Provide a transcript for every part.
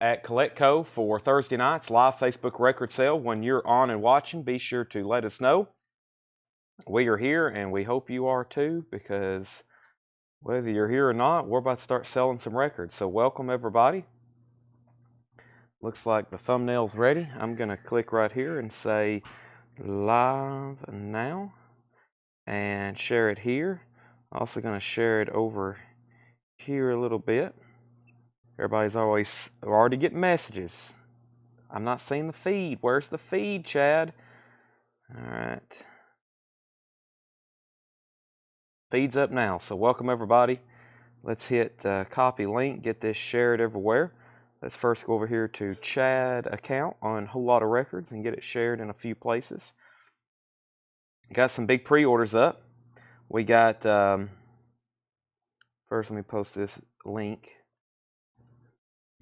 at CollectCo for Thursday night's live Facebook record sale. When you're on and watching, be sure to let us know. We are here, and we hope you are too, because whether you're here or not, we're about to start selling some records. So welcome, everybody. Looks like the thumbnail's ready. I'm going to click right here and say live now and share it here. Also going to share it over here a little bit. Everybody's already getting messages. I'm not seeing the feed. Where's the feed, Chad? All right. Feed's up now. So welcome, everybody. Let's hit copy link, get this shared everywhere. Let's first go over here to Chad account on Whole Lot of Records and get it shared in a few places. Got some big pre-orders up. We got, first let me post this link.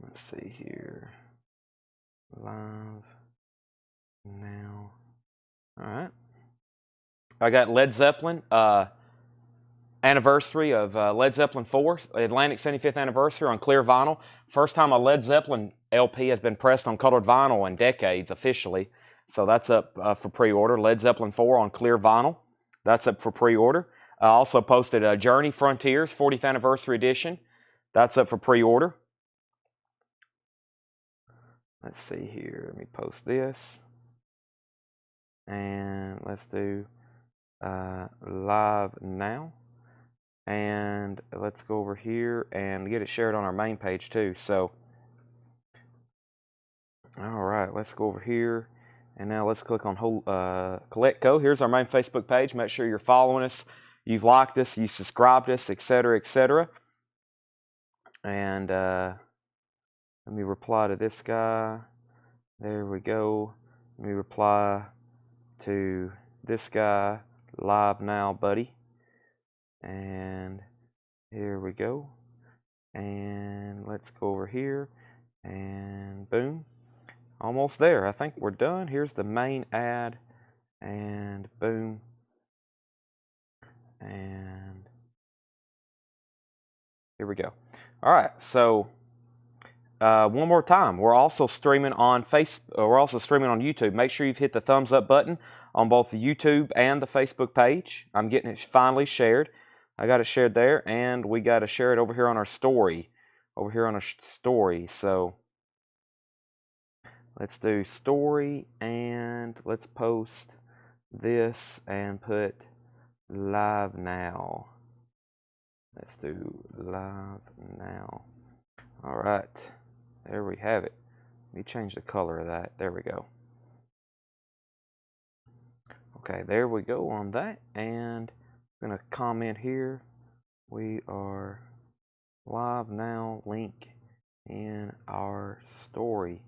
Let's see here. Live now. All right. I got Led Zeppelin, anniversary of Led Zeppelin 4, Atlantic 75th anniversary on clear vinyl. First time a Led Zeppelin LP has been pressed on colored vinyl in decades officially. So that's up for pre-order. Led Zeppelin 4 on clear vinyl. That's up for pre-order. I also posted Journey Frontiers 40th anniversary edition. That's up for pre-order. Let's see here. Let me post this. And let's do live now. And let's go over here and get it shared on our main page too. So, all right, let's go over here. And now let's click on CollectCo. Here's our main Facebook page. Make sure you're following us. You've liked us. You subscribed us, etc., etc. And let me reply to this guy. There we go. Let me reply to this guy. Live now, buddy. And here we go. And let's go over here. And boom. Almost there. I think we're done. Here's the main ad. And boom. And here we go. All right. So one more time, we're also streaming on YouTube. Make sure you've hit the thumbs up button on both the YouTube and the Facebook page. I'm getting it finally shared. I got it shared there, and we got to share it over here on our story. Over here on our story. So let's do story, and let's post this and put live now. Let's do live now. All right. There we have it. Let me change the color of that. There we go. Okay, there we go on that. And I'm going to comment here. We are live now. Link in our story.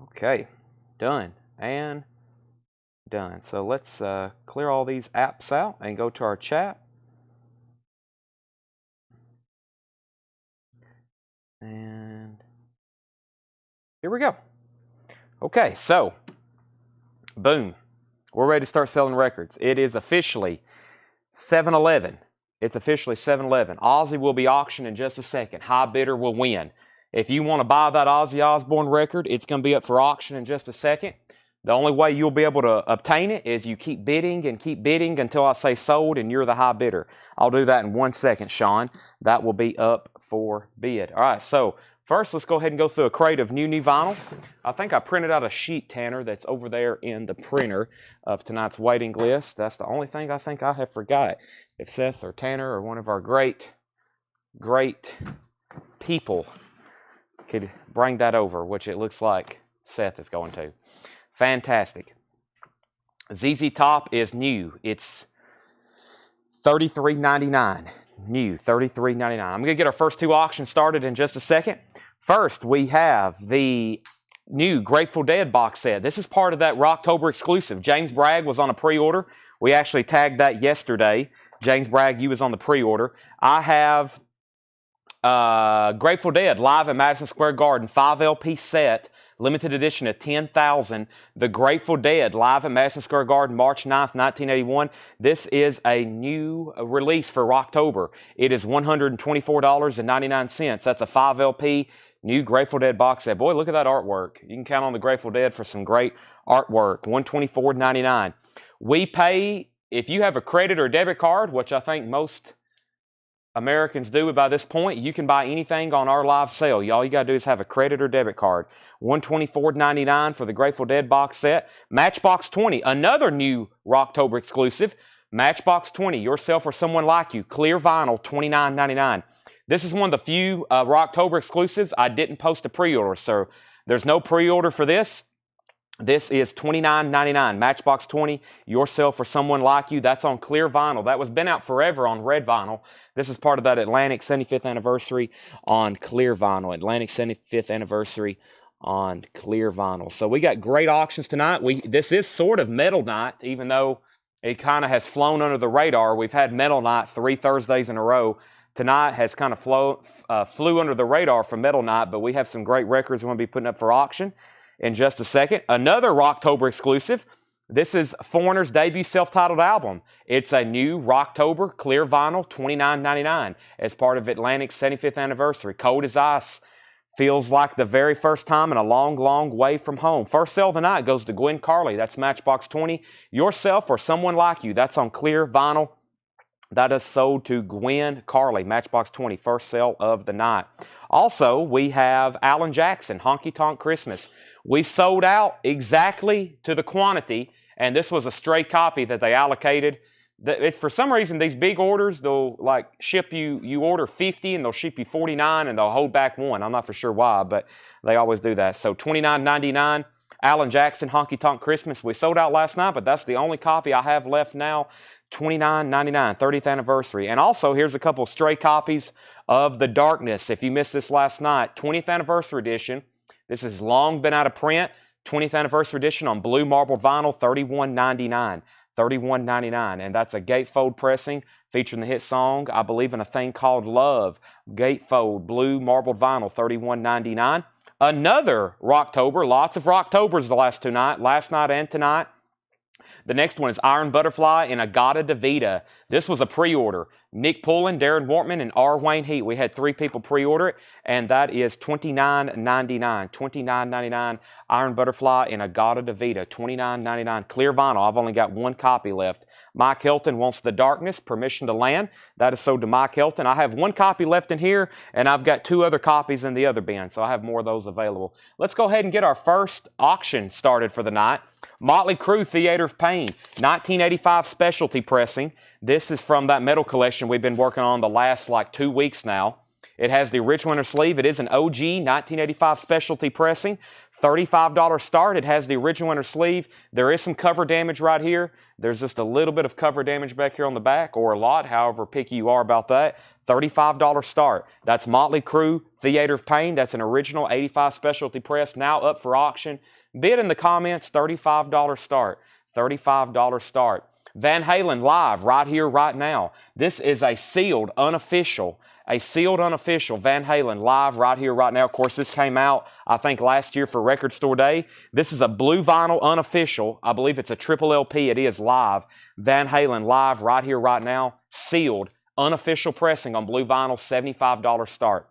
Okay, done and done. So let's clear all these apps out and go to our chat. And here we go. Okay, so boom. We're ready to start selling records. It is officially 7-11. It's officially 7-11. Ozzy will be auctioned in just a second. High bidder will win. If you want to buy that Ozzy Osbourne record, it's going to be up for auction in just a second. The only way you'll be able to obtain it is you keep bidding until I say sold and you're the high bidder. I'll do that in 1 second, Sean. That will be up for bid. All right, so first let's go ahead and go through a crate of new vinyl. I think I printed out a sheet, Tanner, that's over there in the printer of tonight's waiting list. That's the only thing I think I have forgot. If Seth or Tanner or one of our great people could bring that over, which it looks like Seth is going to. Fantastic. ZZ Top is new. It's $33.99. New, $33.99. I'm going to get our first two auctions started in just a second. First, we have the new Grateful Dead box set. This is part of that Rocktober exclusive. James Bragg was on a pre-order. We actually tagged that yesterday. James Bragg, you was on the pre-order. I have Grateful Dead live at Madison Square Garden, 5 LP set. Limited edition of 10,000. The Grateful Dead live at Madison Square Garden, March 9th, 1981. This is a new release for Rocktober. It is $124.99. That's a 5 LP, New Grateful Dead box set. Boy, look at that artwork. You can count on the Grateful Dead for some great artwork. $124.99. We pay, if you have a credit or debit card, which I think most Americans do by this point, you can buy anything on our live sale. All you got to do is have a credit or debit card. $124.99 for the Grateful Dead box set. Matchbox 20, another new Rocktober exclusive. Matchbox 20, yourself or someone like you. Clear vinyl, $29.99. This is one of the few Rocktober exclusives I didn't post a pre-order, so there's no pre-order for this. This is $29.99. Matchbox 20, yourself or someone like you. That's on clear vinyl. That was been out forever on red vinyl. This is part of that Atlantic 75th anniversary on clear vinyl. Atlantic 75th anniversary on clear vinyl. So we got great auctions tonight. This is sort of Metal Night, even though it kind of has flown under the radar. We've had Metal Night 3 Thursdays in a row. Tonight has kind of flew under the radar for Metal Night, but we have some great records we're going to be putting up for auction in just a second. Another Rocktober exclusive. This is Foreigner's debut self-titled album. It's a new Rocktober clear vinyl, $29.99, as part of Atlantic's 75th anniversary. Cold as ice. Feels like the very first time in a long, long way from home. First sale of the night goes to Gwen Carley. That's Matchbox 20. Yourself or someone like you. That's on clear vinyl. That is sold to Gwen Carley. Matchbox 20. First sale of the night. Also, we have Alan Jackson, Honky Tonk Christmas. We sold out exactly to the quantity, and this was a stray copy that they allocated. It's for some reason, these big orders, they'll like ship you order 50 and they'll ship you 49 and they'll hold back 1. I'm not for sure why, but they always do that. So $29.99, Alan Jackson, Honky Tonk Christmas. We sold out last night, but that's the only copy I have left now. $29.99, 30th anniversary. And also, here's a couple of stray copies of The Darkness. If you missed this last night, 20th anniversary edition. This has long been out of print. 20th anniversary edition on blue marbled vinyl, $31.99. $31.99. And that's a gatefold pressing featuring the hit song, I Believe in a Thing Called Love. Gatefold, blue marbled vinyl, $31.99. Another Rocktober. Lots of Rocktobers the last night and tonight. The next one is Iron Butterfly in Agata Davida. This was a pre-order. Nick Pullen, Darren Wortman, and R. Wayne Heat. We had 3 people pre-order it, and that is $29.99. $29.99 Iron Butterfly in Agata Davida. $29.99 clear vinyl. I've only got 1 copy left. Mike Helton wants The Darkness, Permission to Land. That is sold to Mike Helton. I have 1 copy left in here, and I've got 2 other copies in the other bin, so I have more of those available. Let's go ahead and get our first auction started for the night. Motley Crue, Theater of Pain, 1985 specialty pressing. This is from that metal collection we've been working on the last 2 weeks now. It has the original inner sleeve. It is an OG 1985 specialty pressing. $35 start. It has the original inner sleeve. There is some cover damage right here. There's just a little bit of cover damage back here on the back, or a lot, however picky you are about that. $35 start. That's Motley Crue, Theater of Pain. That's an original 85 specialty press, now up for auction. Bid in the comments, $35 start. $35 start. Van Halen live right here, right now. This is a sealed, unofficial Van Halen live right here, right now. Of course, this came out, I think, last year for Record Store Day. This is a blue vinyl, unofficial. I believe it's a triple LP. It is live. Van Halen live right here, right now. Sealed, unofficial pressing on blue vinyl, $75 start.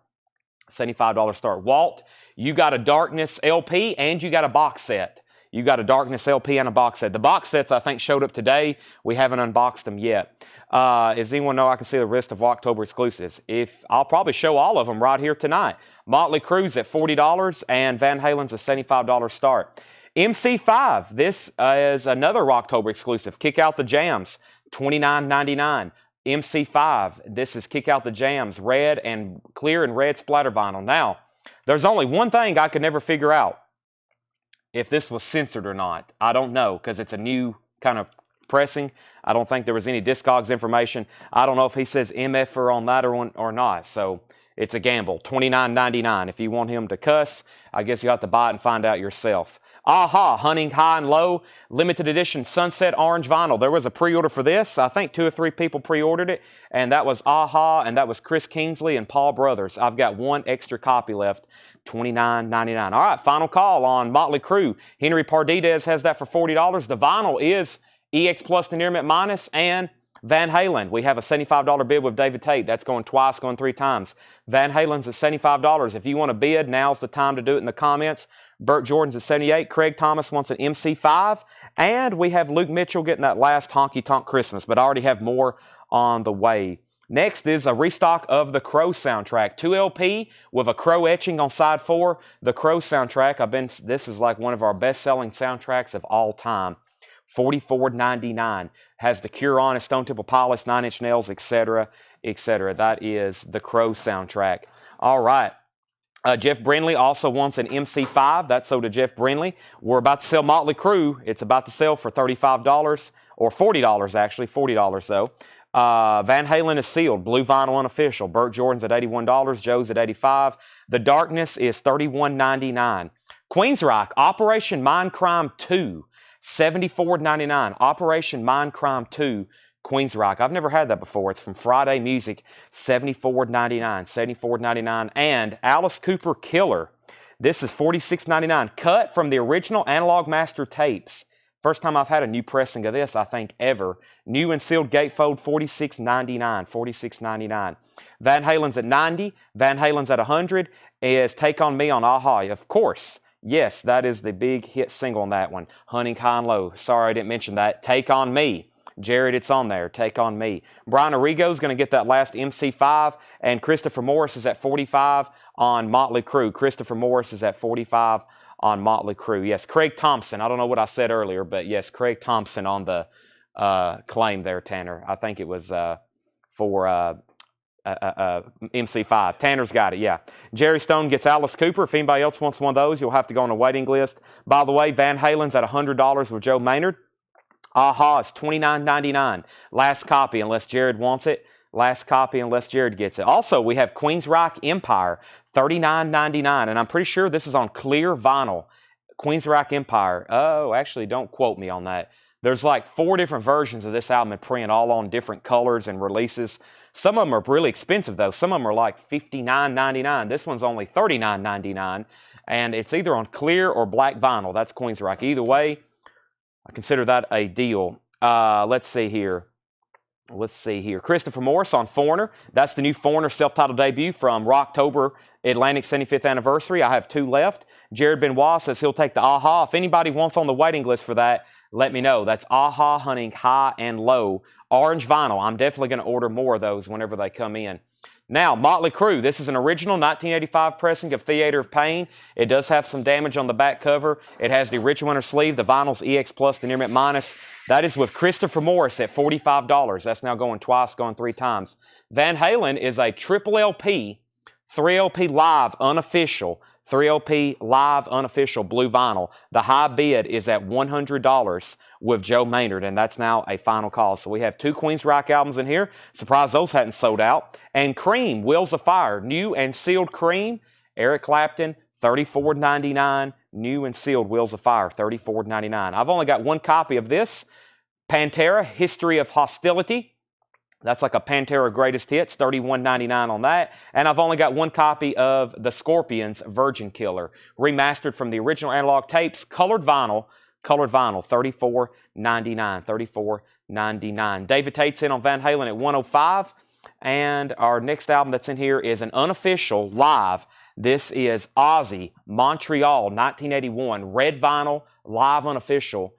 $75 start. Walt, you got a Darkness LP and you got a box set. You got a Darkness LP and a box set. The box sets, I think, showed up today. We haven't unboxed them yet. Does anyone know I can see the list of October exclusives? I'll probably show all of them right here tonight. Motley Crue's at $40 and Van Halen's a $75 start. MC5, this is another Rocktober exclusive. Kick Out the Jams, $29.99. MC5, this is Kick Out the Jams, red and clear and red splatter vinyl. Now, there's only one thing I could never figure out. If this was censored or not. I don't know, because it's a new kind of pressing. I don't think there was any Discogs information. I don't know if he says MF on that or not. So it's a gamble. $29.99. If you want him to cuss, I guess you have to buy it and find out yourself. Aha, Hunting High and Low, limited edition Sunset Orange vinyl. There was a pre-order for this. I think 2 or 3 people pre-ordered it, and that was Aha, and that was Chris Kingsley and Paul Brothers. I've got 1 extra copy left, $29.99. All right, final call on Motley Crue. Henry Pardidez has that for $40. The vinyl is EX Plus Endearment Minus and Van Halen, we have a $75 bid with David Tate. That's going twice, going 3 times. Van Halen's at $75. If you want to bid, now's the time to do it in the comments. Burt Jordan's at $78. Craig Thomas wants an MC5. And we have Luke Mitchell getting that last Honky Tonk Christmas, but I already have more on the way. Next is a restock of the Crow soundtrack. 2 LP with a Crow etching on side 4. The Crow soundtrack, this is like one of our best-selling soundtracks of all time. $44.99. Has the Cure on it, Stone Temple Pilots, 9 Inch Nails, etc., etc. That is the Crow soundtrack. All right. Jeff Brindley also wants an MC5. That's sold to Jeff Brindley. We're about to sell Motley Crue. It's about to sell for $35 or $40 actually. $40 though. Van Halen is sealed. Blue vinyl unofficial. Burt Jordan's at $81. Joe's at $85. The Darkness is $31.99. Queensryche Operation Mindcrime 2. $74.99. Operation Mindcrime 2, Queensryche. I've never had that before. It's from Friday Music. $74.99. $74.99. And Alice Cooper Killer. This is $46.99. Cut from the original Analog Master tapes. First time I've had a new pressing of this, I think, ever. New and sealed gatefold, $46.99. $46.99. Van Halen's at $90. Van Halen's at $100. Is Take On Me on Aha. Of course. Yes, that is the big hit single on that one. Hunting High and Low. Sorry I didn't mention that. Take On Me. Jared, it's on there. Take On Me. Brian Arrigo's going to get that last MC5. And Christopher Morris is at $45 on Motley Crue. Christopher Morris is at $45 on Motley Crue. Yes, Craig Thompson. I don't know what I said earlier, but yes, Craig Thompson on the claim there, Tanner. I think it was for MC5. Tanner's got it, yeah. Jerry Stone gets Alice Cooper. If anybody else wants one of those, you'll have to go on a waiting list. By the way, Van Halen's at $100 with Joe Maynard. Aha is $29.99. Last copy unless Jared wants it. Last copy unless Jared gets it. Also, we have Queensryche Empire, $39.99. And I'm pretty sure this is on clear vinyl. Queensryche Empire. Oh, actually, don't quote me on that. There's like 4 different versions of this album in print, all on different colors and releases. Some of them are really expensive, though. Some of them are like $59.99. This one's only $39.99, and it's either on clear or black vinyl. That's Queensryche. Either way, I consider that a deal. Let's see here. Christopher Morris on Foreigner. That's the new Foreigner self-titled debut from Rocktober Atlantic 75th Anniversary. I have 2 left. Jared Benoit says he'll take the Aha. If anybody wants on the waiting list for that, let me know. That's Aha Hunting High and Low. Orange vinyl. I'm definitely going to order more of those whenever they come in. Now, Motley Crue. This is an original 1985 pressing of Theater of Pain. It does have some damage on the back cover. It has the original inner sleeve, the vinyl's EX Plus, the Near Mint Minus. That is with Christopher Morris at $45. That's now going twice, going 3 times. Van Halen is a triple LP, 3 LP live, unofficial. 3 LP live unofficial blue vinyl. The high bid is at $100 with Joe Maynard, and that's now a final call. So we have 2 Queensryche albums in here. Surprised those hadn't sold out. And Cream, Wheels of Fire, new and sealed Cream. Eric Clapton, $34.99. New and sealed Wheels of Fire, $34.99. I've only got 1 copy of this. Pantera, History of Hostility. That's like a Pantera Greatest Hits, $31.99 on that. And I've only got 1 copy of the Scorpions Virgin Killer, remastered from the original analog tapes, colored vinyl, $34.99, $34.99. David Tate's in on Van Halen at $105. And our next album that's in here is an unofficial live. This is Ozzy, Montreal, 1981, red vinyl, live unofficial,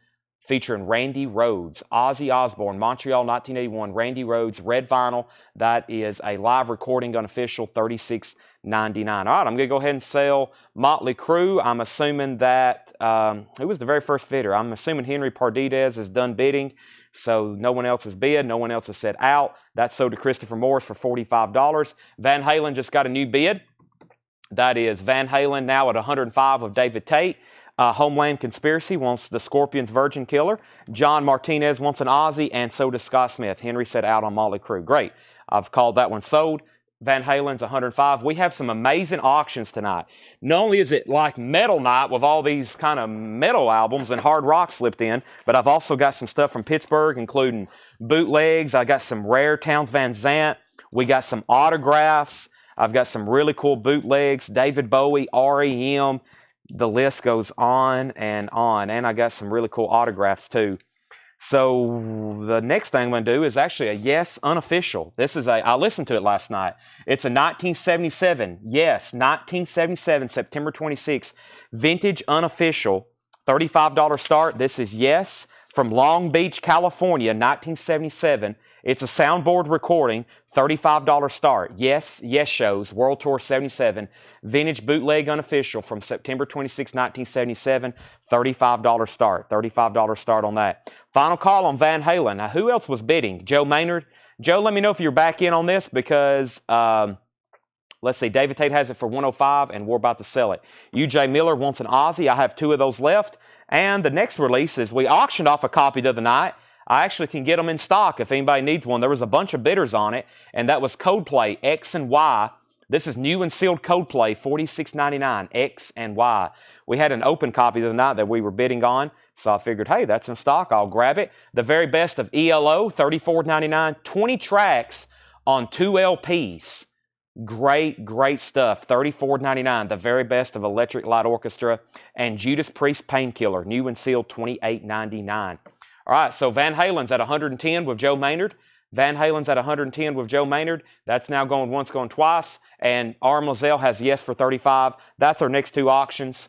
featuring Randy Rhoads. Ozzy Osbourne, Montreal, 1981, Randy Rhoads, red vinyl. That is a live recording unofficial, $36.99. All right, I'm going to go ahead and sell Motley Crue. I'm assuming that, who was the very first bidder? I'm assuming Henry Pardidez has done bidding, so no one else has bid. No one else has said out. That's sold to Christopher Morris for $45. Van Halen just got a new bid. That is Van Halen now at $105 of David Tate. Homeland Conspiracy wants the Scorpions Virgin Killer. John Martinez wants an Ozzy, and so does Scott Smith. Henry said out on Motley Crue. Great. I've called that one sold. Van Halen's $105. We have some amazing auctions tonight. Not only is it like metal night with all these kind of metal albums and hard rock slipped in, but I've also got some stuff from Pittsburgh, including bootlegs. I got some rare Towns Van Zandt. We got some autographs. I've got some really cool bootlegs. David Bowie, REM. The list goes on. And I got some really cool autographs too. So the next thing I'm going to do is actually a Yes unofficial. This is I listened to it last night. It's a 1977, Yes, 1977, September 26th, vintage unofficial, $35 start. This is Yes from Long Beach, California, 1977. It's a soundboard recording, $35 start. Yes, Yes shows, World Tour 77, vintage bootleg unofficial from September 26, 1977, $35 start. $35 start on that. Final call on Van Halen. Now, who else was bidding? Joe Maynard. Joe, let me know if you're back in on this because, let's see, David Tate has it for 105 and we're about to sell it. UJ Miller wants an Aussie. I have 2 of those left. And the next release is we auctioned off a copy the other night. I actually can get them in stock if anybody needs one. There was a bunch of bidders on it, and that was Codeplay X and Y. This is new and sealed Codeplay, $46.99, X and Y. We had an open copy the other night that we were bidding on, so I figured, hey, that's in stock. I'll grab it. The very best of ELO, $34.99, 20 tracks on 2 LPs. Great, great stuff. $34.99. The very best of Electric Light Orchestra and Judas Priest Painkiller, new and sealed, $28.99. All right, so Van Halen's at 110 with Joe Maynard. Van Halen's at 110 with Joe Maynard. That's now going once, going twice. And Arm Lozelle has Yes for 35. That's our next 2 auctions.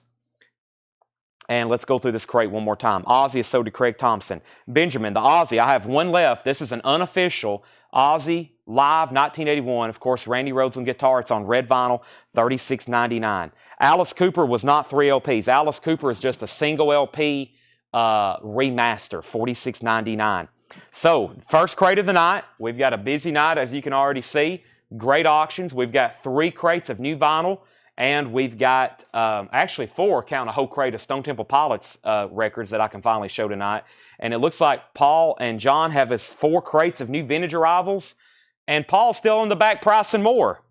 And let's go through this crate one more time. Ozzy is sold to Craig Thompson. Benjamin, the Ozzy, I have 1 left. This is an unofficial Ozzy Live 1981. Of course, Randy Rhoads on guitar. It's on red vinyl, $36.99. Alice Cooper was not 3 LPs. Alice Cooper is just a single LP remaster, $46.99. So, first crate of the night. We've got a busy night, as you can already see. Great auctions. We've got 3 crates of new vinyl. And we've got actually 4, count a whole crate of Stone Temple Pilots records that I can finally show tonight. And it looks like Paul and John have his 4 crates of new vintage arrivals. And Paul's still in the back pricing more.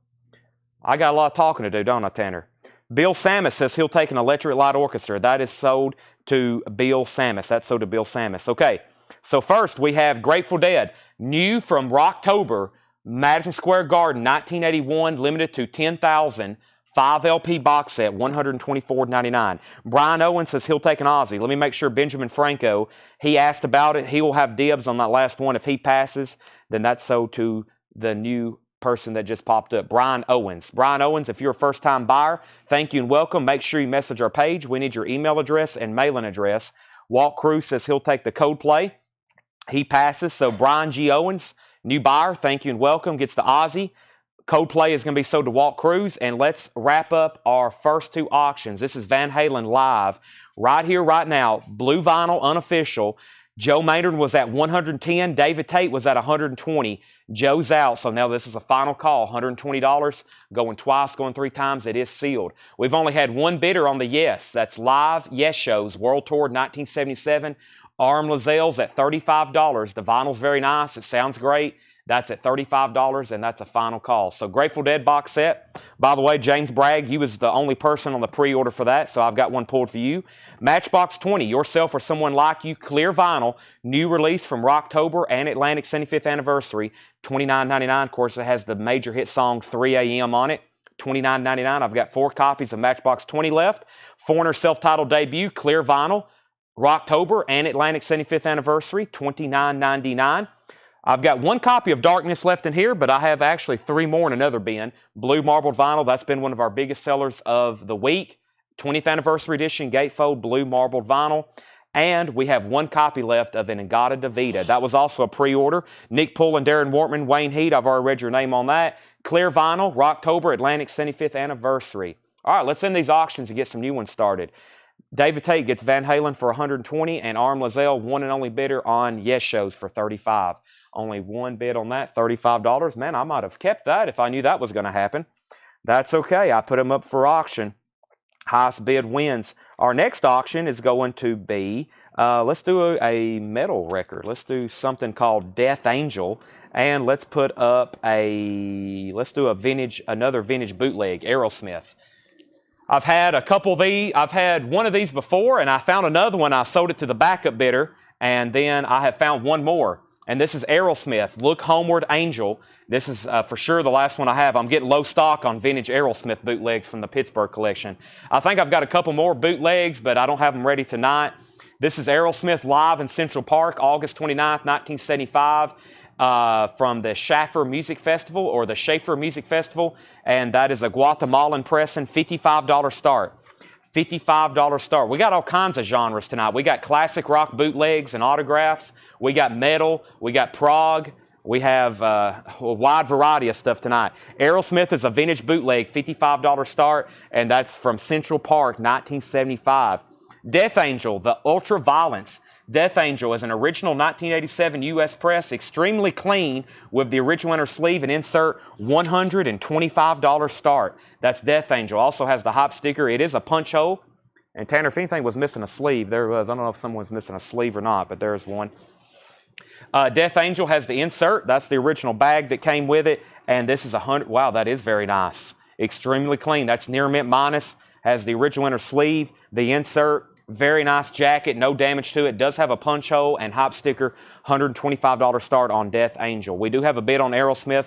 I got a lot of talking to do, don't I, Tanner? Bill Sammis says he'll take an Electric Light Orchestra. That is sold to Bill Sammis. That's sold to Bill Sammis. Okay, so first we have Grateful Dead. New from Rocktober, Madison Square Garden, 1981, limited to 10,000. 5 LP box set, $124.99. Brian Owen says he'll take an Aussie. Let me make sure Benjamin Franco, he asked about it. He will have dibs on that last one. If he passes, then that's sold to the new person that just popped up, Brian Owens. Brian Owens, if you're a first-time buyer, thank you and welcome. Make sure you message our page. We need your email address and mailing address. Walt Cruz says he'll take the Codeplay. He passes. So Brian G. Owens, new buyer, thank you and welcome, gets the Aussie. Codeplay is going to be sold to Walt Cruz, and let's wrap up our first 2 auctions. This is Van Halen live, right here, right now, blue vinyl, unofficial. Joe Maynard was at 110. David Tate was at 120. Joe's out, so now this is a final call, $120, going twice, going 3 times. It is sealed. We've only had 1 bidder on the Yes. That's live Yes shows, World Tour 1977. Arm Lozelle's at $35. The vinyl's very nice. It sounds great. That's at $35, and that's a final call. So Grateful Dead box set. By the way, James Bragg, you was the only person on the pre-order for that, so I've got one pulled for you. Matchbox 20, yourself or someone like you, clear vinyl, new release from Rocktober and Atlantic 75th anniversary, $29.99. Of course, it has the major hit song 3 a.m. on it, $29.99. I've got 4 copies of Matchbox 20 left. Foreigner self-titled debut, clear vinyl, Rocktober and Atlantic 75th anniversary, $29.99. I've got 1 copy of Darkness left in here, but I have actually 3 more in another bin. Blue marbled vinyl, that's been one of our biggest sellers of the week. 20th anniversary edition, gatefold, blue marbled vinyl. And we have 1 copy left of an Ingata Davida. That was also a pre-order. Nick Poole and Darren Wortman, Wayne Heat, I've already read your name on that. Clear vinyl, Rocktober, Atlantic 75th anniversary. All right, let's end these auctions and get some new ones started. David Tate gets Van Halen for 120 and Arm Lozelle, 1 and only bidder on Yes shows for 35. Only 1 bid on that, $35. Man, I might have kept that if I knew that was going to happen. That's okay. I put them up for auction. Highest bid wins. Our next auction is going to be, let's do a metal record. Let's do something called Death Angel. And let's put up let's do another vintage bootleg, Aerosmith. I've had a couple of these. I've had one of these before, and I found another one. I sold it to the backup bidder, and then I have found 1 more. And this is Aerosmith, Look Homeward Angel. This is for sure the last one I have. I'm getting low stock on vintage Aerosmith bootlegs from the Pittsburgh collection. I think I've got a couple more bootlegs, but I don't have them ready tonight. This is Aerosmith live in Central Park, August 29th, 1975, from the Schaefer Music Festival, or the Schaefer Music Festival, and that is a Guatemalan pressing, $55 start. $55 start. We got all kinds of genres tonight. We got classic rock bootlegs and autographs. We got metal. We got prog. We have a wide variety of stuff tonight. Aerosmith is a vintage bootleg, $55 start, and that's from Central Park, 1975. Death Angel, the Ultra Violence. Death Angel is an original 1987 U.S. press, extremely clean, with the original inner sleeve and insert, $125 start. That's Death Angel. Also has the hop sticker. It is a punch hole. And Tanner, if anything was missing a sleeve, there was. I don't know if someone's missing a sleeve or not, but there's one. Death Angel has the insert. That's the original bag that came with it. And this is 100. Wow, that is very nice. Extremely clean. That's near mint minus. Has the original inner sleeve, the insert. Very nice jacket, no damage to it. Does have a punch hole and hop sticker. $125 start on Death Angel. We do have a bid on Aerosmith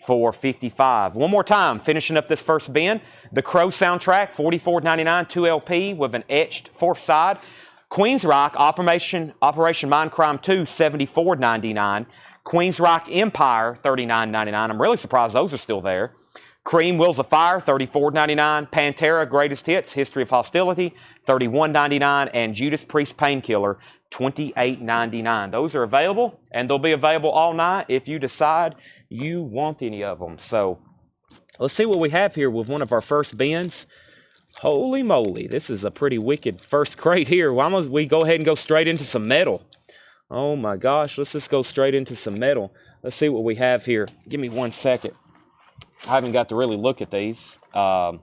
for $55. One more time, finishing up this first bin. The Crow soundtrack, $44.99, 2LP with an etched fourth side. Queensryche, Operation Mindcrime 2, $74.99. Queensryche Empire, $39.99. I'm really surprised those are still there. Cream Wheels of Fire, $34.99. Pantera Greatest Hits, History of Hostility, $31.99. And Judas Priest Painkiller, $28.99. Those are available, and they'll be available all night if you decide you want any of them. So let's see what we have here with one of our first bins. Holy moly, this is a pretty wicked first crate here. Why don't we go ahead and go straight into some metal? Oh my gosh, let's just go straight into some metal. Let's see what we have here. Give me 1 second. I haven't got to really look at these. Let's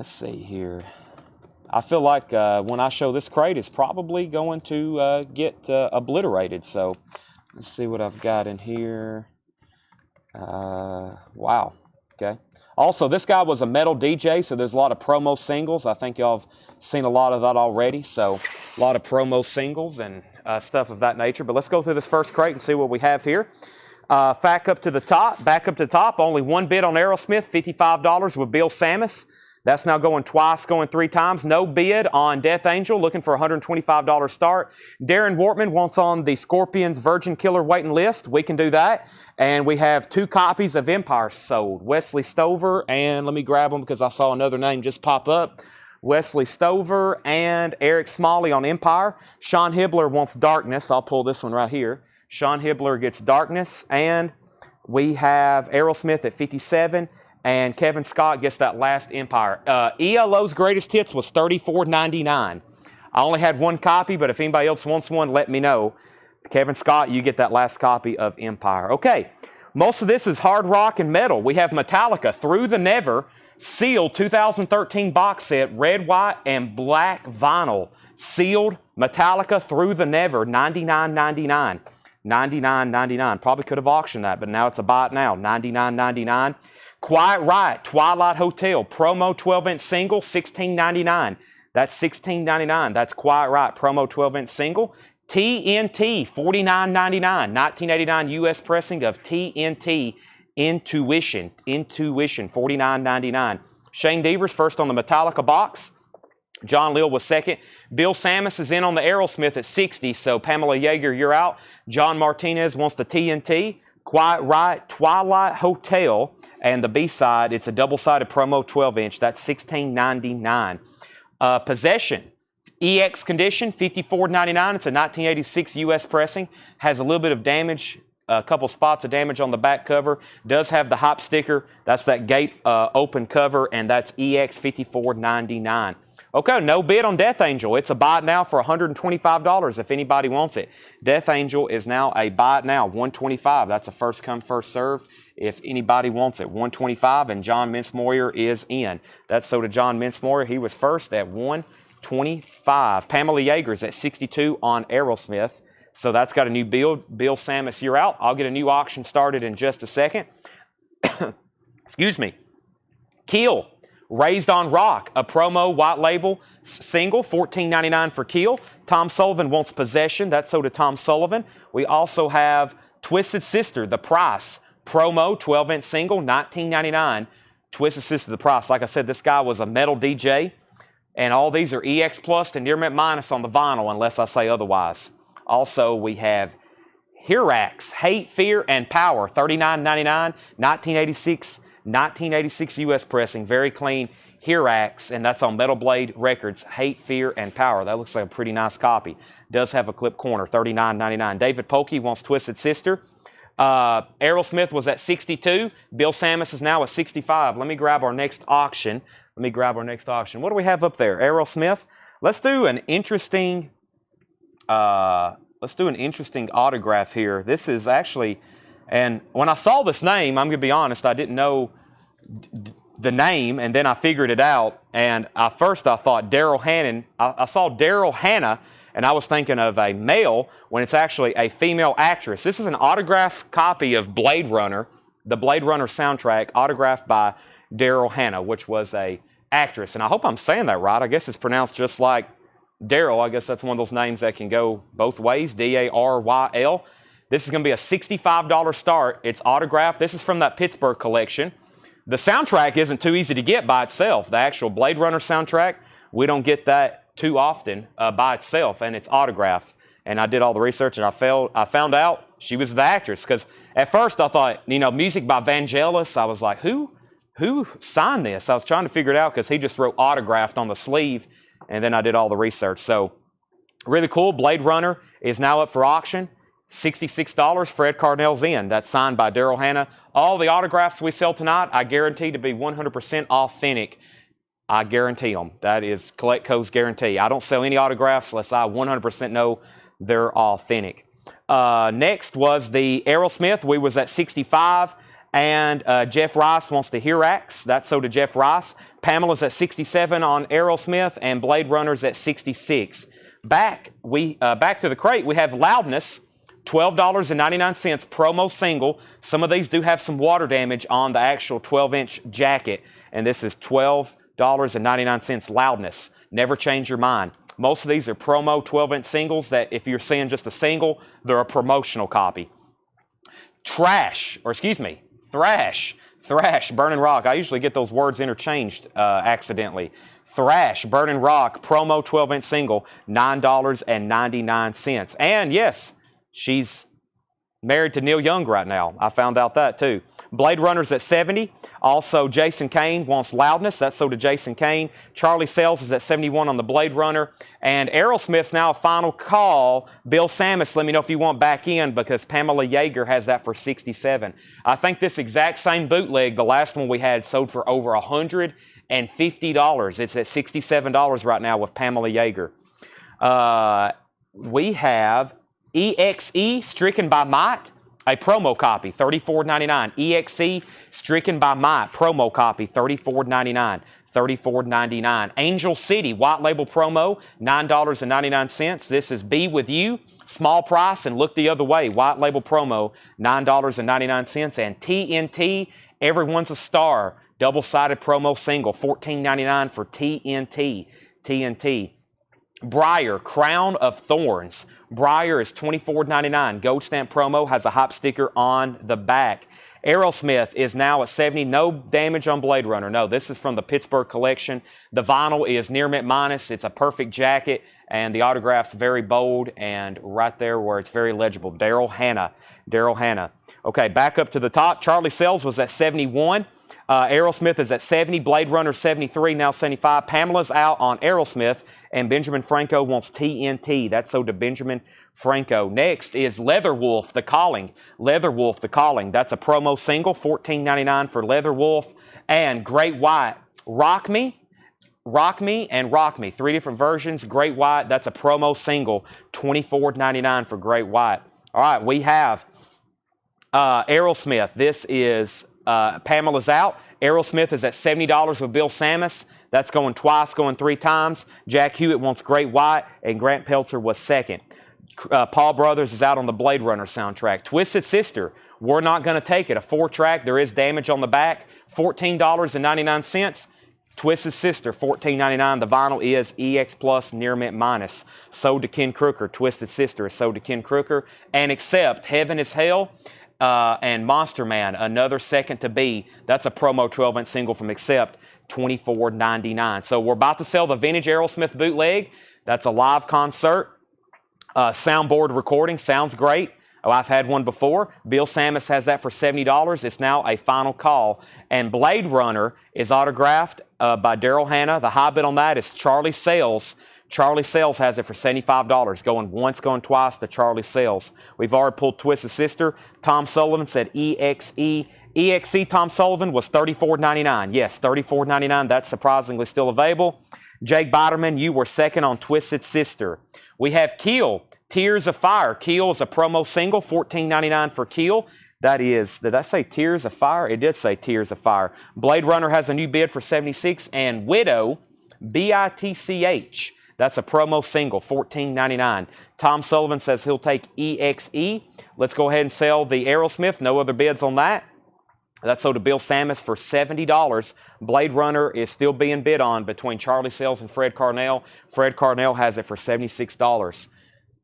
see here. I feel like when I show this crate, it's probably going to get obliterated. So let's see what I've got in here. Wow. Okay. Also, this guy was a metal DJ, so there's a lot of promo singles. I think y'all have seen a lot of that already. So a lot of promo singles and stuff of that nature. But let's go through this first crate and see what we have here. Back up to the top, only one bid on Aerosmith, $55 with Bill Samus. That's now going twice, going 3 times. No bid on Death Angel, looking for a $125 start. Darren Wortman wants on the Scorpions Virgin Killer waiting list. We can do that. And we have 2 copies of Empire sold. Wesley Stover, and let me grab them because I saw another name just pop up. Wesley Stover and Eric Smalley on Empire. Sean Hibbler wants Darkness. I'll pull this one right here. Sean Hibbler gets Darkness, and we have Aerosmith at 57, and Kevin Scott gets that last Empire. ELO's Greatest Hits was $34.99. I only had 1 copy, but if anybody else wants one, let me know. Kevin Scott, you get that last copy of Empire. Okay, most of this is hard rock and metal. We have Metallica, Through the Never, sealed 2013 box set, red, white, and black vinyl. Sealed Metallica, Through the Never, $99.99. $99.99. Probably could have auctioned that, but now it's a buy it now. $99.99. Quiet Riot, Twilight Hotel, promo 12-inch single, $16.99. That's $16.99. That's Quiet Riot, promo 12-inch single. TNT, $49.99. 1989 U.S. pressing of TNT Intuition, $49.99. Shane Devers first on the Metallica box. John Lill was second. Bill Samus is in on the Aerosmith at 60, so Pamela Yeager, you're out. John Martinez wants the TNT. Quiet Riot, Twilight Hotel, and the B-side, it's a double-sided promo 12-inch. That's $16.99. Possession, EX condition, $54.99. It's a 1986 U.S. pressing. Has a little bit of damage, a couple spots of damage on the back cover. Does have the hop sticker. That's that gate open cover, and that's EX $54.99. Okay, no bid on Death Angel. It's a buy it now for $125 if anybody wants it. Death Angel is now a buy it now, $125. That's a first come, first serve if anybody wants it. $125, and John Mincemoyer is in. That's so to John Mincemoyer. He was first at $125. Pamela Yeager's at 62 on Aerosmith. So that's got a new build. Bill Samus, you're out. I'll get a new auction started in just a second. Excuse me. Keel. Raised on Rock, a promo white label single, $14.99 for Keel. Tom Sullivan wants Possession. That's so to Tom Sullivan. We also have Twisted Sister, The Price, promo 12-inch single, $19.99. Twisted Sister, The Price. Like I said, this guy was a metal DJ. And all these are EX plus and near mint minus on the vinyl unless I say otherwise. Also, we have Hirax, Hate, Fear, and Power, $39.99, 1986 U.S. pressing, very clean Hirax, and that's on Metal Blade Records, Hate, Fear, and Power. That looks like a pretty nice copy. Does have a clip corner, $39.99. David Polkey wants Twisted Sister. Aerosmith was at 62. Bill Samus is now at 65. Let me grab our next auction. What do we have up there? Aerosmith. Let's do an interesting autograph here. This is actually, and when I saw this name, I'm going to be honest, I didn't know the name, and then I figured it out. And first I thought Daryl Hannah. I saw Daryl Hannah, and I was thinking of a male when it's actually a female actress. This is an autographed copy of Blade Runner, the Blade Runner soundtrack, autographed by Daryl Hannah, which was a actress. And I hope I'm saying that right. I guess it's pronounced just like Daryl. I guess that's one of those names that can go both ways, D-A-R-Y-L. This is going to be a $65 start. It's autographed. This is from that Pittsburgh collection. The soundtrack isn't too easy to get by itself. The actual Blade Runner soundtrack, we don't get that too often by itself, and it's autographed. And I did all the research, and I found out she was the actress. Because at first I thought, music by Vangelis. I was like, who signed this? I was trying to figure it out because he just wrote autographed on the sleeve, and then I did all the research. So really cool. Blade Runner is now up for auction. $66. Fred Carnell's in. That's signed by Daryl Hannah. All the autographs we sell tonight, I guarantee to be 100% authentic. I guarantee them. That is Collectco's guarantee. I don't sell any autographs unless I 100% know they're authentic. Next was the Aerosmith. We was at 65. And Jeff Rice wants the Hirax. That's so to Jeff Rice. Pamela's at 67 on Aerosmith, and Blade Runner's at 66. Back to the crate, we have Loudness, $12.99 promo single. Some of these do have some water damage on the actual 12-inch jacket, and this is $12.99 Loudness. Never change your mind. Most of these are promo 12-inch singles that if you're seeing just a single, they're a promotional copy. Thrash, Burning Rock. I usually get those words interchanged accidentally. Thrash, Burning Rock, promo 12-inch single, $9.99. And yes, she's married to Neil Young right now. I found out that too. Blade Runner's at 70. Also, Jason Kane wants Loudness. That's so to Jason Kane. Charlie Sells is at 71 on the Blade Runner. And Aerosmith's now a final call. Bill Samus, let me know if you want back in because Pamela Yeager has that for 67. I think this exact same bootleg, the last one we had, sold for over $150. It's at $67 right now with Pamela Yeager. We have EXE, Stricken by Might, a promo copy, $34.99. EXE, Stricken by Might, promo copy, $34.99. $34.99. Angel City, white label promo, $9.99. This is Be With You, small price and Look the Other Way, white label promo, $9.99. And TNT, Everyone's a Star, double-sided promo single, $14.99 for TNT. TNT. Briar, Crown of Thorns. Briar is $24.99. Gold stamp promo, has a hop sticker on the back. Aerosmith is now at 70. No damage on Blade Runner. No, this is from the Pittsburgh collection. The vinyl is near mint minus. It's a perfect jacket, and the autograph's very bold and right there where it's very legible. Daryl Hannah. Daryl Hannah. Okay, back up to the top. Charlie Sells was at 71. Aerosmith is at 70. Blade Runner 73, now 75. Pamela's out on Aerosmith, and Benjamin Franco wants TNT. That's so to Benjamin Franco. Next is Leatherwolf, The Calling. Leatherwolf, The Calling. That's a promo single, $14.99 for Leatherwolf. And Great White, Rock Me, and Rock Me. Three different versions. Great White, that's a promo single, $24.99 for Great White. All right, we have Aerosmith. This is Pamela's out. Aerosmith is at $70 with Bill Samus. That's going twice, going three times. Jack Hewitt wants Great White, and Grant Peltzer was second. Paul Brothers is out on the Blade Runner soundtrack. Twisted Sister, We're Not Gonna Take It, a 4-track. There is damage on the back. $14.99. Twisted Sister, $14.99. The vinyl is EX Plus Near Mint Minus. Sold to Ken Crooker. Twisted Sister is sold to Ken Crooker. And Accept, Heaven is Hell. And Monster Man, Another Second to Be. That's a promo 12-inch single from Accept. $24.99. So we're about to sell the vintage Aerosmith bootleg. That's a live concert. Soundboard recording. Sounds great. Oh, I've had one before. Bill Samus has that for $70. It's now a final call. And Blade Runner is autographed by Daryl Hannah. The high bid on that is Charlie Sales. Charlie Sales has it for $75. Going once, going twice to Charlie Sales. We've already pulled Twisted Sister. Tom Sullivan said EXE. EXE Tom Sullivan was $34.99. Yes, $34.99. That's surprisingly still available. Jake Biderman, you were second on Twisted Sister. We have Keel. Tears of Fire. Keel is a promo single, $14.99 for Keel. That is, did I say Tears of Fire? It did say Tears of Fire. Blade Runner has a new bid for $76. And Widow, BITCH. That's a promo single, $14.99. Tom Sullivan says he'll take EXE. Let's go ahead and sell the Aerosmith. No other bids on that. That's sold to Bill Samus for $70. Blade Runner is still being bid on between Charlie Sales and Fred Carnell. Fred Carnell has it for $76.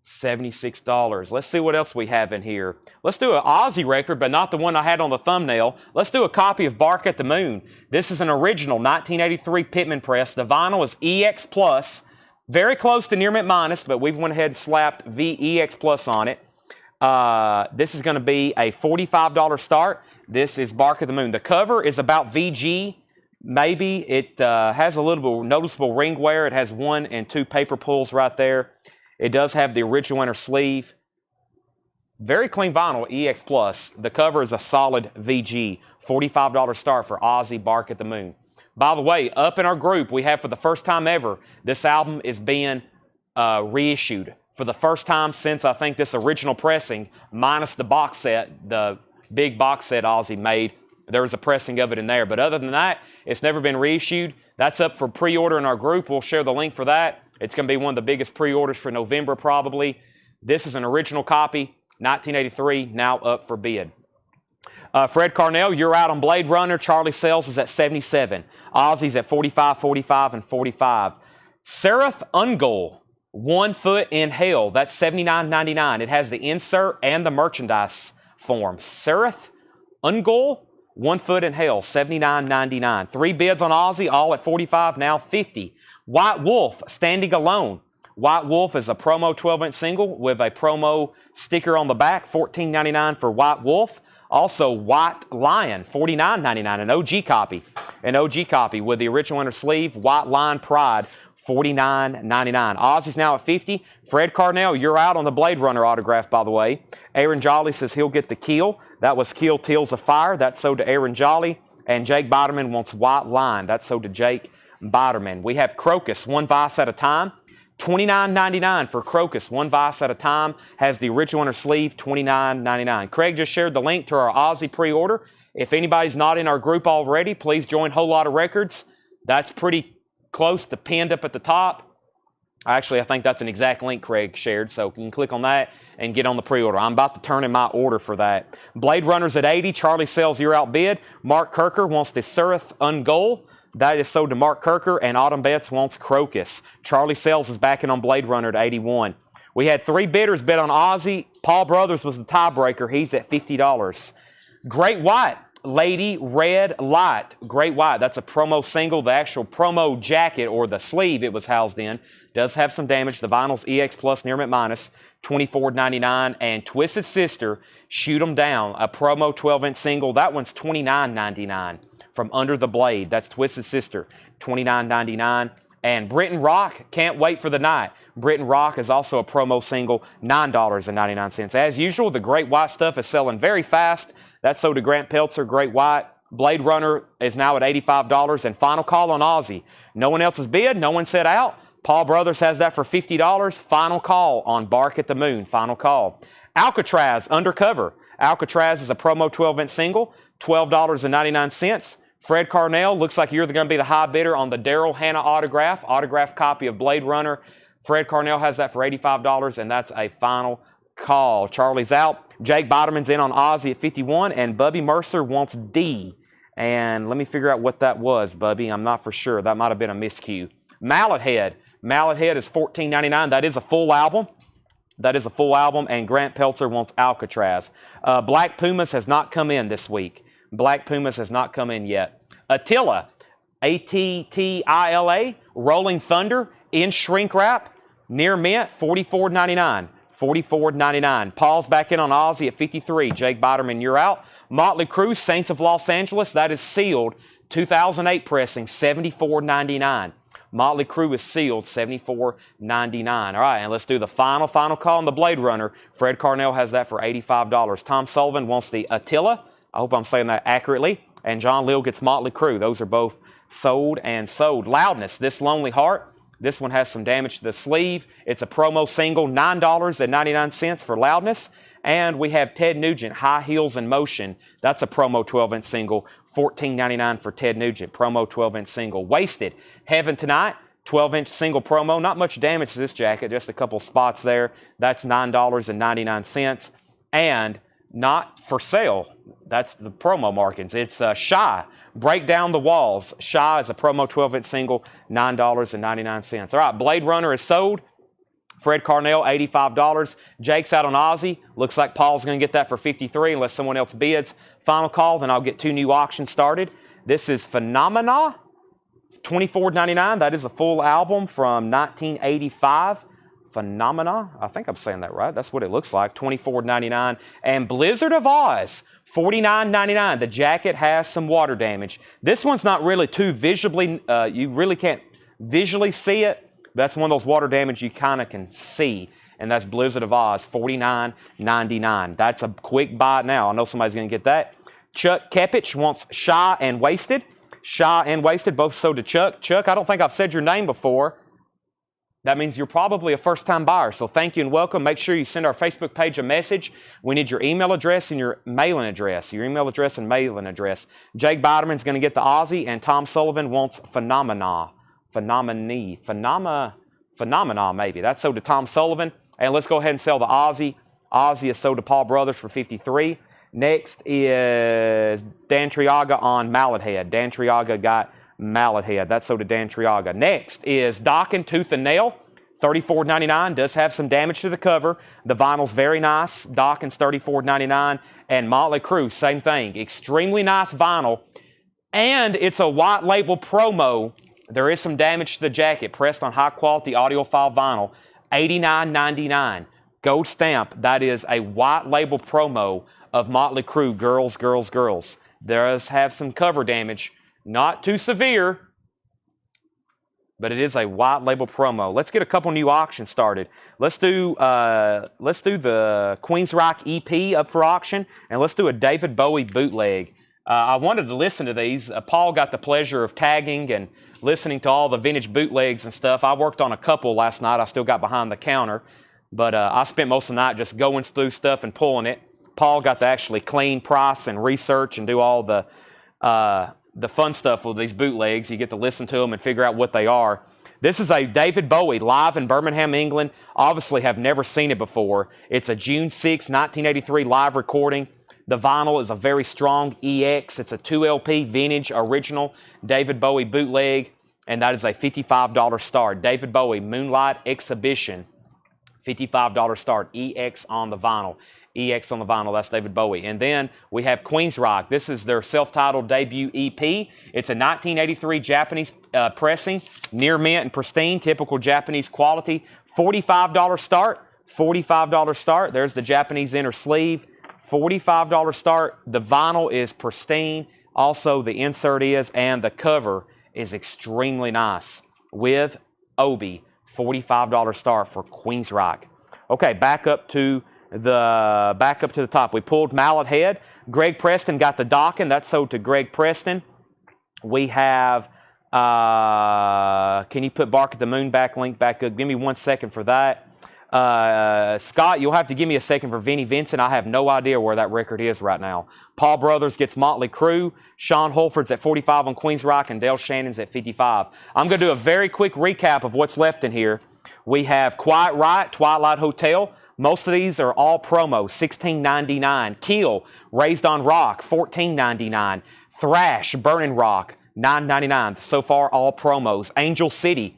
$76. Let's see what else we have in here. Let's do an Ozzy record, but not the one I had on the thumbnail. Let's do a copy of Bark at the Moon. This is an original 1983 Pittman press. The vinyl is EX Plus. Very close to Near Mint Minus, but we've went ahead and slapped VEX Plus on it. This is going to be a $45 start. This is Bark at the Moon. The cover is about VG. Maybe it has a little bit noticeable ring wear. It has 1 and 2 paper pulls right there. It does have the original inner sleeve. Very clean vinyl, EX Plus. The cover is a solid VG. $45 start for Ozzy Bark at the Moon. By the way, up in our group, we have for the first time ever, this album is being reissued. For the first time since, I think, this original pressing, minus the box set, the big box set Ozzy made, there was a pressing of it in there. But other than that, it's never been reissued. That's up for pre-order in our group. We'll share the link for that. It's going to be one of the biggest pre-orders for November probably. This is an original copy, 1983, now up for bid. Fred Carnell, you're out on Blade Runner. Charlie Sales is at 77. Ozzy's at 45, 45, and 45. Seraph Ungol, 1 Foot in Hell. That's $79.99. It has the insert and the merchandise form. Seraph Ungol, 1 Foot in Hell, $79.99. 3 bids on Ozzy, all at 45, now 50. White Wolf, Standing Alone. White Wolf is a promo 12-inch single with a promo sticker on the back, $14.99 for White Wolf. Also, White Lion, $49.99, an OG copy. An OG copy with the original inner sleeve, White Lion Pride, $49.99. Ozzy's now at 50. Fred Carnell, you're out on the Blade Runner autograph, by the way. Aaron Jolly says he'll get the Keel. That was Keel Teals of Fire. That's sold to Aaron Jolly. And Jake Biderman wants White Line. That's sold to Jake Biderman. We have Crocus, 1 Vice at a time. $29.99 for Crocus, 1 Vice at a time. Has the original inner sleeve, $29.99. Craig just shared the link to our Ozzy pre-order. If anybody's not in our group already, please join Whole Lotta Records. That's pretty close to pinned up at the top. Actually, I think that's an exact link Craig shared, so you can click on that and get on the pre-order. I'm about to turn in my order for that. Blade Runner's at 80. Charlie Sales, you're outbid. Mark Kirker wants the Seraph Ungol. That is sold to Mark Kirker, and Autumn Betts wants Crocus. Charlie Sales is backing on Blade Runner at 81. We had 3 bidders bid on Ozzy. Paul Brothers was the tiebreaker. He's at $50. Great White, Lady Red Light. Great White, that's a promo single. The actual promo jacket, or the sleeve it was housed in, does have some damage. The vinyl's EX Plus, Near Mint Minus, $24.99. And Twisted Sister, Shoot 'Em Down, a promo 12-inch single. That one's $29.99 from Under the Blade. That's Twisted Sister, $29.99. And Britain Rock, Can't Wait for the Night. Britain Rock is also a promo single, $9.99. As usual, the Great White stuff is selling very fast. That's sold to Grant Peltzer, Great White. Blade Runner is now at $85. And final call on Ozzy. No one else has bid. No one said out. Paul Brothers has that for $50. Final call on Bark at the Moon. Final call. Alcatraz, Undercover. Alcatraz is a promo 12-inch single, $12.99. Fred Carnell, looks like you're going to be the high bidder on the Daryl Hannah autograph copy of Blade Runner. Fred Carnell has that for $85, and that's a final call. Charlie's out. Jake Biderman's in on Ozzy at 51, and Bubby Mercer wants D. And let me figure out what that was, Bubby. I'm not for sure. That might have been a miscue. Mallet Head. Mallet Head is $14.99. That is a full album. That is a full album, and Grant Peltzer wants Alcatraz. Black Pumas has not come in this week. Black Pumas has not come in yet. Attila. ATTILA, Rolling Thunder, in shrink wrap, near mint, $44.99. $44.99. Paul's back in on Ozzy at 53. Jake Biderman, you're out. Motley Crue, Saints of Los Angeles, that is sealed. 2008 pressing, $74.99. Motley Crue is sealed, $74.99. All right, and let's do the final call on the Blade Runner. Fred Carnell has that for $85. Tom Sullivan wants the Attila. I hope I'm saying that accurately. And John Lill gets Motley Crue. Those are both sold and sold. Loudness, This Lonely Heart. This one has some damage to the sleeve. It's a promo single, $9.99 for Loudness. And we have Ted Nugent, High Heels in Motion. That's a promo 12-inch single, $14.99 for Ted Nugent, promo 12-inch single. Wasted, Heaven Tonight, 12-inch single promo. Not much damage to this jacket, just a couple spots there. That's $9.99. And Not for Sale, that's the promo markings. It's Shy, Break Down the Walls. Shy is a promo 12-inch single, $9.99. All right, Blade Runner is sold. Fred Carnell, $85. Jake's out on Ozzy. Looks like Paul's going to get that for $53 unless someone else bids. Final call, then I'll get 2 new auctions started. This is Phenomena, $24.99. That is a full album from 1985. Phenomena, I think I'm saying that right. That's what it looks like, $24.99. And Blizzard of Oz, $49.99. The jacket has some water damage. This one's not really too visibly, you really can't visually see it. That's one of those water damage you kind of can see. And that's Blizzard of Oz, $49.99. That's a quick buy now. I know somebody's going to get that. Chuck Kepich wants Shy and Wasted. Shy and Wasted, both sold to Chuck. Chuck, I don't think I've said your name before. That means you're probably a first-time buyer. So thank you and welcome. Make sure you send our Facebook page a message. We need your email address and your mailing address. Your email address and mailing address. Jake Biderman's going to get the Ozzy, and Tom Sullivan wants Phenomena, maybe. That's sold to Tom Sullivan. And let's go ahead and sell the Ozzy. Ozzy is sold to Paul Brothers for $53. Next is Dan Triaga on Mallet Head. Dan Triaga got Mallet Head. That's sold to Dan Triaga. Next is Dokken Tooth and Nail, $34.99. Does have some damage to the cover. The vinyl's very nice. Dokken's $34.99. And Motley Crue, same thing. Extremely nice vinyl. And it's a white label promo. There is some damage to the jacket. Pressed on high quality audiophile vinyl. $89.99. Gold stamp. That is a white label promo of Motley Crue, Girls, Girls, Girls. Does have some cover damage. Not too severe, but it is a white label promo. Let's get a couple new auctions started. Let's do the Queensryche EP up for auction, and let's do a David Bowie bootleg. I wanted to listen to these. Paul got the pleasure of tagging and listening to all the vintage bootlegs and stuff. I worked on a couple last night. I still got behind the counter, but I spent most of the night just going through stuff and pulling it. Paul got to actually clean, price, and research and do all the fun stuff with these bootlegs. You get to listen to them and figure out what they are. This is a David Bowie live in Birmingham, England. Obviously have never seen it before. It's a June 6, 1983 live recording. The vinyl is a very strong EX. It's a 2LP vintage original David Bowie bootleg, and that is a $55 start. David Bowie Moonlight Exhibition, $55 start. EX on the vinyl. EX on the vinyl, that's David Bowie. And then we have Queensryche. This is their self-titled debut EP. It's a 1983 Japanese pressing, near mint and pristine, typical Japanese quality. $45 start, $45 start. There's the Japanese inner sleeve. $45 start. The vinyl is pristine. Also, the insert is, and the cover is extremely nice with Obi. $45 start for Queensryche. Okay, back up to the top. We pulled Mallet Head. Greg Preston got the Dokken. That's sold to Greg Preston. We have, can you put Bark at the Moon back link back up? Give me 1 second for that. Scott, you'll have to give me a second for Vinnie Vincent. I have no idea where that record is right now. Paul Brothers gets Motley Crue. Sean Holford's at 45 on Queensryche, and Dale Shannon's at 55. I'm going to do a very quick recap of what's left in here. We have Quiet Riot, Twilight Hotel. Most of these are all promos, $16.99. Keel, Raised on Rock, $14.99. Thrash, Burning Rock, $9.99. So far, all promos. Angel City,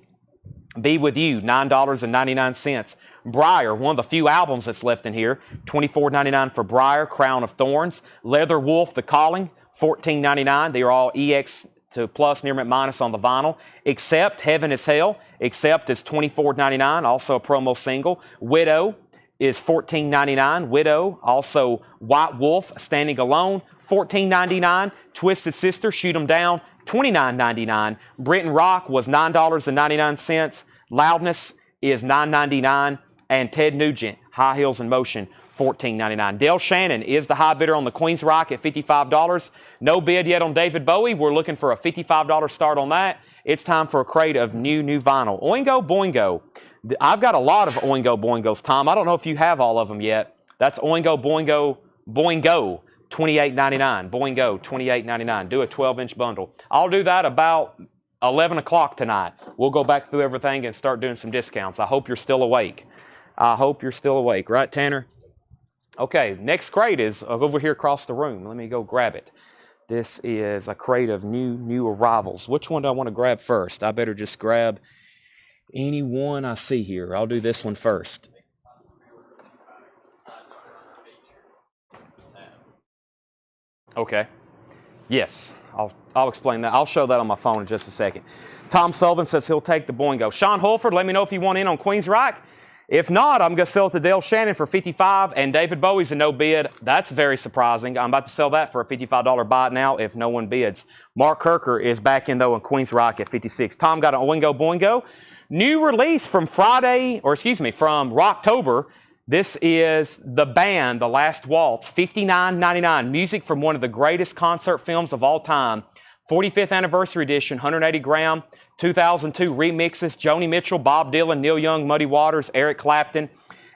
Be With You, $9.99. Briar, one of the few albums that's left in here, $24.99 for Briar. Crown of Thorns. Leather Wolf, The Calling, $14.99. They are all EX to plus, near mint minus on the vinyl. Except Heaven is Hell. Except is $24.99, also a promo single. Widow is $14.99. Widow, also White Wolf, Standing Alone, $14.99. Twisted Sister, Shoot 'Em Down, $29.99. Britain Rock was $9.99. Loudness is $9.99. And Ted Nugent, High Heels in Motion, $14.99. Dale Shannon is the high bidder on the Queen's Rock at $55. No bid yet on David Bowie. We're looking for a $55 start on that. It's time for a crate of new vinyl. Oingo Boingo. I've got a lot of Oingo Boingos, Tom. I don't know if you have all of them yet. That's Oingo Boingo, $28.99. Boingo, $28.99. Do a 12-inch bundle. I'll do that about 11 o'clock tonight. We'll go back through everything and start doing some discounts. I hope you're still awake. I hope you're still awake. Right, Tanner? Okay, next crate is over here across the room. Let me go grab it. This is a crate of new arrivals. Which one do I want to grab first? I better just grab any one I see here. I'll do this one first. Okay. Yes, I'll explain that. I'll show that on my phone in just a second. Tom Sullivan says he'll take the Boingo. Sean Holford, let me know if you want in on Queen's Rock. If not, I'm going to sell it to Dale Shannon for $55, and David Bowie's a no bid. That's very surprising. I'm about to sell that for a $55 buy now if no one bids. Mark Kirker is back in, though, on Queen's Rock at $56. Tom got an Oingo Boingo. New release from from Rocktober. This is The Band, The Last Waltz, $59.99. Music from one of the greatest concert films of all time. 45th Anniversary Edition, 180 gram, 2002 remixes, Joni Mitchell, Bob Dylan, Neil Young, Muddy Waters, Eric Clapton.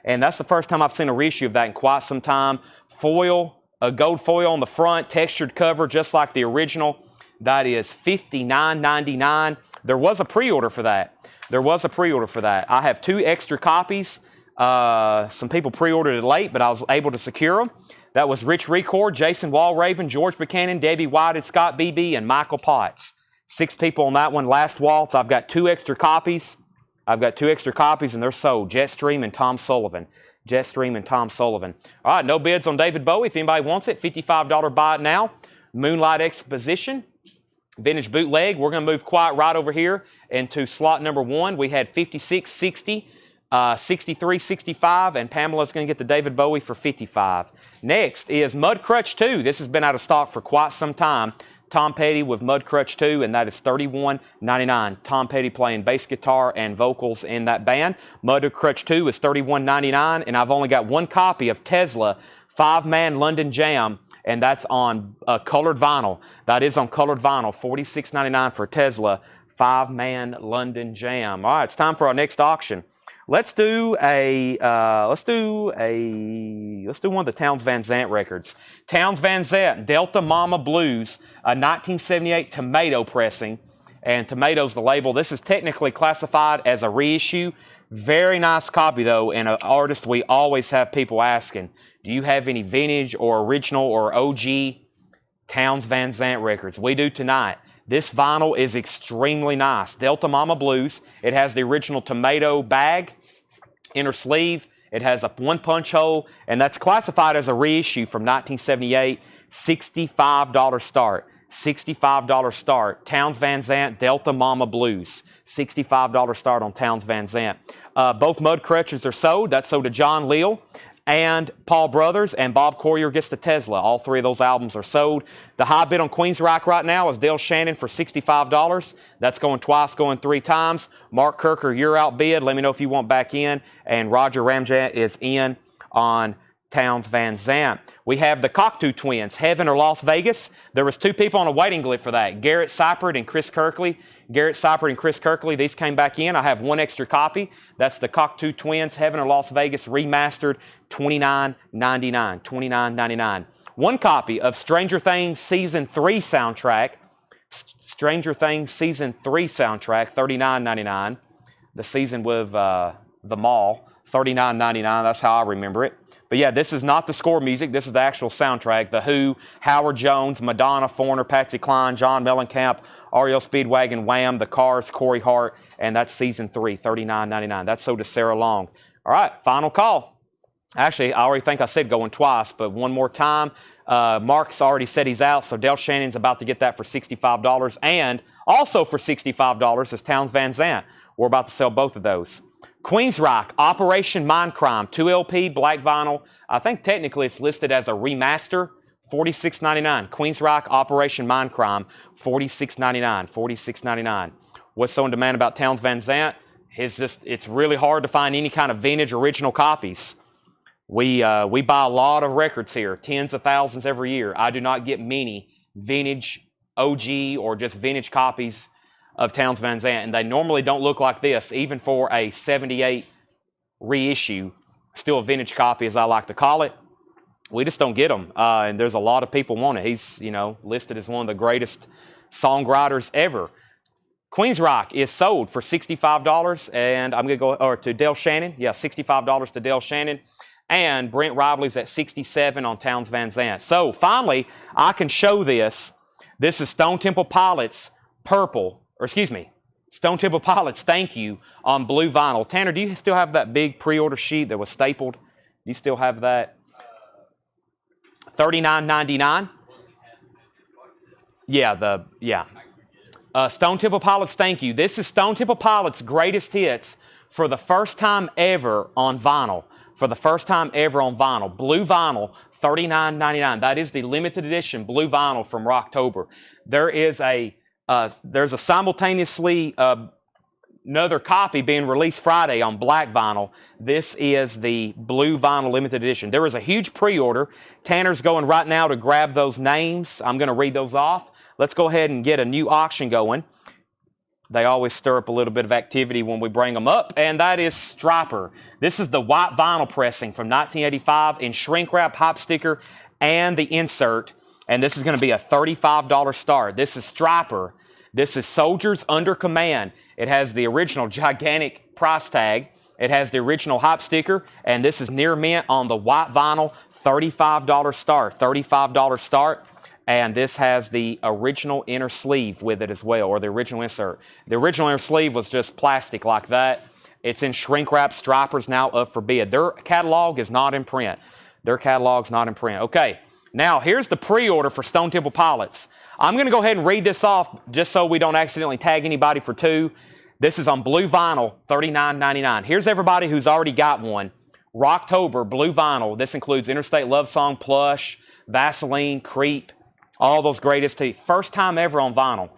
And that's the first time I've seen a reissue of that in quite some time. Foil, a gold foil on the front, textured cover just like the original. That is $59.99. There was a pre-order for that. I have 2 extra copies. Some people pre-ordered it late, but I was able to secure them. That was Rich Record, Jason Walraven, George Buchanan, Debbie White, Scott Beebe, and Michael Potts. 6 people on that one. Last Waltz. I've got 2 extra copies. And they're sold. Jetstream and Tom Sullivan. All right, no bids on David Bowie. If anybody wants it, $55 buy it now. Moonlight Exposition. Vintage Bootleg. We're going to move quiet right over here into slot number 1. We had 56, 60. 63, 65, and Pamela's going to get the David Bowie for 55. Next is Mud Crutch 2. This has been out of stock for quite some time. Tom Petty with Mud Crutch 2, and that is $31.99. Tom Petty playing bass guitar and vocals in that band. Mud Crutch 2 is $31.99, and I've only got 1 copy of Tesla 5-Man London Jam, and that's on colored vinyl. That is on colored vinyl, $46.99 for Tesla 5-Man London Jam. All right, it's time for our next auction. Let's do one of the Townes Van Zandt records. Townes Van Zandt, Delta Mama Blues, a 1978 Tomato pressing, and Tomato's the label. This is technically classified as a reissue. Very nice copy though, and an artist we always have people asking, do you have any vintage or original or OG Townes Van Zandt records? We do tonight. This vinyl is extremely nice. Delta Mama Blues. It has the original Tomato bag, inner sleeve. It has a 1 punch hole, and that's classified as a reissue from 1978. $65 start. $65 start. Townes Van Zandt, Delta Mama Blues. $65 start on Townes Van Zandt. Both Mud Crutches are sold. That's sold to John Leal and Paul Brothers, and Bob Collier gets the Tesla. All 3 of those albums are sold. The high bid on Queen's Rock right now is Dale Shannon for $65. That's going twice, going 3 times. Mark Kirker, you're outbid. Let me know if you want back in. And Roger Ramjet is in on Townes Van Zandt. We have the Cocteau Twins, Heaven or Las Vegas. There was 2 people on a waiting list for that, Garrett Seifert and Chris Kirkley. These came back in. I have 1 extra copy. That's the Cocteau Twins, Heaven or Las Vegas, remastered, $29.99. $29.99. 1 copy of Stranger Things Season 3 soundtrack. $39.99. The season with the mall, $39.99. That's how I remember it. But yeah, this is not the score music. This is the actual soundtrack. The Who, Howard Jones, Madonna, Foreigner, Patsy Cline, John Mellencamp, REO Speedwagon, Wham, The Cars, Corey Hart, and that's Season 3, $39.99. That's sold to Sarah Long. All right, final call. Actually, I already think I said going twice, but one more time. Mark's already said he's out, so Dale Shannon's about to get that for $65. And also for $65 is Towns Van Zandt. We're about to sell both of those. Queensryche, Operation Mindcrime, 2LP, black vinyl. I think technically it's listed as a remaster, $46.99. Queensryche, Operation Mindcrime, $46.99. $46.99. What's so in demand about Towns Van Zandt? It's really hard to find any kind of vintage original copies. We buy a lot of records here, tens of thousands every year. I do not get many vintage OG or just vintage copies of Towns Van Zandt, and they normally don't look like this, even for a 78 reissue, still a vintage copy as I like to call it. We just don't get them, and there's a lot of people want it. He's, listed as one of the greatest songwriters ever. Queensryche is sold for $65, and I'm going to go, or to Dale Shannon. Yeah, $65 to Dale Shannon. And Brent Ribley's at $67 on Towns Van Zandt. So finally, I can show this. This is Stone Temple Pilots Stone Temple Pilots Thank You on blue vinyl. Tanner, do you still have that big pre-order sheet that was stapled? Do you still have that? $39.99? Yeah. Stone Temple Pilots Thank You. This is Stone Temple Pilots' greatest hits for the first time ever on vinyl. For the first time ever on vinyl. Blue vinyl, $39.99. That is the limited edition blue vinyl from Rocktober. There's a simultaneously another copy being released Friday on black vinyl. This is the blue vinyl limited edition. There is a huge pre-order. Tanner's going right now to grab those names. I'm going to read those off. Let's go ahead and get a new auction going. They always stir up a little bit of activity when we bring them up, and that is Striper. This is the white vinyl pressing from 1985 in shrink wrap, hop sticker, and the insert, and this is going to be a $35 start. This is Striper. This is Soldiers Under Command. It has the original gigantic price tag. It has the original hop sticker, and this is near mint on the white vinyl, $35 start. $35 start. And this has the original inner sleeve with it as well, or the original insert. The original inner sleeve was just plastic like that. It's in shrink wrap. Striper's now up for bid. Their catalog is not in print. Okay, now here's the pre-order for Stone Temple Pilots. I'm going to go ahead and read this off just so we don't accidentally tag anybody for two. This is on blue vinyl, $39.99. Here's everybody who's already got one. Rocktober, blue vinyl. This includes Interstate Love Song, Plush, Vaseline, Creep. All those greatest hits. First time ever on vinyl.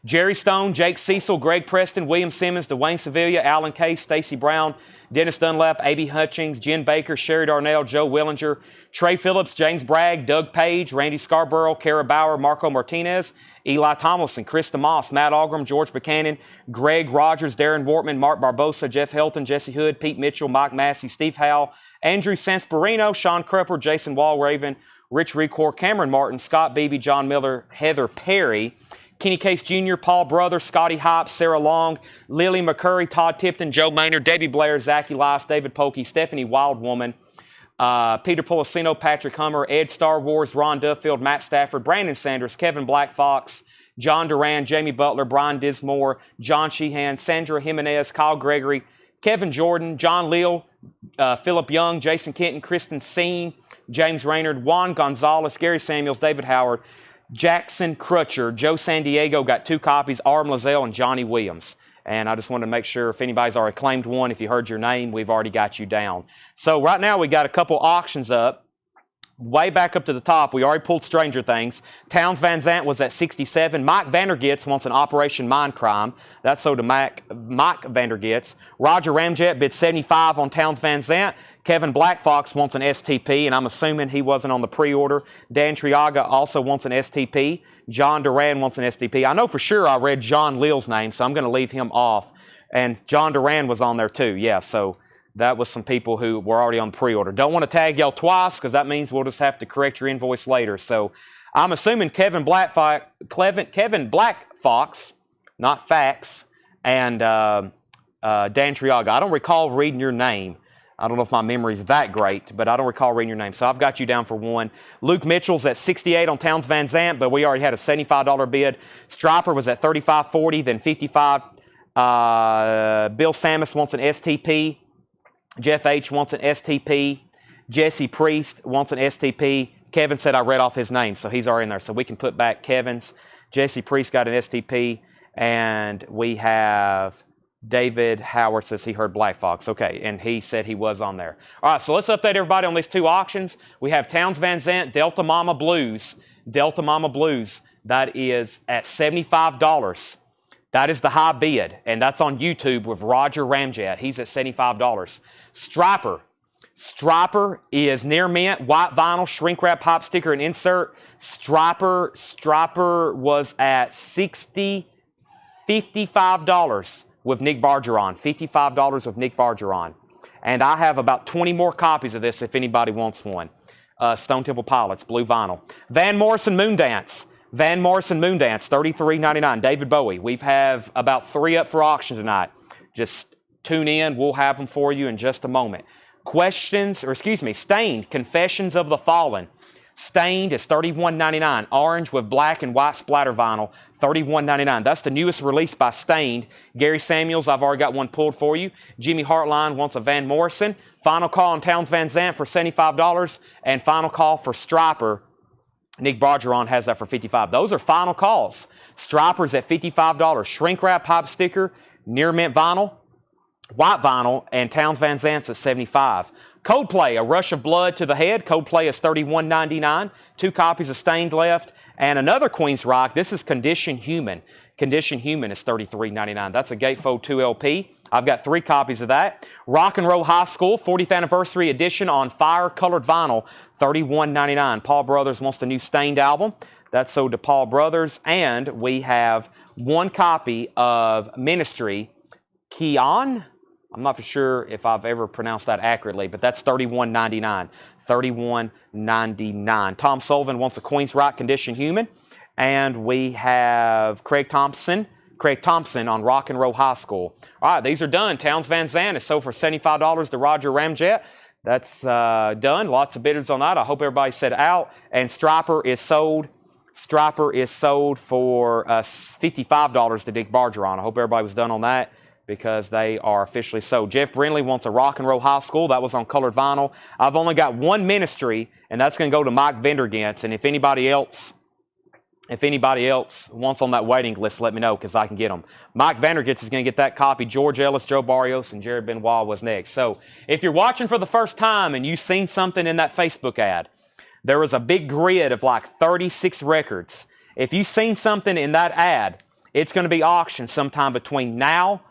Jerry Stone, Jake Cecil, Greg Preston, William Simmons, Dwayne Sevilla, Alan Case, Stacey Brown, Dennis Dunlap, A.B. Hutchings, Jen Baker, Sherry Darnell, Joe Willinger, Trey Phillips, James Bragg, Doug Page, Randy Scarborough, Kara Bauer, Marco Martinez, Eli Tomlinson, Chris DeMoss, Matt Algram, George Buchanan, Greg Rogers, Darren Wortman, Mark Barbosa, Jeff Helton, Jesse Hood, Pete Mitchell, Mike Massey, Steve Howell, Andrew Sansparino, Sean Crupper, Jason Walraven, Rich Recore, Cameron Martin, Scott Beebe, John Miller, Heather Perry, Kenny Case Jr., Paul Brother, Scotty Hops, Sarah Long, Lily McCurry, Todd Tipton, Joe Maynard, Debbie Blair, Zach Elias, David Polkey, Stephanie Wildwoman, Peter Policino, Patrick Hummer, Ed Star Wars, Ron Duffield, Matt Stafford, Brandon Sanders, Kevin Black Fox, John Duran, Jamie Butler, Brian Dismore, John Sheehan, Sandra Jimenez, Kyle Gregory, Kevin Jordan, John Leal, Philip Young, Jason Kenton, Kristen Seen, James Raynard, Juan Gonzalez, Gary Samuels, David Howard, Jackson Crutcher, Joe San Diego got 2 copies, Arm Lazelle, and Johnny Williams. And I just wanted to make sure if anybody's already claimed one, if you heard your name, we've already got you down. So right now we got a couple auctions up. Way back up to the top, we already pulled Stranger Things. Towns Van Zandt was at $67. Mike Vandergits wants an Operation Mindcrime. That's so to Mike Vandergits. Roger Ramjet bid $75 on Towns Van Zandt. Kevin Blackfox wants an STP, and I'm assuming he wasn't on the pre-order. Dan Triaga also wants an STP. John Duran wants an STP. I know for sure I read John Leal's name, so I'm going to leave him off. And John Duran was on there too. Yeah, so that was some people who were already on pre-order. Don't want to tag y'all twice because that means we'll just have to correct your invoice later. So I'm assuming Kevin Blackfox, not Fax, and Dan Triaga. I don't recall reading your name. I don't know if my memory is that great, but I don't recall reading your name. So I've got you down for one. Luke Mitchell's at $68 on Towns Van Zandt, but we already had a $75 bid. Striper was at $35.40, then $55. Bill Samus wants an STP. Jeff H. wants an STP. Jesse Priest wants an STP. Kevin said I read off his name, so he's already in there. So we can put back Kevin's. Jesse Priest got an STP, and we have David Howard says he heard Black Fox. Okay, and he said he was on there. All right, so let's update everybody on these two auctions. We have Towns Van Zandt, Delta Mama Blues. Delta Mama Blues, that is at $75. That is the high bid, and that's on YouTube with Roger Ramjet. He's at $75. Striper is near mint, white vinyl, shrink wrap, pop sticker, and insert. Striper was at $55 with Nick Bargeron. $55 with Nick Bargeron. And I have about 20 more copies of this if anybody wants one. Stone Temple Pilots, blue vinyl. Van Morrison Moondance. $33.99. David Bowie. We have about 3 up for auction tonight. Just tune in. We'll have them for you in just a moment. Stained, Confessions of the Fallen. Stained is $31.99. Orange with black and white splatter vinyl, $31.99. That's the newest release by Stained. Gary Samuels, I've already got one pulled for you. Jimmy Hartline wants a Van Morrison. Final call on Towns Van Zandt for $75. And final call for Striper. Nick Bargeron has that for $55. Those are final calls. Striper's at $55. Shrink wrap, pop sticker, near mint vinyl, white vinyl, and Towns Van Zandt's at $75. Coldplay, A Rush of Blood to the Head. Coldplay is $31.99. 2 copies of Stained left. And another Queen's Rock. This is Condition Human. Condition Human is $33.99. That's a Gatefold 2 LP. I've got 3 copies of that. Rock and Roll High School, 40th Anniversary Edition on fire colored vinyl, $31.99. Paul Brothers wants the new Stained album. That's sold to Paul Brothers. And we have 1 copy of Ministry, Keon. I'm not for sure if I've ever pronounced that accurately, but that's $31.99. $31.99. Tom Sullivan wants a Queen's Rock Condition Human. And we have Craig Thompson on Rock and Roll High School. All right, these are done. Towns Van Zandt is sold for $75 to Roger Ramjet. That's done. Lots of bidders on that. I hope everybody said out. And Striper is sold. For $55 to Dick Bargeron. I hope everybody was done on that, because they are officially sold. Jeff Brindley wants a Rock and Roll High School. That was on colored vinyl. I've only got 1 Ministry, and that's going to go to Mike Vendergents. And if anybody else wants on that waiting list, let me know, because I can get them. Mike Vandergits is going to get that copy. George Ellis, Joe Barrios, and Jared Benoit was next. So if you're watching for the first time and you've seen something in that Facebook ad, there was a big grid of like 36 records. If you've seen something in that ad, it's going to be auctioned sometime between now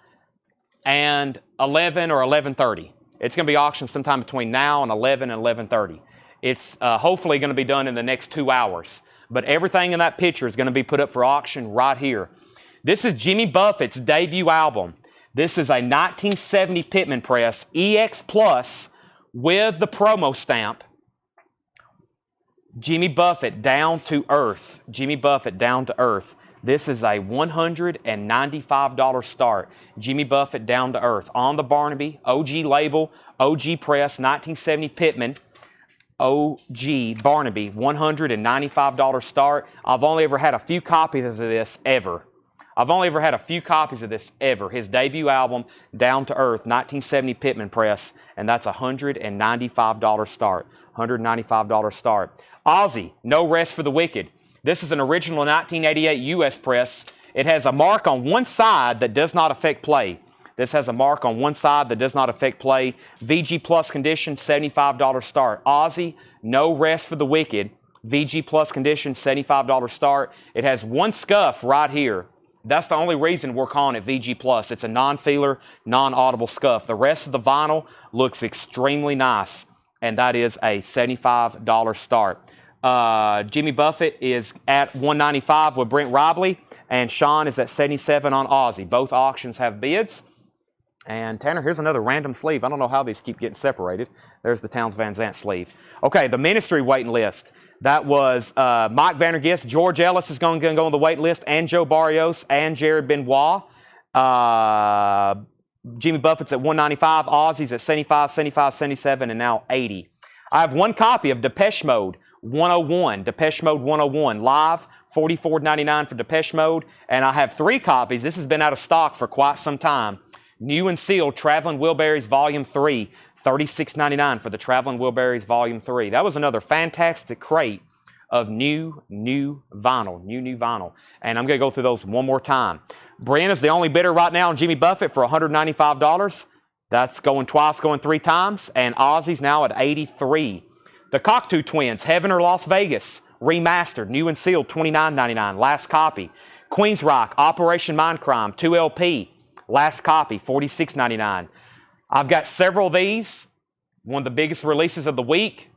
and 11 or 11:30. It's going to be auctioned sometime between now and 11 and 11:30. It's hopefully going to be done in the next 2 hours. But everything in that picture is going to be put up for auction right here. This is Jimmy Buffett's debut album. This is a 1970 Pitman press, EX Plus, with the promo stamp. Jimmy Buffett, Down to Earth. Jimmy Buffett, Down to Earth. This is a $195 start. Jimmy Buffett, Down to Earth. On the Barnaby, OG label, OG press, 1970 Pitman. OG Barnaby, $195 start. I've only ever had a few copies of this ever. His debut album, Down to Earth, 1970 Pitman press, and that's $195 start. $195 start. Ozzy, No Rest for the Wicked. This is an original 1988 U.S. press. It has a mark on one side that does not affect play. VG Plus condition, $75 start. Ozzy, No Rest for the Wicked. VG Plus condition, $75 start. It has 1 scuff right here. That's the only reason we're calling it VG Plus. It's a non-feeler, non-audible scuff. The rest of the vinyl looks extremely nice, and that is a $75 start. Jimmy Buffett is at $195 with Brent Robley, and Sean is at $77 on Ozzy. Both auctions have bids. And Tanner, here's another random sleeve. I don't know how these keep getting separated. There's the Towns Van Zandt sleeve. Okay, the Ministry waiting list. That was Mike Vandergist. George Ellis is going to go on the wait list, and Joe Barrios, and Jared Benoit. Jimmy Buffett's at $195. Ozzy's at $75, $75, $77, and now $80. I have 1 copy of Depeche Mode 101. Depeche Mode 101 live, $44.99 for Depeche Mode. And I have 3 copies. This has been out of stock for quite some time. New and sealed, Traveling Wilburys Volume 3, $36.99 for the Traveling Wilburys Volume 3. That was another fantastic crate of new vinyl. And I'm going to go through those one more time. Brianna's the only bidder right now on Jimmy Buffett for $195. That's going twice, going three times. And Ozzy's now at $83. The Cocteau Twins, Heaven or Las Vegas, remastered, new and sealed, $29.99, last copy. Queen's Rock, Operation Mindcrime, 2LP, last copy, $46.99. I've got several of these. One of the biggest releases of the week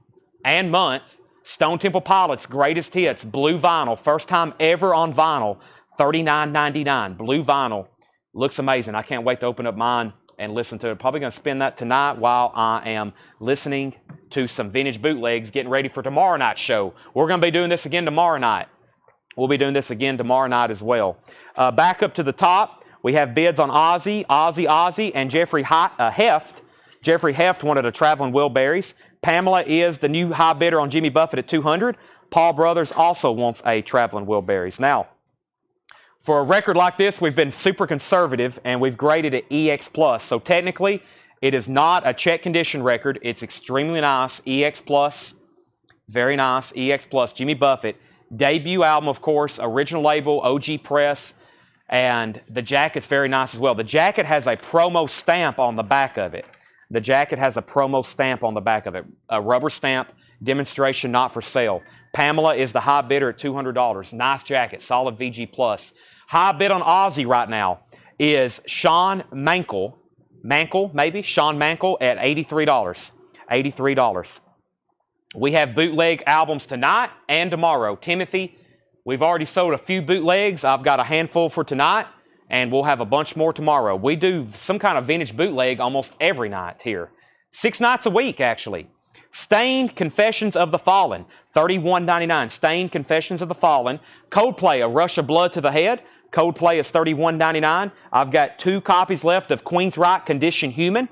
and month, Stone Temple Pilots, Greatest Hits, blue vinyl, first time ever on vinyl, $39.99, blue vinyl. Looks amazing. I can't wait to open up mine and listen to it. Probably going to spend that tonight while I am listening to some vintage bootlegs, getting ready for tomorrow night's show. We're going to be doing this again tomorrow night. We'll be doing this again tomorrow night as well. Back up to the top, we have bids on Ozzy, and Jeffrey Heft. Jeffrey Heft wanted a Traveling Wilburys. Pamela is the new high bidder on Jimmy Buffett at $200. Paul Brothers also wants a Traveling Wilburys. Now, for a record like this, we've been super conservative, and we've graded it EX+. So technically, it is not a check condition record. It's extremely nice. EX+, very nice. EX+, Jimmy Buffett. Debut album, of course, original label, OG press, and the jacket's very nice as well. The jacket has a promo stamp on the back of it. The jacket has a promo stamp on the back of it. A rubber stamp, demonstration not for sale. Pamela is the high bidder at $200. Nice jacket, solid VG+. High bid on Ozzy right now is Sean Mankell. Sean Mankell at $83. $83. We have bootleg albums tonight and tomorrow. Timothy, we've already sold a few bootlegs. I've got a handful for tonight, and we'll have a bunch more tomorrow. We do some kind of vintage bootleg almost every night here. 6 nights a week, actually. Stained Confessions of the Fallen, $31.99. Stained Confessions of the Fallen. Coldplay, A Rush of Blood to the Head. Coldplay is $31.99. I've got 2 copies left of Queen's Rock, Condition Human.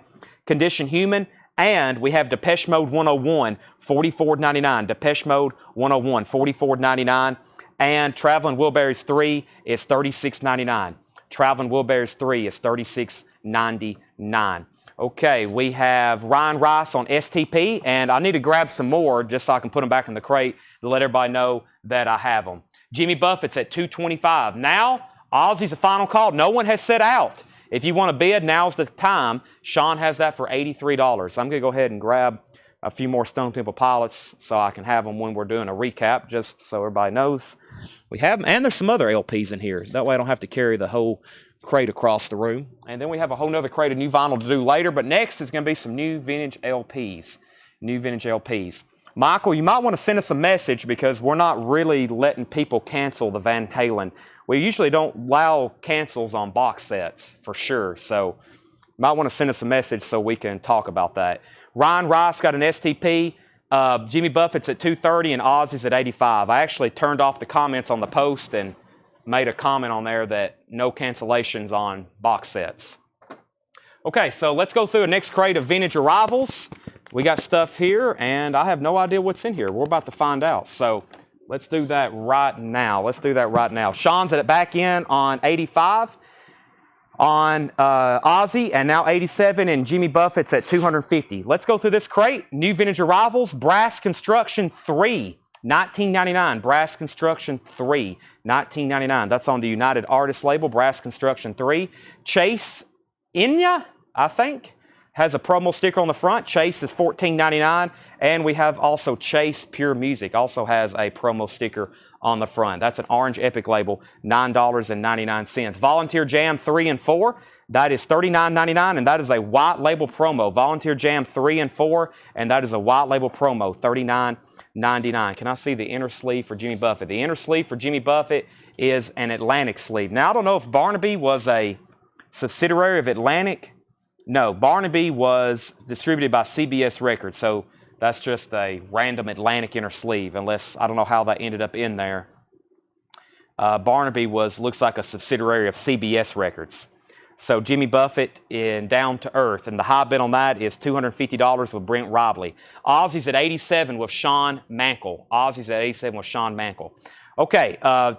And we have Depeche Mode 101, $44.99. Depeche Mode 101, $44.99. And Traveling Wilburys 3 is $36.99. Traveling Wilburys 3 is $36.99. Okay, we have Ryan Rice on STP, and I need to grab some more just so I can put them back in the crate to let everybody know that I have them. Jimmy Buffett's at $225. Now, Ozzy's a final call. No one has set out. If you want to bid, now's the time. Sean has that for $83. I'm going to go ahead and grab a few more Stone Temple Pilots so I can have them when we're doing a recap, just so everybody knows we have them. And there's some other LPs in here. That way I don't have to carry the whole crate across the room. And then we have a whole nother crate of new vinyl to do later, but next is going to be some new vintage LPs. Michael, you might want to send us a message because we're not really letting people cancel the Van Halen. We usually don't allow cancels on box sets, for sure. So you might want to send us a message so we can talk about that. Ryan Rice got an STP. Jimmy Buffett's at $230 and Ozzy's at $85. I actually turned off the comments on the post and made a comment on there that no cancellations on box sets. Okay, so let's go through the next crate of vintage arrivals. We got stuff here, and I have no idea what's in here. We're about to find out. So let's do that right now. Sean's at it back in on 85 on Ozzy, and now 87, and Jimmy Buffett's at 250. Let's go through this crate. New vintage arrivals, Brass Construction 3. $19.99, Brass Construction 3, $19.99. That's on the United Artists label, Brass Construction 3. Chase Inya, I think, has a promo sticker on the front. Chase is $14.99. And we have also Chase Pure Music, also has a promo sticker on the front. That's an Orange Epic label, $9.99. Volunteer Jam 3 and 4, that is $39.99, and that is a white label promo. Volunteer Jam 3 and 4, and that is a white label promo, $39.99. Can I see the inner sleeve for Jimmy Buffett? The inner sleeve for Jimmy Buffett is an Atlantic sleeve. Now, I don't know if Barnaby was a subsidiary of Atlantic. No, Barnaby was distributed by CBS Records, so that's just a random Atlantic inner sleeve, unless, I don't know how that ended up in there. Barnaby looks like a subsidiary of CBS Records. So Jimmy Buffett in Down to Earth, and the high bid on that is $250 with Brent Robley. Ozzy's at 87 with Sean Mankell. Okay,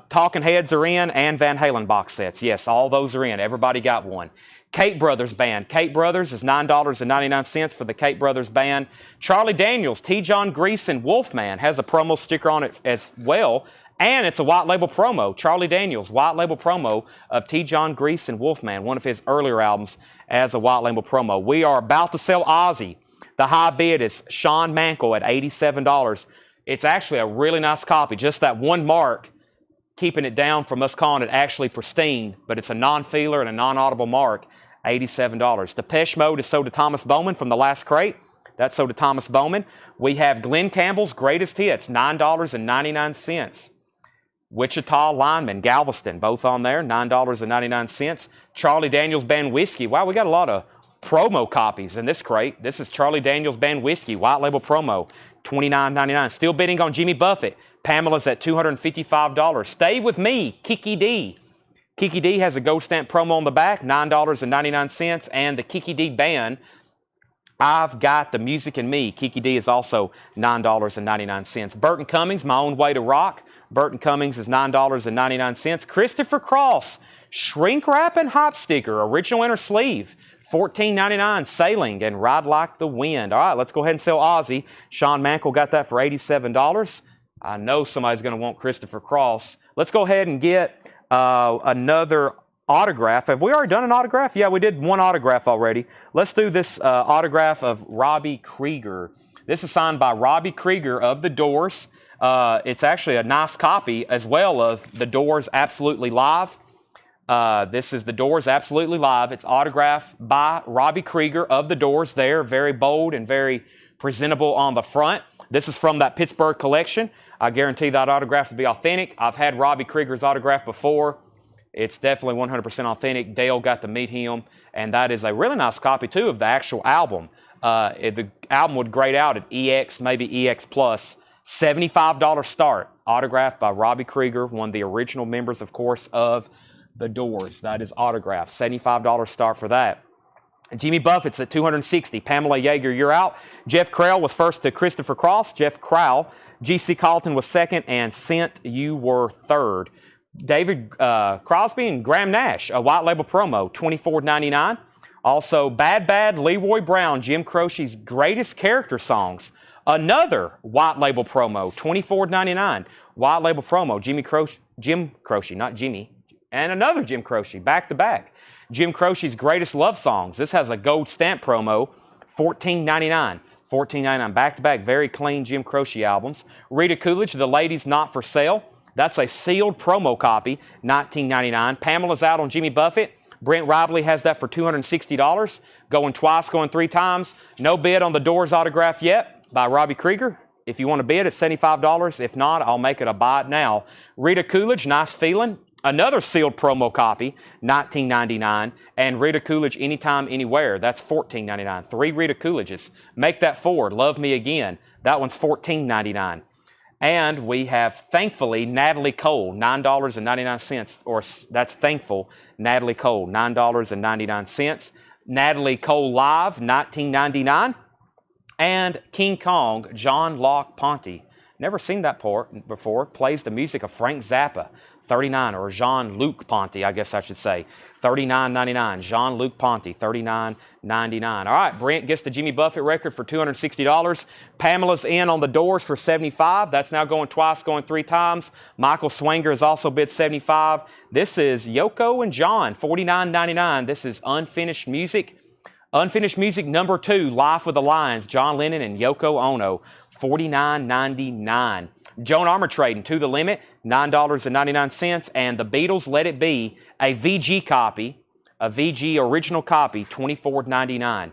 Talking Heads are in, and Van Halen box sets. Yes, all those are in. Everybody got one. Kate Brothers Band. Kate Brothers is $9.99 for the Kate Brothers Band. Charlie Daniels, T. John Greason Wolfman has a promo sticker on it as well. And it's a white label promo. Charlie Daniels, white label promo of T. John Greason Wolfman, one of his earlier albums as a white label promo. We are about to sell Ozzy. The high bid is Shawn Mankel at $87. It's actually a really nice copy. Just that one mark keeping it down from us calling it actually pristine, but it's a non-feeler and a non-audible mark, $87. Depeche Mode is sold to Thomas Bowman from the last crate. That's sold to Thomas Bowman. We have Glenn Campbell's Greatest Hits, $9.99. Wichita Lineman, Galveston, both on there, $9.99. Charlie Daniels Band Whiskey. Wow, we got a lot of promo copies in this crate. This is Charlie Daniels Band Whiskey, white label promo, $29.99. Still bidding on Jimmy Buffett. Pamela's at $255. Stay with me, Kiki D. Kiki D has a gold stamp promo on the back, $9.99. And the Kiki D Band, I've Got the Music in Me. Kiki D is also $9.99. Burton Cummings, My Own Way to Rock. Burton Cummings is $9.99. Christopher Cross, Shrink Wrap and Hop Sticker, original inner sleeve, $14.99. Sailing and Ride Like the Wind. All right, let's go ahead and sell Ozzy. Shawn Mankel got that for $87. I know somebody's going to want Christopher Cross. Let's go ahead and get another autograph. Have we already done an autograph? Yeah, we did one autograph already. Let's do this autograph of Robbie Krieger. This is signed by Robbie Krieger of The Doors. It's actually a nice copy as well of The Doors Absolutely Live. This is The Doors Absolutely Live. It's autographed by Robbie Krieger of The Doors there. Very bold and very presentable on the front. This is from that Pittsburgh collection. I guarantee that autograph will be authentic. I've had Robbie Krieger's autograph before. It's definitely 100% authentic. Dale got to meet him, and that is a really nice copy, too, of the actual album. The album would grade out at EX, maybe EX+. $75 start. Autographed by Robbie Krieger, one of the original members, of course, of The Doors. That is autographed. $75 start for that. Jimmy Buffett's at $260. Pamela Yeager, you're out. Jeff Krell was first to Christopher Cross. Jeff Krell. G.C. Carlton was second, and Cent, you were third. David Crosby and Graham Nash, a white label promo, $24.99. Also, Bad Bad, Leroy Brown, Jim Croce's Greatest Character Songs. Another white label promo, $24.99. White label promo, Jim Croce, not Jimmy. And another Jim Croce, back to back. Jim Croce's Greatest Love Songs. This has a gold stamp promo, $14.99. $14.99, back to back, very clean Jim Croce albums. Rita Coolidge, The Ladies Not for Sale. That's a sealed promo copy, $19.99. Pamela's out on Jimmy Buffett. Brent Ribley has that for $260. Going twice, going three times. No bid on The Doors autograph yet by Robbie Krieger. If you want to bid, it's $75. If not, I'll make it a buy it now. Rita Coolidge, Nice Feeling. Another sealed promo copy, $19.99. And Rita Coolidge, Anytime, Anywhere. That's $14.99. 3 Rita Coolidges. Make that 4. Love Me Again. That one's $14.99. And we have, thankfully, Natalie Cole, $9.99. Or that's thankful, Natalie Cole, $9.99. Natalie Cole Live, $19.99. And King Kong, John Locke Ponte. Never seen that part before. Plays the music of Frank Zappa, $39, or Jean-Luc Ponte, I guess I should say. $39.99. Jean-Luc Ponte, $39.99. All right, Brent gets the Jimmy Buffett record for $260. Pamela's in on The Doors for $75. That's now going twice, going 3 times. Michael Swanger has also bid $75. This is Yoko and John, $49.99. This is Unfinished Music. Unfinished Music number 2, Life with the Lions, John Lennon and Yoko Ono, $49.99. Joan Armatrading, To the Limit, $9.99. And the Beatles, Let It Be, a VG copy, a VG original copy, $24.99.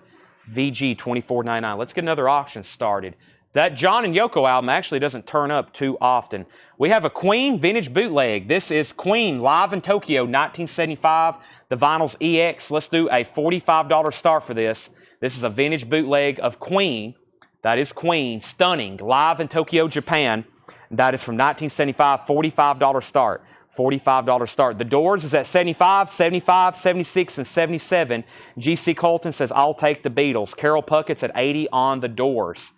VG, $24.99. Let's get another auction started. That John and Yoko album actually doesn't turn up too often. We have a Queen vintage bootleg. This is Queen live in Tokyo, 1975. The vinyl's EX. Let's do a $45 start for this. This is a vintage bootleg of Queen. That is Queen, stunning, live in Tokyo, Japan. That is from 1975, $45 start. $45 start. The Doors is at $75, $75, $76, and $77. G.C. Colton says, I'll take the Beatles. Carol Puckett's at $80 on The Doors.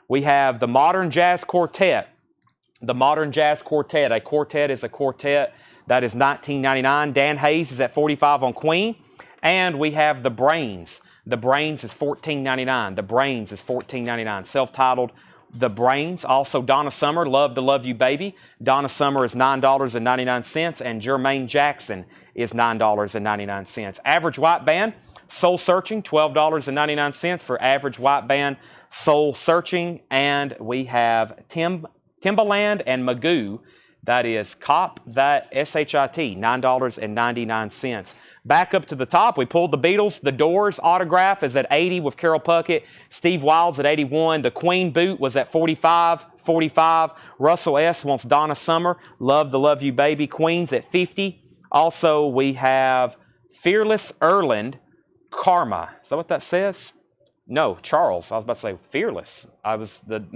We have the Modern Jazz Quartet. The Modern Jazz Quartet. A quartet is a quartet. That is $19.99. Dan Hayes is at $45 on Queen. And we have The Brains. The Brains is $14.99. The Brains is $14.99. Self-titled The Brains. Also Donna Summer, Love to Love You Baby. Donna Summer is $9.99. And Jermaine Jackson is $9.99. Average White Band, Soul Searching, $12.99 for Average White Band, Soul Searching. And we have Timbaland and Magoo. That is COP, that S-H-I-T, $9.99. Back up to the top, we pulled the Beatles. The Doors autograph is at 80 with Carol Puckett. Steve Wild's at 81. The Queen boot was at 45. Russell S. wants Donna Summer, Love to Love You Baby. Queen's at 50. Also, we have Fearless Erland, Karma. Is that what that says? No, Charles. I was about to say Fearless. I was the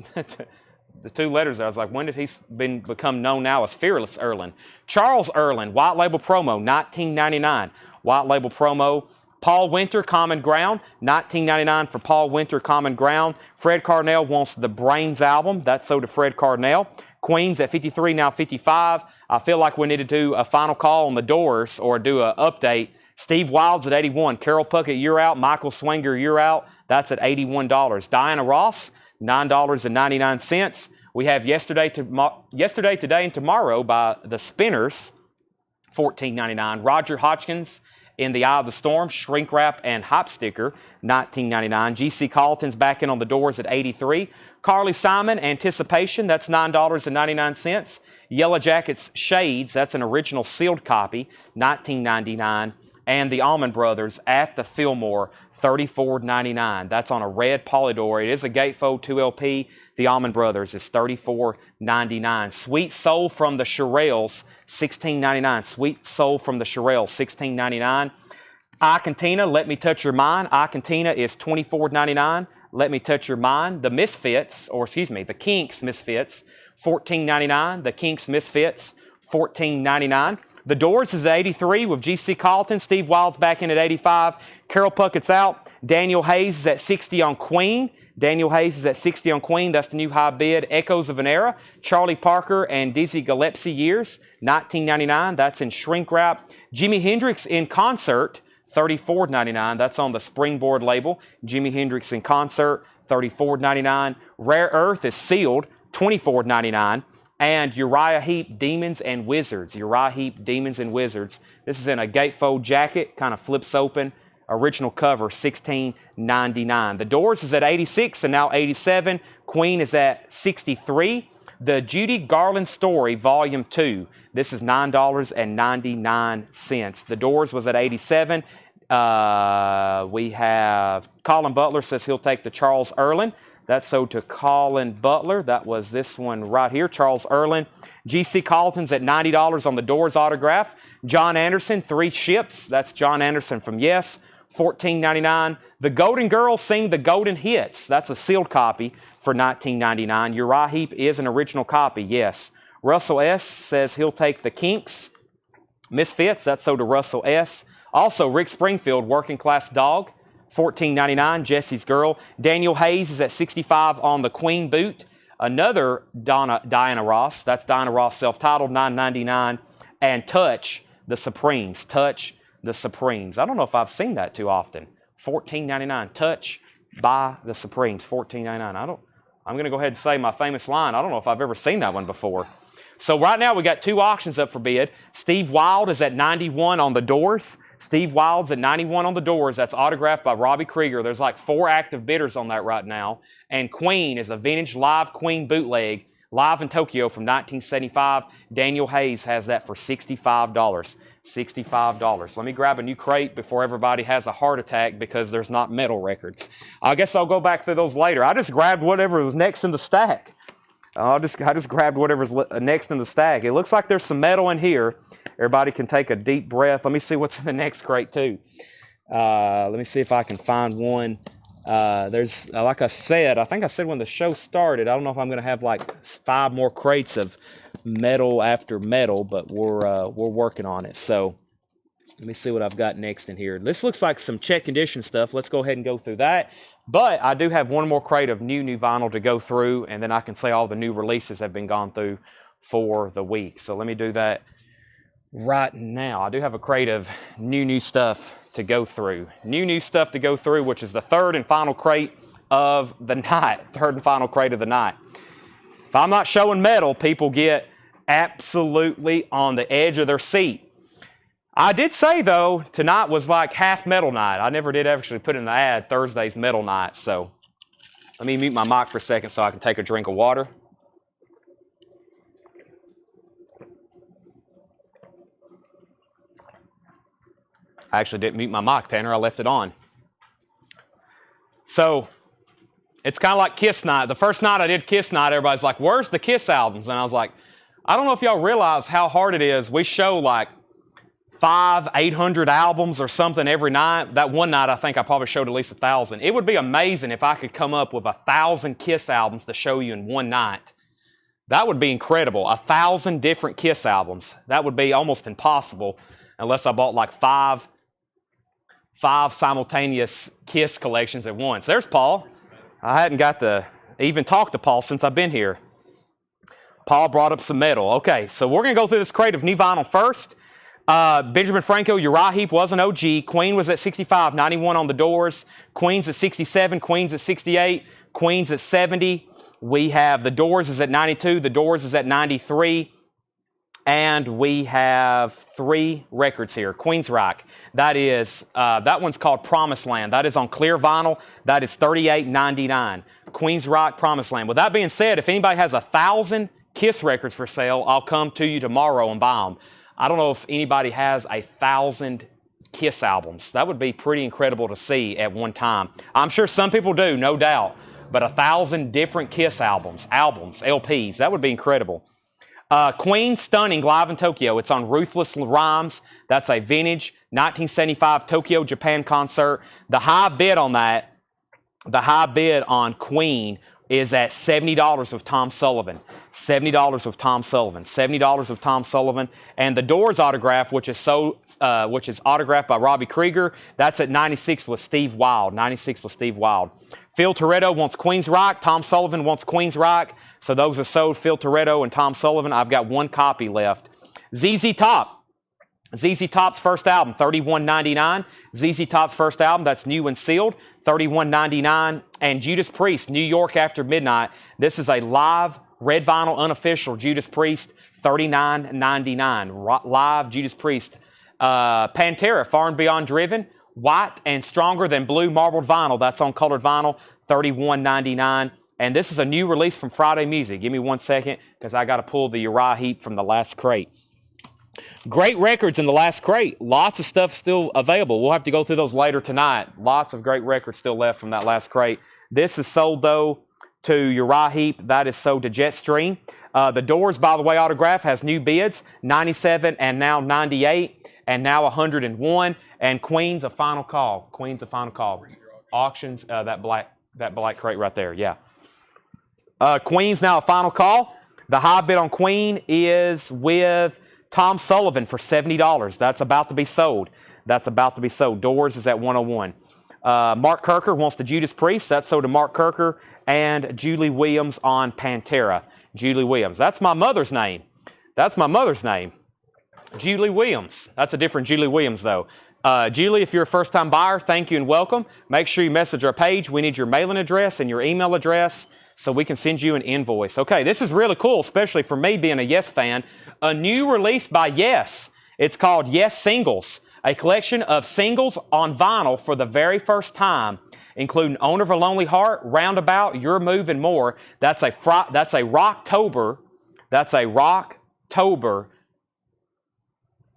two letters there. I was like, when did he become known now as Fearless Erland? Charles Erland, White Label Promo, $19.99. White Label Promo. Paul Winter, Common Ground, $19.99 for Paul Winter, Common Ground. Fred Carnell wants the Brains album. That's so to Fred Carnell. Queen's at 53, now 55. I feel like we need to do a final call on the Doors or do an update. Steve Wild's at 81. Carol Puckett, you're out. Michael Swanger, you're out. That's at $81. Diana Ross, $9.99. We have Yesterday, Today, and Tomorrow by the Spinners, $14.99. Roger Hodgkins, In the Eye of the Storm, Shrink Wrap and Hop Sticker, $19.99. G.C. Carlton's back in on the Doors at 83. Carly Simon, Anticipation, that's $9.99. Yellow Jackets Shades, that's an original sealed copy, $19.99. And the Allman Brothers at the Fillmore, $34.99. That's on a red Polydor. It is a Gatefold 2LP. The Allman Brothers is $34.99. Sweet Soul from the Shirelles, $16.99. Sweet Soul from the Shirelles, $16.99. I Cantina, Let Me Touch Your Mind. I Cantina is $24.99. Let Me Touch Your Mind. The Misfits, the Kinks Misfits, $14.99. The Kinks Misfits, $14.99. The Doors is at 83 with G.C. Carlton. Steve Wild's back in at 85. Carol Puckett's out. Daniel Hayes is at 60 on Queen. Daniel Hayes is at 60 on Queen. That's the new high bid. Echoes of an Era. Charlie Parker and Dizzy Gillespie Years, $19.99. That's in shrink wrap. Jimi Hendrix in Concert, $34.99. That's on the Springboard label. Jimi Hendrix in Concert, $34.99. Rare Earth is sealed, $24.99. And Uriah Heep, Demons and Wizards. Uriah Heep, Demons and Wizards. This is in a gatefold jacket, kind of flips open. Original cover, $16.99. The Doors is at 86 and now 87. Queen is at 63. The Judy Garland Story, Volume 2. This is $9.99. The Doors was at 87. We have Colin Butler says he'll take the Charles Erland. That's so to Colin Butler. That was this one right here, Charles Erland. G.C. Carlton's at $90 on the Doors autograph. John Anderson, 3 Ships. That's John Anderson from Yes, $14.99. The Golden Girls sing the Golden Hits. That's a sealed copy for $19.99. Uriah Heep is an original copy, yes. Russell S. says he'll take the Kinks Misfits. That's so to Russell S. Also, Rick Springfield, Working Class Dog, $14.99, Jesse's Girl. Daniel Hayes is at 65 on the Queen boot. Another Diana Ross. That's Diana Ross self-titled, $9.99. And Touch the Supremes. Touch the Supremes. I don't know if I've seen that too often. $14.99. Touch by the Supremes. $14.99. I'm going to go ahead and say my famous line. I don't know if I've ever seen that one before. So right now we got 2 auctions up for bid. Steve Wild is at 91 on the Doors. Steve Wild's at 91 on the Doors. That's autographed by Robbie Krieger. There's like 4 active bidders on that right now. And Queen is a vintage live Queen bootleg, live in Tokyo from 1975. Daniel Hayes has that for $65. $65. Let me grab a new crate before everybody has a heart attack because there's not metal records. I guess I'll go back through those later. I just grabbed whatever was next in the stack. I just grabbed whatever's next in the stack. It looks like there's some metal in here. Everybody can take a deep breath. Let me see what's in the next crate too. Let me see if I can find one. There's, like I said, I think I said when the show started, I don't know if I'm going to have like 5 more crates of metal after metal, but we're working on it. So let me see what I've got next in here. This looks like some check condition stuff. Let's go ahead and go through that. But I do have one more crate of new vinyl to go through, and then I can say all the new releases have been gone through for the week. So let me do that right now. I do have a crate of new stuff to go through. New stuff to go through, which is the third and final crate of the night. Third and final crate of the night. If I'm not showing metal, people get absolutely on the edge of their seat. I did say, though, tonight was like half metal night. I never did actually put in the ad Thursday's metal night. So let me mute my mic for a second so I can take a drink of water. I actually didn't mute my mic, Tanner. I left it on. So it's kind of like Kiss Night. The first night I did Kiss Night, everybody's like, where's the Kiss albums? And I was like, I don't know if y'all realize how hard it is. We show like 800 albums or something every night. That one night, I think I probably showed at least 1,000. It would be amazing if I could come up with 1,000 Kiss albums to show you in one night. That would be incredible. 1,000 different Kiss albums. That would be almost impossible unless I bought like five simultaneous Kiss collections at once. There's Paul. I hadn't got to even talk to Paul since I've been here. Paul brought up some metal. Okay, so we're going to go through this crate of new vinyl first. Benjamin Franco, Uriah Heep was an OG. Queen was at 65, 91 on the Doors. Queen's at 67, Queen's at 68, Queen's at 70. We have the Doors is at 92, the Doors is at 93. And we have 3 records here. Queensryche, that one's called Promised Land. That is on clear vinyl. That is $38.99. Queensryche, Promised Land. With that being said, if anybody has 1,000 Kiss records for sale, I'll come to you tomorrow and buy them. I don't know if anybody has 1,000 Kiss albums. That would be pretty incredible to see at one time. I'm sure some people do, no doubt. But 1,000 different Kiss albums, LPs, that would be incredible. Queen, Stunning, live in Tokyo. It's on Ruthless Rhymes. That's a vintage 1975 Tokyo, Japan concert. The high bid on Queen is at $70 of Tom Sullivan. $70 of Tom Sullivan. $70 of Tom Sullivan. And the Doors autograph, which is autographed by Robbie Krieger, that's at 96 with Steve Wild. 96 with Steve Wild. Phil Toretto wants Queensryche. Tom Sullivan wants Queensryche. So those are sold, Phil Toretto and Tom Sullivan. I've got 1 copy left. ZZ Top. ZZ Top's first album, $31.99. ZZ Top's first album, that's new and sealed, $31.99. And Judas Priest, New York After Midnight. This is a live red vinyl unofficial Judas Priest, $39.99. Live Judas Priest. Pantera, Far and Beyond Driven, white and stronger than blue marbled vinyl. That's on colored vinyl, $31.99. And this is a new release from Friday Music. Give me 1 second because I got to pull the Uriah Heep from the last crate. Great records in the last crate. Lots of stuff still available. We'll have to go through those later tonight. Lots of great records still left from that last crate. This is sold, though, to Uriah Heep. That is sold to Jetstream. The Doors, by the way, autograph has new bids, 97 and now 98 and now 101. And Queen's a final call. Queen's a final call. Auctions, that black crate right there, yeah. Queen's now a final call. The high bid on Queen is with Tom Sullivan for $70. That's about to be sold. Doors is at 101. Mark Kirker wants the Judas Priest. That's sold to Mark Kirker. And Julie Williams on Pantera. Julie Williams. That's my mother's name. Julie Williams. That's a different Julie Williams, though. Julie, if you're a first-time buyer, thank you and welcome. Make sure you message our page. We need your mailing address and your email address so we can send you an invoice. Okay, this is really cool, especially for me being a Yes fan. A new release by Yes. It's called Yes Singles, a collection of singles on vinyl for the very first time, including Owner of a Lonely Heart, Roundabout, Your Move, and more. That's a Rocktober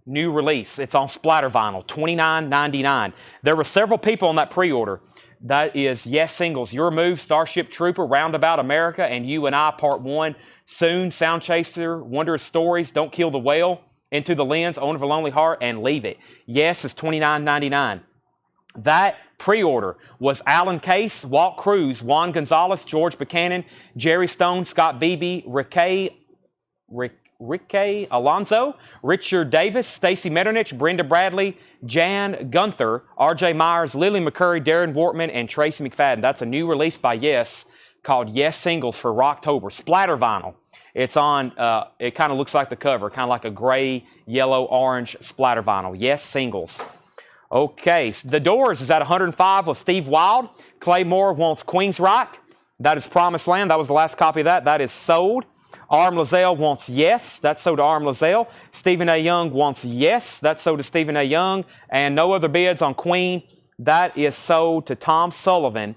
new release. It's on splatter vinyl, $29.99. There were several people on that pre-order. That is Yes Singles, Your Move, Starship Trooper, Roundabout America, and You and I Part 1. Soon, Sound Chaser, Wondrous Stories, Don't Kill the Whale, Into the Lens, Owner of a Lonely Heart, and Leave It. Yes is $29.99. That pre-order was Alan Case, Walt Cruz, Juan Gonzalez, George Buchanan, Jerry Stone, Scott Beebe, Ricky Alonso, Richard Davis, Stacy Metternich, Brenda Bradley, Jan Gunther, R.J. Myers, Lily McCurry, Darren Wortman, and Tracy McFadden. That's a new release by Yes called Yes Singles for Rocktober. Splatter vinyl. It's on, it kind of looks like the cover, kind of like a gray, yellow, orange splatter vinyl. Yes, singles. Okay, so the Doors is at 105 with Steve Wild. Clay Moore wants Queen's Rock. That is Promised Land. That was the last copy of that. That is sold. Arm Lazelle wants Yes. That's sold to Arm Lazelle. Stephen A. Young wants Yes. That's sold to Stephen A. Young. And no other bids on Queen. That is sold to Tom Sullivan.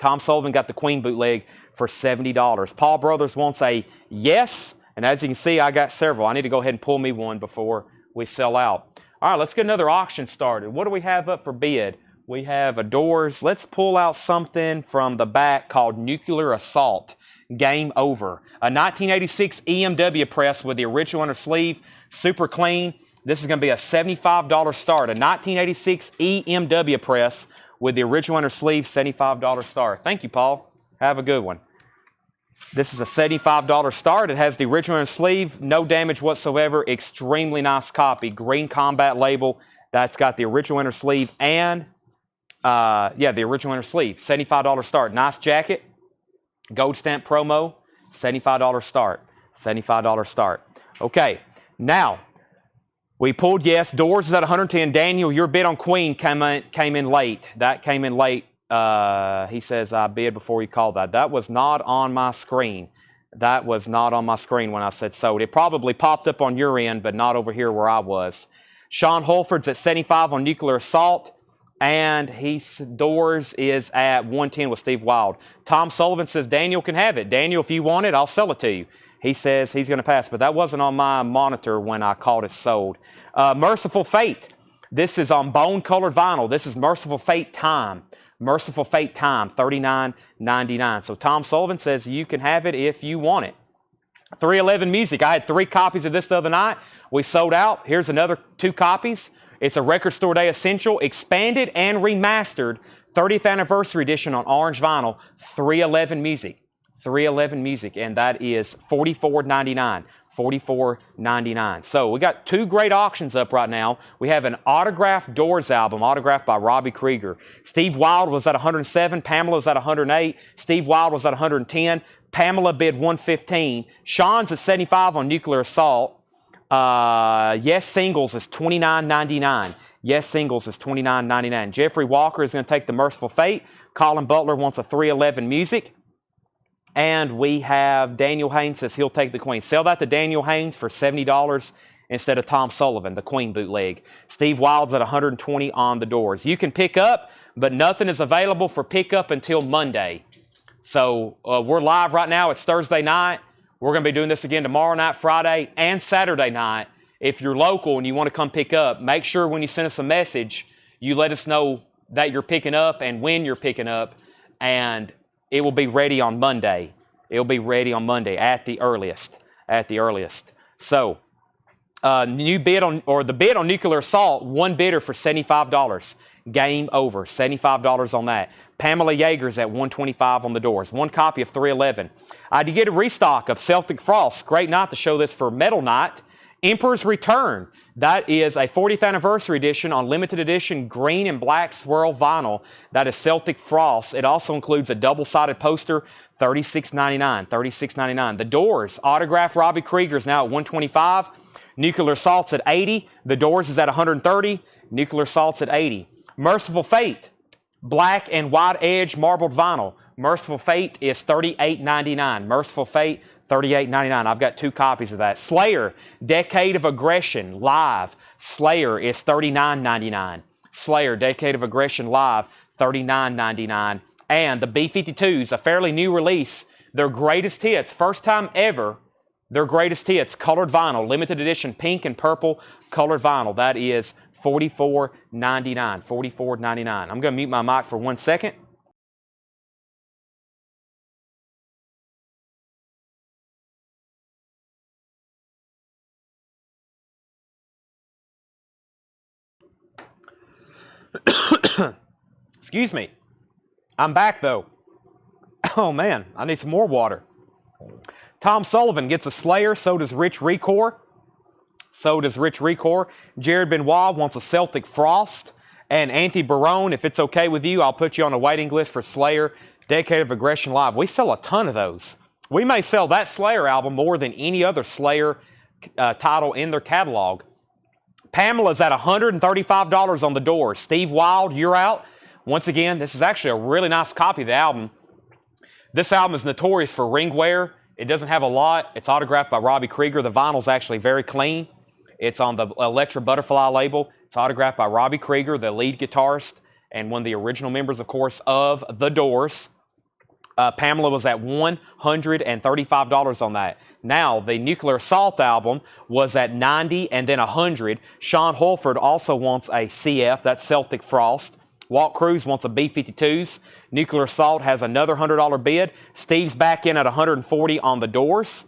Tom Sullivan got the Queen bootleg for $70. Paul Brothers wants a Yes. And as you can see, I got several. I need to go ahead and pull me one before we sell out. All right, let's get another auction started. What do we have up for bid? We have a Doors. Let's pull out something from the back called Nuclear Assault. Game Over. A 1986 EMW press with the original inner sleeve. Super clean. This is going to be a $75 start. A 1986 EMW press with the original inner sleeve. $75 start. Thank you, Paul. Have a good one. This is a $75 start. It has the original inner sleeve. No damage whatsoever. Extremely nice copy. Green combat label. That's got the original inner sleeve and the original inner sleeve. $75 start. Nice jacket. Gold stamp promo. $75 start. $75 start. Okay. Now, we pulled Yes. Doors is at 110. Daniel, your bid on Queen came in late. That came in late. He says, I bid before you called that. That was not on my screen. That was not on my screen when I said sold. It probably popped up on your end, but not over here where I was. Sean Holford's at 75 on Nuclear Assault. And Doors is at 110 with Steve Wild. Tom Sullivan says Daniel can have it. Daniel, if you want it, I'll sell it to you. He says he's going to pass, but that wasn't on my monitor when I called it sold. Merciful Fate. This is on bone-colored vinyl. This is Merciful Fate Time. Merciful Fate Time, $39.99. So Tom Sullivan says you can have it if you want it. 311 Music. I had 3 copies of this the other night. We sold out. Here's another 2 copies. It's a Record Store Day Essential, expanded and remastered 30th Anniversary Edition on orange vinyl, 311 Music. 311 Music, and that is $44.99. $44.99. So we got 2 great auctions up right now. We have an autographed Doors album, autographed by Robbie Krieger. Steve Wild was at 107. Pamela was at 108. Steve Wild was at 110. Pamela bid 115. Sean's at 75 on Nuclear Assault. Yes Singles is $29.99. Yes Singles is $29.99. Jeffrey Walker is going to take the Merciful Fate. Colin Butler wants a 311 Music. And we have Daniel Haynes says he'll take the Queen. Sell that to Daniel Haynes for $70 instead of Tom Sullivan, the Queen bootleg. Steve Wild's at 120 on the Doors. You can pick up, but nothing is available for pickup until Monday. So we're live right now. It's Thursday night. We're going to be doing this again tomorrow night, Friday, and Saturday night. If you're local and you want to come pick up, make sure when you send us a message, you let us know that you're picking up and when you're picking up, and it will be ready on Monday. It will be ready on Monday at the earliest. At the earliest. So, the bid on Nuclear Assault, 1 bidder for $75. Game Over. $75 on that. Pamela Yeager's at 125 on the Doors. 1 copy of 311. I did get a restock of Celtic Frost. Great night to show this for Metal Night. Emperor's Return. That is a 40th Anniversary Edition on limited edition green and black swirl vinyl. That is Celtic Frost. It also includes a double-sided poster, $36.99. $36.99. The Doors. Autograph Robbie Krieger is now at 125. Nuclear Assault's at 80. The Doors is at 130. Nuclear Assault's at 80. Merciful Fate. Black and white edge marbled vinyl. Merciful Fate is $38.99. Merciful Fate, $38.99. I've got 2 copies of that. Slayer, Decade of Aggression, live. Slayer is $39.99. Slayer, Decade of Aggression, live, $39.99. And the B-52s, a fairly new release. Their greatest hits, first time ever, their greatest hits, colored vinyl, limited edition, pink and purple colored vinyl. That is $44.99. $44.99. I'm going to mute my mic for 1 second. Excuse me. I'm back though. Oh man, I need some more water. Tom Sullivan gets a Slayer, so does Rich Recor. So does Rich Recor. Jared Benoit wants a Celtic Frost. And Auntie Barone, if it's okay with you, I'll put you on a waiting list for Slayer, Decade of Aggression Live. We sell a ton of those. We may sell that Slayer album more than any other Slayer title in their catalog. Pamela's at $135 on the door. Steve Wild, You're Out. Once again, this is actually a really nice copy of the album. This album is notorious for ring wear. It doesn't have a lot. It's autographed by Robbie Krieger. The vinyl's actually very clean. It's on the Electra Butterfly label. It's autographed by Robbie Krieger, the lead guitarist, and one of the original members, of course, of The Doors. Pamela was at $135 on that. Now, the Nuclear Assault album was at $90 and then $100. Sean Holford also wants a CF, that's Celtic Frost. Walt Cruz wants a B-52s. Nuclear Assault has another $100 bid. Steve's back in at $140 on The Doors.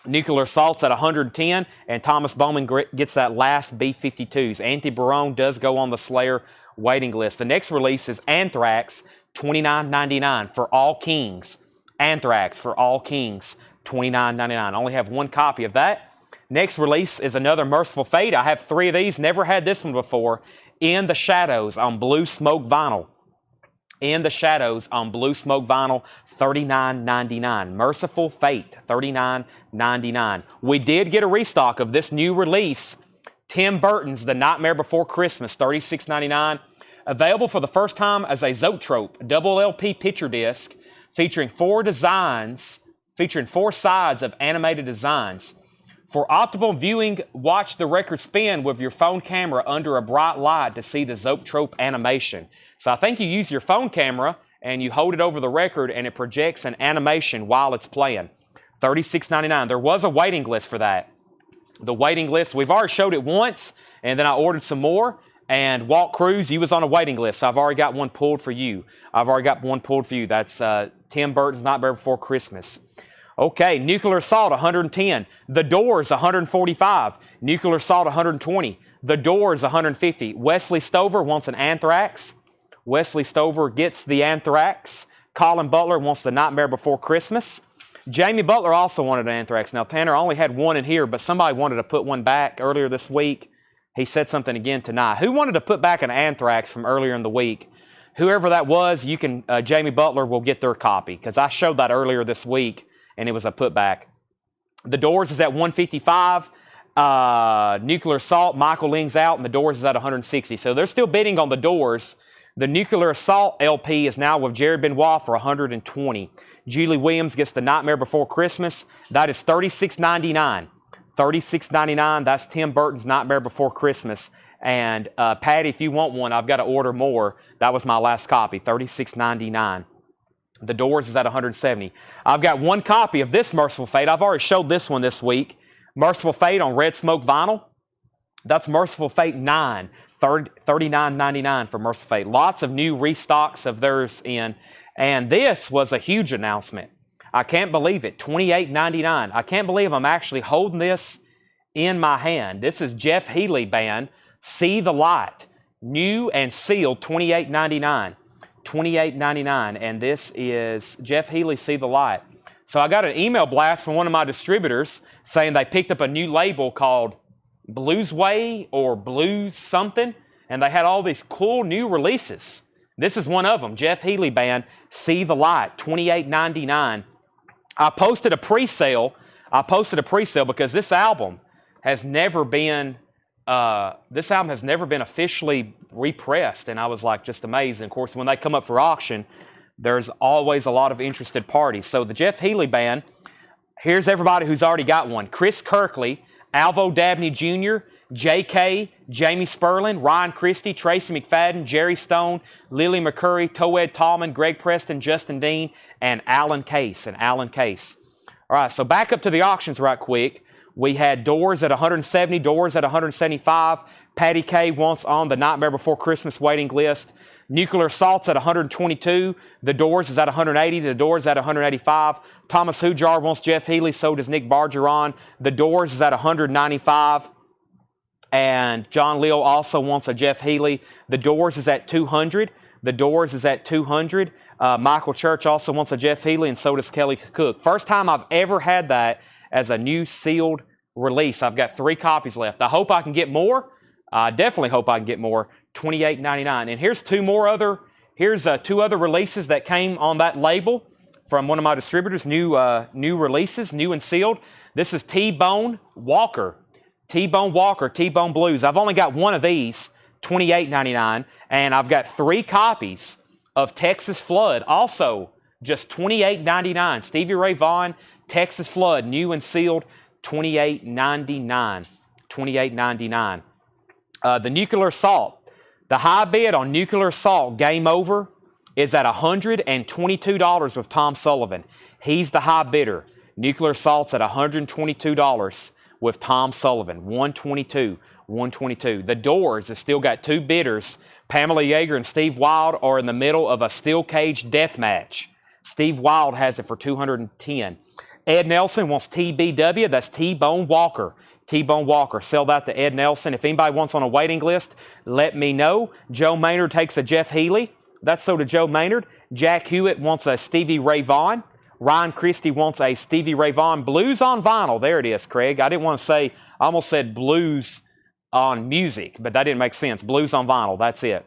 Nuclear Assault's at $110, and Thomas Bowman gets that last B-52s. Anthony Barone does go on the Slayer waiting list. The next release is Anthrax, $29.99 for All Kings. Anthrax for All Kings, $29.99. Only have one copy of that. Next release is another Merciful Fate. I have 3 of these. Never had this one before. In the Shadows on Blue Smoke vinyl. In the Shadows on Blue Smoke vinyl, $39.99. Merciful Fate, $39.99. We did get a restock of this new release, Tim Burton's The Nightmare Before Christmas, $36.99. Available for the first time as a Zoetrope double LP picture disc featuring 4 sides of animated designs. For optimal viewing, watch the record spin with your phone camera under a bright light to see the Zoetrope animation. So I think you use your phone camera and you hold it over the record and it projects an animation while it's playing. $36.99. There was a waiting list for that. The waiting list, we've already showed it once, and then I ordered some more. And Walt Cruz, you was on a waiting list, so I've already got one pulled for you. That's Tim Burton's Nightmare Before Christmas. Okay, Nuclear Assault, $110. The Doors, $145. Nuclear Assault, $120. The Doors, $150. Wesley Stover wants an Anthrax. Wesley Stover gets the Anthrax. Colin Butler wants the Nightmare Before Christmas. Jamie Butler also wanted an Anthrax. Now, Tanner only had one in here, but somebody wanted to put one back earlier this week. He said something again tonight. Who wanted to put back an Anthrax from earlier in the week? Whoever that was, you can. Jamie Butler will get their copy because I showed that earlier this week and it was a putback. The Doors is at $155. Nuclear Assault, Michael Ling's out, and The Doors is at $160. So they're still bidding on The Doors. The Nuclear Assault LP is now with Jared Benoit for $120. Julie Williams gets the Nightmare Before Christmas. That is $36.99. $36.99. That's Tim Burton's Nightmare Before Christmas. And Patty, if you want one, I've got to order more. That was my last copy, $36.99. The Doors is at $170. I've got one copy of this Merciful Fate. I've already showed this one this week. Merciful Fate on Red Smoke vinyl. That's Merciful Fate 9, $39.99 for Merciful Fate. Lots of new restocks of theirs in. And this was a huge announcement. I can't believe it, $28.99. I can't believe I'm actually holding this in my hand. This is Jeff Healey Band, See the Light. New and sealed, $28.99. $28.99, and this is Jeff Healey, See the Light. So I got an email blast from one of my distributors saying they picked up a new label called Blues Way or Blues something, and they had all these cool new releases. This is one of them, Jeff Healey Band, See the Light, $28.99. I posted a pre-sale because this album has never been officially repressed, and I was like just amazed. And of course, when they come up for auction, there's always a lot of interested parties. So the Jeff Healey Band, here's everybody who's already got one. Chris Kirkley, Alvo Dabney Jr., J.K., Jamie Sperlin, Ryan Christie, Tracy McFadden, Jerry Stone, Lily McCurry, Toed Tallman, Greg Preston, Justin Dean, and Alan Case. All right, so back up to the auctions right quick. We had Doors at $170, Doors at $175. Patty K wants on the Nightmare Before Christmas waiting list. Nuclear Assault's at $122. The Doors is at $180. The Doors at $185. Thomas Hujar wants Jeff Healey. So does Nick Bargeron. The Doors is at $195. And John Leal also wants a Jeff Healey. The Doors is at $200. The Doors is at $200. Michael Church also wants a Jeff Healey, and so does Kelly Cook. First time I've ever had that as a new sealed release. I've got 3 copies left. I hope I can get more. I definitely hope I can get more. $28.99. And here's 2 other releases that came on that label. from one of my distributors, new releases, new and sealed. This is T-Bone Walker. T-Bone Walker, T-Bone Blues. I've only got one of these, $28.99, and I've got 3 copies of Texas Flood, also just $28.99. Stevie Ray Vaughan, Texas Flood, new and sealed, $28.99. $28.99. The Nuclear Assault. The high bid on Nuclear Assault, Game Over, is at $122 with Tom Sullivan. He's the high bidder. Nuclear Assault's at $122 with Tom Sullivan. $122. The Doors has still got 2 bidders. Pamela Yeager and Steve Wild are in the middle of a steel cage death match. Steve Wild has it for $210. Ed Nelson wants TBW. That's T-Bone Walker. T-Bone Walker. Sell that to Ed Nelson. If anybody wants on a waiting list, let me know. Joe Maynard takes a Jeff Healey. That's so to Joe Maynard. Jack Hewitt wants a Stevie Ray Vaughan. Ryan Christie wants a Stevie Ray Vaughan. Blues on vinyl. There it is, Craig. I didn't want to say, I almost said blues on music, but that didn't make sense. Blues on vinyl. That's it.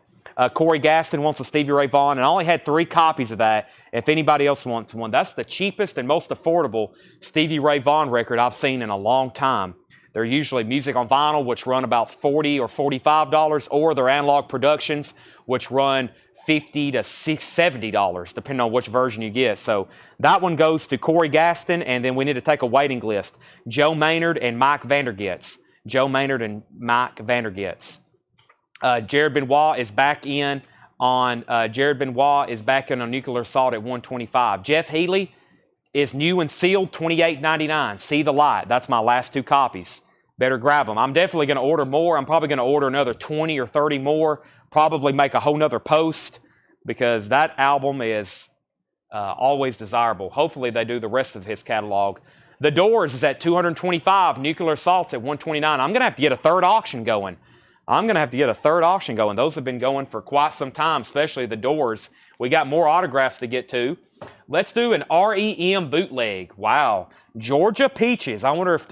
Corey Gaston wants a Stevie Ray Vaughan, and I only had 3 copies of that. If anybody else wants one, that's the cheapest and most affordable Stevie Ray Vaughan record I've seen in a long time. They're usually music on vinyl, which run about $40 or $45, or they're analog productions, which run $50 to $70, depending on which version you get. So that one goes to Corey Gaston, and then we need to take a waiting list. Joe Maynard and Mike Vandergits. Joe Maynard and Mike Vandergits. Jared Benoit is back in on Nuclear Assault at $125. Jeff Healey is new and sealed, $28.99. See the light. That's my last 2 copies. Better grab them. I'm definitely going to order more. I'm probably going to order another 20 or 30 more. Probably make a whole nother post, because that album is always desirable. Hopefully they do the rest of his catalog. The Doors is at $225. Nuclear Assault's at $129. I'm going to have to get a third auction going. Those have been going for quite some time, especially the Doors. We got more autographs to get to. Let's do an REM bootleg. Wow. Georgia Peaches. I wonder if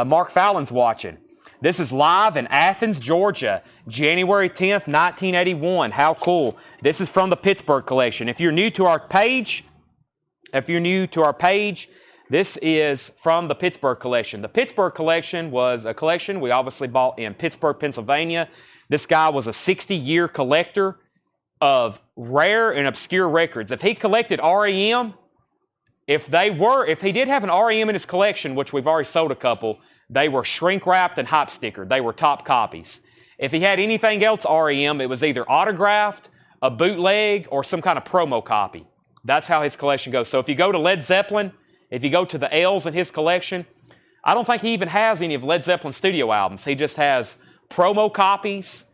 Mark Fallon's watching. This is live in Athens, Georgia, January 10th, 1981. How cool. This is from the Pittsburgh collection. If you're new to our page, this is from the Pittsburgh collection. The Pittsburgh collection was a collection we obviously bought in Pittsburgh, Pennsylvania. This guy was a 60-year collector of rare and obscure records. If he collected REM, if he did have an REM in his collection, which we've already sold a couple, they were shrink-wrapped and hop stickered. They were top copies. If he had anything else REM, it was either autographed, a bootleg, or some kind of promo copy. That's how his collection goes. So if you go to Led Zeppelin, if you go to the L's in his collection, I don't think he even has any of Led Zeppelin's studio albums. He just has promo copies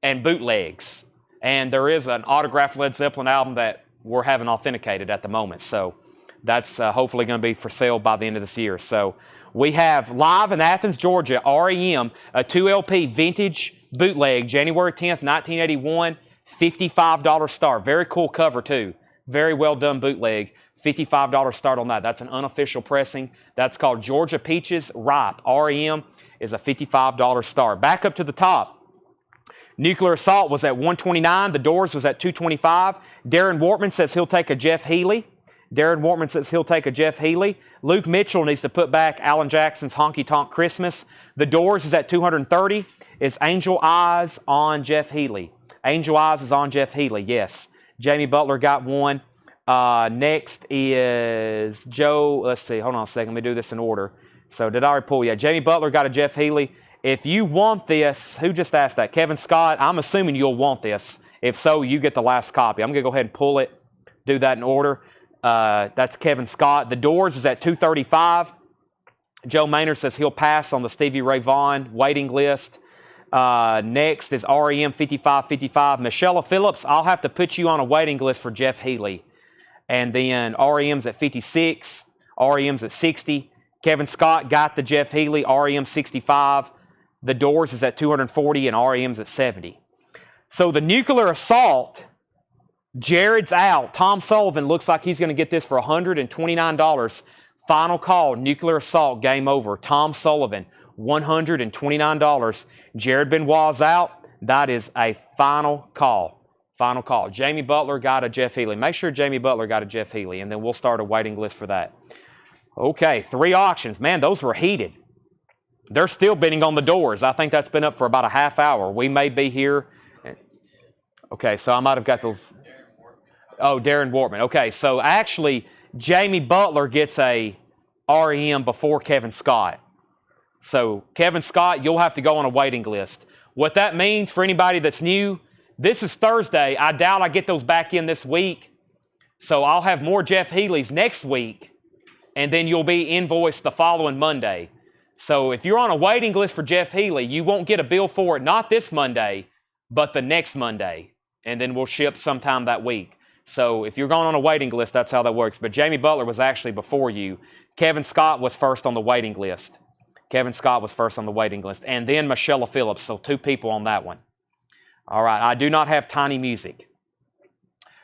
and bootlegs. And there is an autographed Led Zeppelin album that we're having authenticated at the moment. So that's hopefully going to be for sale by the end of this year. So we have live in Athens, Georgia, REM, a 2 LP vintage bootleg, January 10th, 1981, $55 start. Very cool cover too. Very well done bootleg. $55 start on that. That's an unofficial pressing. That's called Georgia Peaches Ripe. REM is a $55 start. Back up to the top. Nuclear Assault was at $129. The Doors was at $225. Darren Wortman says he'll take a Jeff Healey. Luke Mitchell needs to put back Alan Jackson's Honky Tonk Christmas. The Doors is at $230. It's Angel Eyes on Jeff Healey. Angel Eyes is on Jeff Healey, yes. Jamie Butler got one. Next is Joe. Let's see. Hold on a second. Let me do this in order. So did I already pull? Yeah, Jamie Butler got a Jeff Healey. If you want this, who just asked that? Kevin Scott. I'm assuming you'll want this. If so, you get the last copy. I'm going to go ahead and pull it, do that in order. That's Kevin Scott. The Doors is at $235. Joe Maynard says he'll pass on the Stevie Ray Vaughan waiting list. Next is REM 5555. Michelle Phillips, I'll have to put you on a waiting list for Jeff Healey. And then REM's at 56. REM's at 60. Kevin Scott got the Jeff Healey. REM 65. The Doors is at 240 and REM's at 70. So the Nuclear Assault, Jared's out. Tom Sullivan looks like he's going to get this for $129. Final call, Nuclear Assault, game over. Tom Sullivan, $129. Jared Benoit's out. That is a final call. Final call. Jamie Butler got a Jeff Healey. Make sure Jamie Butler got a Jeff Healey, and then we'll start a waiting list for that. Okay, 3 auctions. Man, those were heated. They're still bidding on the doors. I think that's been up for about a half hour. We may be here. Okay, so I might have got those. Oh, Darren Wortman. Okay, so actually, Jamie Butler gets a REM before Kevin Scott. So Kevin Scott, you'll have to go on a waiting list. What that means for anybody that's new, this is Thursday. I doubt I get those back in this week. So I'll have more Jeff Healeys next week, and then you'll be invoiced the following Monday. So if you're on a waiting list for Jeff Healey, you won't get a bill for it, not this Monday, but the next Monday. And then we'll ship sometime that week. So if you're going on a waiting list, that's how that works. But Jamie Butler was actually before you. Kevin Scott was first on the waiting list. Kevin Scott was first on the waiting list. And then Michelle Phillips, so 2 people on that one. All right, I do not have Tiny Music.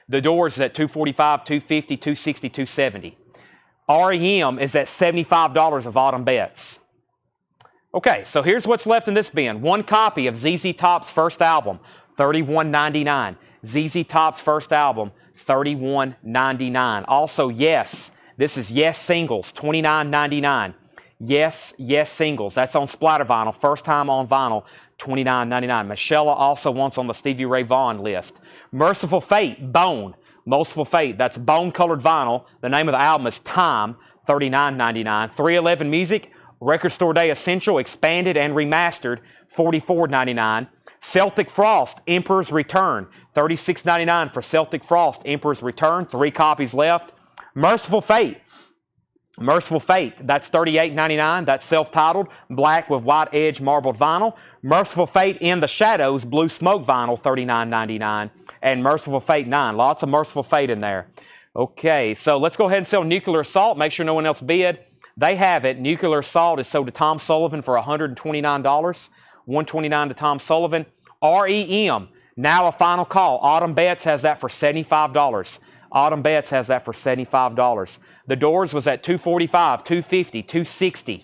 The Doors is at $245, $250, $260, $270. REM is at $75 of Autumn Betts. Okay, so here's what's left in this bin. 1 copy of ZZ Top's first album, $31.99. ZZ Top's first album, $31.99. Also, Yes. This is Yes Singles, $29.99. Yes, Yes Singles. That's on splatter vinyl. First time on vinyl, $29.99. Michelle also wants on the Stevie Ray Vaughan list. Merciful Fate, Bone. Merciful Fate, that's bone-colored vinyl. The name of the album is Time, $39.99. 311 Music, Record Store Day Essential, expanded and remastered, $44.99. Celtic Frost, Emperor's Return, $36.99 for Celtic Frost, Emperor's Return. 3 copies left. Merciful Fate, that's $38.99. That's self-titled, black with white edge marbled vinyl. Merciful Fate in the Shadows, blue smoke vinyl, $39.99. And Merciful Fate 9. Lots of Merciful Fate in there. Okay, so let's go ahead and sell Nuclear Assault. Make sure no one else bid. They have it. Nuclear Assault is sold to Tom Sullivan for $129. $129 to Tom Sullivan. REM, now a final call. Autumn Betts has that for $75. Autumn Betts has that for $75. The Doors was at $245, $250, $260,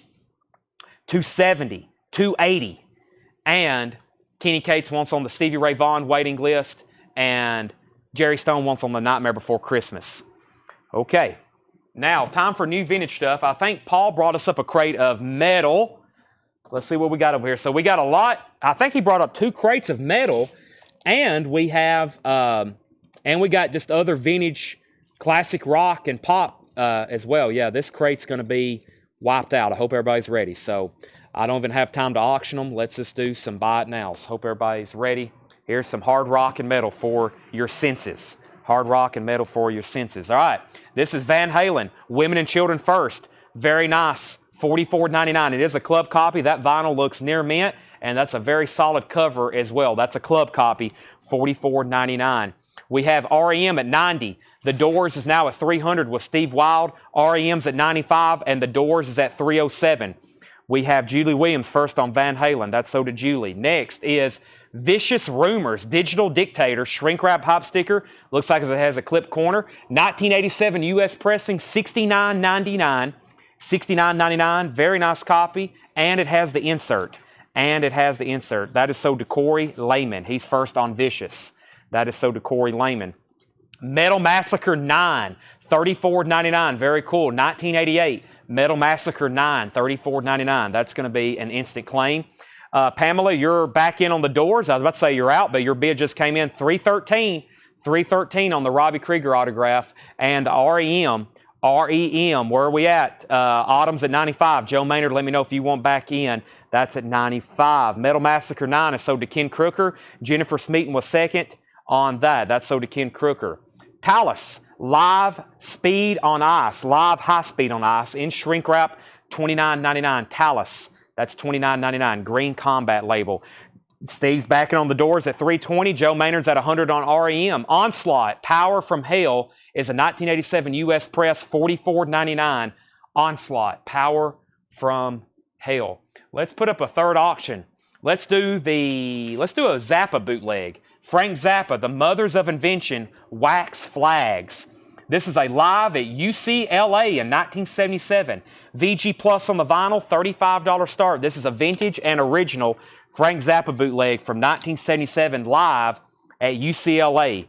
$270, $280. And Kenny Cates wants on the Stevie Ray Vaughan waiting list, and Jerry Stone wants on the Nightmare Before Christmas. Okay, now time for new vintage stuff. I think Paul brought us up a crate of metal. Let's see what we got over here. So we got a lot. I think he brought up 2 crates of metal, and we have, and we got just other vintage classic rock and pop as well. Yeah, this crate's going to be wiped out. I hope everybody's ready. So I don't even have time to auction them. Let's just do some buy it nows. Hope everybody's ready. Here's some hard rock and metal for your senses. Hard rock and metal for your senses. All right, this is Van Halen, Women and Children First. Very nice, $44.99. It is a club copy. That vinyl looks near mint, and that's a very solid cover as well. That's a club copy, $44.99. We have REM at $90. The Doors is now at $300 with Steve Wild. REM's at $95, and The Doors is at $307. We have Julie Williams first on Van Halen. That's so to Julie. Next is Vicious Rumors, Digital Dictator, shrink wrap hop sticker. Looks like it has a clip corner. 1987 U.S. pressing, $69.99. $69.99, very nice copy, and it has the insert. That is so to Corey Lehman. He's first on Vicious. That is so to Corey Lehman. Metal Massacre 9, $34.99, very cool. 1988, Metal Massacre 9, $34.99. That's going to be an instant claim. Pamela, you're back in on the Doors. I was about to say you're out, but your bid just came in. $313 on the Robbie Krieger autograph. And REM, where are we at? Autumn's at 95. Joe Maynard, let me know if you want back in. That's at 95. Metal Massacre 9 is sold to Ken Crooker. Jennifer Smeaton was second on that. That's sold to Ken Crooker. Talus, Live Speed on Ice. Live High Speed on Ice in shrink wrap, $29.99. Talus, that's $29.99. Green Combat label. Steve's backing on the Doors at $320. Joe Maynard's at $100 on REM. Onslaught, Power from Hell is a 1987 U.S. press, $44.99. Onslaught, Power from Hell. Let's put up a third auction. Let's do a Zappa bootleg. Frank Zappa, The Mothers of Invention, Wax Flags. This is a live at UCLA in 1977. VG Plus on the vinyl, $35 start. This is a vintage and original Frank Zappa bootleg from 1977 live at UCLA.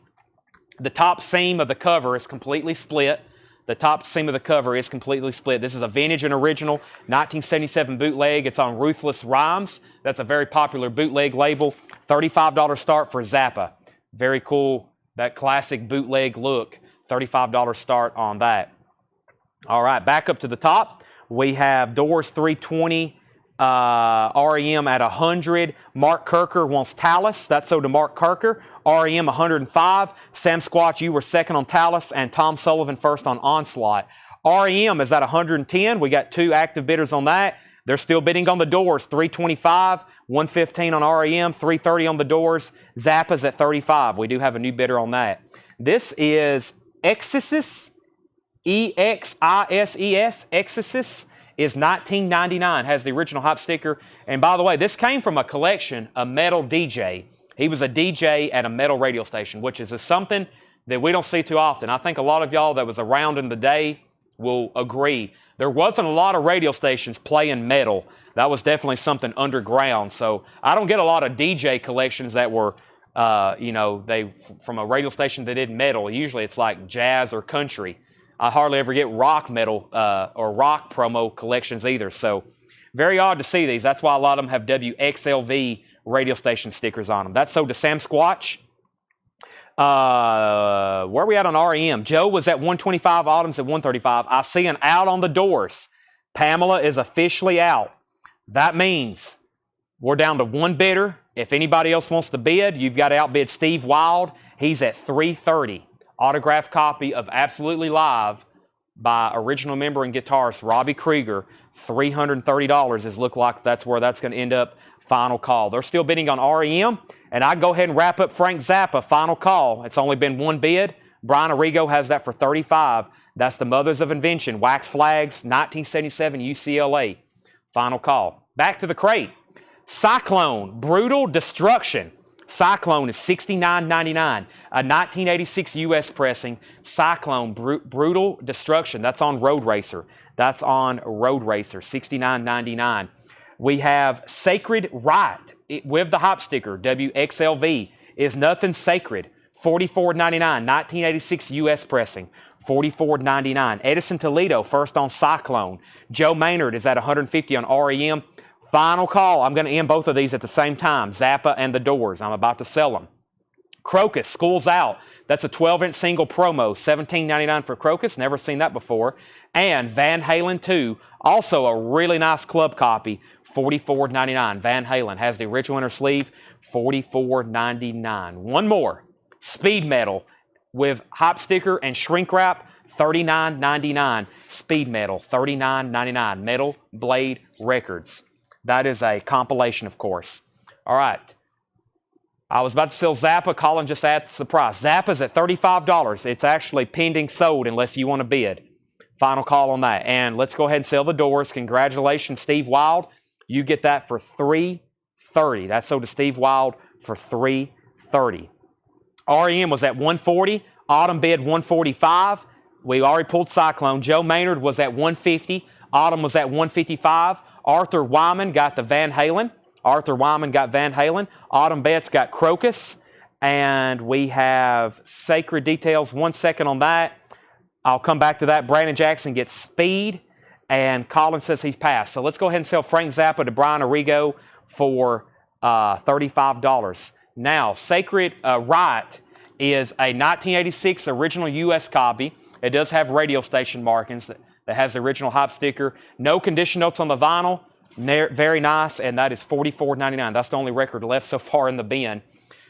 The top seam of the cover is completely split. The top seam of the cover is completely split. This is a vintage and original 1977 bootleg. It's on Ruthless Rhymes. That's a very popular bootleg label. $35 start for Zappa. Very cool, that classic bootleg look. $35 start on that. All right, back up to the top. We have Doors 320 REM at 100. Mark Kirker wants Talus. That's so to Mark Kirker. REM 105. Sam Squatch, you were second on Talus, and Tom Sullivan first on Onslaught. REM is at 110. We got 2 active bidders on that. They're still bidding on the Doors. 325, 115 on REM, 330 on the Doors. Zappa's at 35. We do have a new bidder on that. This is Exorcist. E-X-I-S-E-S. Exorcist is $19.99. Has the original hop sticker. And by the way, this came from a collection, a metal DJ. He was a DJ at a metal radio station, which is something that we don't see too often. I think a lot of y'all that was around in the day will agree. There wasn't a lot of radio stations playing metal. That was definitely something underground. So I don't get a lot of DJ collections that were, from a radio station that did metal. Usually it's like jazz or country. I hardly ever get rock metal or rock promo collections either. So very odd to see these. That's why a lot of them have WXLV radio station stickers on them. That's so to Sam Squatch. Where are we at on REM? Joe was at 125. Autumn's at 135. I see an out on the Doors. Pamela is officially out. That means we're down to 1 bidder. If anybody else wants to bid, you've got to outbid Steve Wild. He's at 330. Autographed copy of Absolutely Live by original member and guitarist Robbie Krieger. $330 is look like that's where that's going to end up. Final call. They're still bidding on REM, and I'd go ahead and wrap up Frank Zappa. Final call. It's only been 1 bid. Brian Arrigo has that for $35. That's the Mothers of Invention. Wax Flags, 1977 UCLA. Final call. Back to the crate. Cyclone, Brutal Destruction. Cyclone is $69.99. A 1986 U.S. pressing. Cyclone, Brutal Destruction. That's on Road Racer. That's on Road Racer, $69.99. We have Sacred Right with the hop sticker. WXLV is Nothing Sacred. $44.99. 1986 U.S. pressing. $44.99. Edison Toledo first on Cyclone. Joe Maynard is at 150 on REM. Final call. I'm going to end both of these at the same time. Zappa and the Doors. I'm about to sell them. Crocus, School's Out. That's a 12-inch single promo. $17.99 for Crocus. Never seen that before. And Van Halen 2. Also a really nice club copy. $44.99. Van Halen has the original inner sleeve. $44.99. One more. Speed Metal with hop sticker and shrink wrap. $39.99. Speed Metal. $39.99. Metal Blade Records. That is a compilation, of course. All right. I was about to sell Zappa. Colin just added the price. Zappa's at $35. It's actually pending sold unless you want to bid. Final call on that. And let's go ahead and sell the Doors. Congratulations, Steve Wild. You get that for $330. That's sold to Steve Wild for $330. REM was at $140. Autumn bid $145. We already pulled Cyclone. Joe Maynard was at $150. Autumn was at $155. Arthur Wyman got the Van Halen. Autumn Betts got Crocus. And we have Sacred Details. 1 second on that. I'll come back to that. Brandon Jackson gets Speed. And Colin says he's passed. So let's go ahead and sell Frank Zappa to Brian Arrigo for $35. Now, Sacred Right is a 1986 original U.S. copy. It does have radio station markings that has the original hop sticker. No condition notes on the vinyl. Very nice, and that is $44.99. That's the only record left so far in the bin.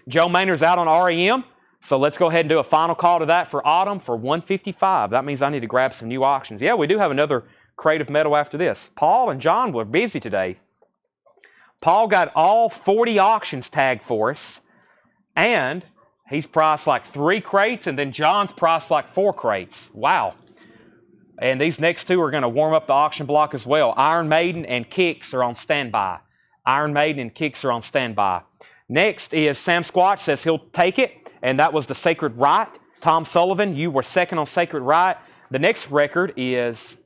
Joe Maynard's out on REM, so let's go ahead and do a final call to that for Autumn for $155. That means I need to grab some new auctions. Yeah, we do have another crate of metal after this. Paul and John were busy today. Paul got all 40 auctions tagged for us, and he's priced like 3 crates, and then John's priced like 4 crates. Wow. And these next 2 are going to warm up the auction block as well. Iron Maiden and Kicks are on standby. Next is Sam Squatch says he'll take it, and that was the Sacred Right. Tom Sullivan, you were second on Sacred Right. The next record is,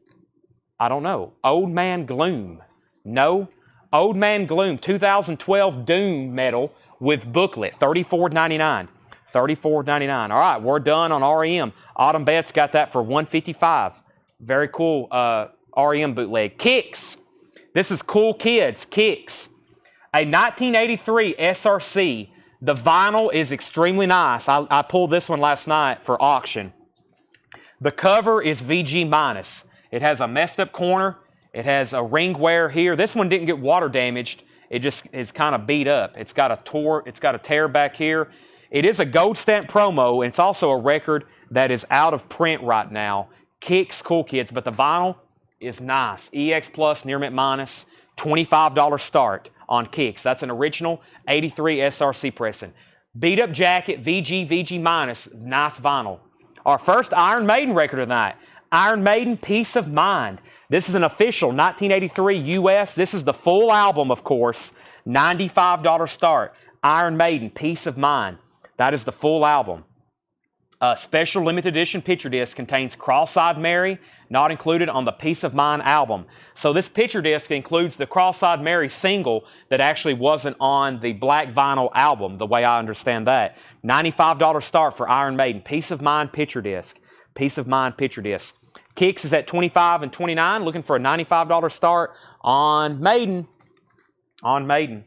I don't know, Old Man Gloom. No, Old Man Gloom, 2012 Doom metal with booklet, $34.99. $34.99. All right, we're done on REM. Autumn Betts got that for $155. Very cool REM bootleg. Kicks. This is Cool Kids. Kicks. A 1983 SRC. The vinyl is extremely nice. I pulled this one last night for auction. The cover is VG minus. It has a messed up corner. It has a ring wear here. This one didn't get water damaged. It just is kind of beat up. It's got a tear back here. It is a gold stamp promo, and it's also a record that is out of print right now. Kicks, Cool Kids, but the vinyl is nice. EX Plus, near mint minus, $25 start on Kicks. That's an original 83 SRC pressing. Beat up jacket, VG minus, nice vinyl. Our first Iron Maiden record of the night. Iron Maiden, Peace of Mind. This is an official 1983 US. This is the full album, of course. $95 start. Iron Maiden, Peace of Mind. That is the full album. Special limited edition picture disc contains Cross-Eyed Mary, not included on the Peace of Mind album. So this picture disc includes the Cross-Eyed Mary single that actually wasn't on the black vinyl album, the way I understand that. $95 start for Iron Maiden, Peace of Mind picture disc. Peace of Mind picture disc. Kicks is at $25 and $29, looking for a $95 start on Maiden. On Maiden.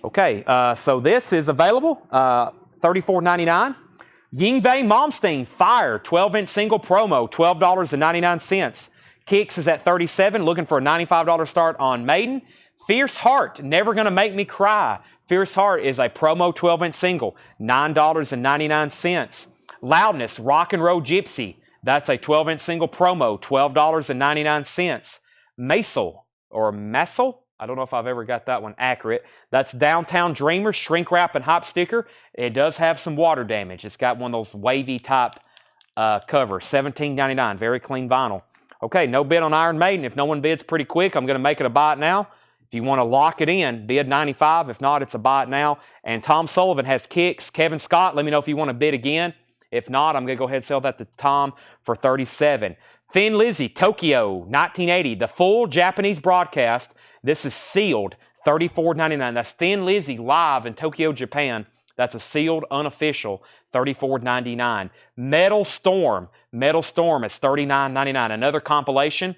Okay, so this is available, $34.99. Yngwie Malmsteen, Fire, 12-inch single promo, $12.99. Kicks is at $37, looking for a $95 start on Maiden. Fierce Heart, Never Gonna Make Me Cry. Fierce Heart is a promo 12-inch single, $9.99. Loudness, Rock and Roll Gypsy. That's a 12-inch single promo, $12.99. Maisel, or Massel, I don't know if I've ever got that one accurate. That's Downtown Dreamer, shrink wrap and hop sticker. It does have some water damage. It's got one of those wavy type cover, $17.99, very clean vinyl. Okay, no bid on Iron Maiden. If no one bids pretty quick, I'm going to make it a buy it now. If you want to lock it in, bid $95. If not, it's a buy it now. And Tom Sullivan has Kicks. Kevin Scott, let me know if you want to bid again. If not, I'm going to go ahead and sell that to Tom for $37. Thin Lizzy, Tokyo, 1980, the full Japanese broadcast. This is sealed, $34.99. That's Thin Lizzy live in Tokyo, Japan. That's a sealed, unofficial, $34.99. Metal Storm is $39.99. Another compilation.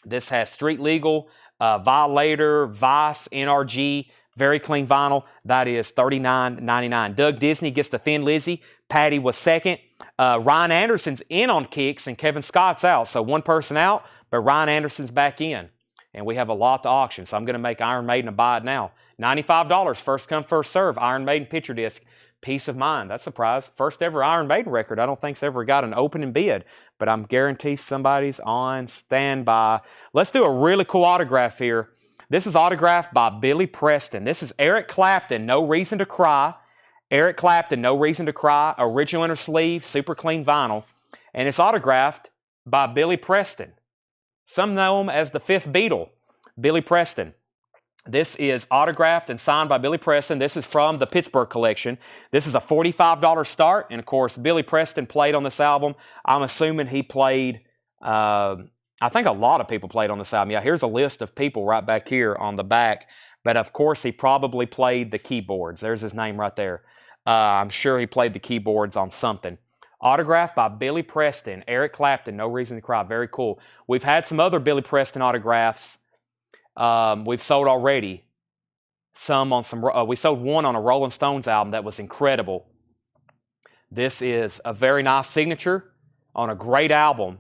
This has Street Legal, Violator, Vice, NRG, very clean vinyl. That is $39.99. Doug Disney gets the Thin Lizzy. Patty was second. Ryan Anderson's in on Kicks, and Kevin Scott's out. So one person out, but Ryan Anderson's back in. And we have a lot to auction, so I'm going to make Iron Maiden a buy it now. $95, first come, first serve. Iron Maiden picture disc, Peace of Mind. That's a prize. First ever Iron Maiden record. I don't think's ever got an opening bid, but I'm guaranteed somebody's on standby. Let's do a really cool autograph here. This is autographed by Billy Preston. This is Eric Clapton, No Reason to Cry. Eric Clapton, No Reason to Cry. Original inner sleeve, super clean vinyl. And it's autographed by Billy Preston. Some know him as the Fifth Beatle, Billy Preston. This is autographed and signed by Billy Preston. This is from the Pittsburgh collection. This is a $45 start. And, of course, Billy Preston played on this album. I'm assuming he played, I think a lot of people played on this album. Yeah, here's a list of people right back here on the back. But, of course, he probably played the keyboards. There's his name right there. I'm sure he played the keyboards on something. Autographed by Billy Preston, Eric Clapton, No Reason to Cry. Very cool. We've had some other Billy Preston autographs. We've sold already. We sold one on a Rolling Stones album that was incredible. This is a very nice signature on a great album.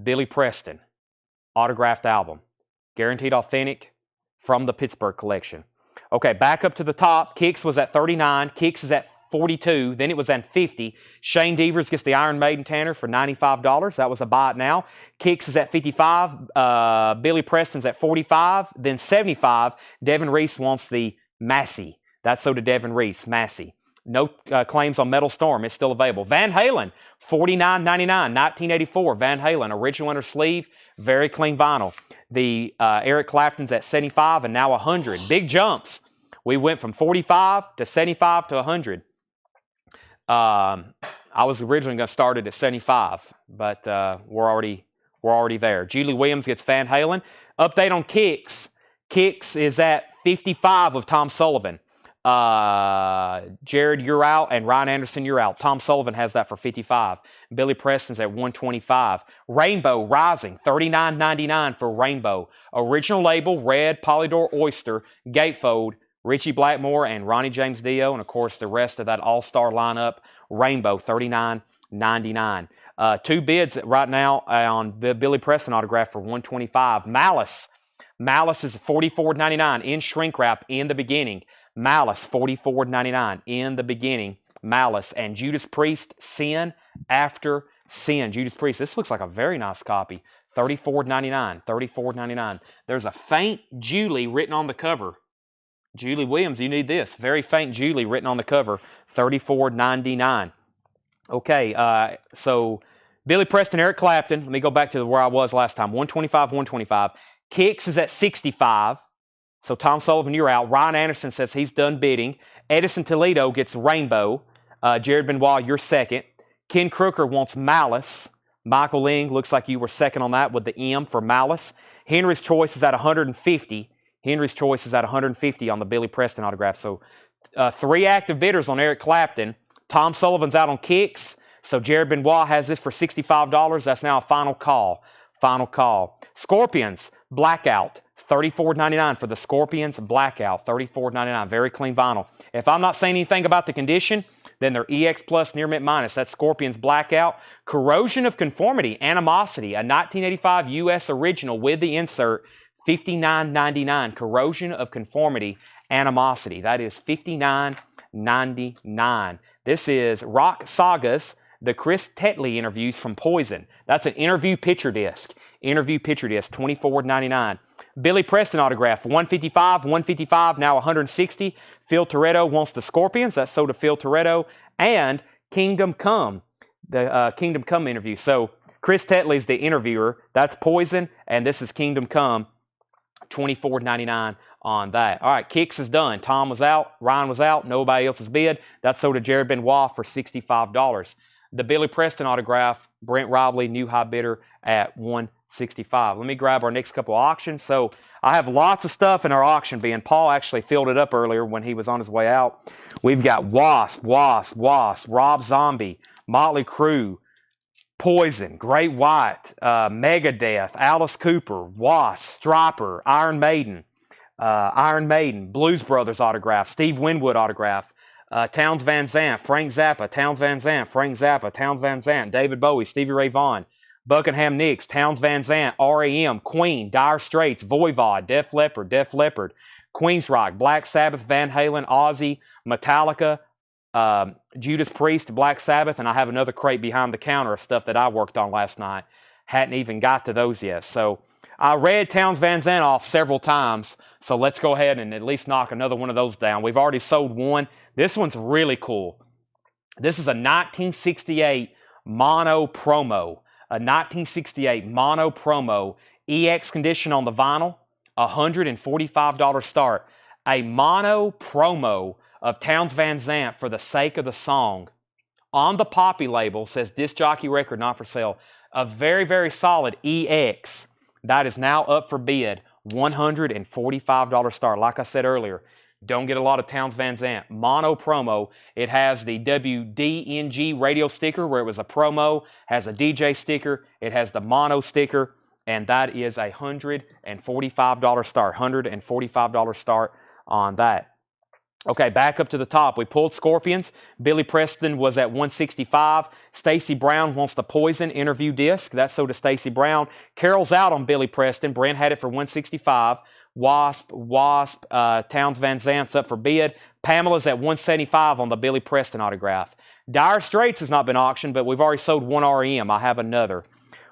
Billy Preston, autographed album. Guaranteed authentic from the Pittsburgh collection. Okay, back up to the top. Kicks was at 39. Kicks is at 42, then it was at 50. Shane Devers gets the Iron Maiden Tanner for $95. That was a buy it now. Kicks is at 55. Billy Preston's at 45, then 75. Devin Reese wants the Massey. That's so to Devin Reese, Massey. No claims on Metal Storm. It's still available. Van Halen, $49.99, 1984. Van Halen, original inner sleeve, very clean vinyl. The Eric Clapton's at 75 and now 100. Big jumps. We went from 45 to 75 to 100. I was originally going to start it at 75, but we're already there. Julie Williams gets Van Halen. Update on Kicks. Kicks is at 55 of Tom Sullivan. Jared, you're out, and Ryan Anderson, you're out. Tom Sullivan has that for 55. Billy Preston's at 125. Rainbow Rising, $39.99 for Rainbow. Original label, red Polydor Oyster, gatefold, Richie Blackmore and Ronnie James Dio, and of course the rest of that all-star lineup. Rainbow, $39.99. Two bids right now on the Billy Preston autograph for 125. Malice. Malice is $44.99 in shrink wrap in the beginning. Malice, $44.99 in the beginning. Malice. And Judas Priest, Sin After Sin. Judas Priest. This looks like a very nice copy. $34.99. $34.99. There's a faint Julie written on the cover. Julie Williams, you need this. Very faint Julie written on the cover. $34.99. Okay, so Billy Preston, Eric Clapton. Let me go back to where I was last time. 125, 125. Kicks is at 65. So Tom Sullivan, you're out. Ryan Anderson says he's done bidding. Edison Toledo gets Rainbow. Jared Benoit, you're second. Ken Crooker wants Malice. Michael Ling, looks like you were second on that with the M for Malice. Henry's Choice is at 150. Henry's Choice is at 150 on the Billy Preston autograph. So 3 active bidders on Eric Clapton. Tom Sullivan's out on Kicks. So Jared Benoit has this for $65. That's now a final call. Final call. Scorpions, Blackout. $34.99 for the Scorpions Blackout. $34.99. Very clean vinyl. If I'm not saying anything about the condition, then they're EX Plus Near Mint Minus. That's Scorpions Blackout. Corrosion of Conformity, Animosity, a 1985 U.S. original with the insert, $59.99. Corrosion of Conformity, Animosity. That is $59.99. This is Rock Sagas, the Chris Tetley interviews from Poison. That's an interview picture disc. Interview picture disc, $24.99. Billy Preston autograph, 155, 155, now 160. Phil Toretto wants the Scorpions. That's sold to Phil Toretto. And Kingdom Come, the Kingdom Come interview. So Chris Tetley's the interviewer. That's Poison, and this is Kingdom Come, $24.99 on that. All right, Kicks is done. Tom was out. Ryan was out. Nobody else has bid. That's sold to Jared Benoit for $65. The Billy Preston autograph, Brent Robley, new high bidder at $165. Let me grab our next couple auctions. So I have lots of stuff in our auction bin. Paul actually filled it up earlier when he was on his way out. We've got Wasp, Rob Zombie, Motley Crue, Poison, Great White, Megadeth, Alice Cooper, Wasp, Stryper, Iron Maiden, Blues Brothers autograph, Steve Winwood autograph, Townes Van Zandt, Frank Zappa, Townes Van Zandt, Frank Zappa, Townes Van Zandt, David Bowie, Stevie Ray Vaughan, Buckingham Nicks, Townes Van Zandt, R.E.M., Queen, Dire Straits, Voivod, Def Leppard, Queensryche, Black Sabbath, Van Halen, Ozzy, Metallica, Judas Priest, Black Sabbath, and I have another crate behind the counter of stuff that I worked on last night. Hadn't even got to those yet. So I read Townes Van Zandt off several times, so let's go ahead and at least knock another one of those down. We've already sold one. This one's really cool. This is a 1968 mono promo. A 1968 mono promo, EX condition on the vinyl, $145 start. A mono promo of Townes Van Zandt for the sake of the song. On the Poppy label says disc jockey record not for sale. A very, very solid EX. That is now up for bid. $145 start. Like I said earlier, don't get a lot of Townes Van Zandt. Mono promo. It has the WDNG radio sticker where it was a promo. Has a DJ sticker. It has the mono sticker. And that is a $145 start. $145 start on that. Okay, back up to the top. We pulled Scorpions. Billy Preston was at 165. Stacy Brown wants the Poison interview disc. That's sold to Stacy Brown. Carol's out on Billy Preston. Brent had it for 165. Wasp, Townes Van Zandt's up for bid. Pamela's at 175 on the Billy Preston autograph. Dire Straits has not been auctioned, but we've already sold one REM. I have another.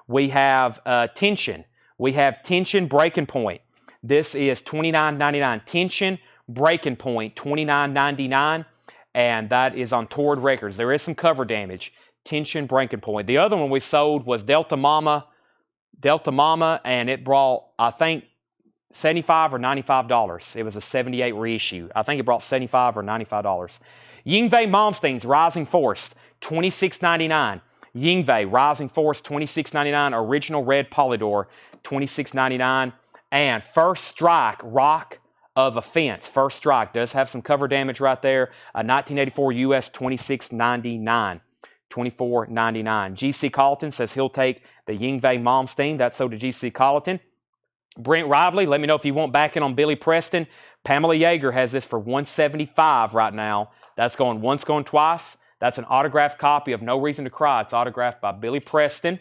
We have Tension. We have Tension Breaking Point. This is $29.99. Tension Breaking Point, $29.99, and that is on Torrid Records. There is some cover damage. Tension Breaking Point. The other one we sold was Delta Mama, and it brought, I think, $75 or $95. It was a 78 reissue. I think it brought $75 or $95. Yngwie Malmsteen's Rising Force, $26.99. Yngwie Rising Force, $26.99. Original Red Polydor, $26.99. And First Strike Rock of offense. First strike. Does have some cover damage right there. 1984 US $26.99. $24.99. G.C. Colleton says he'll take the Yingwei Malmsteen. That's so to G.C. Colleton. Brent Ribley, let me know if you want back in on Billy Preston. Pamela Yeager has this for $175 right now. That's going once, going twice. That's an autographed copy of No Reason to Cry. It's autographed by Billy Preston.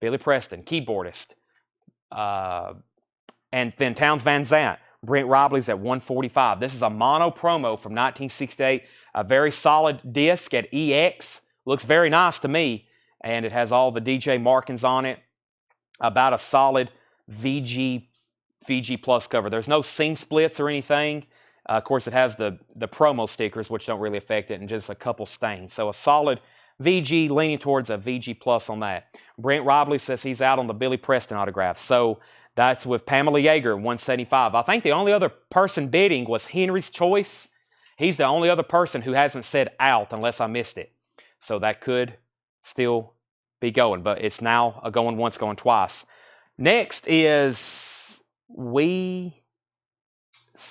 Billy Preston, keyboardist. And then Townes Van Zandt. Brent Ribley's at $145. This is a mono promo from 1968. A very solid disc at EX. Looks very nice to me. And it has all the DJ markings on it. About a solid VG Plus cover. There's no scene splits or anything. Of course, it has the promo stickers, which don't really affect it, and just a couple stains. So a solid VG, leaning towards a VG Plus on that. Brent Ribley says he's out on the Billy Preston autograph. So that's with Pamela Yeager, $175. I think the only other person bidding was Henry's Choice. He's the only other person who hasn't said out unless I missed it. So that could still be going, but it's now a going once, going twice. Next is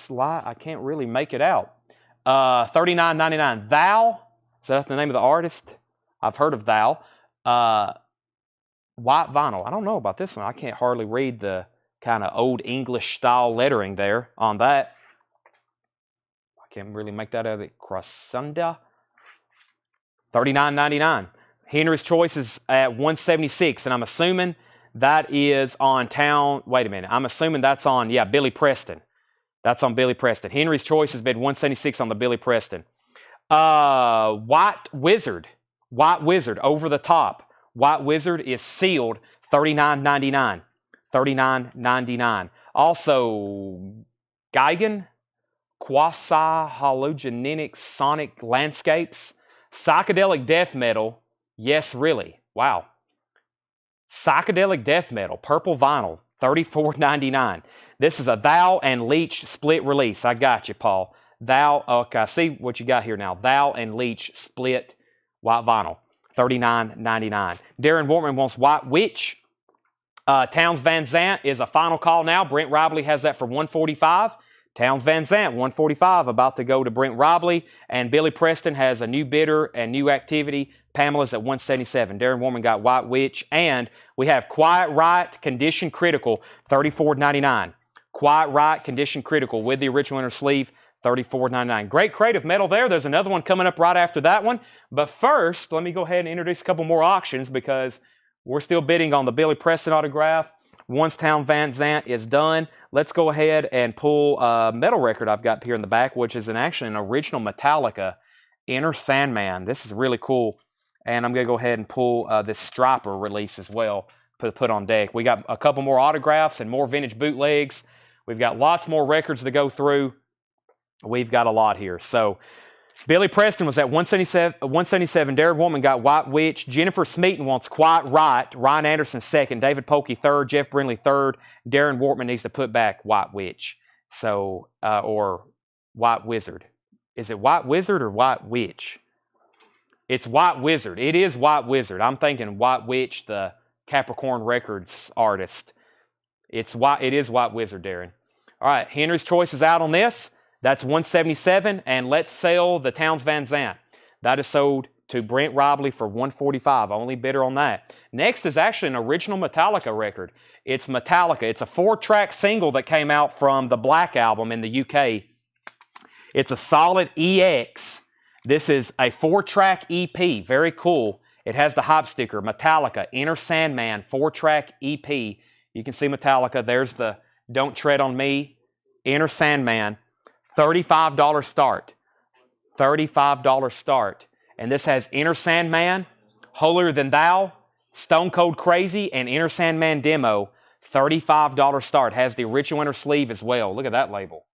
I can't really make it out. $39.99. Thou, is that the name of the artist? I've heard of Thou. White vinyl. I don't know about this one. I can't hardly read the kind of old English style lettering there on that. I can't really make that out of it. Crossunda. $39.99. Henry's Choice is at $176, and I'm assuming that is on Town. Wait a minute. I'm assuming that's on, Billy Preston. That's on Billy Preston. Henry's Choice has been $176 on the Billy Preston. White Wizard. White Wizard, over the top. White Wizard is sealed, $39.99. $39.99. Also, Geigen, quasi-halogenic sonic landscapes. Psychedelic death metal. Yes, really. Wow. Psychedelic death metal, purple vinyl, $34.99. This is a Thou and Leech split release. I got you, Paul. Thou, okay, I see what you got here now. Thou and Leech split white vinyl, $39.99. Darren Wortman wants White Witch. Townes Van Zandt is a final call now. Brent Ribley has that for $145. Townes Van Zandt, $145, about to go to Brent Ribley. And Billy Preston has a new bidder and new activity. Pamela's at $177. Darren Wortman got White Witch. And we have Quiet Riot, Condition Critical, $34.99. Quiet Riot, Condition Critical with the original inner sleeve, $34.99. Great creative metal there. There's another one coming up right after that one. But first, let me go ahead and introduce a couple more auctions because we're still bidding on the Billy Preston autograph. Once Townes Van Zandt is done, let's go ahead and pull a metal record I've got here in the back, which is actually an original Metallica Enter Sandman. This is really cool. And I'm going to go ahead and pull this Striper release as well, put on deck. We got a couple more autographs and more vintage bootlegs. We've got lots more records to go through. We've got a lot here. So Billy Preston was at $177. Darren Wortman got White Witch. Jennifer Smeaton wants Quiet Riot. Ryan Anderson second. David Polkey third. Jeff Brindley third. Darren Wortman needs to put back White Witch. So, or White Wizard. Is it White Wizard or White Witch? It's White Wizard. It is White Wizard. I'm thinking White Witch, the Capricorn Records artist. It is White Wizard, Darren. All right, Henry's Choice is out on this. That's $177, and let's sell the Townes Van Zandt. That is sold to Brent Ribley for $145. Only bidder on that. Next is actually an original Metallica record. It's Metallica. It's a 4-track single that came out from the Black Album in the UK. It's a solid EX. This is a 4-track EP. Very cool. It has the hype sticker, Metallica, Enter Sandman, 4-track EP. You can see Metallica. There's the Don't Tread on Me, Enter Sandman. $35 start. $35 start. And this has Enter Sandman, Holier Than Thou, Stone Cold Crazy, and Enter Sandman Demo. $35 start. Has the original inner sleeve as well. Look at that label.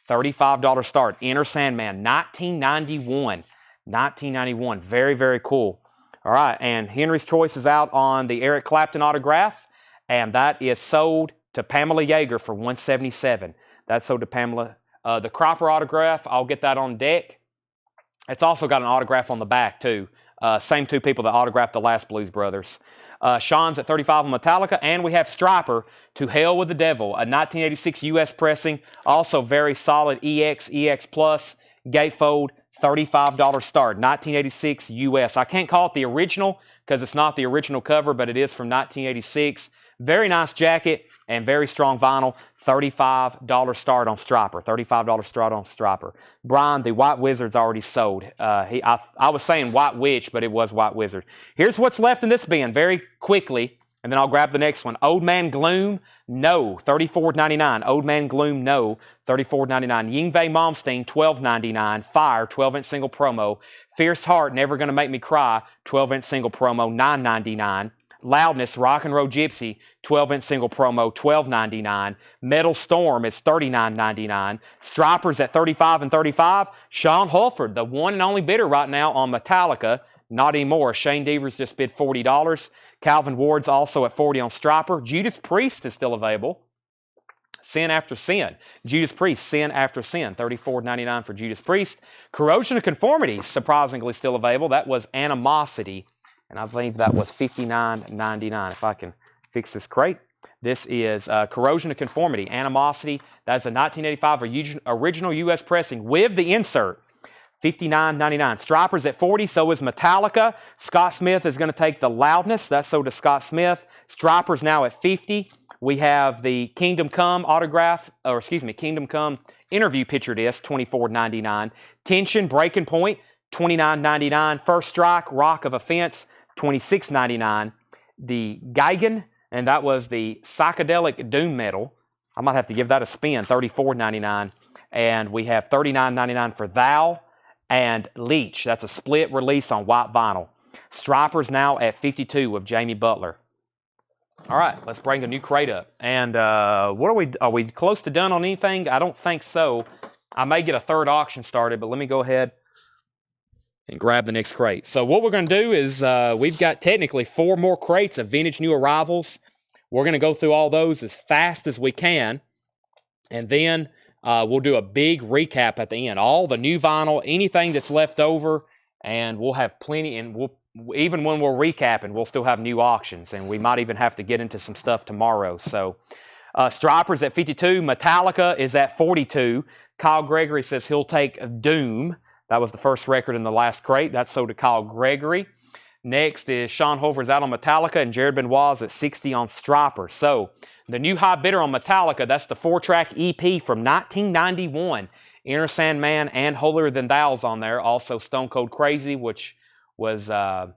$35 start. Enter Sandman, 1991. 1991. Very, very cool. All right, and Henry's Choice is out on the Eric Clapton autograph, and that is sold to Pamela Yeager for $177. That's sold to Pamela. The Cropper autograph, I'll get that on deck. It's also got an autograph on the back, too. Same two people that autographed the last Blues Brothers. Sean's at 35 on Metallica. And we have Striper, To Hell with the Devil, a 1986 U.S. pressing. Also very solid EX Plus, gatefold, $35 start. 1986 U.S. I can't call it the original because it's not the original cover, but it is from 1986. Very nice jacket and very strong vinyl. $35 start on Striper. $35 start on Striper. Brian, the White Wizard's already sold. I was saying White Witch, but it was White Wizard. Here's what's left in this bin very quickly, and then I'll grab the next one. Old Man Gloom, no, $34.99. Old Man Gloom, no, $34.99. Yngwie Malmsteen, $12.99. Fire, 12-inch single promo. Fierce Heart, Never Gonna Make Me Cry, 12-inch single promo, $9.99. Loudness, Rock and Roll Gypsy, 12-inch single promo, $12.99. Metal Storm is $39.99. Stripers at $35 and $35. Sean Hulford, the one and only bidder right now on Metallica. Not anymore. Shane Devers just bid $40. Calvin Ward's also at $40 on Striper. Judas Priest is still available. Sin After Sin. Judas Priest, Sin After Sin, $34.99 for Judas Priest. Corrosion of Conformity, surprisingly still available. That was Animosity. And I believe that was $59.99. If I can fix this crate. This is Corrosion of Conformity, Animosity. That's a 1985 original U.S. pressing with the insert. $59.99. Stripers at $40, so is Metallica. Scott Smith is going to take the Loudness. That's sold to Scott Smith. Stripers now at $50. We have the Kingdom Come Kingdom Come interview picture disc, $24.99. Tension, Breaking Point, $29.99. First Strike, Rock of Offense, $26.99. The Geigen, and that was the psychedelic doom metal. I might have to give that a spin, $34.99. And we have $39.99 for Thou and Leech. That's a split release on white vinyl. Stripers now at $52 with Jamie Butler. All right, let's bring a new crate up. And are we close to done on anything? I don't think so. I may get a third auction started, but let me go ahead and grab the next crate. So what we're going to do is we've got technically 4 more crates of vintage new arrivals. We're going to go through all those as fast as we can. And then we'll do a big recap at the end. All the new vinyl, anything that's left over, and we'll have plenty. And even when we're recapping, we'll still have new auctions. And we might even have to get into some stuff tomorrow. So Stripers at 52. Metallica is at 42. Kyle Gregory says he'll take Doom. That was the first record in the last crate. That's sold to Kyle Gregory. Next is Sean Hover's out on Metallica, and Jared Benoit's at 60 on Striper. So the new high bidder on Metallica, that's the 4-track EP from 1991. Inner Sandman and Holier Than Thou's on there. Also Stone Cold Crazy, which was a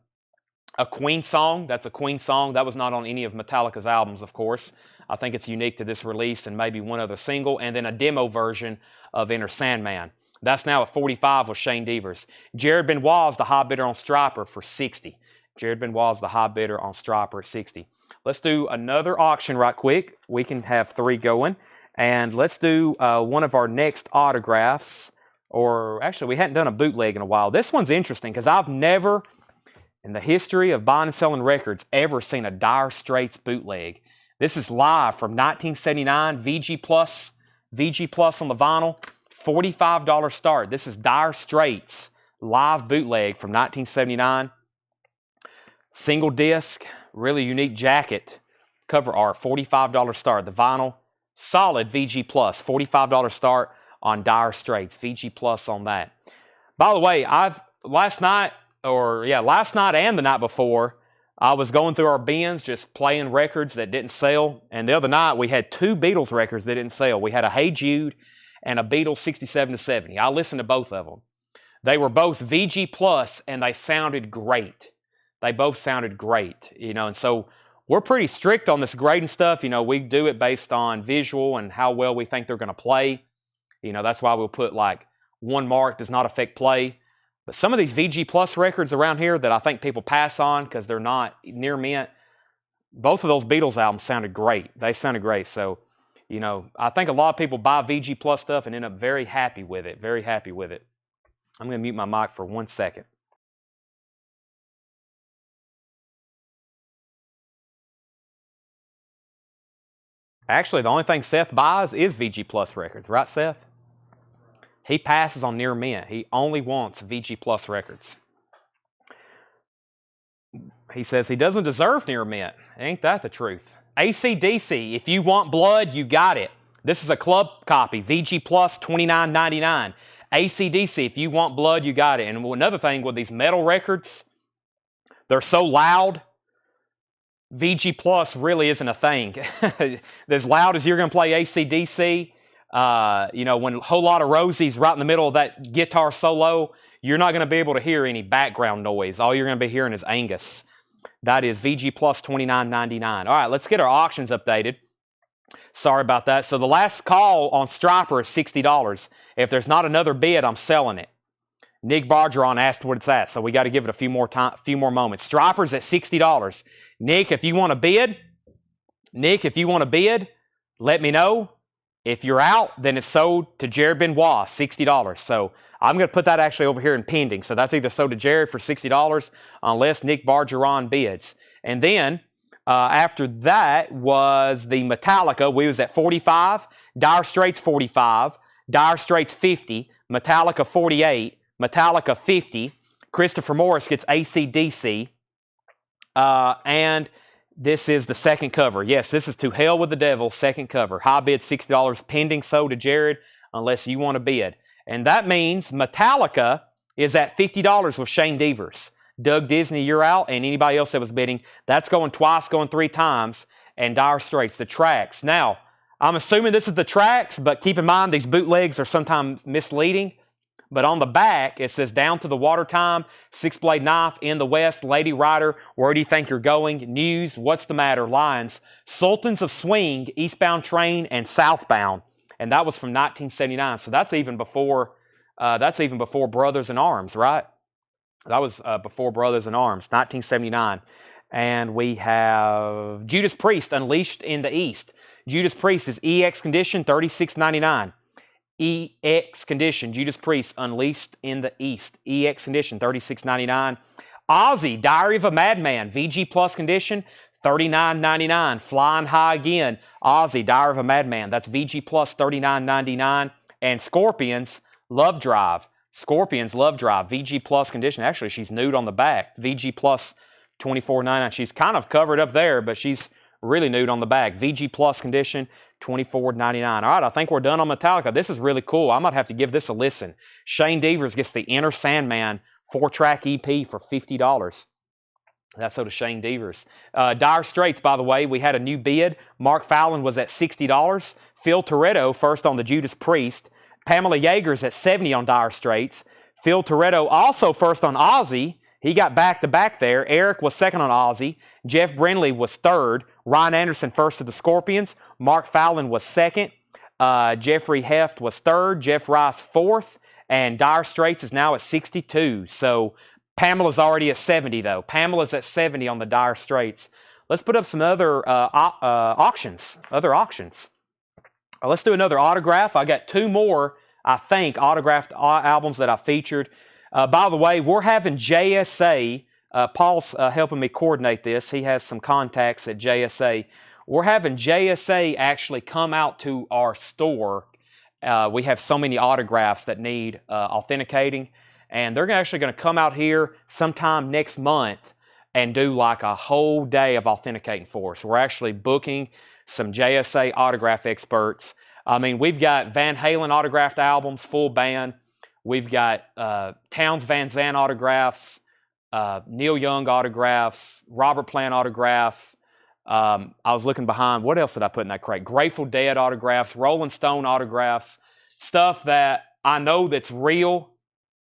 Queen song. That's a Queen song. That was not on any of Metallica's albums, of course. I think it's unique to this release and maybe one other single. And then a demo version of Inner Sandman. That's now at 45 with Shane Devers. Jared Benoit's the high bidder on Striper for 60. Jared Benoit's the high bidder on Striper at 60. Let's do another auction right quick. We can have 3 going. And let's do one of our next autographs. Or actually, we hadn't done a bootleg in a while. This one's interesting because I've never, in the history of buying and selling records, ever seen a Dire Straits bootleg. This is live from 1979, VG Plus on the vinyl. $45 start. This is Dire Straits live bootleg from 1979. Single disc, really unique jacket, cover art, $45 start. The vinyl, solid VG Plus, $45 start on Dire Straits. VG Plus on that. By the way, last night and the night before, I was going through our bins just playing records that didn't sell. And the other night we had 2 Beatles records that didn't sell. We had a Hey Jude and a Beatles 67 to 70. I listened to both of them. They were both VG Plus, and they sounded great. They both sounded great, and so we're pretty strict on this grading stuff. We do it based on visual and how well we think they're going to play. That's why we'll put like 1 mark does not affect play. But some of these VG Plus records around here that I think people pass on because they're not near mint, both of those Beatles albums sounded great. They sounded great, so I think a lot of people buy VG Plus stuff and end up very happy with it. Very happy with it. I'm going to mute my mic for 1 second. Actually, the only thing Seth buys is VG Plus records. Right, Seth? He passes on near mint. He only wants VG Plus records. He says he doesn't deserve near mint. Ain't that the truth? AC/DC, if you want blood, you got it. This is a club copy, VG Plus, $29.99. AC/DC, if you want blood, you got it. And another thing with these metal records, they're so loud, VG Plus really isn't a thing. As loud as you're going to play AC/DC, when a whole lot of Rosie's right in the middle of that guitar solo, you're not going to be able to hear any background noise. All you're going to be hearing is Angus. That is VG Plus $29.99. All right, let's get our auctions updated. Sorry about that. So the last call on Striper is $60. If there's not another bid, I'm selling it. Nick Bargeron asked what it's at, so we got to give it a few more moments. Striper's at $60. Nick, if you want to bid, let me know. If you're out, then it's sold to Jared Benoit, $60. So I'm going to put that actually over here in pending. So that's either sold to Jared for $60 unless Nick Bargeron bids. And then after that was the Metallica. We was at 45. Dire Straits 45. Dire Straits 50. Metallica 48. Metallica 50. Christopher Morris gets AC/DC. And this is the second cover. Yes, this is To Hell with the Devil, second cover. High bid $60, pending sold to Jared unless you want to bid. And that means Metallica is at $50 with Shane Devers. Doug Disney, you're out, and anybody else that was bidding, that's going twice, going 3 times. And Dire Straits, the tracks. Now, I'm assuming this is the tracks, but keep in mind these bootlegs are sometimes misleading. But on the back, it says Down to the Water Time, 6-Blade Knife, In the West, Lady Rider, Where Do You Think You're Going, News, What's the Matter, Lions, Sultans of Swing, Eastbound Train, and Southbound. And that was from 1979. So that's even before Brothers in Arms, right? That was before Brothers in Arms, 1979. And we have Judas Priest, Unleashed in the East. Judas Priest is EX condition, $36.99. EX condition, Judas Priest, Unleashed in the East. EX condition, $36.99. Ozzy, Diary of a Madman, VG Plus condition, $39.99. Flying High Again, Ozzy, Diary of a Madman. That's VG Plus, $39.99. And Scorpions, Love Drive. Scorpions, Love Drive, VG Plus condition. Actually, she's nude on the back. VG Plus, $24.99. She's kind of covered up there, but she's really nude on the back. VG Plus condition, $24.99. All right, I think we're done on Metallica. This is really cool. I might have to give this a listen. Shane Devers gets the Inner Sandman 4-track EP for $50. That's so to Shane Devers. Dire Straits, by the way, we had a new bid. Mark Fallon was at $60. Phil Toretto first on the Judas Priest. Pamela Yeager's at $70 on Dire Straits. Phil Toretto also first on Ozzy. He got back-to-back there. Eric was second on Ozzy. Jeff Brindley was third. Ryan Anderson first to the Scorpions. Mark Fallon was second. Jeffrey Heft was third. Jeff Rice fourth. And Dire Straits is now at 62. So Pamela's already at 70, though. Pamela's at 70 on the Dire Straits. Let's put up some other auctions. Let's do another autograph. I got 2 more, I think, autographed albums that I featured. By the way, we're having JSA. Paul's helping me coordinate this. He has some contacts at JSA. We're having JSA actually come out to our store. We have so many autographs that need authenticating. And they're actually going to come out here sometime next month and do like a whole day of authenticating for us. We're actually booking some JSA autograph experts. I mean, we've got Van Halen autographed albums, full band. We've got Townes Van Zandt autographs, Neil Young autographs, Robert Plant autograph. I was looking behind. What else did I put in that crate? Grateful Dead autographs, Rolling Stone autographs, stuff that I know that's real.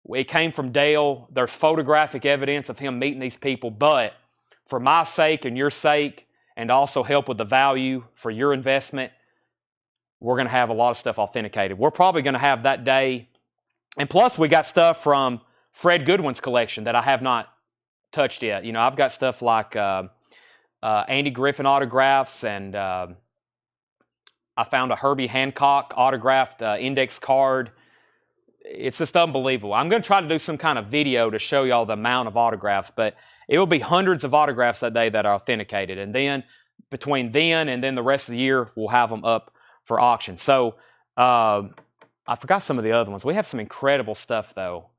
It came from Dale. There's photographic evidence of him meeting these people. But for my sake and your sake, and also help with the value for your investment, we're going to have a lot of stuff authenticated. We're probably going to have that day. And plus, we got stuff from Fred Goodwin's collection that I have not touched yet. You know, I've got stuff like Andy Griffin autographs, and I found a Herbie Hancock autographed index card. It's just unbelievable. I'm going to try to do some kind of video to show y'all the amount of autographs, but it will be hundreds of autographs that day that are authenticated. And then between then and then the rest of the year, we'll have them up for auction. So I forgot some of the other ones. We have some incredible stuff, though.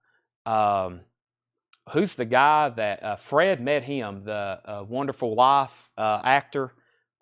who's the guy that Fred met him, the Wonderful Life actor.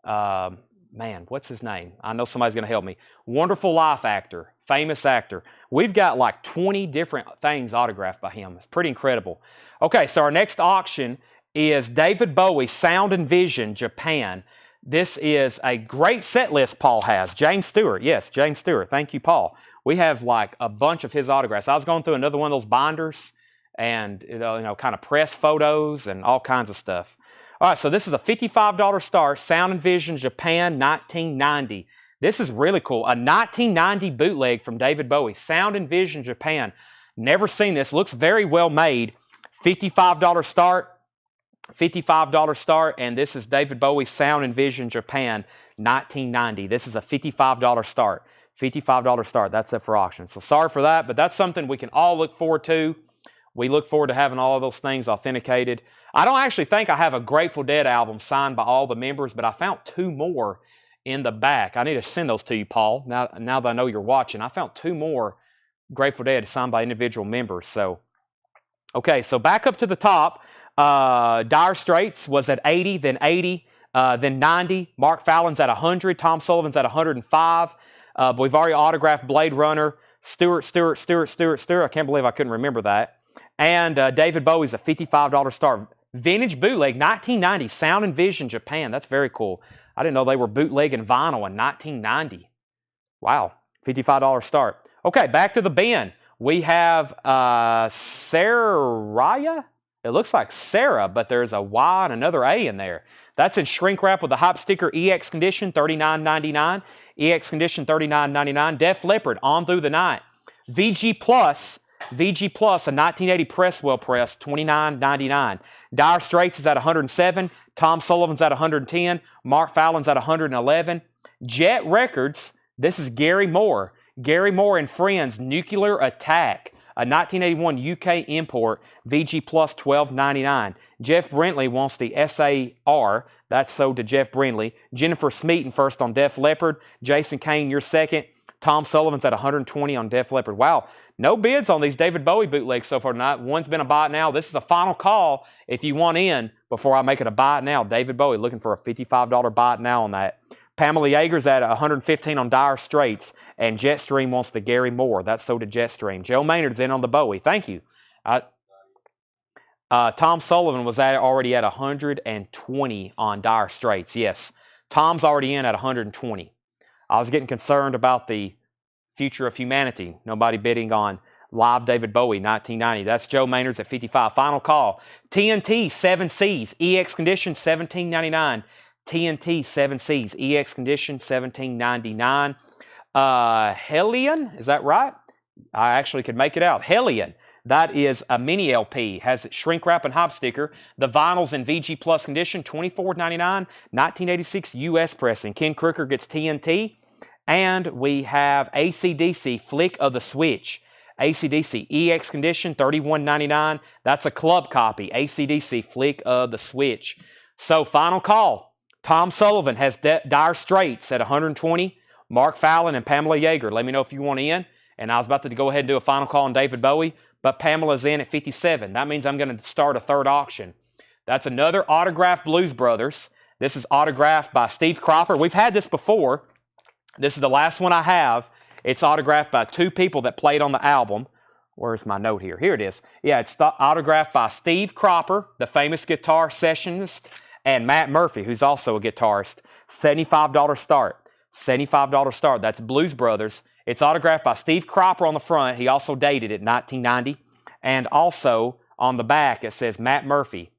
Man, what's his name? I know somebody's going to help me. Wonderful Life actor, famous actor. We've got like 20 different things autographed by him. It's pretty incredible. Okay, so our next auction is David Bowie, Sound and Vision, Japan. This is a great set list Paul has. James Stewart. Yes, James Stewart. Thank you, Paul. We have like a bunch of his autographs. I was going through another one of those binders and, kind of press photos and all kinds of stuff. All right, so this is a $55 start, Sound and Vision, Japan, 1990. This is really cool. A 1990 bootleg from David Bowie, Sound and Vision, Japan. Never seen this. Looks very well made. $55 start. $55 start, and this is David Bowie, Sound and Vision, Japan, 1990. This is a $55 start. $55 start. That's it for auction. So sorry for that, but that's something we can all look forward to. We look forward to having all of those things authenticated. I don't actually think I have a Grateful Dead album signed by all the members, but I found 2 more in the back. I need to send those to you, Paul, now that I know you're watching. I found 2 more Grateful Dead signed by individual members. So, okay, so back up to the top. Dire Straits was at 80, then 80, then 90. Mark Fallon's at 100. Tom Sullivan's at 105. But we've already autographed Blade Runner. Stewart. I can't believe I couldn't remember that. And David Bowie's a $55 start. Vintage bootleg, 1990, Sound and Vision, Japan. That's very cool. I didn't know they were bootlegging vinyl in 1990. Wow, $55 start. Okay, back to the bin. We have Saraya. It looks like Sarah, but there's a Y and another A in there. That's in shrink wrap with the hype sticker, EX condition, $39.99. EX condition, $39.99. Def Leppard, On Through the Night. VG Plus, a 1980 Presswell press, $29.99. Dire Straits is at 107. Tom Sullivan's at 110. Mark Fallon's at 111. Jet Records, this is Gary Moore. Gary Moore and Friends, Nuclear Attack. A 1981 UK import, VG Plus, $12.99. Jeff Brentley wants the SAR. That's sold to Jeff Brentley. Jennifer Smeaton first on Def Leppard. Jason Kane, you're second. Tom Sullivan's at 120 on Def Leppard. Wow, no bids on these David Bowie bootlegs so far tonight. One's been a buy it now. This is a final call if you want in before I make it a buy it now. David Bowie looking for a $55 buy it now on that. Pamela Yeager's at 115 on Dire Straits, and Jetstream wants the Gary Moore. That's sold to Jetstream. Joe Maynard's in on the Bowie. Thank you. Tom Sullivan was already at 120 on Dire Straits. Yes, Tom's already in at 120. I was getting concerned about the future of humanity. Nobody bidding on live David Bowie, 1990. That's Joe Maynard's at 55. Final call. TNT 7Cs, EX condition, $17.99. TNT 7Cs, EX condition, $17.99. Hellion, is that right? I actually could make it out. Hellion, that is a mini LP, has shrink wrap and hop sticker. The vinyl's in VG Plus condition, $24.99, 1986 US pressing. Ken Crooker gets TNT. And we have AC/DC, Flick of the Switch. AC/DC, EX condition, $31.99. That's a club copy, AC/DC, Flick of the Switch. So final call. Tom Sullivan has Dire Straits at 120. Mark Fallon and Pamela Yeager. Let me know if you want in. And I was about to go ahead and do a final call on David Bowie, but Pamela's in at 57. That means I'm going to start a third auction. That's another autographed Blues Brothers. This is autographed by Steve Cropper. We've had this before. This is the last one I have. It's autographed by 2 people that played on the album. Where's my note here? Here it is. Yeah, it's autographed by Steve Cropper, the famous guitar sessionist, and Matt Murphy, who's also a guitarist. $75 start. $75 start. That's Blues Brothers. It's autographed by Steve Cropper on the front. He also dated it, 1990. And also on the back, it says Matt Murphy.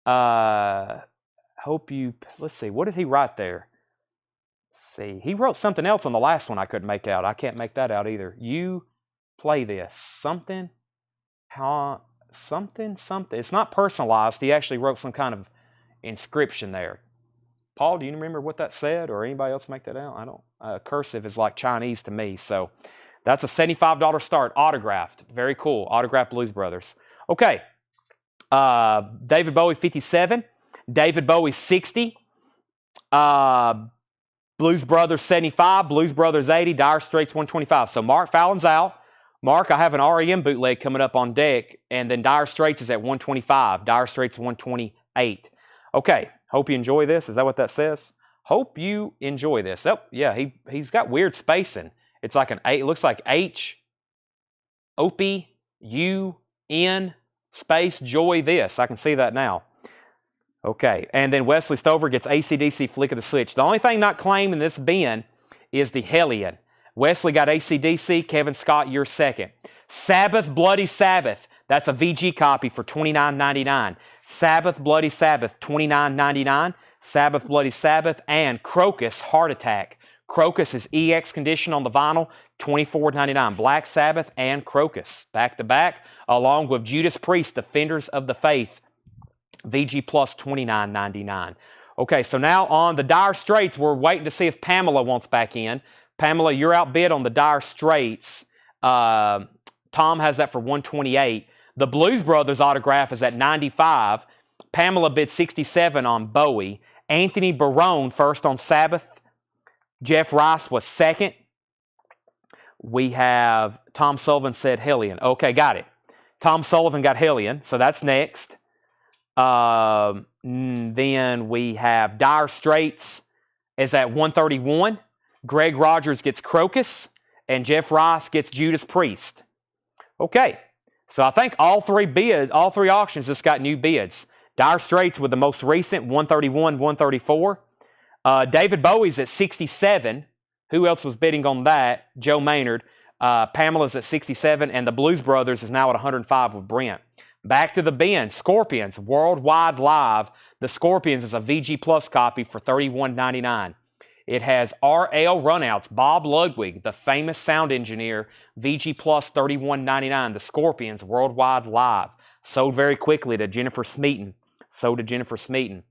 Let's see, what did he write there? Let's see, he wrote something else on the last one I couldn't make out. I can't make that out either. You play this. Something. It's not personalized. He actually wrote some kind of inscription there. Paul, do you remember what that said, or anybody else make that out? I don't. Cursive is like Chinese to me, so that's a $75 start, autographed. Very cool, autographed Blues Brothers. Okay, David Bowie 57, David Bowie 60, Blues Brothers 75, Blues Brothers 80, Dire Straits 125. So Mark Fallon's out, Mark, I have an REM bootleg coming up on deck, and then Dire Straits is at 125. Dire Straits 128. Okay, hope you enjoy this. Is that what that says? Hope you enjoy this. Oh, yeah, he's got weird spacing. It's like it looks like H, Opie, U, N, space, joy, this. I can see that now. Okay, and then Wesley Stover gets AC/DC flick of the switch. The only thing not claimed in this bin is the Hellion. Wesley got AC/DC. Kevin Scott, you're second. Sabbath, Bloody Sabbath. That's a VG copy for $29.99. Sabbath, Bloody Sabbath, $29.99. Sabbath, Bloody Sabbath, and Crocus, Heart Attack. Crocus is EX condition on the vinyl, $24.99. Black Sabbath and Crocus, back to back, along with Judas Priest, Defenders of the Faith, VG Plus, $29.99. Okay, so now on the Dire Straits, we're waiting to see if Pamela wants back in. Pamela, you're outbid on the Dire Straits. Tom has that for $128. The Blues Brothers autograph is at $95. Pamela bid $67 on Bowie. Anthony Barone first on Sabbath. Jeff Rice was second. We have Tom Sullivan said Hellion. Okay, got it. Tom Sullivan got Hellion, so that's next. Then we have Dire Straits is at 131. Greg Rogers gets Crocus, and Jeff Rice gets Judas Priest. Okay, so I think all three auctions just got new bids. Dire Straits with the most recent, 131, 134. David Bowie's at 67. Who else was bidding on that? Joe Maynard. Pamela's at 67, and the Blues Brothers is now at 105 with Brent. Back to the bin. Scorpions, Worldwide Live. The Scorpions is a VG Plus copy for $31.99. It has RL runouts. Bob Ludwig, the famous sound engineer, VG Plus, $31.99. The Scorpions, Worldwide Live. Sold very quickly to Jennifer Smeaton. Sold to Jennifer Smeaton.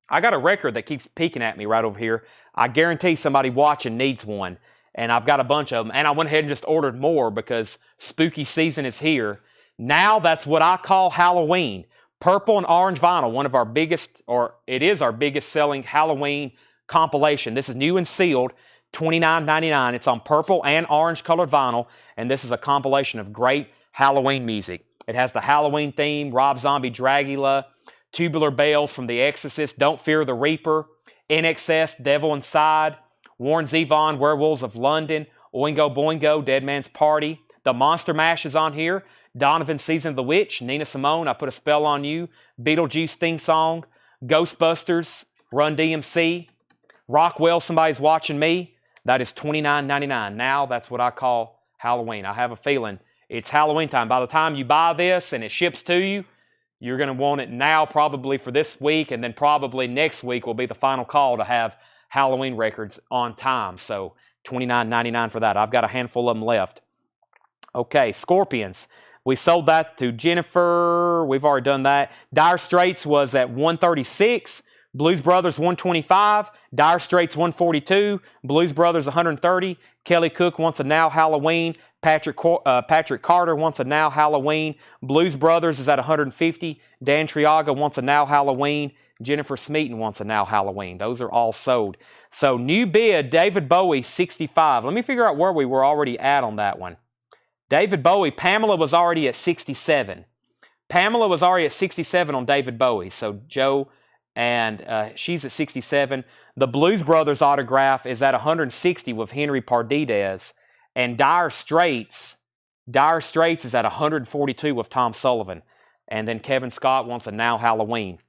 I got a record that keeps peeking at me right over here. I guarantee somebody watching needs one. And I've got a bunch of them. And I went ahead and just ordered more because spooky season is here. Now that's what I call Halloween. Purple and orange vinyl, one of our biggest, or it is our biggest selling Halloween compilation. This is new and sealed, $29.99. It's on purple and orange colored vinyl, and this is a compilation of great Halloween music. It has the Halloween theme, Rob Zombie, Dragula, Tubular Bells from The Exorcist, Don't Fear the Reaper, NXS, Devil Inside, Warren Zevon, Werewolves of London, Oingo Boingo, Dead Man's Party. The Monster Mash is on here. Donovan Season of the Witch, Nina Simone, I Put a Spell on You, Beetlejuice theme song, Ghostbusters, Run DMC, Rockwell, Somebody's Watching Me. That is $29.99. Now that's what I call Halloween. I have a feeling it's Halloween time. By the time you buy this and it ships to you, you're going to want it now probably for this week, and then probably next week will be the final call to have Halloween records on time. So $29.99 for that. I've got a handful of them left. Okay, Scorpions. We sold that to Jennifer. We've already done that. Dire Straits was at 136. Blues Brothers 125. Dire Straits 142. Blues Brothers 130. Kelly Cook wants a Now Halloween. Patrick Carter wants a Now Halloween. Blues Brothers is at 150. Dan Triaga wants a Now Halloween. Jennifer Smeaton wants a Now Halloween. Those are all sold. So new bid, David Bowie 65. Let me figure out where we were already at on that one. David Bowie, Pamela was already at 67. Pamela was already at 67 on David Bowie. So Joe, and she's at 67. The Blues Brothers autograph is at 160 with Henry Pardidez. And Dire Straits is at 142 with Tom Sullivan. And then Kevin Scott wants a Now Halloween.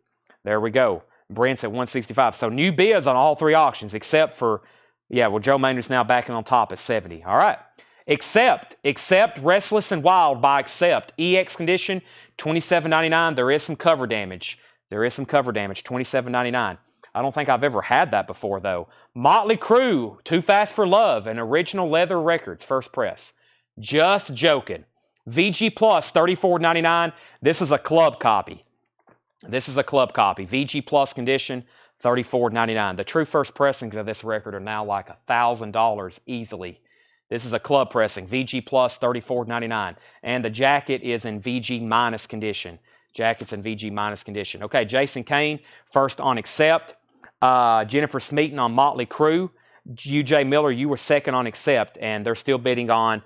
There we go. Brent's at 165. So new bids on all three auctions except for, Joe Maynard's now backing on top at 70. All right. Accept Restless and Wild by Accept. EX condition, $27.99. There is some cover damage. $27.99. I don't think I've ever had that before, though. Motley Crue, Too Fast for Love, an original leather records, first press. Just joking. VG Plus, $34.99. This is a club copy. VG Plus condition, $34.99. The true first pressings of this record are now like $1,000 easily. This is a club pressing, VG Plus, $34.99. And the jacket is in VG minus condition. Okay, Jason Kane, first on Accept. Jennifer Smeaton on Motley Crue. UJ Miller, you were second on Accept, and they're still bidding on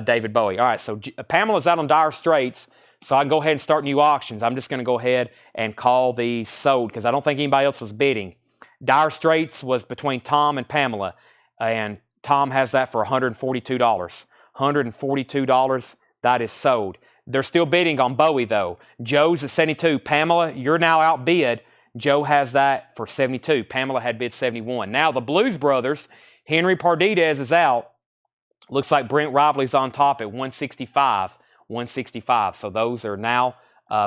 David Bowie. All right, so Pamela's out on dire straits, so I can go ahead and start new auctions. I'm just going to go ahead and call these sold because I don't think anybody else was bidding. Dire straits was between Tom and Pamela, and Tom has that for $142. $142, that is sold. They're still bidding on Bowie, though. Joe's at 72. Pamela, you're now outbid. Joe has that for 72. Pamela had bid 71. Now, the Blues Brothers, Henry Pardidez is out. Looks like Brent Robley's on top at 165. 165. So those are now,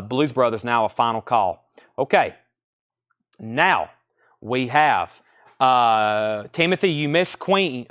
Blues Brothers now a final call. Okay. Now, we have Timothy, you miss Queen.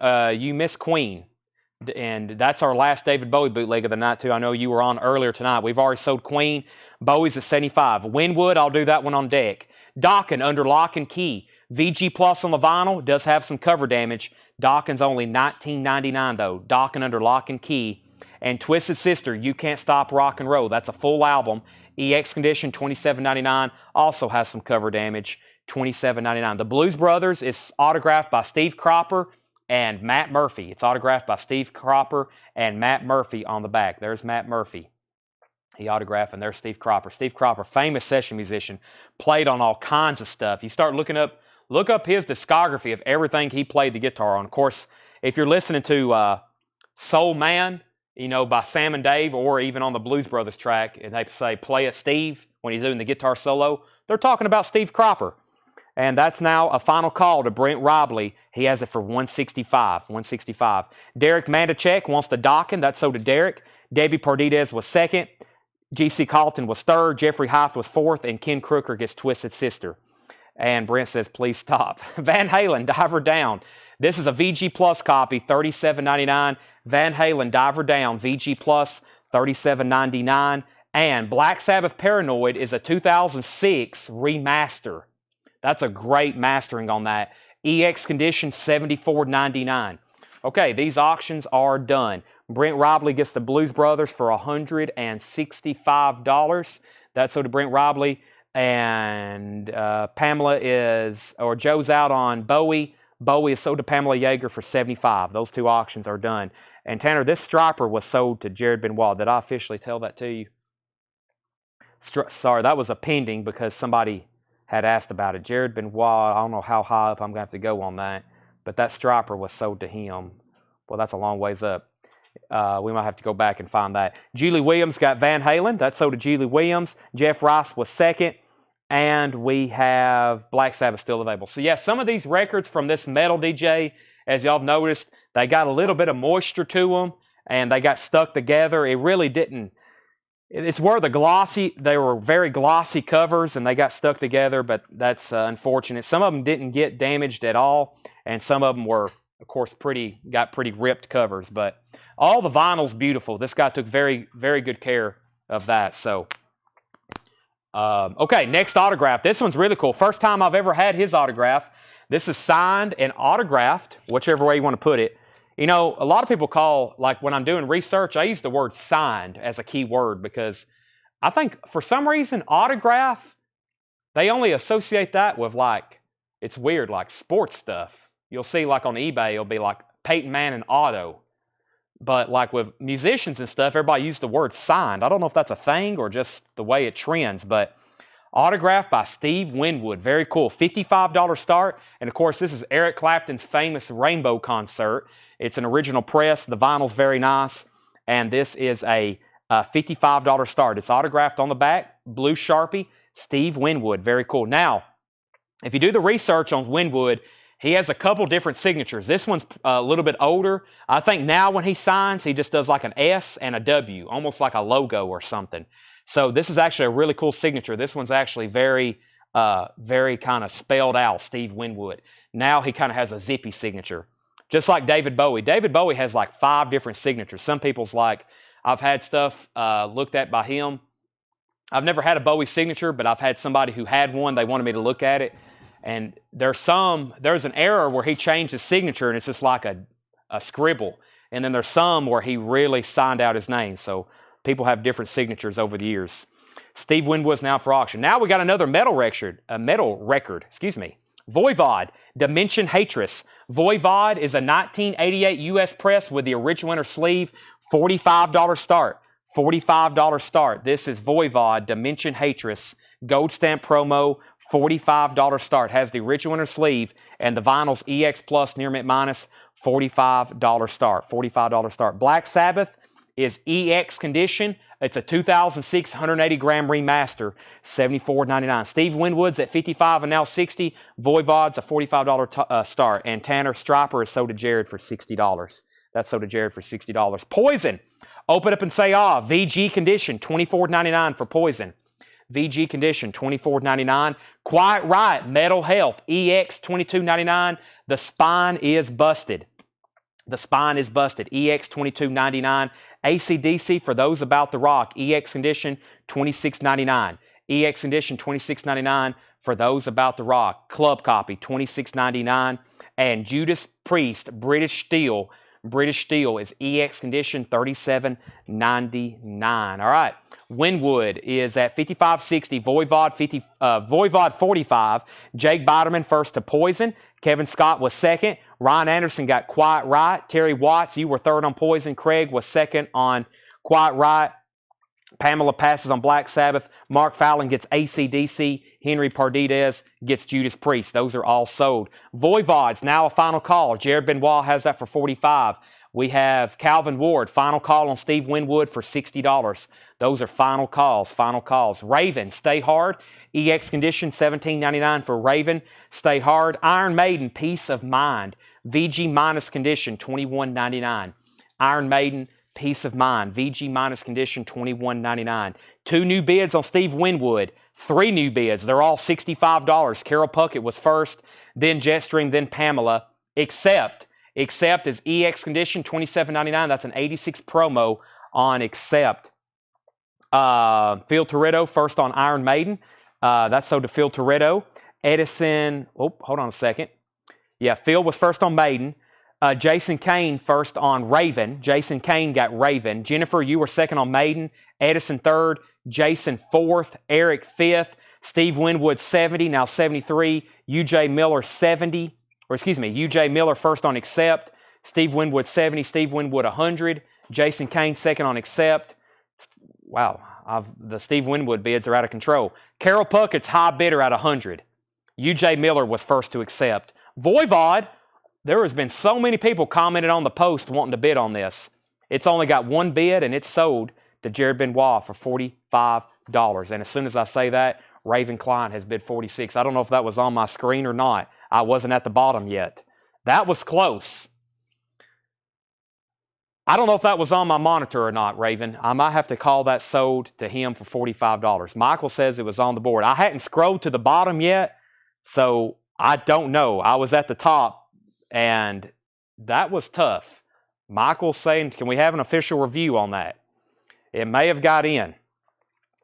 And that's our last David Bowie bootleg of the night, too. I know you were on earlier tonight. We've already sold Queen. Bowie's at 75. Winwood, I'll do that one on deck. Dokken under lock and key. VG Plus on the vinyl. Does have some cover damage. Dokken's only $19.99, though. Dokken under lock and key. And Twisted Sister, You Can't Stop Rock and Roll. That's a full album. EX condition, $27.99. Also has some cover damage. $27.99. The Blues Brothers is autographed by Steve Cropper and Matt Murphy. It's autographed by Steve Cropper and Matt Murphy on the back. There's Matt Murphy. He autographed, and there's Steve Cropper. Steve Cropper, famous session musician, played on all kinds of stuff. You start look up his discography of everything he played the guitar on. Of course, if you're listening to Soul Man, by Sam and Dave, or even on the Blues Brothers track, and they say, play it Steve, when he's doing the guitar solo, they're talking about Steve Cropper. And that's now a final call to Brent Robley. He has it for $165. Derek Mandachek wants the Dokken. That's so to Derek. Debbie Pardidez was second. G.C. Carlton was third. Jeffrey Haift was fourth. And Ken Crooker gets Twisted Sister. And Brent says, please stop. Van Halen, Diver Down. This is a VG Plus copy, $37.99. Van Halen, Diver Down, VG Plus, $37.99. And Black Sabbath Paranoid is a 2006 remaster. That's a great mastering on that. EX condition, $74.99. Okay, these auctions are done. Brent Robley gets the Blues Brothers for $165. That's so to Brent Robley. And Joe's out on Bowie. Bowie is sold to Pamela Yeager for $75. Those two auctions are done. And Tanner, this striper was sold to Jared Benoit. Did I officially tell that to you? Sorry, that was a pending because somebody had asked about it. Jared Benoit, I don't know how high up I'm going to have to go on that, but that striper was sold to him. Well, that's a long ways up. We might have to go back and find that. Julie Williams got Van Halen. That's sold to Julie Williams. Jeff Rice was second. And we have Black Sabbath still available. So, yeah, some of these records from this metal DJ, as y'all have noticed, they got a little bit of moisture to them, and they got stuck together. It really didn't. It's where they were very glossy covers, and they got stuck together, but that's unfortunate. Some of them didn't get damaged at all, and some of them were, of course, got pretty ripped covers. But all the vinyl's beautiful. This guy took very, very good care of that. So, okay, next autograph. This one's really cool. First time I've ever had his autograph. This is signed and autographed, whichever way you want to put it. A lot of people like when I'm doing research, I use the word signed as a key word because I think for some reason autograph, they only associate that with it's weird, like sports stuff. You'll see like on eBay, it'll be like Peyton Manning auto. But like with musicians and stuff, everybody uses the word signed. I don't know if that's a thing or just the way it trends, but autographed by Steve Winwood. Very cool. $55 start. And of course, this is Eric Clapton's famous Rainbow concert. It's an original press. The vinyl's very nice. And this is a $55 start. It's autographed on the back. Blue Sharpie. Steve Winwood. Very cool. Now, if you do the research on Winwood, he has a couple different signatures. This one's a little bit older. I think now when he signs, he just does like an S and a W, almost like a logo or something. So this is actually a really cool signature. This one's actually very kind of spelled out, Steve Winwood. Now he kind of has a zippy signature, just like David Bowie. David Bowie has like 5 different signatures. Some people's I've had stuff looked at by him. I've never had a Bowie signature, but I've had somebody who had one. They wanted me to look at it. And there's an error where he changed his signature and it's just like a scribble. And then there's some where he really signed out his name. So people have different signatures over the years. Steve Winwood's now for auction. Now we got another metal record. Voivod, Dimension Hatris. Voivod is a 1988 U.S. press with the original inner sleeve. $45 start. $45 start. This is Voivod Dimension Hatris Gold Stamp Promo. $45 start. Has the original inner sleeve and the vinyls EX Plus Near Mint Minus. $45 start. $45 start. Black Sabbath is EX condition. It's a 2006 180 gram remaster. $74.99. Steve Winwood's at $55 and now $60. Voivod's a $45 start. And Tanner Striper is sold to Jared for $60. That's sold to Jared for $60. Poison. Open up and say ah. VG condition. $24.99 for Poison. VG condition, $24.99. Quiet Riot, Metal Health, EX, $22.99. The spine is busted. The spine is busted. EX, $22.99. AC/DC for those about the rock. EX condition, $26.99. EX condition, $26.99 for those about the rock. Club copy, $26.99. And Judas Priest, British Steel. British Steel is EX condition, $37.99. All right. Winwood is at $55.60. Voivod 45. Jake Biderman first to Poison. Kevin Scott was second. Ryan Anderson got Quiet Riot. Terry Watts, you were third on Poison. Craig was second on Quiet Riot. Pamela passes on Black Sabbath. Mark Fallon gets AC/DC. Henry Pardidez gets Judas Priest. Those are all sold. Voivod's now a final call. Jared Benoit has that for $45. We have Calvin Ward, final call on Steve Winwood for $60. Those are final calls, final calls. Raven, Stay Hard. EX condition, $17.99 for Raven. Stay Hard. Iron Maiden, Peace of Mind. VG minus condition, $21.99. Iron Maiden, Peace of Mind. VG minus condition, $21.99. 2 new bids on Steve Winwood. 3 new bids. They're all $65. Carol Puckett was first, then Jetstream, then Pamela. Accept is EX condition, $27.99. That's an 86 promo on Accept. Phil Toretto first on Iron Maiden. That's sold to Phil Toretto. Edison, hold on a second. Yeah, Phil was first on Maiden. Jason Kane first on Raven. Jason Kane got Raven. Jennifer, you were second on Maiden. Edison third. Jason fourth. Eric fifth. Steve Winwood 70, now 73. UJ Miller 70. UJ Miller first on Accept. Steve Winwood 70. Steve Winwood 100. Jason Kane second on Accept. Wow, the Steve Winwood bids are out of control. Carol Puckett's high bidder at 100. UJ Miller was first to Accept. Voivod, there has been so many people commented on the post wanting to bid on this. It's only got 1 bid, and it's sold to Jared Benoit for $45. And as soon as I say that, Raven Klein has bid $46. I don't know if that was on my screen or not. I wasn't at the bottom yet. That was close. I don't know if that was on my monitor or not, Raven. I might have to call that sold to him for $45. Michael says it was on the board. I hadn't scrolled to the bottom yet, so I don't know. I was at the top, and that was tough. Michael's saying, can we have an official review on that? It may have got in.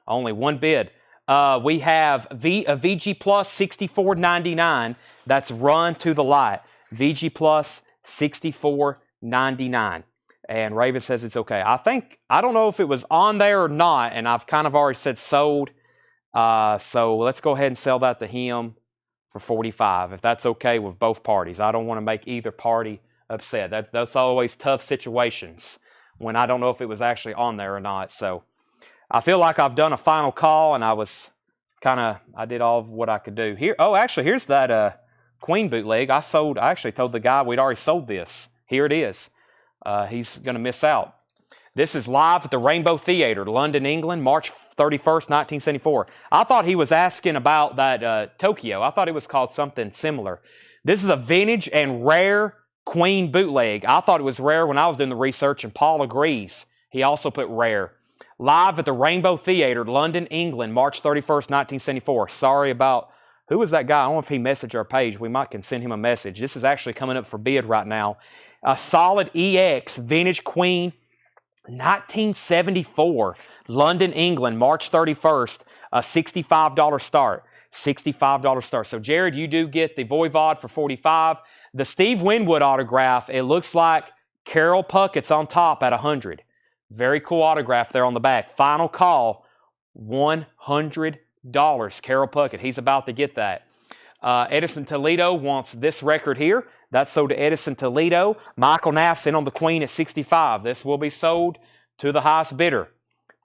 Only 1 bid. We have a VG Plus $64.99. That's Run to the Light. VG Plus $64.99. And Raven says it's okay. I don't know if it was on there or not, and I've kind of already said sold. So let's go ahead and sell that to him for $45, if that's okay with both parties. I don't want to make either party upset. That's always tough situations when I don't know if it was actually on there or not. So I feel like I've done a final call, and I did all of what I could do. Here, actually, here's that Queen bootleg. I actually told the guy we'd already sold this. Here it is. He's going to miss out. This is live at the Rainbow Theatre, London, England, March 31st, 1974. I thought he was asking about that Tokyo. I thought it was called something similar. This is a vintage and rare Queen bootleg. I thought it was rare when I was doing the research, and Paul agrees. He also put rare. Live at the Rainbow Theatre, London, England, March 31st, 1974. Sorry about, who was that guy? I don't know if he messaged our page. We can send him a message. This is actually coming up for bid right now. A solid EX Vintage Queen 1974, London, England, March 31st, a $65 start. $65 start. So, Jared, you do get the Voivod for $45. The Steve Winwood autograph, it looks like Carol Puckett's on top at 100. Very cool autograph there on the back. Final call, $100. Carol Puckett, he's about to get that. Edison Toledo wants this record here. That's sold to Edison Toledo. Michael Knapp's in on the Queen at 65. This will be sold to the highest bidder.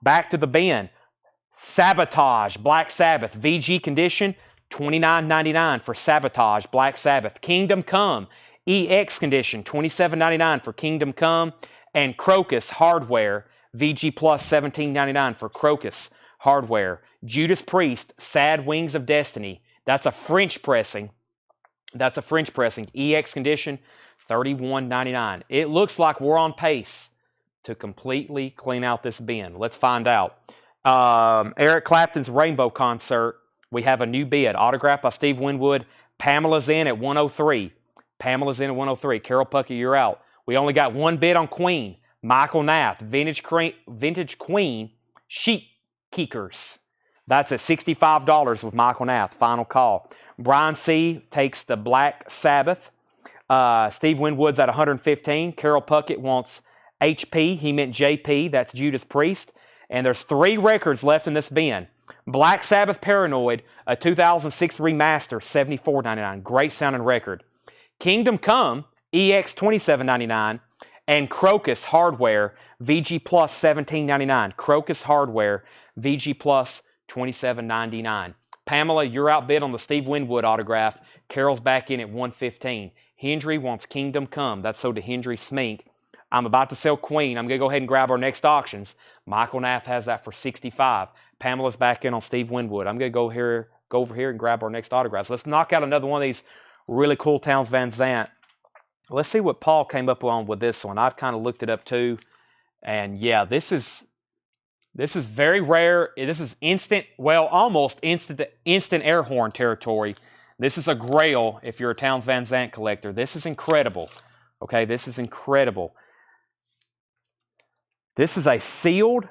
Back to the bin. Sabotage, Black Sabbath, VG condition, $29.99 for Sabotage, Black Sabbath. Kingdom Come, EX condition, $27.99 for Kingdom Come. And Crocus Hardware, VG Plus, $17.99 for Crocus Hardware. Judas Priest, Sad Wings of Destiny. That's a French pressing. That's a French pressing. EX condition, $31.99. It looks like we're on pace to completely clean out this bin. Let's find out. Eric Clapton's Rainbow Concert. We have a new bid. Autographed by Steve Winwood. Pamela's in at 103. Pamela's in at 103. Carol Puckett, you're out. We only got one bid on Queen. Michael Knapp, Vintage Queen Sheep Keekers. That's at $65 with Michael Knapp. Final call. Brian C. takes the Black Sabbath. Steve Winwood's at 115. Carol Puckett wants HP. He meant JP. That's Judas Priest. And there's 3 records left in this bin. Black Sabbath Paranoid, a 2006 remaster, $74.99. Great sounding record. Kingdom Come, EX, $27.99. And Crocus Hardware, VG Plus, $17.99. Crocus Hardware, VG Plus, $27.99. Pamela, you're outbid on the Steve Winwood autograph. Carol's back in at 115. Hendry wants Kingdom Come. That's sold to Hendry Smink. I'm about to sell Queen. I'm going to go ahead and grab our next auctions. Michael Knapp has that for $65. Pamela's back in on Steve Winwood. I'm going to go over here and grab our next autographs. Let's knock out another one of these really cool Townes Van Zandt. Let's see what Paul came up on with this one. I've kind of looked it up too. And yeah, this is very rare. This is instant, well, almost instant air horn territory. This is a grail if you're a Townes Van Zandt collector. This is incredible. Okay, this is incredible. This is a sealed.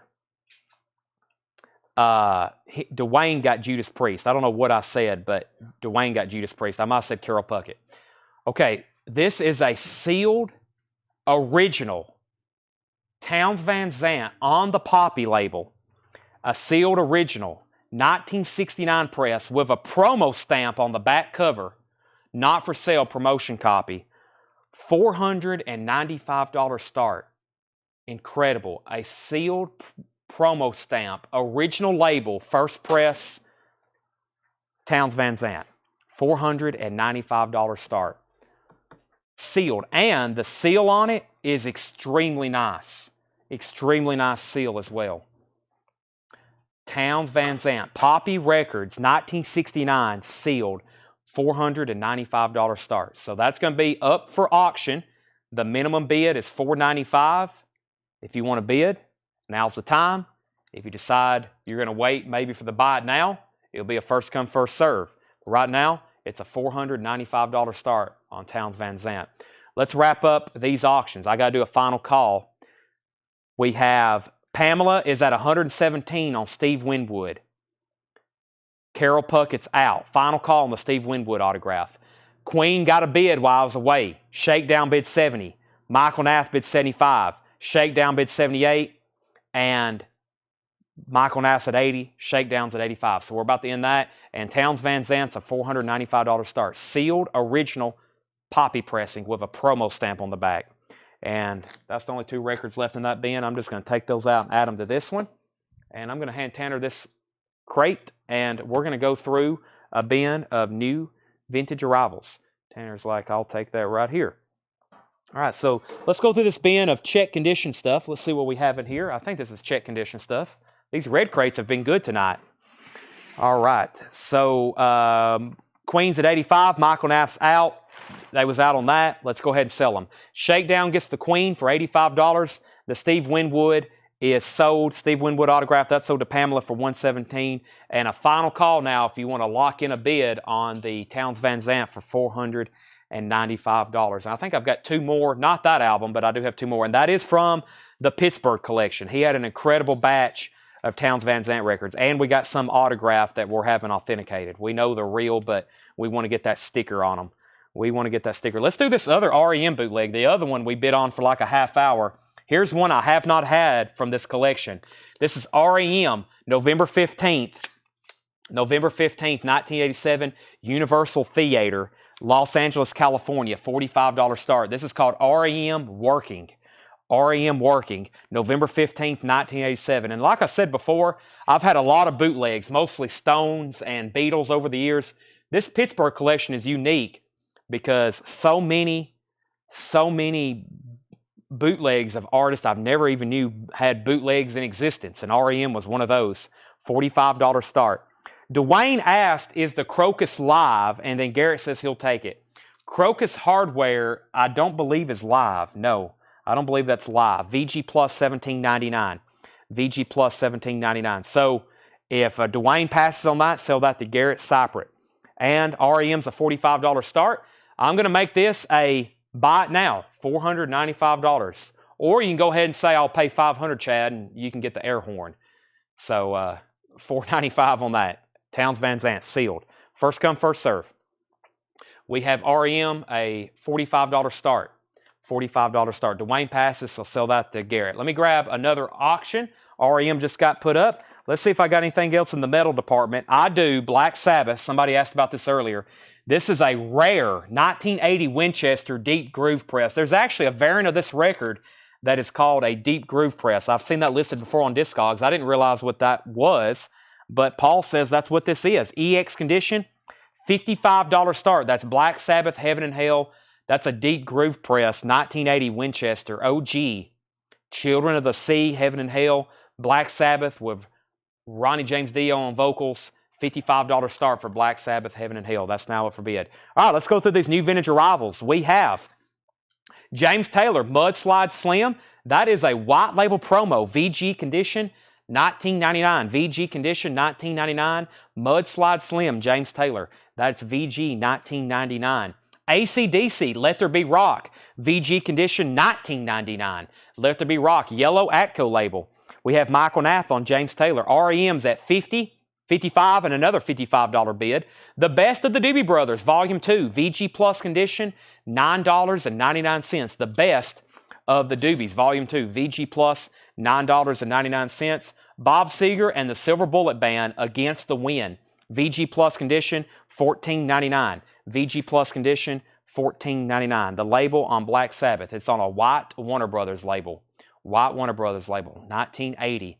Dwayne got Judas Priest. I don't know what I said, but Dwayne got Judas Priest. I might have said Carol Puckett. Okay, this is a sealed original Townes Van Zandt on the Poppy label. A sealed original 1969 press with a promo stamp on the back cover. Not for sale promotion copy. $495 start. Incredible. A sealed promo stamp, original label, first press, Townes Van Zandt. $495 start. Sealed. And the seal on it is extremely nice. Extremely nice seal as well. Townes Van Zandt. Poppy Records, 1969, sealed. $495 start. So that's going to be up for auction. The minimum bid is $495. If you want to bid, now's the time. If you decide you're going to wait maybe for the buy it now, it'll be a first come, first serve. Right now, it's a $495 start on Townes Van Zandt. Let's wrap up these auctions. I got to do a final call. We have Pamela is at 117 on Steve Winwood. Carol Puckett's out. Final call on the Steve Winwood autograph. Queen got a bid while I was away. Shakedown bid 70. Michael Knapp bid 75. Shakedown bid 78. And Michael Knapp's at 80. Shakedown's at 85. So we're about to end that. And Townes Van Zandt's a $495 start. Sealed original poppy pressing with a promo stamp on the back. And that's the only 2 records left in that bin. I'm just going to take those out and add them to this one. And I'm going to hand Tanner this crate. And we're going to go through a bin of new vintage arrivals. Tanner's like, I'll take that right here. All right, so let's go through this bin of check condition stuff. Let's see what we have in here. I think this is check condition stuff. These red crates have been good tonight. All right, so Queen's at 85. Michael Knapp's out. They was out on that. Let's go ahead and sell them. Shakedown gets the Queen for $85. The Steve Winwood is sold. Steve Winwood autograph, that's sold to Pamela for $117. And a final call now if you want to lock in a bid on the Townes Van Zandt for $495. And I think I've got 2 more, not that album, but I do have 2 more. And that is from the Pittsburgh collection. He had an incredible batch of Townes Van Zandt records. And we got some autograph that we're having authenticated. We know they're real, but we want to get that sticker on them. We want to get that sticker. Let's do this other REM bootleg. The other one we bid on for like a half hour. Here's one I have not had from this collection. This is REM, November 15th. November 15th, 1987, Universal Theater, Los Angeles, California, $45 start. This is called REM Working. REM Working, November 15th, 1987. And like I said before, I've had a lot of bootlegs, mostly Stones and Beatles over the years. This Pittsburgh collection is unique because so many bootlegs of artists I've never even knew had bootlegs in existence, and REM was one of those. $45 start. Dwayne asked, is the Crocus live? And then Garrett says he'll take it. Crocus Hardware, I don't believe is live. No, I don't believe that's live. VG Plus $17.99. VG Plus $17.99. So if Dwayne passes on that, sell that to Garrett Cypriot. And REM's a $45 start. I'm going to make this a buy it now, $495. Or you can go ahead and say, I'll pay $500, Chad, and you can get the air horn. So $495 on that. Towns Van Zandt, sealed. First come, first serve. We have REM, a $45 start. $45 start. Dwayne passes, so sell that to Garrett. Let me grab another auction. REM just got put up. Let's see if I got anything else in the metal department. I do. Black Sabbath. Somebody asked about this earlier. This is a rare 1980 Winchester deep groove press. There's actually a variant of this record that is called a deep groove press. I've seen that listed before on Discogs. I didn't realize what that was, but Paul says that's what this is. EX condition, $55 start. That's Black Sabbath, Heaven and Hell. That's a deep groove press, 1980 Winchester, OG. Children of the Sea, Heaven and Hell, Black Sabbath with Ronnie James Dio on vocals, $55 start for Black Sabbath, Heaven and Hell. That's now up for bid. All right, let's go through these new vintage arrivals. We have James Taylor, Mudslide Slim. That is a white label promo, VG condition, $19.99. VG condition, $19.99. Mudslide Slim, James Taylor. That's VG, $19.99. AC/DC, Let There Be Rock. VG condition, $19.99. Let There Be Rock, yellow Atco label. We have Michael Knapp on James Taylor. REM's at $50, $55, and another $55 bid. The Best of the Doobie Brothers, Volume 2, VG Plus condition, $9.99. The Best of the Doobies, Volume 2, VG Plus, $9.99. Bob Seger and the Silver Bullet Band, Against the Wind. VG Plus condition, $14.99. VG Plus condition, $14.99. The label on Black Sabbath, it's on a white Warner Brothers label. White Warner Brothers label, 1980.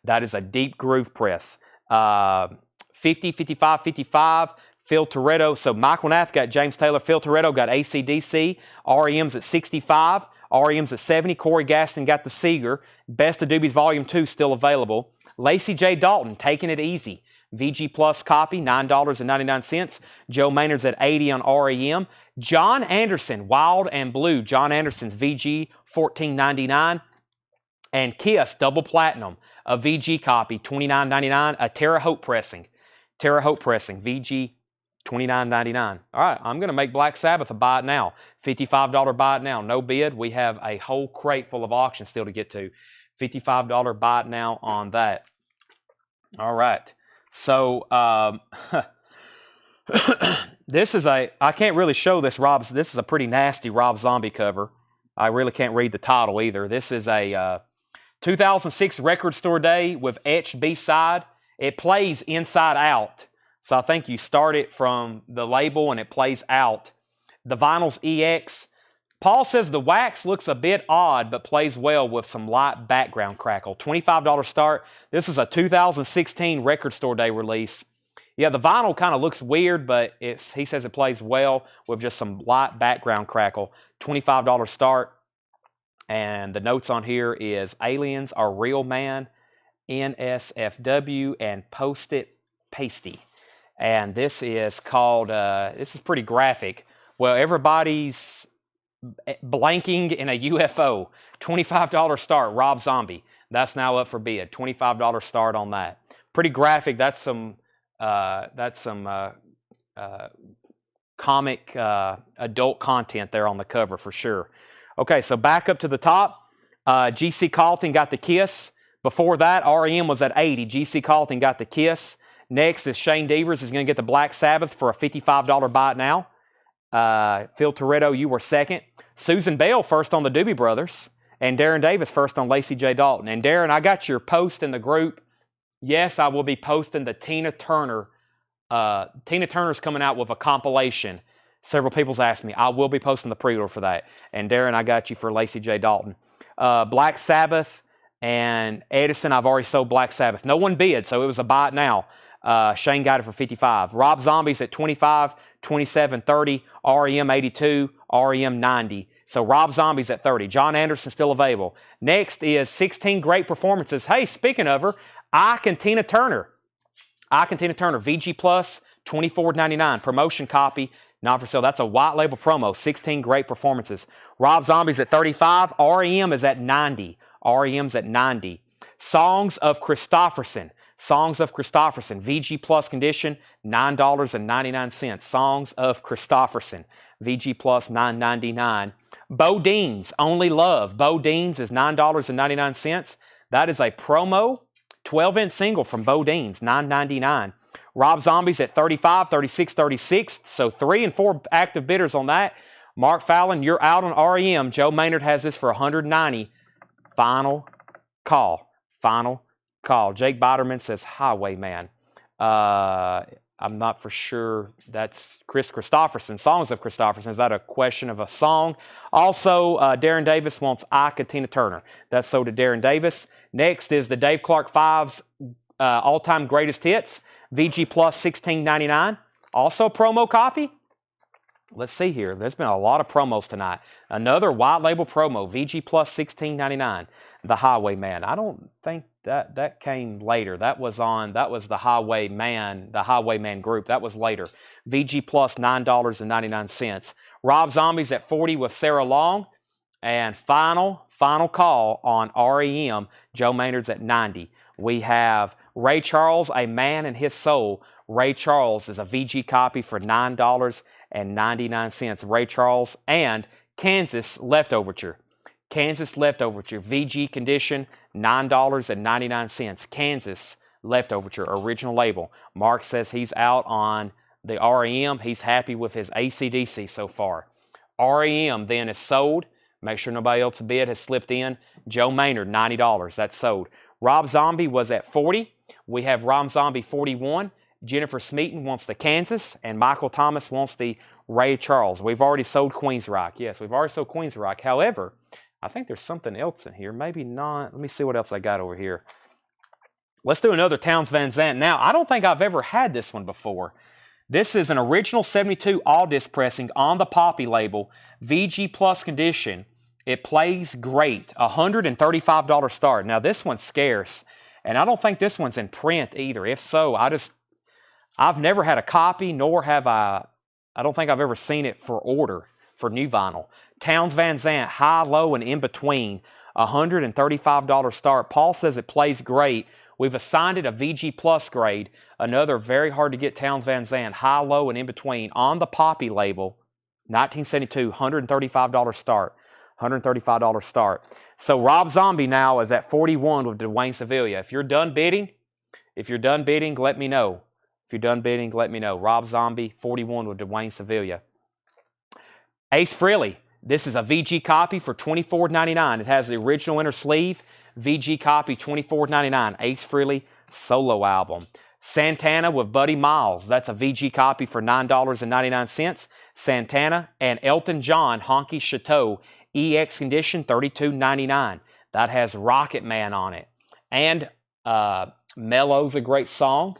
That is a deep groove press. 50, 55, 55. Phil Toretto. So Michael Knapp got James Taylor. Phil Toretto got AC/DC. REM's at 65. REM's at 70. Corey Gaston got the Seeger. Best of Doobies Volume 2 still available. Lacey J. Dalton, Taking It Easy. VG Plus copy, $9.99. Joe Maynard's at 80 on REM. John Anderson, Wild and Blue. John Anderson's VG, $14.99. And Kiss, Double Platinum, a VG copy, $29.99. A Terre Haute pressing. Terre Haute pressing, VG, $29.99. All right, I'm going to make Black Sabbath a buy it now. $55 buy it now, no bid. We have a whole crate full of auctions still to get to. $55 buy it now on that. All right. So this is I can't really show this, Rob. This is a pretty nasty Rob Zombie cover. I really can't read the title either. This is a 2006 Record Store Day with etched B-side. It plays inside out. So I think you start it from the label and it plays out. The vinyl's EX. Paul says the wax looks a bit odd, but plays well with some light background crackle. $25 start. This is a 2016 Record Store Day release. Yeah, the vinyl kind of looks weird, but he says it plays well with just some light background crackle. $25 start. And the notes on here is Aliens Are Real Man, NSFW, and Post-it Pasty. And this is called, this is pretty graphic. Well, everybody's blanking in a UFO. $25 start, Rob Zombie. That's now up for bid. $25 start on that. Pretty graphic. That's some comic adult content there on the cover for sure. Okay, so back up to the top. GC Carlton got the Kiss. Before that, REM was at 80. GC Carlton got the Kiss. Next is Shane Devers is going to get the Black Sabbath for a $55 buy it now. Phil Toretto, you were second. Susan Bell first on the Doobie Brothers. And Darren Davis first on Lacey J. Dalton. And Darren, I got your post in the group Yes, I will be posting the Tina Turner. Tina Turner's coming out with a compilation. Several people's asked me. I will be posting the pre-order for that. And Darren, I got you for Lacey J. Dalton. Black Sabbath and Edison, I've already sold Black Sabbath. No one bid, so it was a buy it now. Shane got it for 55. Rob Zombie's at 25, 27, 30, REM 82, REM 90. So Rob Zombie's at 30. John Anderson still available. Next is 16 great performances. Hey, speaking of her, Ike and Tina Turner. VG Plus, $24.99. Promotion copy, not for sale. That's a white label promo. 16 great performances. Rob Zombie's at 35. REM is at 90. REM's at 90. Songs of Christofferson. VG Plus condition, $9.99. Songs of Christofferson. VG Plus, $9.99. Bodine's Only Love. Bodine's is $9.99. That is a promo 12-inch single from Bodine's, $9.99. Rob Zombie's at 35, 36, 36. So 3 and 4 active bidders on that. Mark Fallon, you're out on REM. Joe Maynard has this for $190. Final call. Jake Biderman says Highwayman. I'm not for sure. That's Chris Christofferson. Songs of Christofferson. Is that a question of a song? Also, Darren Davis wants Ike and Tina Turner. That's sold to Darren Davis. Next is the Dave Clark 5's all-time greatest hits. VG Plus, $16.99. Also a promo copy. Let's see here. There's been a lot of promos tonight. Another white label promo. VG Plus, $16.99. The Highwayman. I don't think that came later. That was the Highwayman group. That was later. VG Plus, $9.99. Rob Zombie's at 40 with Sarah Long. And final call on REM. Joe Maynard's at 90. We have Ray Charles, A Man and His Soul. Ray Charles is a VG copy for $9.99. Ray Charles and Kansas Leftoverture. VG condition, $9.99. Kansas Leftoverture, original label. Mark says he's out on the REM. He's happy with his AC/DC so far. REM then is sold. Make sure nobody else bid has slipped in. Joe Maynard, $90. That's sold. Rob Zombie was at 40. We have Rob Zombie 41. Jennifer Smeaton wants the Kansas, and Michael Thomas wants the Ray Charles. We've already sold Queensryche. Yes, we've already sold Queensryche. However, I think there's something else in here. Maybe not. Let me see what else I got over here. Let's do another Townes Van Zandt. Now, I don't think I've ever had this one before. This is an original 72 all disc pressing on the Poppy label, VG Plus condition. It plays great. $135 start. Now, this one's scarce, and I don't think this one's in print either. If so, I've never had a copy, nor have I don't think I've ever seen it for order for new vinyl. Townes Van Zandt, high, low, and in between. $135 start. Paul says it plays great. We've assigned it a VG Plus grade. Another very hard to get Townes Van Zandt, high, low, and in between on the Poppy label. 1972, $135 start. $135 start. So Rob Zombie now is at 41 with Dwayne Sevilla. If you're done bidding, let me know. Rob Zombie, 41 with Dwayne Sevilla. Ace Frehley. This is a VG copy for $24.99. It has the original inner sleeve. VG copy, $24.99. Ace Frehley solo album. Santana with Buddy Miles. That's a VG copy for $9.99. Santana and Elton John, Honky Chateau. EX condition, $32.99. That has Rocket Man on it. And Mellow's a great song.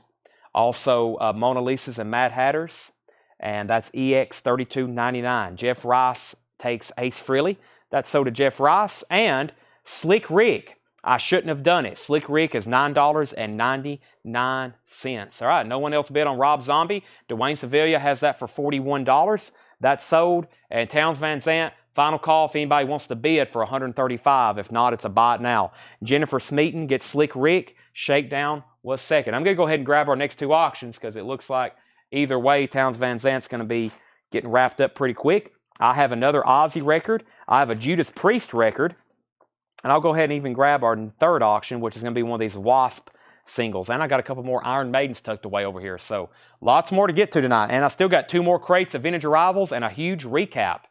Also, Mona Lisa's and Mad Hatters. And that's EX, $32.99. Jeff Rice takes Ace Frehley. That's sold to Jeff Rice. And Slick Rick. I shouldn't have done it. Slick Rick is $9.99. All right, no one else bid on Rob Zombie. Dwayne Sevilla has that for $41. That's sold. And Townes Van Zandt, final call if anybody wants to bid for $135. If not, it's a buy it now. Jennifer Smeaton gets Slick Rick. Shakedown was second. I'm going to go ahead and grab our next two auctions because it looks like either way, Townes Van Zandt's going to be getting wrapped up pretty quick. I have another Ozzy record. I have a Judas Priest record. And I'll go ahead and even grab our third auction, which is going to be one of these Wasp singles. And I got a couple more Iron Maidens tucked away over here. So lots more to get to tonight. And I still got 2 more crates of Vintage Arrivals and a huge recap.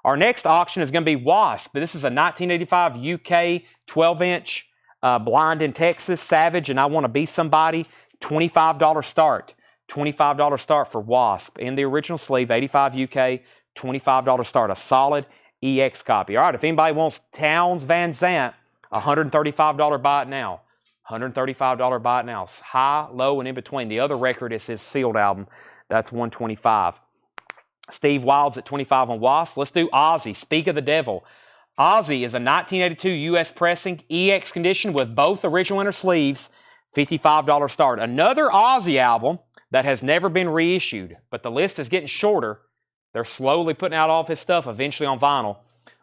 Our next auction is going to be Wasp. This is a 1985 UK 12-inch Blind in Texas, Savage, and I Want to Be Somebody, $25 start. $25 start for Wasp. In the original sleeve, 85 UK, $25 start. A solid EX copy. All right, if anybody wants Towns Van Zandt, $135 buy it now. $135 buy it now. It's high, low, and in between. The other record is his sealed album. That's $125. Steve Wild's at $25 on Wasp. Let's do Ozzy, Speak of the Devil. Ozzy is a 1982 U.S. pressing, EX condition with both original inner sleeves, $55 start. Another Ozzy album that has never been reissued, but the list is getting shorter. They're slowly putting out all of his stuff eventually on vinyl,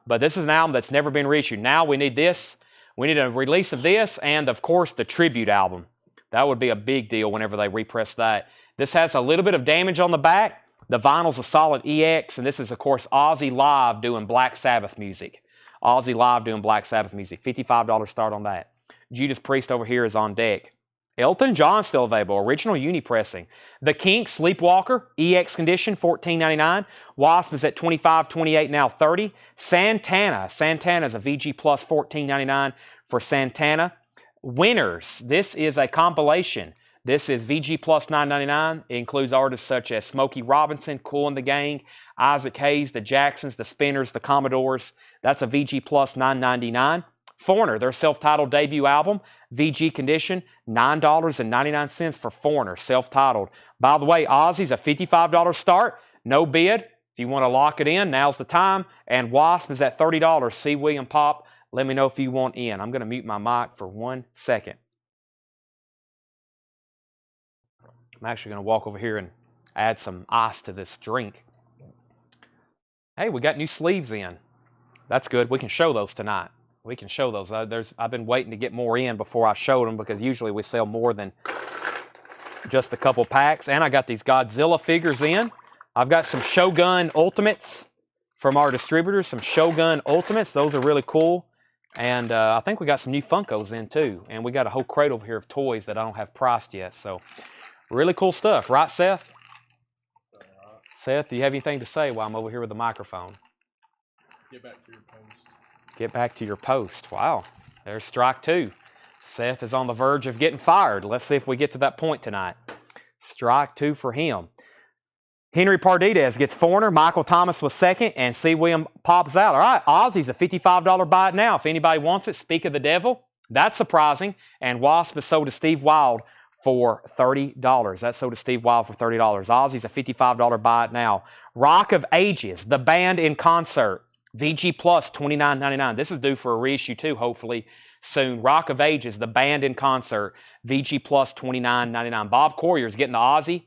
but this is an album that's never been reissued. Now we need this. We need a release of this and, of course, the tribute album. That would be a big deal whenever they repress that. This has a little bit of damage on the back. The vinyl's a solid EX, and this is, of course, Ozzy live doing Black Sabbath music. Ozzy live doing Black Sabbath music. $55 start on that. Judas Priest over here is on deck. Elton John still available. Original uni pressing. The Kinks, Sleepwalker, EX condition, $14.99. Wasp is at $25, $28, now $30. Santana. Santana is a VG Plus, $14.99 for Santana. Winners. This is a compilation. This is VG Plus $9.99. It includes artists such as Smokey Robinson, Kool and the Gang, Isaac Hayes, the Jacksons, the Spinners, the Commodores. That's a VG Plus $9.99. Foreigner, their self-titled debut album, VG condition, $9.99 for Foreigner, self-titled. By the way, Ozzy's a $55 start, no bid. If you want to lock it in, now's the time. And Wasp is at $30. C. William Pop, let me know if you want in. I'm going to mute my mic for 1 second. I'm actually going to walk over here and add some ice to this drink. Hey, we got new sleeves in. That's good. We can show those tonight. We can show those. I've been waiting to get more in before I showed them because usually we sell more than just a couple packs. And I got these Godzilla figures in. I've got some Shogun Ultimates from our distributors, some Shogun Ultimates. Those are really cool. And I think we got some new Funkos in too. And we got a whole crate over here of toys that I don't have priced yet. So really cool stuff. Right, Seth? Seth, do you have anything to say while I'm over here with the microphone? Get back to your post. Get back to your post. Wow. There's strike two. Seth is on the verge of getting fired. Let's see if we get to that point tonight. Strike two for him. Henry Pardidez gets Foreigner. Michael Thomas was second. And C. William pops out. All right. Ozzy's a $55 buy it now. If anybody wants it, Speak of the Devil. That's surprising. And Wasp is sold to Steve Wild for $30. That's sold to Steve Wild for $30. Ozzy's a $55 buy it now. Rock of Ages, the band in concert. VG Plus, $29.99. This is due for a reissue too, hopefully soon. Rock of Ages, the band in concert. VG Plus, $29.99. Bob Coryer's getting the Ozzy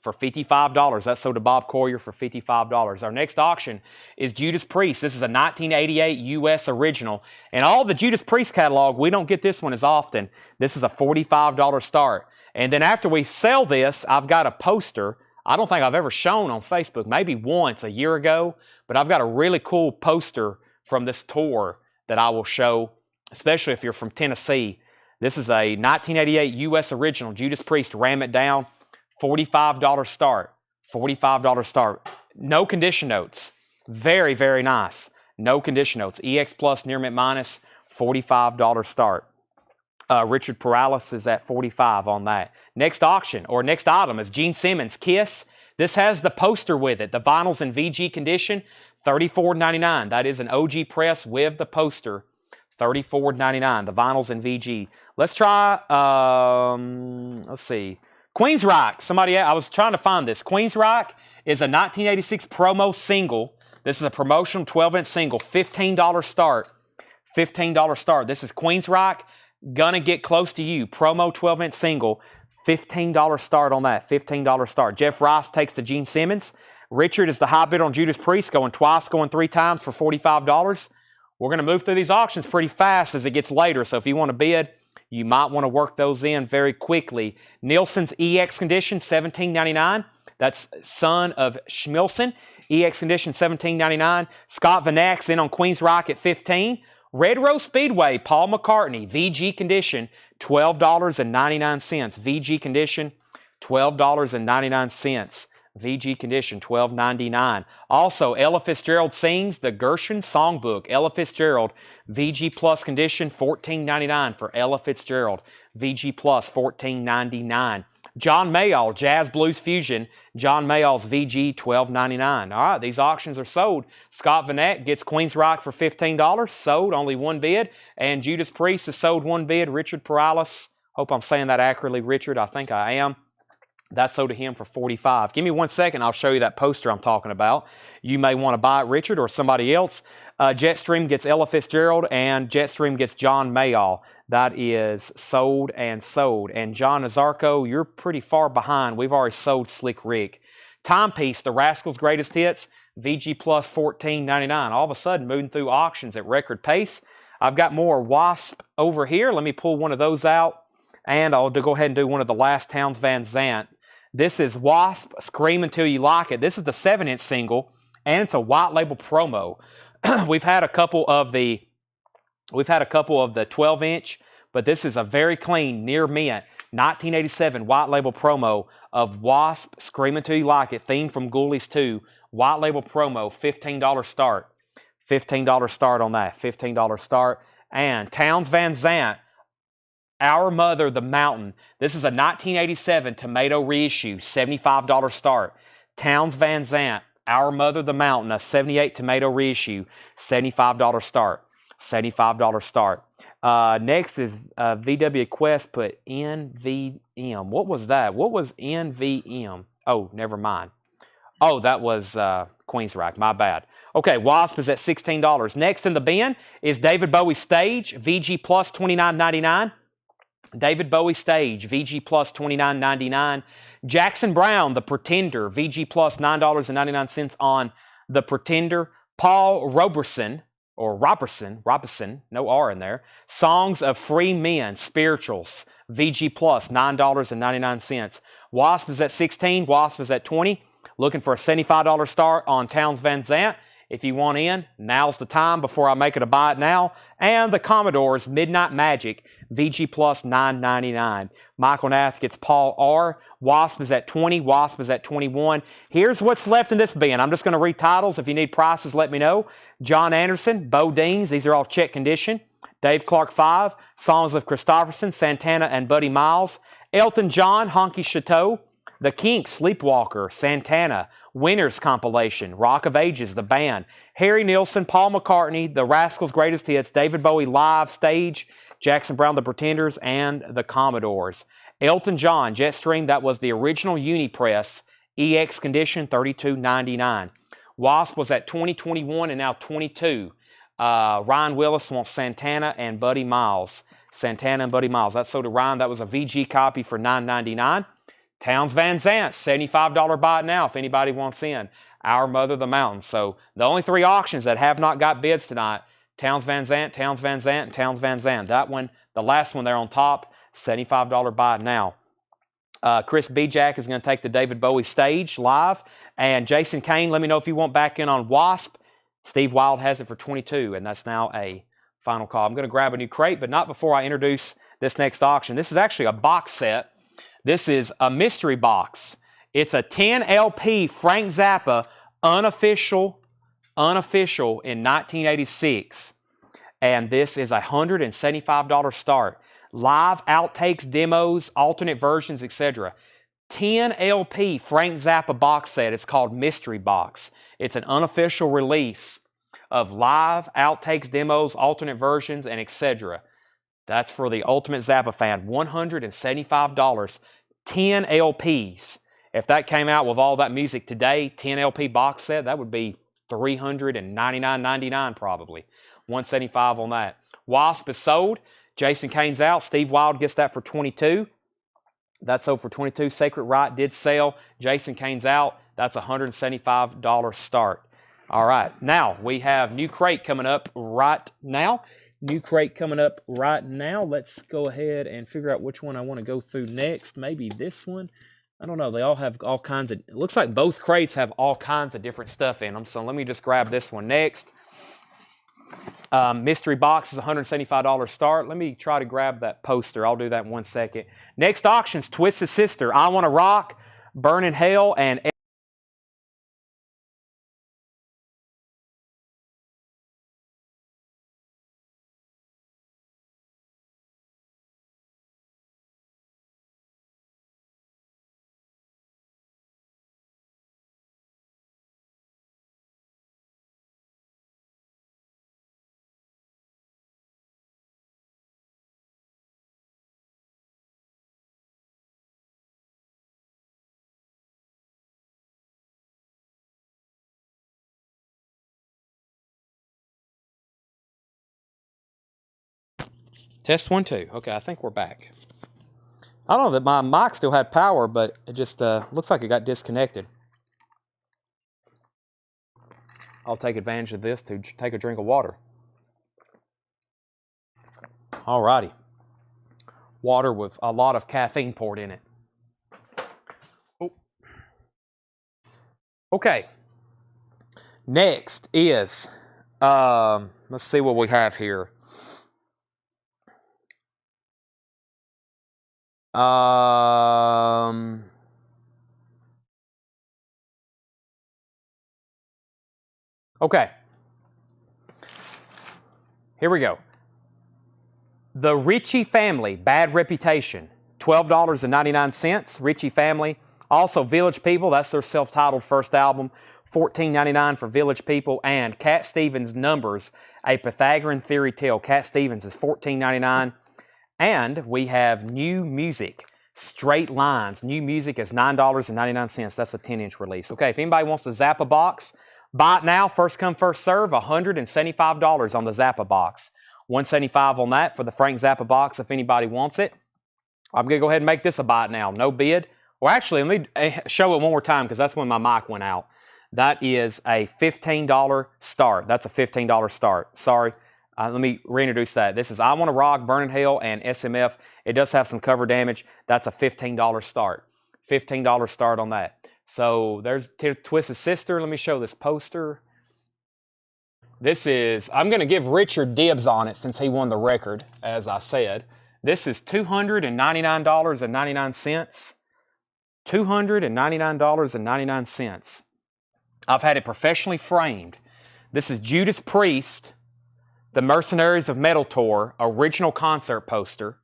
for $55. That's sold to Bob Coryer for $55. Our next auction is Judas Priest. This is a 1988 U.S. original. And all the Judas Priest catalog, we don't get this one as often. This is a $45 start. And then after we sell this, I've got a poster. I don't think I've ever shown on Facebook, maybe once a year ago, but I've got a really cool poster from this tour that I will show, especially if you're from Tennessee. This is a 1988 U.S. original, Judas Priest, Ram It Down, $45 start, $45 start. No condition notes. Very, very nice. No condition notes. EX Plus, Near Mint Minus, $45 start. Richard Perales is at $45 on that. Next auction, or next item, is Gene Simmons' Kiss. This has the poster with it. The vinyl's in VG condition, $34.99. That is an OG press with the poster, $34.99. The vinyl's in VG. Let's try, let's see. Queensryche. Somebody, I was trying to find this. Queensryche is a 1986 promo single. This is a promotional 12-inch single, $15 start. $15 start. This is Queensryche. Gonna Get Close to You, promo 12-inch single, $15 start on that, $15 start. Jeff Rice takes to Gene Simmons. Richard is the high bidder on Judas Priest, going twice, going three times for $45. We're going to move through these auctions pretty fast as it gets later, so if you want to bid, you might want to work those in very quickly. Nielsen's EX condition, $17.99. That's son of Schmilson. EX condition, $17.99. Scott Vanak's in on Queensryche at $15. Red Rose Speedway, Paul McCartney, VG condition, $12.99. VG condition, $12.99. VG condition, $12.99. Also, Ella Fitzgerald Sings, the Gershwin Songbook. Ella Fitzgerald, VG Plus condition, $14.99 for Ella Fitzgerald. VG Plus, $14.99. John Mayall, Jazz Blues Fusion. John Mayall's VG, $12.99. All right, these auctions are sold. Scott Vanette gets Queen's Rock for $15. Sold, only one bid. And Judas Priest has sold one bid. Richard Perales, hope I'm saying that accurately, Richard. I think I am. That's sold to him for $45. Give me 1 second. I'll show you that poster I'm talking about. You may want to buy it, Richard, or somebody else. Jetstream gets Ella Fitzgerald, and Jetstream gets John Mayall. That is sold and sold. And John Nazarko, you're pretty far behind. We've already sold Slick Rick. Timepiece, the Rascals' Greatest Hits, VG Plus $14.99. All of a sudden, moving through auctions at record pace. I've got more Wasp over here. Let me pull one of those out, and I'll go ahead and do one of the last Townes Van Zandt. This is Wasp, Scream Until You Like It. This is the 7-inch single, and it's a white label promo. We've had a couple of the 12-inch, but this is a very clean, near mint, 1987 white label promo of Wasp, Scream Until You Like It, theme from Ghoulies 2, white label promo, $15 start. $15 start on that, $15 start. And Townes Van Zandt, Our Mother, the Mountain. This is a 1987 Tomato reissue, $75 start. Townes Van Zandt, Our Mother, the Mountain, a 78 Tomato reissue, $75 start. $75 start. Next is VW Quest put NVM. What was that? What was NVM? Oh, never mind. Oh, that was Queen's Rock. My bad. Okay, Wasp is at $16. Next in the bin is David Bowie Stage, VG Plus $29.99. David Bowie Stage, VG Plus $29.99. Jackson Browne, The Pretender, VG Plus $9.99 on The Pretender. Paul Robeson, or Robertson, no R in there. Songs of Free Men, Spirituals, VG Plus $9.99. Wasp is at 16, Wasp is at 20. Looking for a $75 start on Townes Van Zandt. If you want in, now's the time before I make it a buy it now. And the Commodores, Midnight Magic, VG Plus $9.99. Michael Nath gets Paul R. Wasp is at 20. Wasp is at 21. Here's what's left in this bin. I'm just going to read titles. If you need prices, let me know. John Anderson, Bo Deans. These are all check condition. Dave Clark 5. Songs of Christopherson, Santana, and Buddy Miles. Elton John, Honky Chateau. The Kinks, Sleepwalker, Santana, Winners compilation, Rock of Ages, the band, Harry Nilsson, Paul McCartney, The Rascals' Greatest Hits, David Bowie Live Stage, Jackson Browne, The Pretenders, and the Commodores. Elton John, Jetstream, that was the original Unipress, EX condition, $32.99. Wasp was at 2021 and now 22. Ryan Willis wants Santana and Buddy Miles. Santana and Buddy Miles. That's sold to Ryan. That was a VG copy for $9.99. Townes Van Zandt, $75 buy it now if anybody wants in. Our Mother, the Mountain. So the only three auctions that have not got bids tonight, Townes Van Zandt, Townes Van Zandt, and Townes Van Zandt. That one, the last one there on top, $75 buy it now. Chris Bijak is going to take the David Bowie Stage live. And Jason Kane, let me know if you want back in on Wasp. Steve Wild has it for 22, and that's now a final call. I'm going to grab a new crate, but not before I introduce this next auction. This is actually a box set. This is a mystery box. It's a 10 LP Frank Zappa unofficial in 1986. And this is a $175 start. Live outtakes, demos, alternate versions, etc. 10 LP Frank Zappa box set. It's called Mystery Box. It's an unofficial release of live outtakes, demos, alternate versions, and etc. That's for the ultimate Zappa fan. $175. 10 LPs. If that came out with all that music today, 10 LP box set, that would be $399.99 probably. $175 on that. Wasp is sold. Jason Kane's out. Steve Wild gets that for 22. That's sold for 22. Sacred Right did sell. Jason Kane's out. That's $175 start. All right. Now, we have new crate coming up right now. New crate coming up right now. Let's go ahead and figure out which one I want to go through next. Maybe this one. I don't know. They all have all kinds of... It looks like both crates have all kinds of different stuff in them. So let me just grab this one next. Mystery box is $175 start. Let me try to grab that poster. I'll do that in 1 second. Next auction's Twisted Sister, I Want to Rock, Burn in Hell, and Test 1, 2. Okay, I think we're back. I don't know that my mic still had power, but it just looks like it got disconnected. I'll take advantage of this to take a drink of water. Alrighty. Water with a lot of caffeine poured in it. Oh. Okay. Next is, let's see what we have here. Okay. Here we go. The Ritchie Family, Bad Reputation, $12.99. Ritchie Family. Also, Village People, that's their self-titled first album, $14.99 for Village People. And Cat Stevens' Numbers, a Pythagorean Theory Tale. Cat Stevens is $14.99. And we have New Music, Straight Lines. New Music is $9.99. That's a 10-inch release. Okay, if anybody wants the Zappa box, buy it now. First come, first serve. $175 on the Zappa box. $175 on that for the Frank Zappa box if anybody wants it. I'm going to go ahead and make this a buy it now. No bid. Well, actually, let me show it one more time because that's when my mic went out. That is a $15 start. That's a $15 start. Sorry. Let me reintroduce that. This is I Want to Rock, Burning Hell, and SMF. It does have some cover damage. That's a $15 start. $15 start on that. So there's Twisted Sister. Let me show this poster. This is, I'm going to give Richard dibs on it since he won the record, as I said. This is $299.99. $299.99. I've had it professionally framed. This is Judas Priest, The Mercenaries of Metal Tour, original concert poster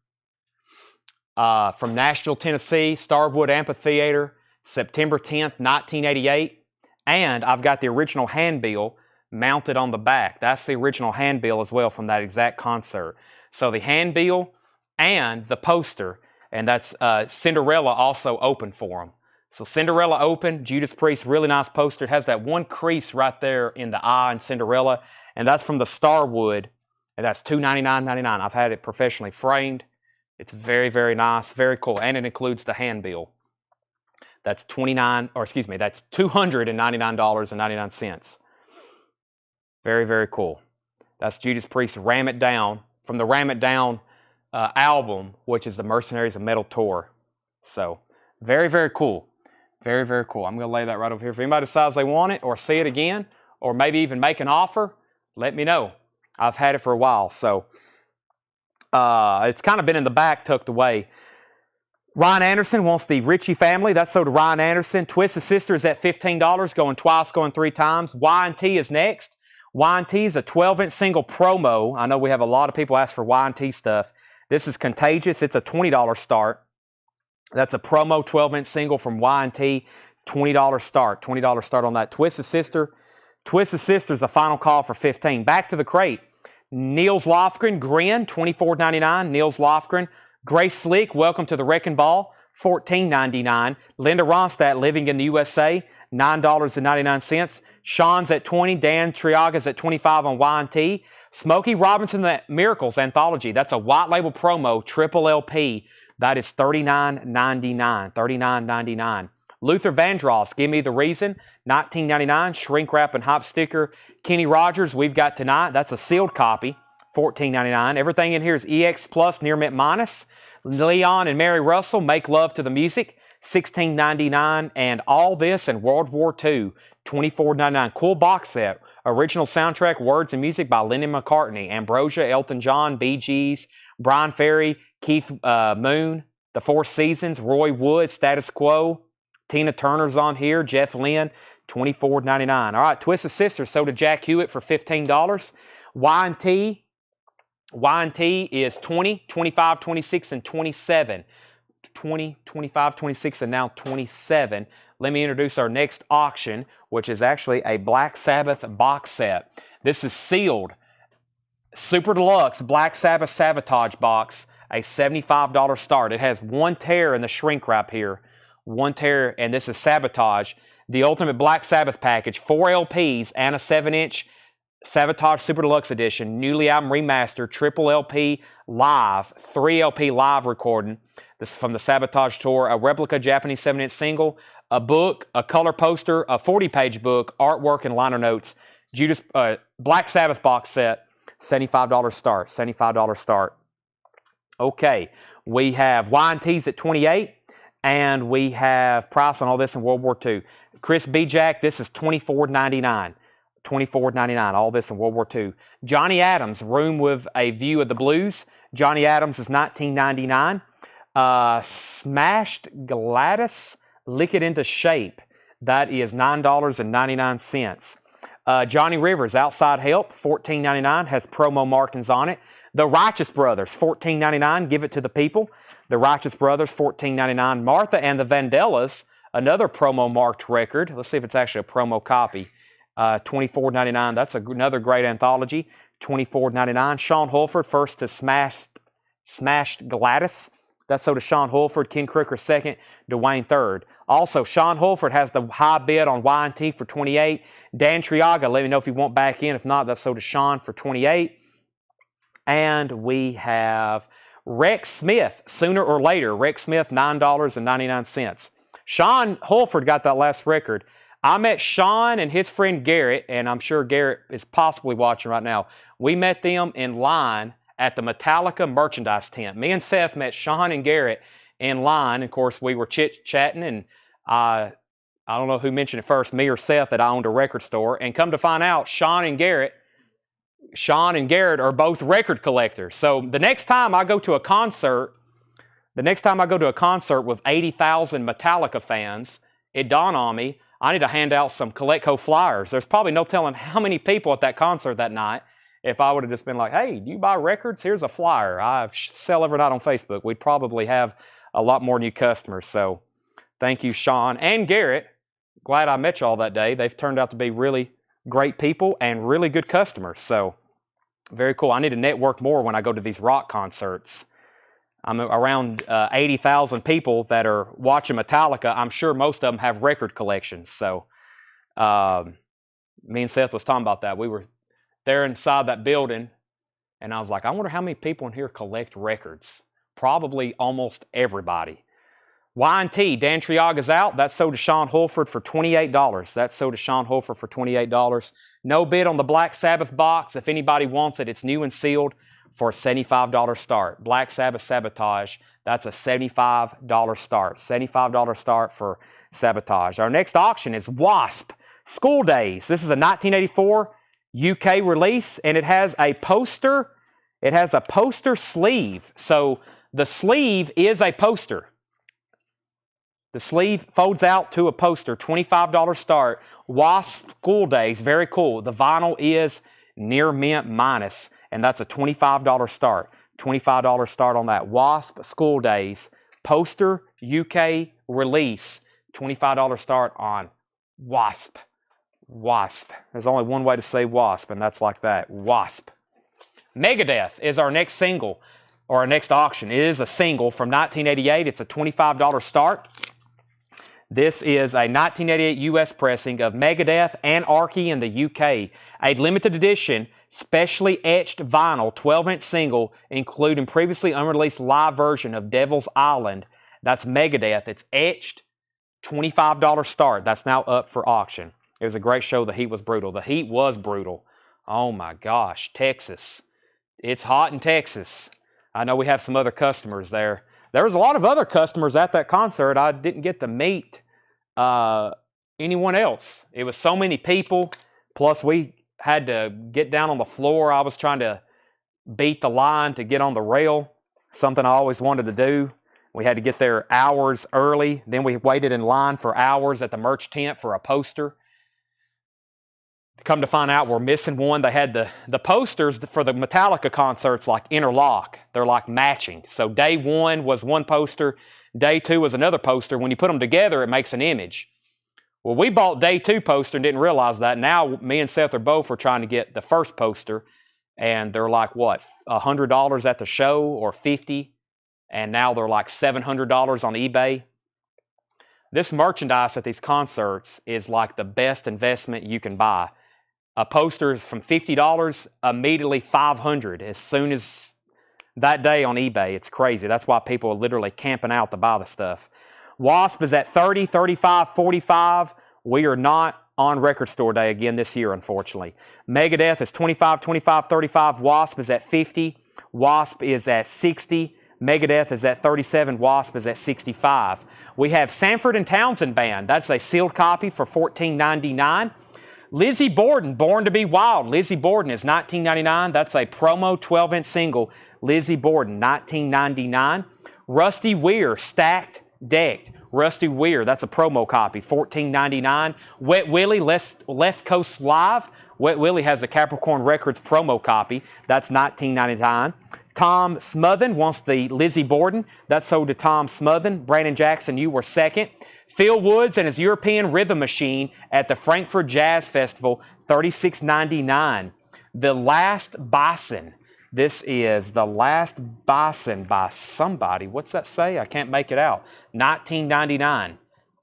from Nashville, Tennessee, Starwood Amphitheater, September 10th, 1988. And I've got the original handbill mounted on the back. That's the original handbill as well from that exact concert. So the handbill and the poster, and that's Cinderella also open for them. So Cinderella open, Judas Priest, really nice poster. It has that one crease right there in the eye in Cinderella, and that's from the Starwood, and that's $299.99. I've had it professionally framed. It's very, very nice, very cool, and it includes the handbill. That's that's $299.99. Very, very cool. That's Judas Priest, Ram It Down, from the Ram It Down album, which is the Mercenaries of Metal Tour. So, very, very cool. Very, very cool. I'm going to lay that right over here. If anybody decides they want it or see it again, or maybe even make an offer, let me know. I've had it for a while, so it's kind of been in the back, tucked away. Ryan Anderson wants the Ritchie Family. That's sold to Ryan Anderson. Twisted Sister is at $15, going twice, going 3 times. Y&T is next. Y&T is a 12-inch single promo. I know we have a lot of people ask for Y&T stuff. This is Contagious. It's a $20 start. That's a promo 12-inch single from Y&T. $20 start. $20 start on that. Twisted Sister. Twisted Sister is a final call for $15. Back to the crate. Niels Lofgren, Grin, $24.99. Niels Lofgren. Grace Slick, Welcome to the Wrecking Ball, $14.99. Linda Ronstadt, Living in the USA, $9.99. Sean's at $20. Dan Triaga's at $25 on Y&T. Smokey Robinson, The Miracles Anthology. That's a white label promo, triple LP. That is $39.99. $39.99. Luther Vandross, Give Me the Reason, $19.99. Shrink Wrap and Hop Sticker. Kenny Rogers, We've Got Tonight. That's a sealed copy. $14.99. Everything in here is EX Plus, Near Mint Minus. Leon and Mary Russell, Make Love to the Music, $16.99. And All This and World War II, $24.99. Cool box set. Original soundtrack, words and music by Lennon McCartney, Ambrosia, Elton John, Bee Gees, Brian Ferry, Keith Moon, The Four Seasons, Roy Wood, Status Quo. Tina Turner's on here, Jeff Lynne, $24.99. All right, Twisted Sister sold to Jack Hewitt for $15. Y&T is 20, 25, 26, and 27. 20, 25, 26, and now 27. Let me introduce our next auction, which is actually a Black Sabbath box set. This is sealed. Super Deluxe Black Sabbath Sabotage box, a $75 start. It has one tear in the shrink wrap here. One tear, and this is Sabotage. The Ultimate Black Sabbath package, 4 LPs and a 7-inch Sabotage Super Deluxe Edition, newly album remastered, triple LP live, 3 LP live recording. This is from the Sabotage Tour, a replica Japanese 7-inch single, a book, a color poster, a 40-page book, artwork, and liner notes. Judas Black Sabbath box set, $75 start. $75 start. Okay, we have Y&Ts at 28, and we have price on all this in World War II. Chris B. Jack, this is $24.99. $24.99, all this in World War II. Johnny Adams, Room with a View of the Blues. Johnny Adams is $19.99. Smashed Gladys, Lick It Into Shape. That is $9.99. Johnny Rivers, Outside Help, $14.99, has promo markings on it. The Righteous Brothers, $14.99, Give It to the People. The Righteous Brothers, $14.99. Martha and the Vandellas, another promo marked record. Let's see if it's actually a promo copy. $24.99. That's another great anthology. $24.99. Sean Holford, first to Smashed Gladys. That's so to Sean Holford. Ken Crooker second. Dwayne third. Also, Sean Holford has the high bid on Y&T for 28. Dan Triaga, let me know if you want back in. If not, that's so to Sean for 28. And we have Rex Smith, Sooner or Later. Rex Smith, $9.99. Sean Holford got that last record. I met Sean and his friend Garrett, and I'm sure Garrett is possibly watching right now. We met them in line at the Metallica merchandise tent. Me and Seth met Sean and Garrett in line. Of course, we were chit-chatting, and I don't know who mentioned it first, me or Seth, that I owned a record store. And come to find out, Sean and Garrett are both record collectors. So the next time I go to a concert with 80,000 Metallica fans, it dawned on me, I need to hand out some Colectco flyers. There's probably no telling how many people at that concert that night. If I would have just been like, hey, do you buy records? Here's a flyer. I sell every night on Facebook. We'd probably have a lot more new customers. So thank you, Sean and Garrett. Glad I met you all that day. They've turned out to be really great people and really good customers. So very cool. I need to network more when I go to these rock concerts. I'm around 80,000 people that are watching Metallica. I'm sure most of them have record collections. So me and Seth was talking about that. We were there inside that building, and I was like, I wonder how many people in here collect records. Probably almost everybody. Y&T, Dan Triaga's out. That's sold to Sean Holford for $28. That's sold to Sean Holford for $28. No bid on the Black Sabbath box. If anybody wants it, it's new and sealed for a $75 start. Black Sabbath Sabotage, that's a $75 start. $75 start for Sabotage. Our next auction is Wasp School Days. This is a 1984 UK release, and it has a poster. It has a poster sleeve. So the sleeve is a poster. The sleeve folds out to a poster. $25 start. Wasp School Days, very cool. The vinyl is near mint minus, and that's a $25 start. $25 start on that. Wasp School Days, poster, UK release. $25 start on Wasp. Wasp. There's only one way to say Wasp, and that's like that. Wasp. Megadeth is our next single, or our next auction. It is a single from 1988. It's a $25 start. This is a 1988 US pressing of Megadeth Anarchy in the UK. A limited edition, specially etched vinyl 12-inch single, including previously unreleased live version of Devil's Island. That's Megadeth. It's etched, $25 start. That's now up for auction. It was a great show. The heat was brutal. The heat was brutal. Oh my gosh, Texas. It's hot in Texas. I know we have some other customers there. There was a lot of other customers at that concert. I didn't get to meet anyone else. It was so many people. Plus, we had to get down on the floor. I was trying to beat the line to get on the rail, something I always wanted to do. We had to get there hours early. Then we waited in line for hours at the merch tent for a poster. Come to find out, we're missing one. They had the posters for the Metallica concerts like interlock. They're like matching. So day one was one poster. Day two was another poster. When you put them together, it makes an image. Well, we bought day two poster and didn't realize that. Now, me and Seth are trying to get the first poster. And they're like, what, $100 at the show or $50? And now they're like $700 on eBay. This merchandise at these concerts is like the best investment you can buy. A poster is from $50, immediately $500 as soon as that day on eBay. It's crazy. That's why people are literally camping out to buy the stuff. Wasp is at 30, 35, 45. We are not on Record Store Day again this year, unfortunately. Megadeth is 25, 25, 35. Wasp is at 50. Wasp is at 60. Megadeth is at 37. Wasp is at 65. We have Sanford and Townsend Band. That's a sealed copy for $14.99. Lizzie Borden, Born to Be Wild. Lizzie Borden is $19.99. That's a promo 12-inch single. Lizzie Borden, $19.99. Rusty Weir, Stacked, Decked. Rusty Weir, that's a promo copy, $14.99. Wet Willie, Left Coast Live. Wet Willie has a Capricorn Records promo copy. That's $19.99. Tom Smothen wants the Lizzie Borden. That's sold to Tom Smothen. Brandon Jackson, you were second. Phil Woods and his European Rhythm Machine at the Frankfurt Jazz Festival, $36.99. The Last Bison. This is The Last Bison by somebody. What's that say? I can't make it out. $19.99.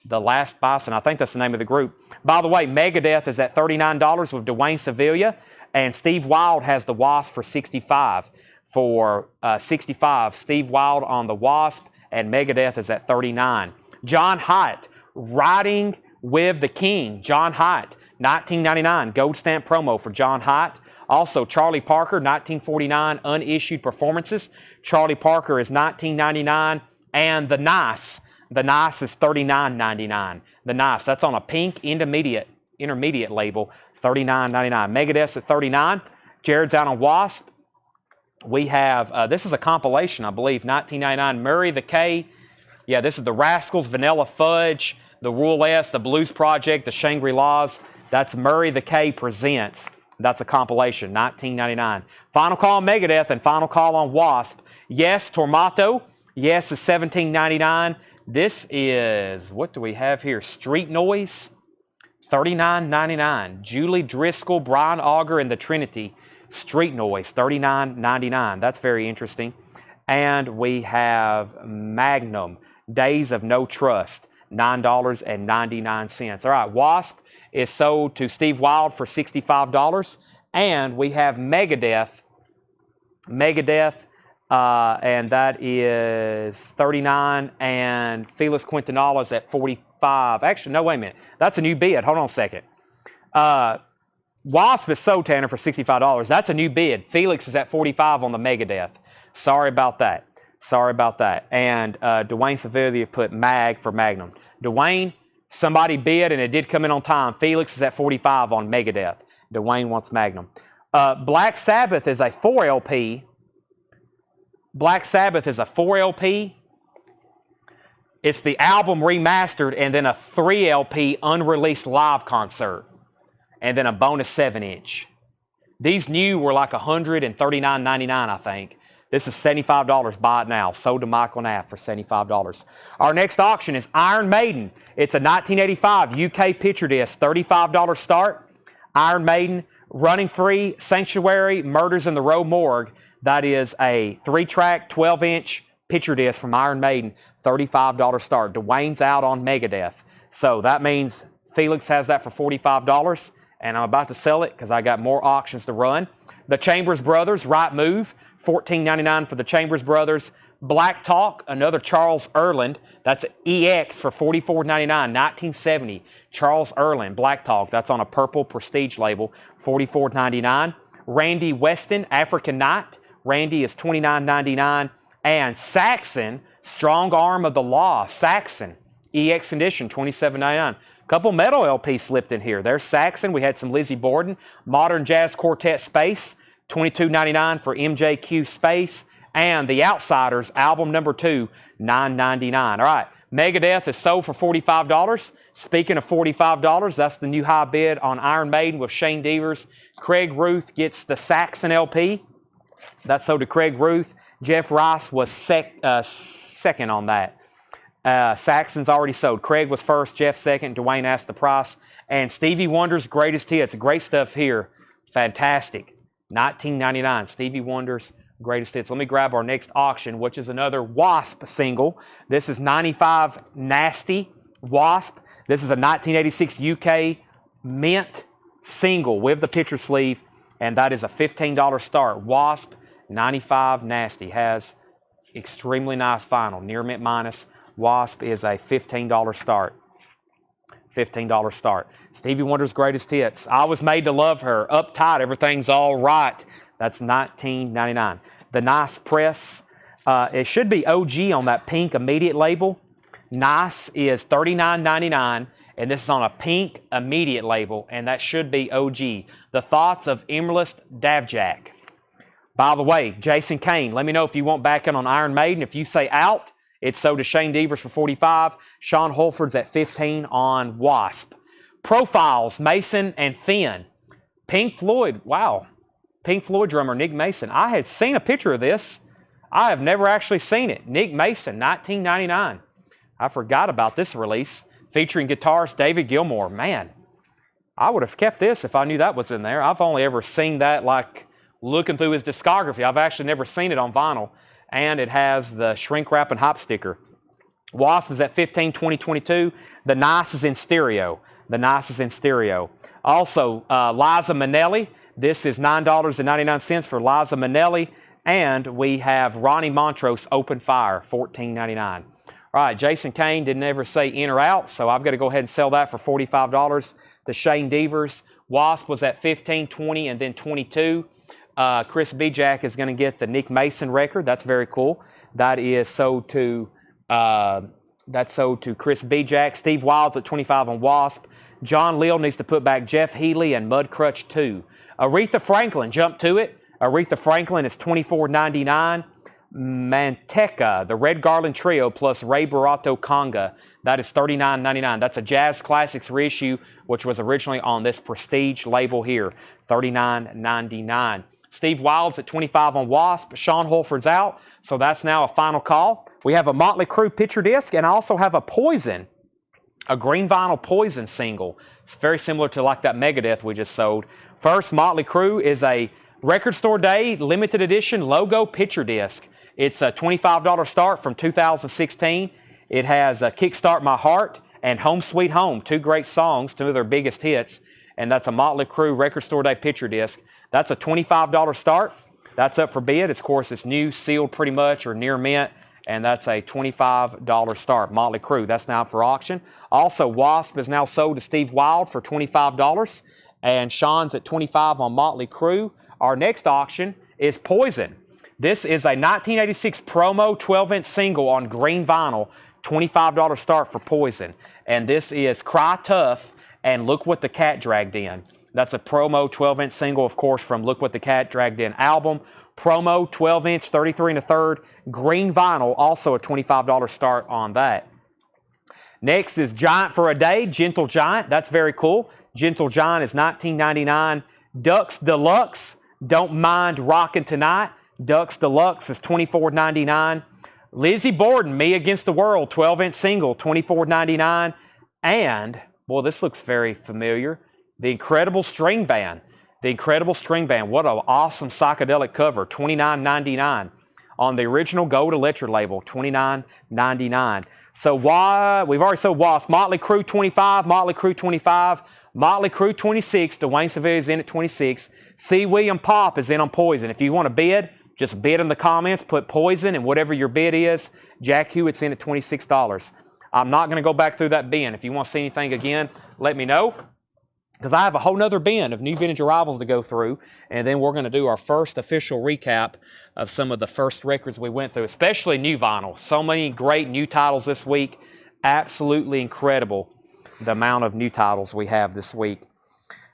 The Last Bison. I think that's the name of the group. By the way, Megadeth is at $39 with Dwayne Sevilla, and Steve Wild has the Wasp for $65. For $65, Steve Wild on the Wasp, and Megadeth is at $39. John Hyatt, Riding with the King. John Hyatt, $19.99. Gold stamp promo for John Hyatt. Also, Charlie Parker, 1949, unissued performances. Charlie Parker is $19.99. And The Nice. The Nice is $39.99. The Nice, that's on a pink intermediate label, $39.99. Megadeth's at $39. Jared's out on Wasp. We have, this is a compilation, I believe, $19.99. Murray the K. Yeah, this is the Rascals, Vanilla Fudge, the Rule S, the Blues Project, the Shangri-Las. That's Murray the K Presents. That's a compilation, $19.99. Final Call on Megadeth and Final Call on Wasp. Yes, Tormato. Yes is $17.99. This is, what do we have here? Street Noise, $39.99. Julie Driscoll, Brian Auger, and the Trinity. Street Noise, $39.99. That's very interesting. And we have Magnum, Days of No Trust, $9.99. All right, Wasp is sold to Steve Wild for $65. And we have Megadeth, and that is $39. And Felix Quintanilla is at $45. Actually, no, wait a minute. That's a new bid. Hold on a second. Wasp is sold, Tanner, for $65. That's a new bid. Felix is at $45 on the Megadeth. Sorry about that. And Dwayne Sevilla put Mag for Magnum. Dwayne, somebody bid and it did come in on time. Felix is at $45 on Megadeth. Dwayne wants Magnum. Black Sabbath is a 4 LP. Black Sabbath is a 4 LP. It's the album remastered and then a 3 LP unreleased live concert. And then a bonus 7-inch. These new were like $139.99, I think. This is $75. Buy it now. Sold to Michael Knapp for $75. Our next auction is Iron Maiden. It's a 1985 UK picture disc, $35 start. Iron Maiden, Running Free, Sanctuary, Murders in the Row Morgue. That is a 3-track, 12-inch picture disc from Iron Maiden, $35 start. Dwayne's out on Megadeth. So that means Felix has that for $45. And I'm about to sell it because I got more auctions to run. The Chambers Brothers, Right Move, $14.99 for the Chambers Brothers. Black Talk, another Charles Erland. That's EX for $44.99, 1970. Charles Erland, Black Talk. That's on a purple prestige label, $44.99. Randy Weston, African Night. Randy is $29.99. And Saxon, Strong Arm of the Law. Saxon, EX edition, $27.99. Couple metal LPs slipped in here. There's Saxon. We had some Lizzie Borden. Modern Jazz Quartet Space, $22.99 for MJQ Space. And The Outsiders, album number 2, $9.99. All right, Megadeth is sold for $45. Speaking of $45, that's the new high bid on Iron Maiden with Shane Devers. Craig Ruth gets the Saxon LP. That's sold to Craig Ruth. Jeff Rice was second on that. Saxon's already sold. Craig was first, Jeff second. Dwayne asked the price. And Stevie Wonder's Greatest Hits. Great stuff here. Fantastic. $19.99. Stevie Wonder's Greatest Hits. Let me grab our next auction, which is another Wasp single. This is 95 Nasty Wasp. This is a 1986 UK mint single with the picture sleeve, and that is a $15 start. Wasp 95 Nasty has extremely nice vinyl, near mint minus. Wasp is a $15 start. $15 start. Stevie Wonder's Greatest Hits. I Was Made to Love Her. Uptight, Everything's All Right. That's $19.99. The Nice Press. It should be OG on that pink immediate label. Nice is $39.99, and this is on a pink immediate label, and that should be OG. The Thoughts of Emerlist Davjak. By the way, Jason Kane, let me know if you want back in on Iron Maiden. If you say out, it's sold to Shane Devers for $45. Sean Holford's at $15 on Wasp. Profiles, Mason and Finn. Pink Floyd, wow. Pink Floyd drummer Nick Mason. I had seen a picture of this. I have never actually seen it. Nick Mason, $19.99. I forgot about this release. Featuring guitarist David Gilmour. Man, I would have kept this if I knew that was in there. I've only ever seen that like looking through his discography. I've actually never seen it on vinyl. And it has the shrink wrap and hop sticker. Wasp is at $15, 2022. The Nice is in stereo. The Nice is in stereo. Also, Liza Minnelli. This is $9.99 for Liza Minnelli. And we have Ronnie Montrose Open Fire, $14.99. All right, Jason Kane didn't ever say in or out, so I've got to go ahead and sell that for $45 to Shane Devers. Wasp was at $15, 20, and then $22. Chris Bijak is going to get the Nick Mason record. That's very cool. That is sold to Chris Bijak. Steve Wild's at $25 on Wasp. John Leal needs to put back Jeff Healey and Mudcrutch 2. Aretha Franklin, jump to it. Aretha Franklin is $24.99. Manteca, the Red Garland Trio plus Ray Barato Conga. That is $39.99. That's a Jazz Classics reissue, which was originally on this Prestige label here. $39.99. Steve Wild's at $25 on Wasp. Sean Holford's out, so that's now a final call. We have a Motley Crue picture disc, and I also have a Poison, a green vinyl Poison single. It's very similar to like that Megadeth we just sold. First, Motley Crue is a Record Store Day limited edition logo picture disc. It's a $25 start from 2016. It has Kickstart My Heart and Home Sweet Home, two great songs, two of their biggest hits, and that's a Motley Crue Record Store Day picture disc. That's a $25 start. That's up for bid. Of course, it's new, sealed pretty much, or near mint, and that's a $25 start. Motley Crue, that's now for auction. Also, Wasp is now sold to Steve Wild for $25, and Sean's at $25 on Motley Crue. Our next auction is Poison. This is a 1986 promo 12-inch single on green vinyl, $25 start for Poison. And this is Cry Tough and Look What the Cat Dragged In. That's a promo 12-inch single, of course, from Look What the Cat Dragged In album. Promo 12-inch, 33 1/3, green vinyl, also a $25 start on that. Next is Giant for a Day, Gentle Giant. That's very cool. Gentle Giant is $19.99. Ducks Deluxe, Don't Mind Rockin' Tonight. Ducks Deluxe is $24.99. Lizzie Borden, Me Against the World, 12-inch single, $24.99. And, boy, this looks very familiar. The Incredible String Band. The Incredible String Band. What an awesome psychedelic cover, $29.99. On the original Gold Electra label, $29.99. So we've already sold Wasp. Motley Crue, $25. Motley Crue, $25. Motley Crue, $26. Dwayne Seville is in at $26. C. William Pop is in on Poison. If you want to bid, just bid in the comments. Put Poison and whatever your bid is. Jack Hewitt's in at $26. I'm not going to go back through that bin. If you want to see anything again, let me know, because I have a whole nother bin of new vintage arrivals to go through, and then we're going to do our first official recap of some of the first records we went through, especially new vinyl. So many great new titles this week. Absolutely incredible, the amount of new titles we have this week.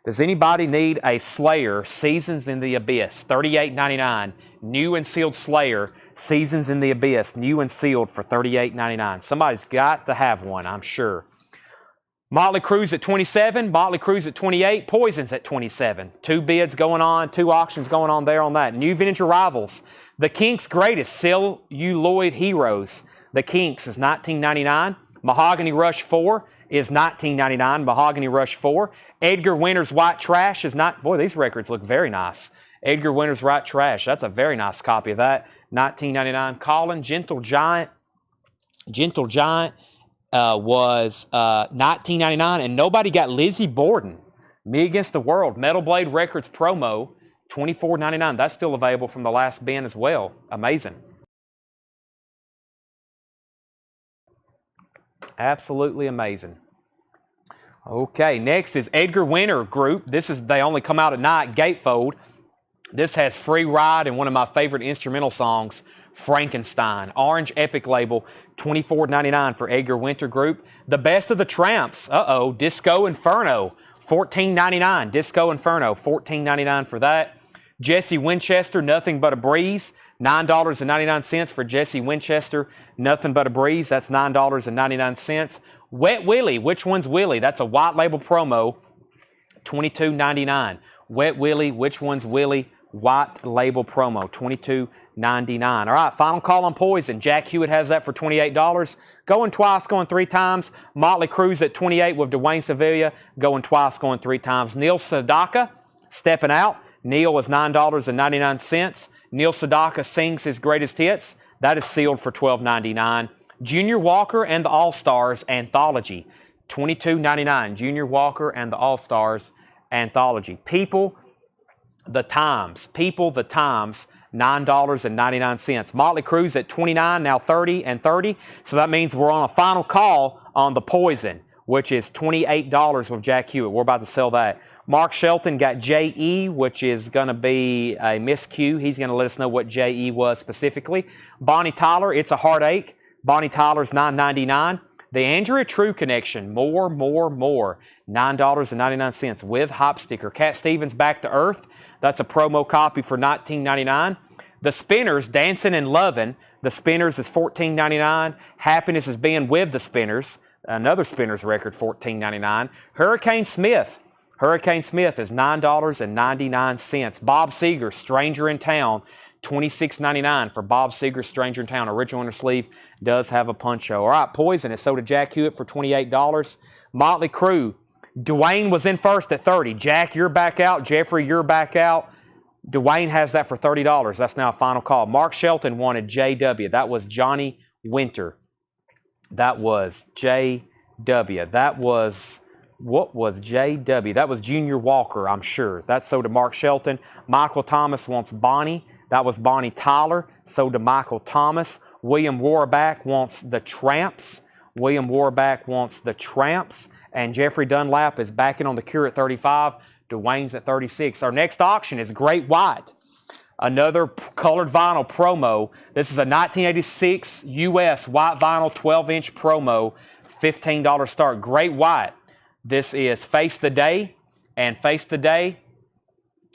Does anybody need a Slayer, Seasons in the Abyss, $38.99. New and sealed Slayer, Seasons in the Abyss, new and sealed for $38.99. Somebody's got to have one, I'm sure. Motley Crue's at $27, Motley Crue's at $28, Poison's at $27. Two bids going on, two auctions going on there on that. New vintage arrivals. The Kinks' Greatest Celluloid Heroes. The Kinks is $19.99. Mahogany Rush 4 is $19.99. Mahogany Rush 4. Edgar Winter's White Trash is not... Boy, these records look very nice. Edgar Winter's White Trash. That's a very nice copy of that. $19.99. Colin Gentle Giant. Gentle Giant was $19.99, and nobody got Lizzie Borden. Me Against the World, Metal Blade Records promo, $24.99. That's still available from the last bin as well. Amazing. Absolutely amazing. Okay, next is Edgar Winter Group. They only come out at night, Gatefold. This has Free Ride and one of my favorite instrumental songs, Frankenstein. Orange Epic label, $24.99 for Edgar Winter Group. The Best of the Tramps, Disco Inferno, $14.99. Disco Inferno, $14.99 for that. Jesse Winchester, Nothing But a Breeze, $9.99 for Jesse Winchester, Nothing But a Breeze. That's $9.99. Wet Willie, Which One's Willie? That's a white label promo, $22.99. Wet Willie, Which One's Willie? White label promo, $22.99. All right, final call on Poison. Jack Hewitt has that for $28. Going twice, going three times. Motley Crue's at $28 with Dwayne Sevilla. Going twice, going three times. Neil Sedaka, Stepping Out. Neil is $9.99. Neil Sedaka Sings His Greatest Hits. That is sealed for $12.99. Junior Walker and the All-Stars Anthology, $22.99. Junior Walker and the All-Stars Anthology. People the Times, $9.99. Motley Crue's at $29, now $30 and $30. So that means we're on a final call on the Poison, which is $28 with Jack Hewitt. We're about to sell that. Mark Shelton got J.E., which is going to be a miscue. He's going to let us know what J.E. was specifically. Bonnie Tyler, It's a Heartache. Bonnie Tyler's $9.99. The Andrea True Connection, more, $9.99 with hop sticker. Cat Stevens, Back to Earth. That's a promo copy for $19.99. The Spinners, Dancing and Lovin'. The Spinners is $14.99. Happiness is Being with the Spinners. Another Spinners record, $14.99. Hurricane Smith is $9.99. Bob Seger, Stranger in Town, $26.99 for Bob Seger, Stranger in Town. Original inner sleeve does have a poncho. All right, Poison is sold to Jack Hewitt for $28. Motley Crue, Dwayne was in first at $30. Jack, you're back out. Jeffrey, you're back out. Dwayne has that for $30. That's now a final call. Mark Shelton wanted JW. That was Johnny Winter. That was JW. What was JW? That was Junior Walker, I'm sure. That's sold to Mark Shelton. Michael Thomas wants Bonnie. That was Bonnie Tyler, sold to Michael Thomas. William Warback wants the Tramps. And Jeffrey Dunlap is backing on the Cure at 35. Dwayne's at 36. Our next auction is Great White. Another colored vinyl promo. This is a 1986 US white vinyl 12-inch promo. $15 start. Great White. This is Face the Day and Face the Day,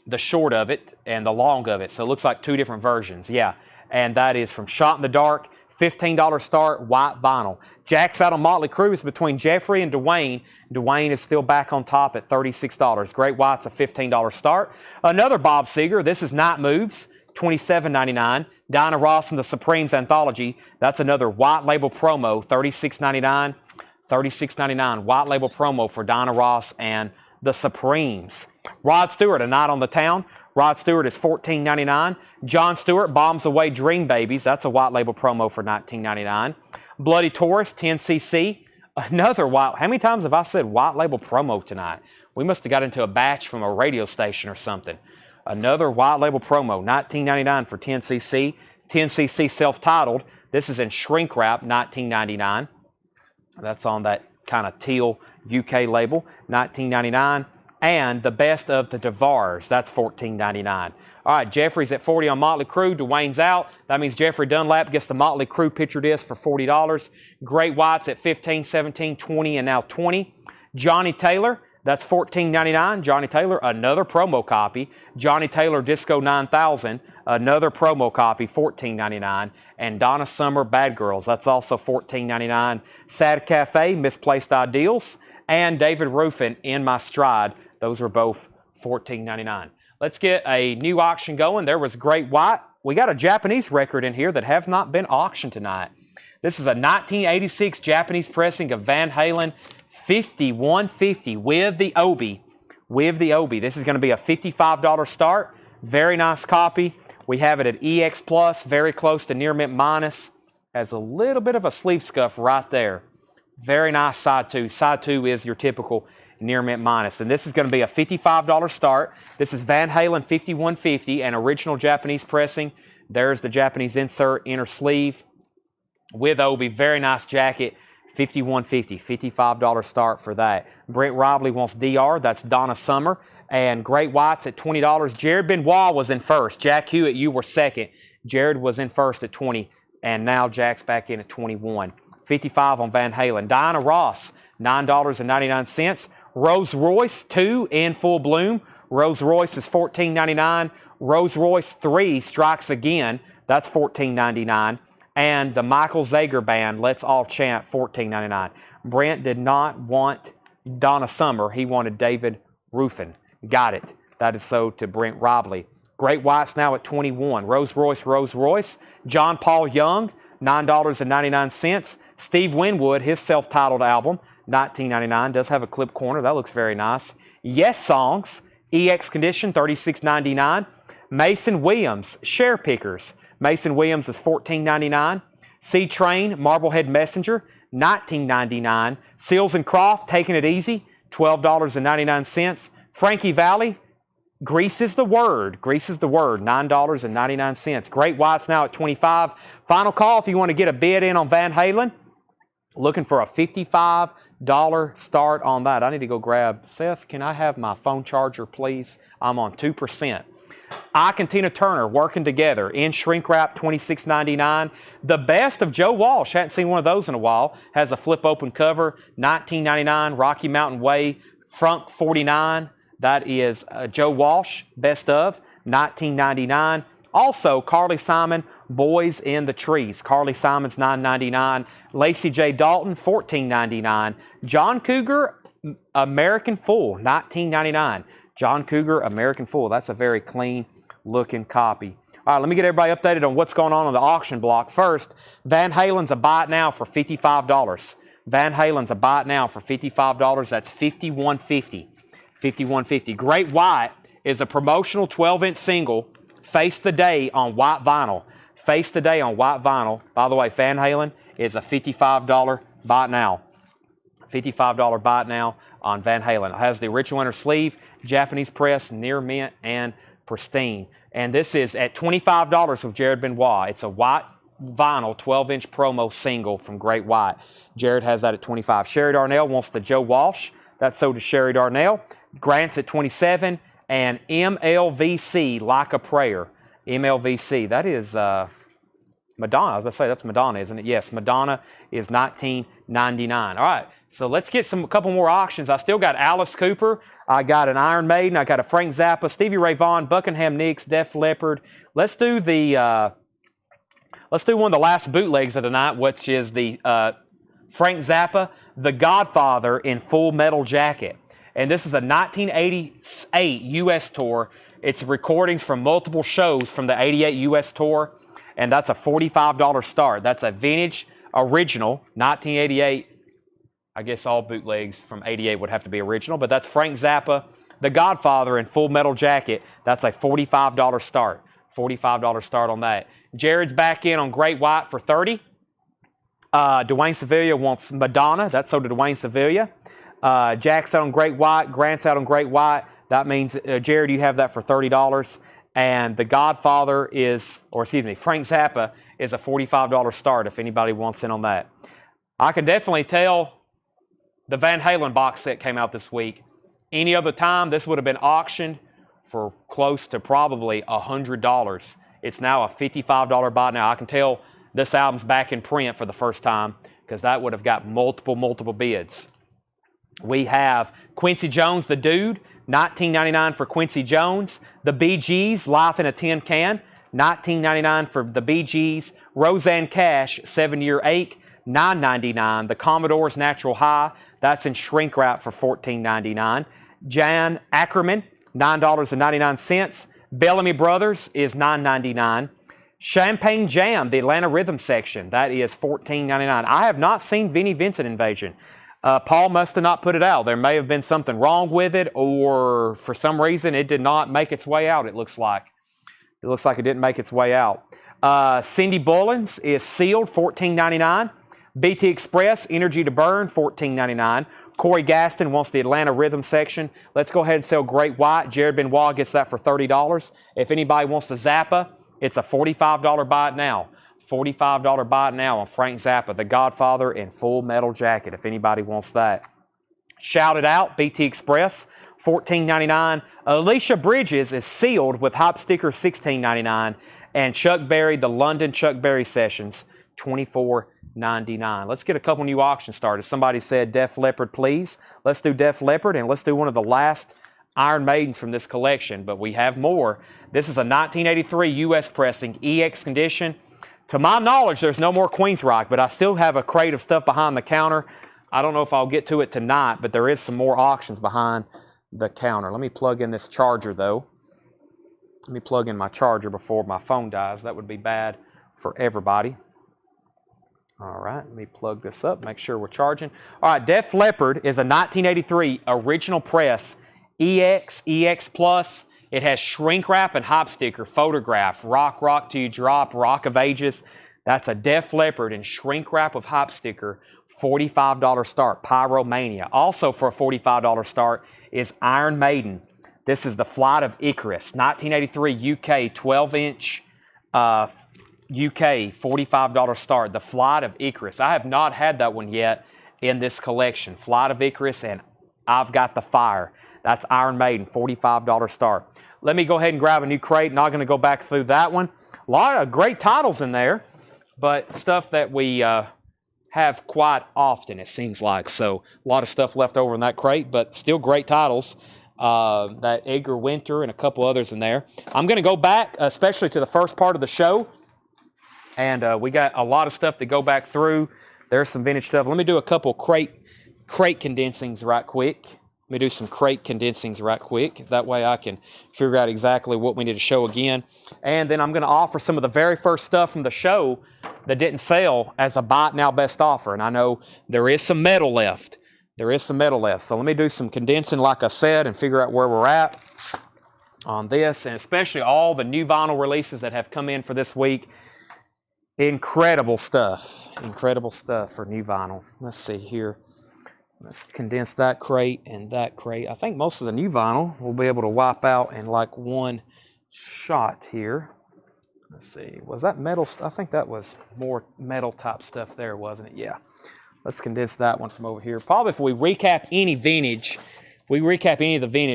the short of it and the long of it. So it looks like two different versions. Yeah. And that is from Shot in the Dark. $15 start, white vinyl. Jack's out on Motley Crue. It's between Jeffrey and Dwayne. Dwayne is still back on top at $36. Great White's a $15 start. Another Bob Seger. This is Night Moves, $27.99. Dinah Ross and the Supremes Anthology. That's another white label promo, $36.99. $36.99. White label promo for Dinah Ross and the Supremes. Rod Stewart, A Night on the Town. Rod Stewart is $14.99. John Stewart, Bombs Away Dream Babies. That's a white label promo for $19.99. Bloody Taurus, 10cc. Another white. How many times have I said white label promo tonight? We must have got into a batch from a radio station or something. Another white label promo, $19.99 for 10cc. 10cc self-titled. This is in shrink wrap, $19.99. That's on that kind of teal UK label, $19.99. And the Best of the DeVars, that's $14.99. All right, Jeffrey's at $40 on Motley Crue. Dwayne's out. That means Jeffrey Dunlap gets the Motley Crue picture disc for $40. Great White's at $15, $17, $20, and now $20. Johnny Taylor, that's $14.99. Johnny Taylor, another promo copy. Johnny Taylor Disco 9000, another promo copy, $14.99. And Donna Summer, Bad Girls, that's also $14.99. Sad Cafe, Misplaced Ideals. And David Ruffin, In My Stride. Those are both $14.99. Let's get a new auction going. There was Great White. We got a Japanese record in here that have not been auctioned tonight. This is a 1986 Japanese pressing of Van Halen 5150 with the Obi. This is going to be a $55 start. Very nice copy. We have it at EX Plus, very close to near mint minus. Has a little bit of a sleeve scuff right there. Very nice side two. Side two is your typical near mint minus. And this is going to be a $55 start. This is Van Halen 5150 and original Japanese pressing. There's the Japanese insert, inner sleeve with Obi. Very nice jacket. 5150, $55 start for that. Brent Robley wants DR. That's Donna Summer. And Great Whites at $20. Jared Benoit was in first. Jack Hewitt, you were second. Jared was in first at 20, and now Jack's back in at 21. 55 on Van Halen. Diana Ross, $9.99. Rolls Royce 2 in full bloom. Rolls Royce is $14.99. Rolls Royce 3 strikes again. That's $14.99. And the Michael Zager Band, Let's All Chant, $14.99. Brent did not want Donna Summer. He wanted David Ruffin. Got it. That is so to Brent Robley. Great Whites now at 21. Rolls Royce. John Paul Young, $9.99. Steve Winwood, his self-titled album, $19.99. Does have a clip corner. That looks very nice. Yes Songs, EX Condition, $36.99. Mason Williams, Share Pickers. Mason Williams is $14.99. C-Train, Marblehead Messenger, $19.99. Seals and Croft, Taking It Easy, $12.99. Frankie Valli, Grease is the Word, $9.99. Great Whites now at 25. Final call if you want to get a bid in on Van Halen. Looking for a $55 start on that. I need to go grab, Seth, can I have my phone charger, please? I'm on 2%. Ike and Tina Turner working together in shrink wrap, $26.99. The Best of Joe Walsh, hadn't seen one of those in a while, has a flip open cover, $19.99. Rocky Mountain Way, Frunk 49. That is Joe Walsh, Best of, $19.99. Also, Carly Simon, Boys in the Trees. Carly Simon's $9.99. Lacey J. Dalton, $14.99. John Cougar, American Fool, $19.99. John Cougar, American Fool. That's a very clean-looking copy. All right, let me get everybody updated on what's going on the auction block. First, Van Halen's a buy it now for $55. Van Halen's a buy it now for $55. That's $51.50. $51.50. Great White is a promotional 12-inch single, Face the Day on white vinyl. Face the Day on white vinyl. By the way, Van Halen is a $55 buy it now. $55 buy it now on Van Halen. It has the original inner sleeve, Japanese press, near mint, and pristine. And this is at $25 with Jared Benoit. It's a white vinyl 12-inch promo single from Great White. Jared has that at $25. Sherry Darnell wants the Joe Walsh. That's sold to Sherry Darnell. Grant's at $27. And MLVC, Like a Prayer. MLVC, that is Madonna. I was going to say, that's Madonna, isn't it? Yes, Madonna is $19.99. All right, so let's get a couple more auctions. I still got Alice Cooper. I got an Iron Maiden. I got a Frank Zappa, Stevie Ray Vaughan, Buckingham Nicks, Def Leppard. Let's do one of the last bootlegs of the night, which is the Frank Zappa, The Godfather in Full Metal Jacket. And this is a 1988 U.S. tour. It's recordings from multiple shows from the 88 U.S. tour. And that's a $45 start. That's a vintage original, 1988. I guess all bootlegs from 88 would have to be original. But that's Frank Zappa, The Godfather in Full Metal Jacket. That's a $45 start. $45 start on that. Jared's back in on Great White for $30. Dwayne Sevilla wants Madonna. That's sold to Dwayne Sevilla. Jack's out on Great White. Grant's out on Great White. That means, Jared, you have that for $30. And The Godfather Frank Zappa is a $45 start if anybody wants in on that. I can definitely tell the Van Halen box set came out this week. Any other time, this would have been auctioned for close to probably $100. It's now a $55 buy now. I can tell this album's back in print for the first time because that would have got multiple bids. We have Quincy Jones, The Dude, $19.99 for Quincy Jones. The Bee Gees, Life in a Tin Can, $19.99 for the Bee Gees. Roseanne Cash, 7-Year Ache, $9.99. The Commodore's Natural High, that's in shrink wrap for $14.99. Jan Ackerman, $9.99. Bellamy Brothers is $9.99. Champagne Jam, the Atlanta Rhythm section, that is $14.99. I have not seen Vinnie Vincent Invasion. Paul must have not put it out. There may have been something wrong with it, or for some reason it did not make its way out, it looks like. It looks like it didn't make its way out. Cindy Bullins is sealed, $14.99. BT Express, Energy to Burn, $14.99. Corey Gaston wants the Atlanta Rhythm section. Let's go ahead and sell Great White. Jared Benoit gets that for $30. If anybody wants the Zappa, it's a $45 buy it now. $45 buy it now on Frank Zappa, The Godfather in Full Metal Jacket, if anybody wants that. Shout It Out, BT Express, $14.99. Alicia Bridges is sealed with Hop Sticker, $16.99. And Chuck Berry, the London Chuck Berry Sessions, $24.99. Let's get a couple new auctions started. Somebody said Def Leppard, please. Let's do Def Leppard, and let's do one of the last Iron Maidens from this collection, but we have more. This is a 1983 U.S. pressing, EX condition. To my knowledge, there's no more Queensryche, but I still have a crate of stuff behind the counter. I don't know if I'll get to it tonight, but there is some more auctions behind the counter. Let me plug in this charger, though. Let me plug in my charger before my phone dies. That would be bad for everybody. All right, let me plug this up, make sure we're charging. All right, Def Leppard is a 1983 original press, EX Plus. It has shrink wrap and hop sticker, photograph, rock till you drop, Rock of Ages. That's a Def Leppard and shrink wrap of hop sticker, $45 start, Pyromania. Also for a $45 start is Iron Maiden. This is the Flight of Icarus, 1983 UK 12-inch UK, $45 start, the Flight of Icarus. I have not had that one yet in this collection. Flight of Icarus and I've Got the Fire. That's Iron Maiden, $45 start. Let me go ahead and grab a new crate. Not going to go back through that one. A lot of great titles in there, but stuff that we have quite often, it seems like. So a lot of stuff left over in that crate, but still great titles. That Edgar Winter and a couple others in there. I'm going to go back, especially to the first part of the show, and we got a lot of stuff to go back through. There's some vintage stuff. Let me do a couple crate condensings right quick. Let me do some crate condensings right quick. That way I can figure out exactly what we need to show again. And then I'm going to offer some of the very first stuff from the show that didn't sell as a buy it now best offer. And I know there is some metal left. There is some metal left. So let me do some condensing, like I said, and figure out where we're at on this, and especially all the new vinyl releases that have come in for this week. Incredible stuff. Incredible stuff for new vinyl. Let's see here. Let's condense that crate and that crate. I think most of the new vinyl we'll be able to wipe out in like one shot here. Let's see. Was that metal? I think that was more metal type stuff there, wasn't it? Yeah. Let's condense that one from over here. Probably if we recap any vintage,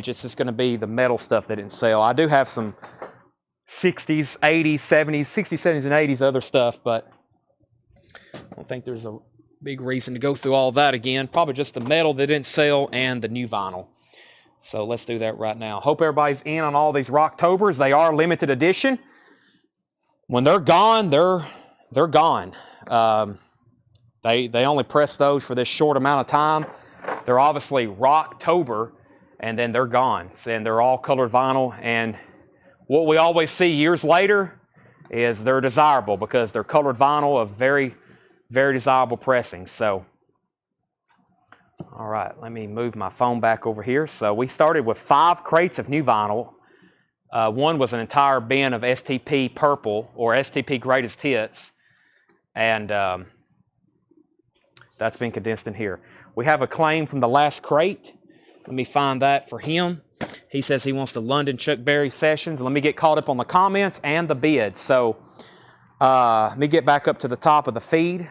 it's just going to be the metal stuff that didn't sell. I do have some 60s, 80s, 70s, 60s, 70s, and 80s other stuff, but I don't think there's a big reason to go through all that again. Probably just the metal that didn't sell and the new vinyl. So let's do that right now. Hope everybody's in on all these Rocktobers. They are limited edition. When they're gone, they're gone. They only press those for this short amount of time. They're obviously Rocktober, and then they're gone. And they're all colored vinyl. And what we always see years later is they're desirable because they're colored vinyl of very, very desirable pressing. So, all right, let me move my phone back over here. So we started with 5 crates of new vinyl. One was an entire bin of STP Purple or STP Greatest Hits. And that's been condensed in here. We have a claim from the last crate. Let me find that for him. He says he wants the London Chuck Berry Sessions. Let me get caught up on the comments and the bid. So let me get back up to the top of the feed.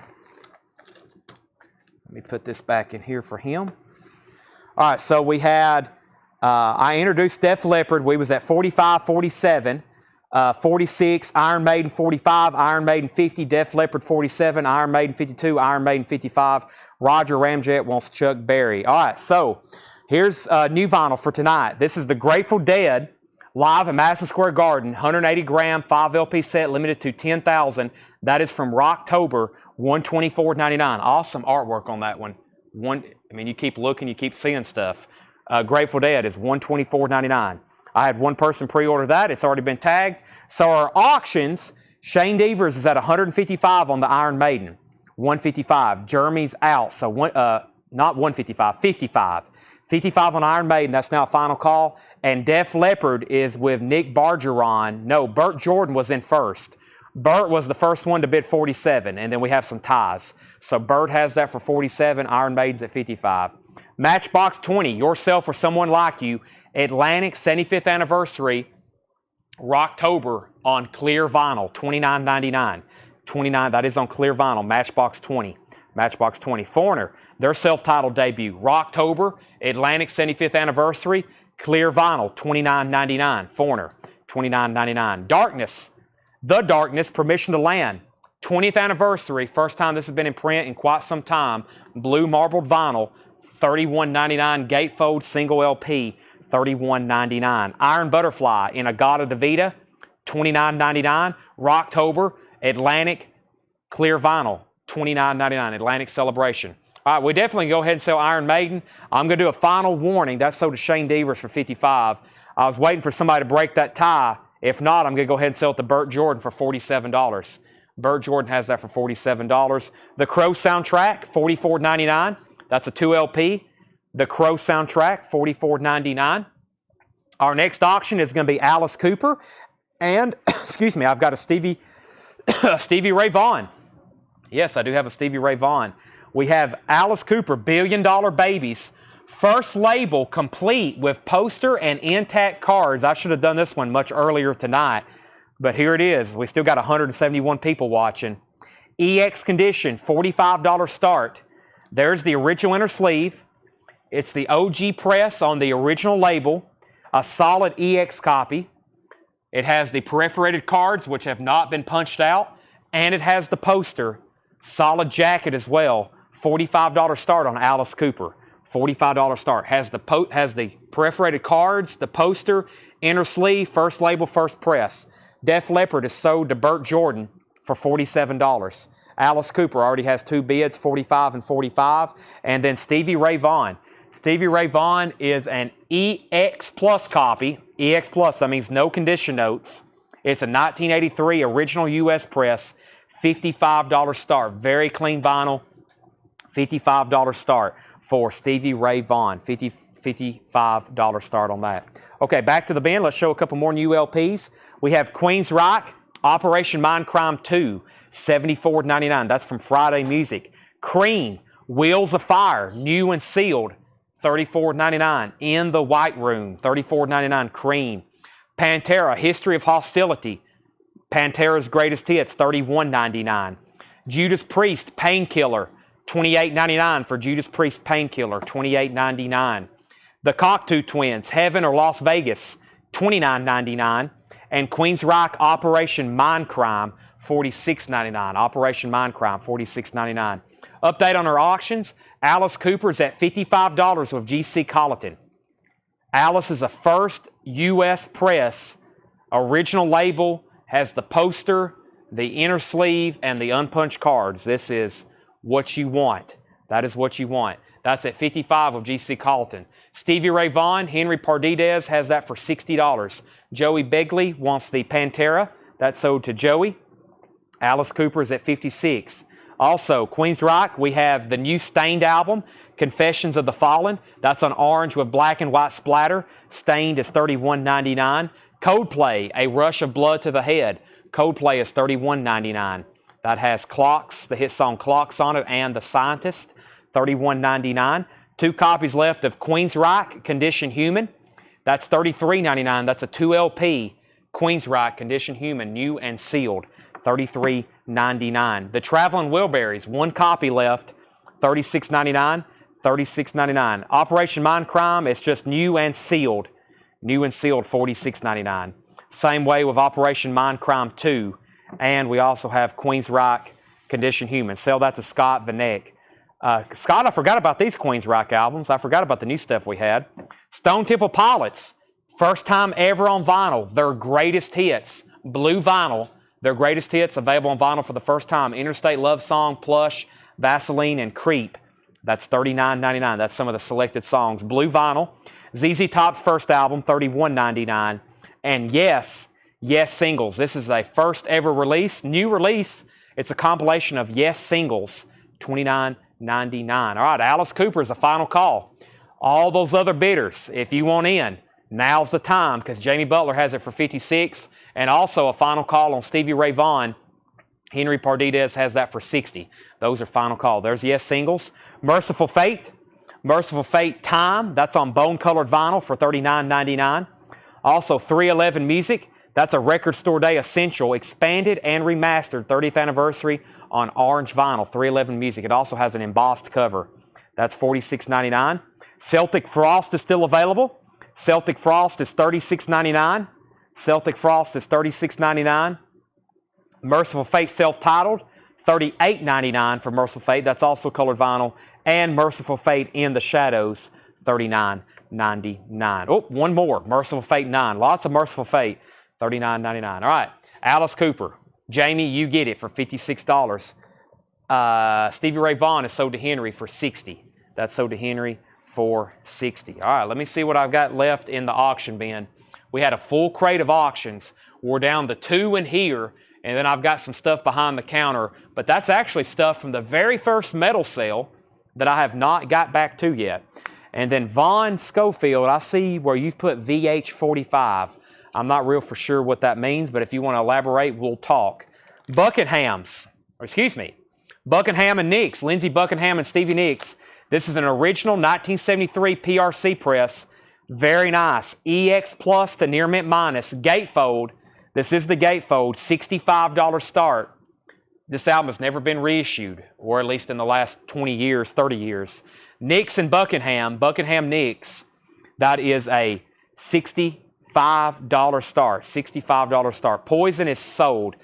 Let me put this back in here for him. All right, so we had, I introduced Def Leppard. We was at 45, 47. 46, Iron Maiden 45, Iron Maiden 50, Def Leppard 47, Iron Maiden 52, Iron Maiden 55. Roger Ramjet wants Chuck Berry. All right, so here's new vinyl for tonight. This is the Grateful Dead live at Madison Square Garden, 180 gram, 5 LP set, limited to 10,000. That is from Rocktober, $124.99. Awesome artwork on that one. I mean, you keep looking, you keep seeing stuff. Grateful Dead is $124.99. I had one person pre-order that. It's already been tagged. So our auctions, Shane Devers is at 155 on the Iron Maiden. 155. Jeremy's out. So not 155, 55. 55 on Iron Maiden. That's now a final call. And Def Leppard is with Nick Bargeron. No, Burt Jordan was in first. Bert was the first one to bid 47, and then we have some ties. So Bert has that for 47, Iron Maiden's at 55. Matchbox 20, Yourself or Someone Like You, Atlantic 75th Anniversary, Rocktober on clear vinyl, $29.99. 29, that is on clear vinyl, Matchbox 20. Matchbox 20. Foreigner, their self-titled debut, Rocktober, Atlantic 75th Anniversary, clear vinyl, $29.99. Foreigner, $29.99. Darkness, The Darkness, Permission to Land, 20th Anniversary, first time this has been in print in quite some time, blue marbled vinyl, $31.99. Gatefold single LP, $31.99. Iron Butterfly in Agata Davida, $29.99. Rocktober, Atlantic, clear vinyl, $29.99. Atlantic Celebration. All right, we definitely go ahead and sell Iron Maiden. I'm going to do a final warning. That's sold to Shane Devers for 55. I was waiting for somebody to break that tie. If not, I'm going to go ahead and sell it to Burt Jordan for $47. Burt Jordan has that for $47. The Crow soundtrack, $44.99. That's a 2 LP. The Crow soundtrack, $44.99. Our next auction is going to be Alice Cooper. And, excuse me, I've got a Stevie Ray Vaughan. Yes, I do have a Stevie Ray Vaughan. We have Alice Cooper, $Billion Babies. First label complete with poster and intact cards. I should have done this one much earlier tonight, but here it is. We still got 171 people watching. EX condition, $45 start. There's the original inner sleeve. It's the OG press on the original label, a solid EX copy. It has the perforated cards, which have not been punched out, and it has the poster. Solid jacket as well. $45 start on Alice Cooper. $45 start. Has the perforated cards, the poster, inner sleeve, first label, first press. Def Leppard is sold to Burt Jordan for $47. Alice Cooper already has 2 bids, 45 and 45. And then Stevie Ray Vaughan. Stevie Ray Vaughan is an EX Plus copy. EX Plus, that means no condition notes. It's a 1983 original U.S. press, $55 start. Very clean vinyl, $55 start for Stevie Ray Vaughan. $55 start on that. Okay, back to the bin. Let's show a couple more new LPs. We have Queen's Rock, Operation Mindcrime 2, $74.99. That's from Friday Music. Cream, Wheels of Fire, new and sealed, $34.99. In the White Room, $34.99. Cream. Pantera, History of Hostility, Pantera's Greatest Hits, $31.99. Judas Priest, Painkiller, $28.99 for Judas Priest Painkiller, $28.99. The Cocteau Twins, Heaven or Las Vegas, $29.99. And Queen's Rock, Operation Mindcrime, $46.99. Operation Mindcrime, $46.99. Update on our auctions. Alice Cooper's at $55 with GC Colleton. Alice is a first U.S. press, original label, has the poster, the inner sleeve, and the unpunched cards. This is what you want. That is what you want. That's at $55 of GC Colleton. Stevie Ray Vaughan, Henry Pardidez has that for $60. Joey Begley wants the Pantera. That's sold to Joey. Alice Cooper is at $56. Also, Queen's Rock, we have the new Stained album, Confessions of the Fallen. That's on orange with black and white splatter. Stained is $31.99. Coldplay, A Rush of Blood to the Head. Coldplay is $31.99. That has Clocks, the hit song Clocks on it, and The Scientist, $31.99. 2 copies left of Queen's Rock, Condition Human. That's $33.99. That's a 2 LP. Queen's Rock, Condition Human, new and sealed, $33.99. The Traveling Wilburys, 1 copy left, $36.99. $36.99. Operation Mindcrime, it's just new and sealed. New and sealed, $46.99. Same way with Operation Mindcrime 2. And we also have Queen's Rock, Condition Human. Sell that to Scott Vanek. Scott, I forgot about these Queen's Rock albums. I forgot about the new stuff we had. Stone Temple Pilots, first time ever on vinyl. Their greatest hits, blue vinyl. Their greatest hits available on vinyl for the first time. Interstate Love Song, Plush, Vaseline, and Creep. That's $39.99. That's some of the selected songs. Blue vinyl. ZZ Top's first album, $31.99. And Yes singles. This is a first ever release, new release. It's a compilation of Yes singles, $29.99. All right, Alice Cooper is a final call. All those other bidders, if you want in, now's the time because Jamie Butler has it for $56 And also a final call on Stevie Ray Vaughan. Henry Pardidez has that for 60. Those are final call. There's Yes Singles. Merciful Fate. Merciful Fate Time. That's on bone-colored vinyl for $39.99. Also 311 Music. That's a Record Store Day Essential, expanded and remastered 30th anniversary on orange vinyl, 311 Music. It also has an embossed cover. That's $46.99. Celtic Frost is still available. Celtic Frost is $36.99. Celtic Frost is $36.99. Merciful Fate self-titled, $38.99 for Merciful Fate. That's also colored vinyl. And Merciful Fate In the Shadows, $39.99. Oh, one more. Merciful Fate 9. Lots of Merciful Fate, $39.99. All right. Alice Cooper. Jamie, you get it for $56. Stevie Ray Vaughan is sold to Henry for $60. That's sold to Henry for $60. All right, let me see what I've got left in the auction bin. We had a full crate of auctions. We're down to 2 in here, and then I've got some stuff behind the counter. But that's actually stuff from the very first metal sale that I have not got back to yet. And then Vaughn Schofield, I see where you've put VH45. I'm not real for sure what that means, but if you want to elaborate, we'll talk. Buckingham and Nicks, Lindsey Buckingham and Stevie Nicks. This is an original 1973 PRC press. Very nice. EX Plus to near mint minus. Gatefold. This is the gatefold. $65 start. This album has never been reissued, or at least in the last 20 years, 30 years. Nicks and Buckingham, Nicks. That is a $65 start. $65 start. Poison is sold.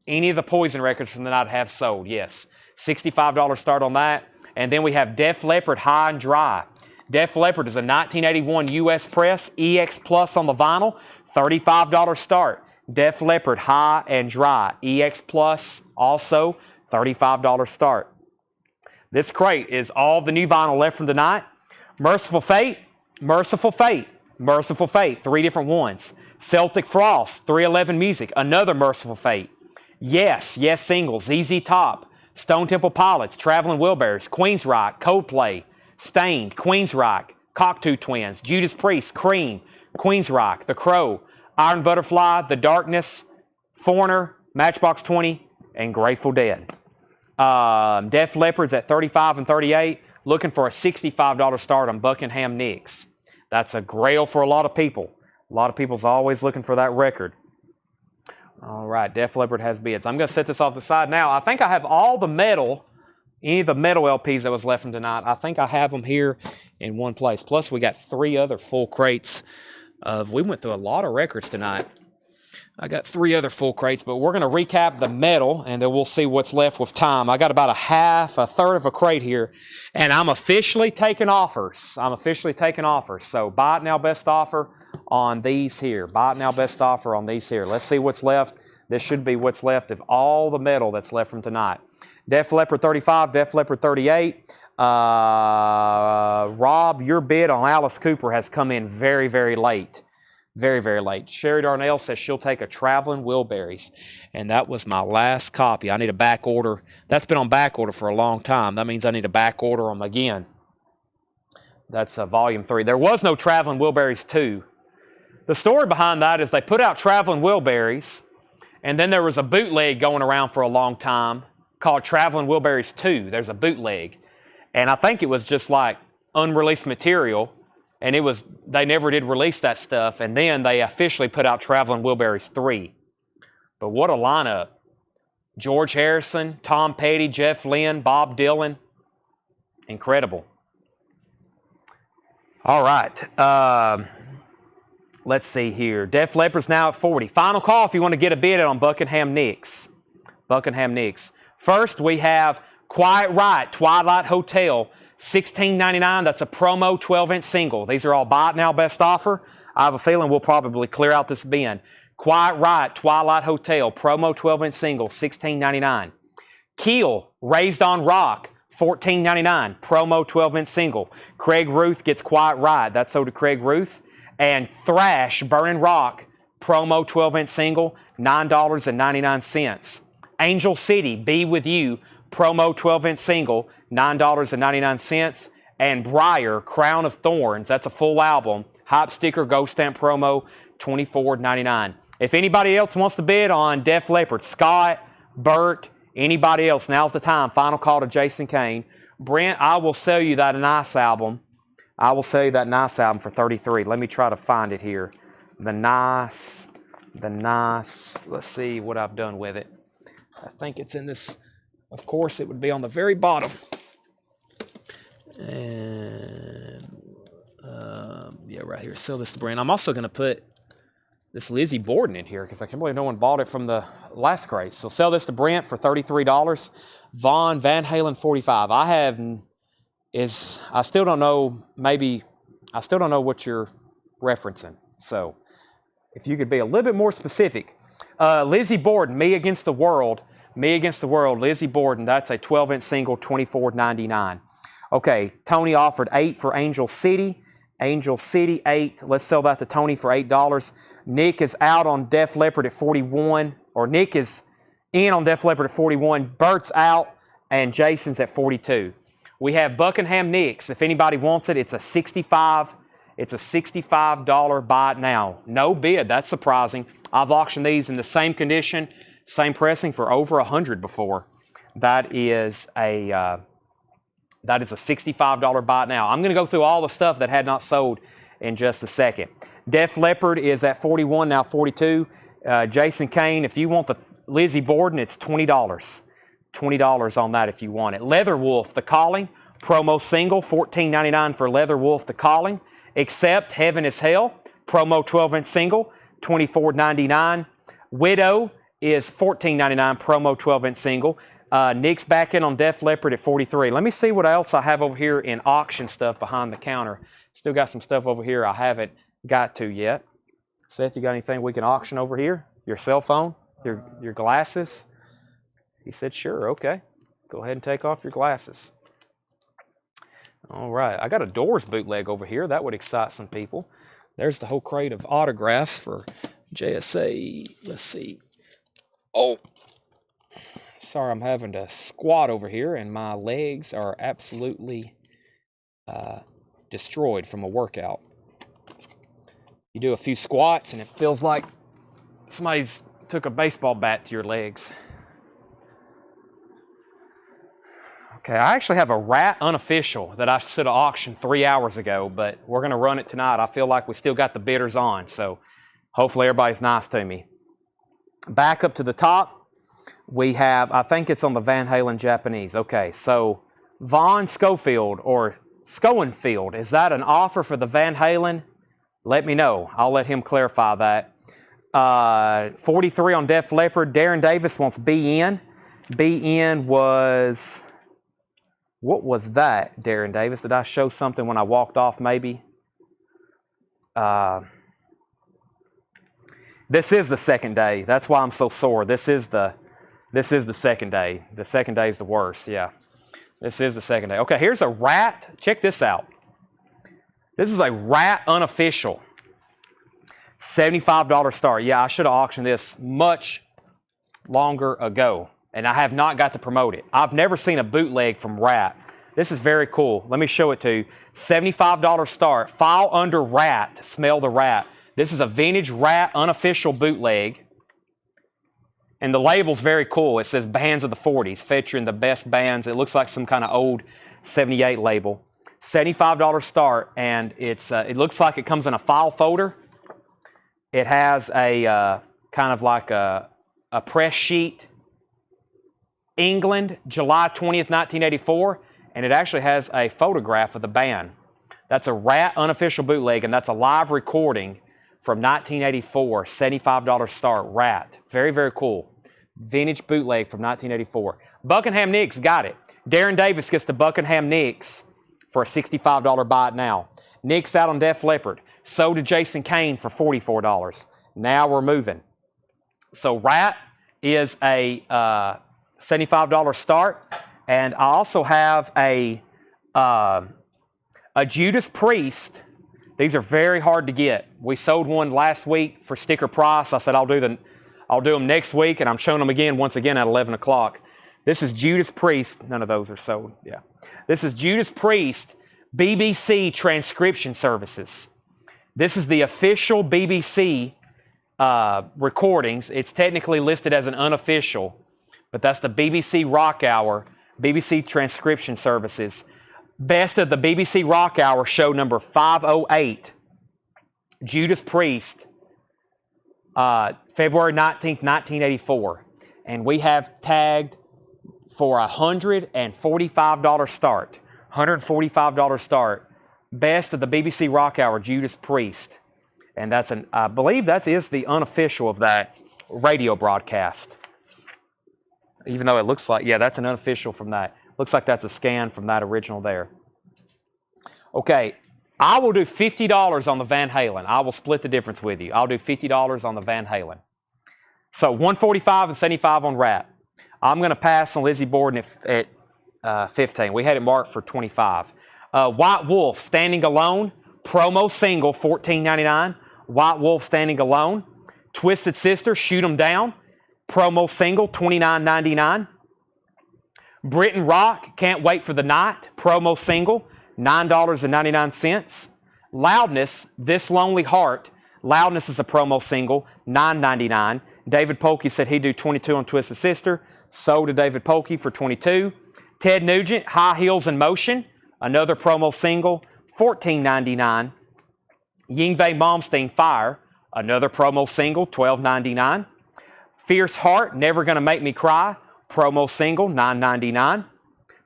Any of the Poison records from the night have sold, yes. $65 start on that. And then we have Def Leppard High and Dry. Def Leppard is a 1981 U.S. press, EX Plus on the vinyl, $35 start. Def Leppard High and Dry, EX Plus also, $35 start. This crate is all the new vinyl left from tonight. Merciful Fate, 3 different ones. Celtic Frost, 311 Music, another Merciful Fate. Yes Singles, ZZ Top, Stone Temple Pilots, Traveling Wilburys, Queensryche, Coldplay, Stained, Queensryche, Cocteau Twins, Judas Priest, Cream, Queensryche, The Crow, Iron Butterfly, The Darkness, Foreigner, Matchbox 20, and Grateful Dead. Def Leppard's at $35 and $38, looking for a $65 start on Buckingham Nicks. That's a grail for a lot of people. A lot of people's always looking for that record. All right, Def Leppard has bids. I'm going to set this off the side now. I think I have all the metal, any of the metal LPs that was left from tonight. I think I have them here in one place. Plus, we got 3 other full crates we went through a lot of records tonight. I got 3 other full crates, but we're going to recap the metal, and then we'll see what's left with time. I got about a third of a crate here, and I'm officially taking offers. So buy it now, best offer on these here. Let's see what's left. This should be what's left of all the metal that's left from tonight. Def Leppard 35, Def Leppard 38. Rob, your bid on Alice Cooper has come in very, very late. Very, very late. Sherry Darnell says she'll take a Traveling Wilburys. And that was my last copy. I need a back order. That's been on back order for a long time. That means I need a back order them again. That's Volume 3. There was no Traveling Wilburys 2. The story behind that is they put out Traveling Wilburys, and then there was a bootleg going around for a long time called Traveling Wilburys 2. There's a bootleg. And I think it was just like unreleased material. And they never did release that stuff. And then they officially put out Traveling Wilburys 3. But what a lineup. George Harrison, Tom Petty, Jeff Lynne, Bob Dylan. Incredible. All right. Let's see here. Def Leppard's now at 40. Final call if you want to get a bid on Buckingham Nicks. First, we have Quiet Riot, Twilight Hotel. $16.99, that's a promo 12-inch single. These are all buy it now, best offer. I have a feeling we'll probably clear out this bin. Quiet Riot, Twilight Hotel, promo 12-inch single, $16.99. Keel, Raised on Rock, $14.99, promo 12-inch single. Craig Ruth gets Quiet Riot, that's sold to Craig Ruth. And Thrash, Burning Rock, promo 12-inch single, $9.99. Angel City, Be With You, promo 12-inch single, $9.99. And Briar, Crown of Thorns, that's a full album. Hype sticker, Ghost Stamp promo, $24.99. If anybody else wants to bid on Def Leppard, Scott, Bert, anybody else, now's the time. Final call to Jason Kane. Brent, I will sell you that nice album. I will sell you that nice album for $33. Let me try to find it here. The nice. Let's see what I've done with it. I think it's in this. Of course, it would be on the very bottom. And yeah, right here. Sell this to Brent. I'm also going to put this Lizzie Borden in here because I can't believe no one bought it from the last crate. So sell this to Brent for $33. Van Halen 45. I still don't know. Maybe I still don't know what you're referencing. So if you could be a little bit more specific. Lizzie Borden, Me Against the World. Me Against the World, Lizzie Borden. That's a 12-inch single, $24.99. Okay, Tony offered 8 for Angel City. Angel City, 8. Let's sell that to Tony for $8. Nick is out on Def Leppard at 41. Or Nick is in on Def Leppard at 41. Bert's out, and Jason's at 42. We have Buckingham Nicks. If anybody wants it, it's a $65 buy it now. No bid. That's surprising. I've auctioned these in the same condition, same pressing for over 100 before. That is a $65 buy it now. I'm going to go through all the stuff that had not sold in just a second. Def Leppard is at 41, now 42. Jason Kane, if you want the Lizzie Borden, it's $20. $20 on that if you want it. Leather Wolf, The Calling, promo single, $14.99 for Leather Wolf, The Calling. Except Heaven is Hell, promo 12-inch single, $24.99. Widow is $14.99, promo 12-inch single. Nick's back in on Def Leppard at $43. Let me see what else I have over here in auction stuff behind the counter. Still got some stuff over here I haven't got to yet. Seth, you got anything we can auction over here? Your cell phone? Your glasses? He said, sure, okay. Go ahead and take off your glasses. All right, I got a Doors bootleg over here. That would excite some people. There's the whole crate of autographs for JSA. Let's see. Oh, sorry, I'm having to squat over here, and my legs are absolutely destroyed from a workout. You do a few squats, and it feels like somebody's took a baseball bat to your legs. Okay, I actually have a Rat Unofficial that I should have auctioned 3 hours ago, but we're going to run it tonight. I feel like we still got the bidders on, so hopefully everybody's nice to me. Back up to the top, we have, I think it's on the Van Halen Japanese. Okay, so Von Schofield or Schoenfield, is that an offer for the Van Halen? Let me know. I'll let him clarify that. 43 on Def Leppard. Darren Davis wants BN. BN was... What was that, Darren Davis? Did I show something when I walked off, maybe? This is the second day. That's why I'm so sore. This is the second day. The second day is the worst, yeah. This is the second day. Okay, here's a Rat. Check this out. This is a Rat Unofficial. $75 start. Yeah, I should have auctioned this much longer ago. And I have not got to promote it. I've never seen a bootleg from Rat. This is very cool. Let me show it to you. $75 start. File under Rat. Smell the Rat. This is a vintage Rat Unofficial bootleg. And the label's very cool. It says Bands of the 40s, featuring the best bands. It looks like some kind of old 78 label. $75 start, and it looks like it comes in a file folder. It has a kind of like a press sheet. England, July 20th, 1984, and it actually has a photograph of the band. That's a Rat Unofficial bootleg, and that's a live recording from 1984, $75 start, Rat. Very, very cool. Vintage bootleg from 1984. Buckingham Nicks got it. Darren Davis gets the Buckingham Nicks for a $65 buy it now. Nicks out on Def Leppard. Sold to Jason Kane for $44. Now we're moving. So Rat is a $75 start, and I also have a Judas Priest. These are very hard to get. We sold one last week for sticker price. I said I'll do them next week, and I'm showing them again once again at 11 o'clock. This is Judas Priest. None of those are sold. Yeah, this is Judas Priest BBC transcription services. This is the official BBC recordings. It's technically listed as an unofficial, but that's the BBC Rock Hour, BBC Transcription Services. Best of the BBC Rock Hour, show number 508, Judas Priest, February 19th, 1984. And we have tagged for a $145 start. $145 start. Best of the BBC Rock Hour, Judas Priest. And that's I believe that is the unofficial of that radio broadcast. Even though it looks like, yeah, that's an unofficial from that. Looks like that's a scan from that original there. Okay, I will do $50 on the Van Halen. I will split the difference with you. I'll do $50 on the Van Halen. So 145 and 75 on rap. I'm going to pass on Lizzie Borden at 15. We had it marked for 25. White Wolf, Standing Alone, promo single, $14.99. White Wolf, Standing Alone. Twisted Sister, Shoot 'Em Down, promo single, $29.99. Britain Rock, Can't Wait for the Night, promo single, $9.99. Loudness, This Lonely Heart. Loudness is a promo single, $9.99. David Polkey said he'd do 22 on Twisted Sister. So did David Polkey for 22. Ted Nugent, High Heels in Motion, another promo single, $14.99. Yngwie Malmsteen, Fire, another promo single, $12.99. Fierce Heart, Never Gonna Make Me Cry, promo single, $9.99.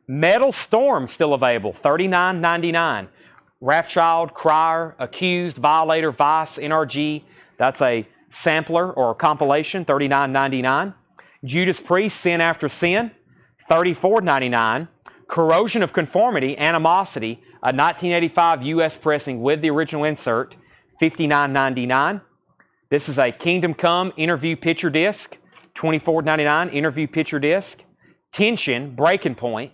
Metal Storm, still available, $39.99. Wrathchild, Crier, Accused, Violator, Vice, NRG, that's a sampler or a compilation, $39.99. Judas Priest, Sin After Sin, $34.99. Corrosion of Conformity, Animosity, a 1985 U.S. pressing with the original insert, $59.99. This is a Kingdom Come interview picture disc, $24.99 interview picture disc. Tension, Breaking Point,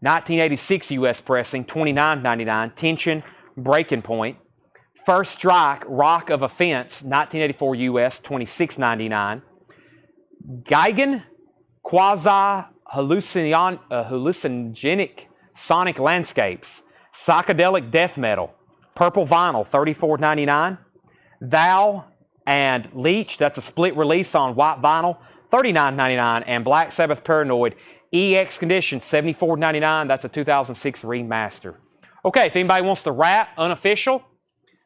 1986 U.S. pressing, $29.99. Tension, Breaking Point. First Strike, Rock of Offense, 1984 U.S., $26.99. Geigen, Hallucinogenic Sonic Landscapes, Psychedelic Death Metal, Purple Vinyl, $34.99. Thou and Leech, that's a split release on white vinyl, $39.99. And Black Sabbath Paranoid, EX Condition, $74.99. That's a 2006 remaster. Okay, if anybody wants to rap, unofficial,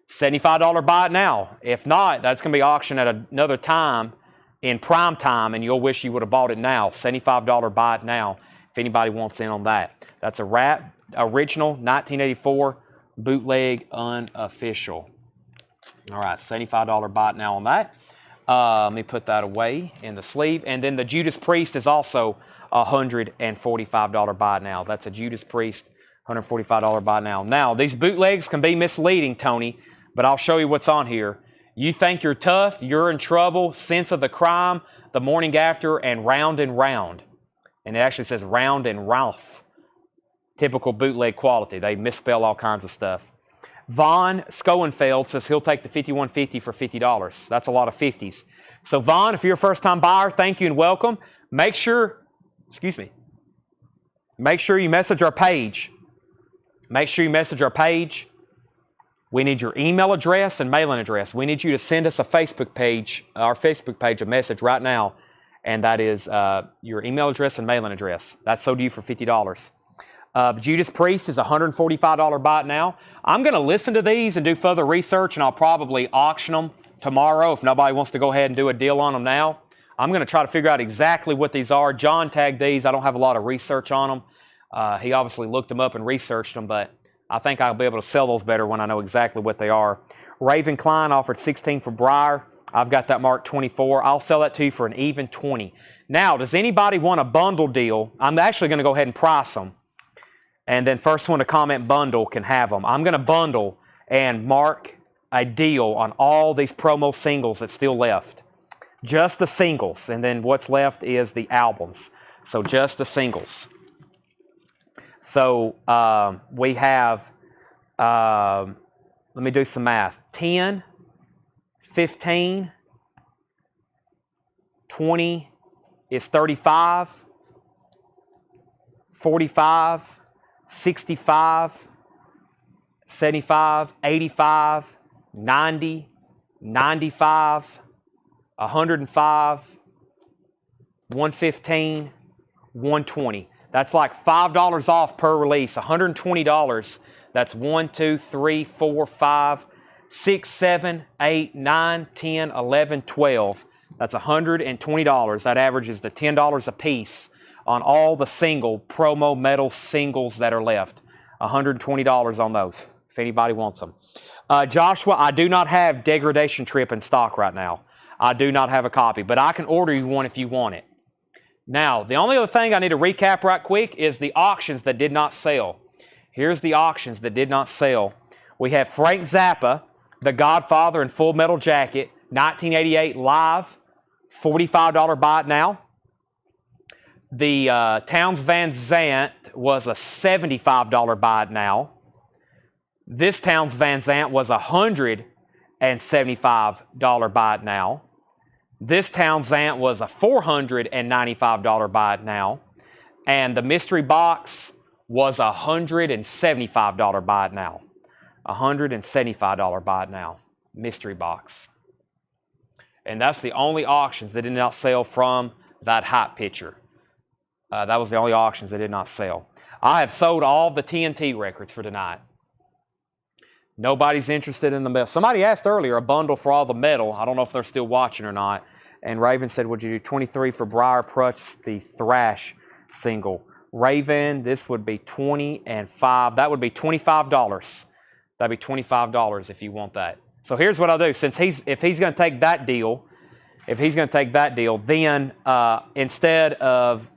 $75 buy it now. If not, that's going to be auctioned at another time in prime time, and you'll wish you would have bought it now. $75 buy it now if anybody wants in on that. That's a rap, original, 1984, bootleg, unofficial. All right, $75 buy it now on that. Let me put that away in the sleeve. And then the Judas Priest is also $145 buy it now. That's a Judas Priest, $145 buy it now. Now, these bootlegs can be misleading, Tony, but I'll show you what's on here. You think you're tough, you're in trouble, Sense of the Crime, The Morning After, and Round and Round. And it actually says Round and Ralph. Typical bootleg quality. They misspell all kinds of stuff. Vaughn Schoenfeld says he'll take the 5150 for $50. That's a lot of 50s. So Vaughn, if you're a first-time buyer, thank you and welcome. Make sure you message our page. Make sure you message our page. We need your email address and mailing address. We need you to send us our Facebook page, a message right now, and that is your email address and mailing address. That's sold to you for $50. Judas Priest is $145 buy it now. I'm going to listen to these and do further research, and I'll probably auction them tomorrow if nobody wants to go ahead and do a deal on them now. I'm going to try to figure out exactly what these are. John tagged these. I don't have a lot of research on them. He obviously looked them up and researched them, but I think I'll be able to sell those better when I know exactly what they are. Raven Klein offered 16 for Briar. I've got that marked 24. I'll sell that to you for an even 20. Now, does anybody want a bundle deal? I'm actually going to go ahead and price them. And then first one to comment bundle can have them. I'm going to bundle and mark a deal on all these promo singles that's still left. Just the singles. And then what's left is the albums. So just the singles. So we have, let me do some math, 10, 15, 20 is 35, 45, 65, 75, 85, 90, 95, 105, 115, 120. That's like $5 off per release. $120. That's 1, 2, 3, 4, 5, 6, 7, 8, 9, 10, 11, 12. That's $120. That averages to $10 a piece on all the single promo metal singles that are left. $120 on those, if anybody wants them. Joshua, I do not have Degradation Trip in stock right now. I do not have a copy, but I can order you one if you want it. Now, the only other thing I need to recap right quick is the auctions that did not sell. Here's the auctions that did not sell. We have Frank Zappa, The Godfather in Full Metal Jacket, 1988 live, $45 buy it now. The Townes Van Zandt was a $75 buy it now. This Townes Van Zandt was a $175 buy it now. This Townes Van Zandt was a $495 buy it now. And the mystery box was a $175 buy it now. $175 buy it now. Mystery box. And that's the only auctions that did not sell from that hype picture. That was the only auctions that did not sell. I have sold all the TNT records for tonight. Nobody's interested in the metal. Somebody asked earlier, a bundle for all the metal. I don't know if they're still watching or not. And Raven said, would you do 23 for Briar Prutch, the Thrash single? Raven, this would be 20 and 5. That would be $25. That'd be $25 if you want that. So here's what I'll do. If he's going to take that deal, then instead of,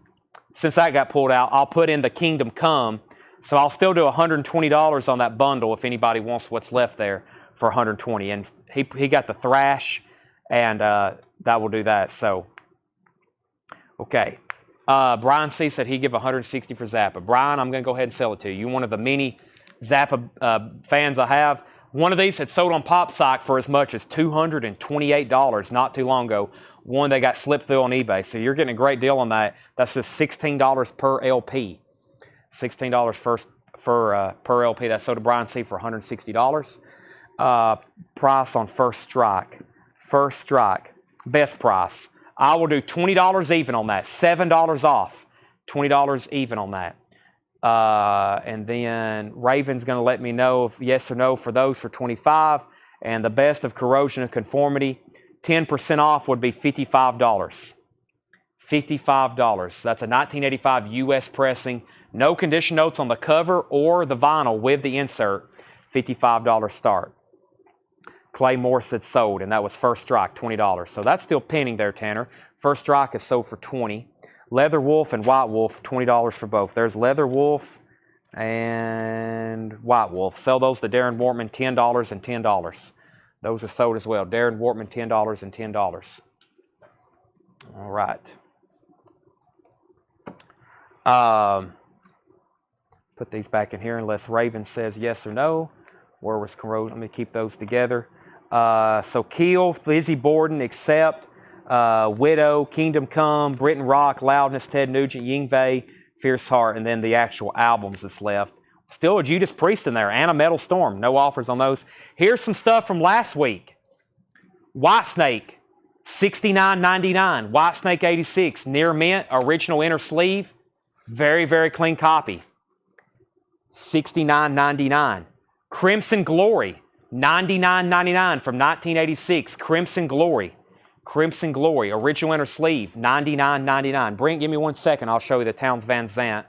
since that got pulled out, I'll put in the Kingdom Come. So I'll still do $120 on that bundle if anybody wants what's left there for $120. And he got the Thrash, and that will do that. So, okay. Brian C. said he'd give $160 for Zappa. Brian, I'm going to go ahead and sell it to you. You're one of the many Zappa fans I have. One of these had sold on PopSock for as much as $228 not too long ago. One that got slipped through on eBay. So you're getting a great deal on that. That's just $16 per LP. $16 per LP. That's sold to Brian C. for $160. Price on First Strike. First Strike. Best price. I will do $20 even on that. $7 off. $20 even on that. And then Raven's going to let me know if yes or no for those for $25. And the best of Corrosion of Conformity, 10% off would be $55. $55. That's a 1985 U.S. pressing. No condition notes on the cover or the vinyl with the insert. $55 start. Clay Morse had sold, and that was First Strike, $20. So that's still pending there, Tanner. First Strike is sold for $20. Leather Wolf and White Wolf, $20 for both. There's Leather Wolf and White Wolf. Sell those to Darren Wortman, $10 and $10. Those are sold as well. Darren Wortman, $10 and $10. All right. Put these back in here unless Raven says yes or no. Where was Corrosion? Let me keep those together. So Keel, Lizzie Borden, Accept, Widow, Kingdom Come, Britain Rock, Loudness, Ted Nugent, Yingve, Fierce Heart, and then the actual albums that's left. Still a Judas Priest in there, and a Metal Storm. No offers on those. Here's some stuff from last week. Whitesnake, $69.99. Whitesnake 86, Near Mint, original inner sleeve. Very, very clean copy. $69.99. Crimson Glory, $99.99 from 1986. Crimson Glory. Crimson Glory, original inner sleeve, $99.99. Brent, give me 1 second. I'll show you the Townes Van Zandt.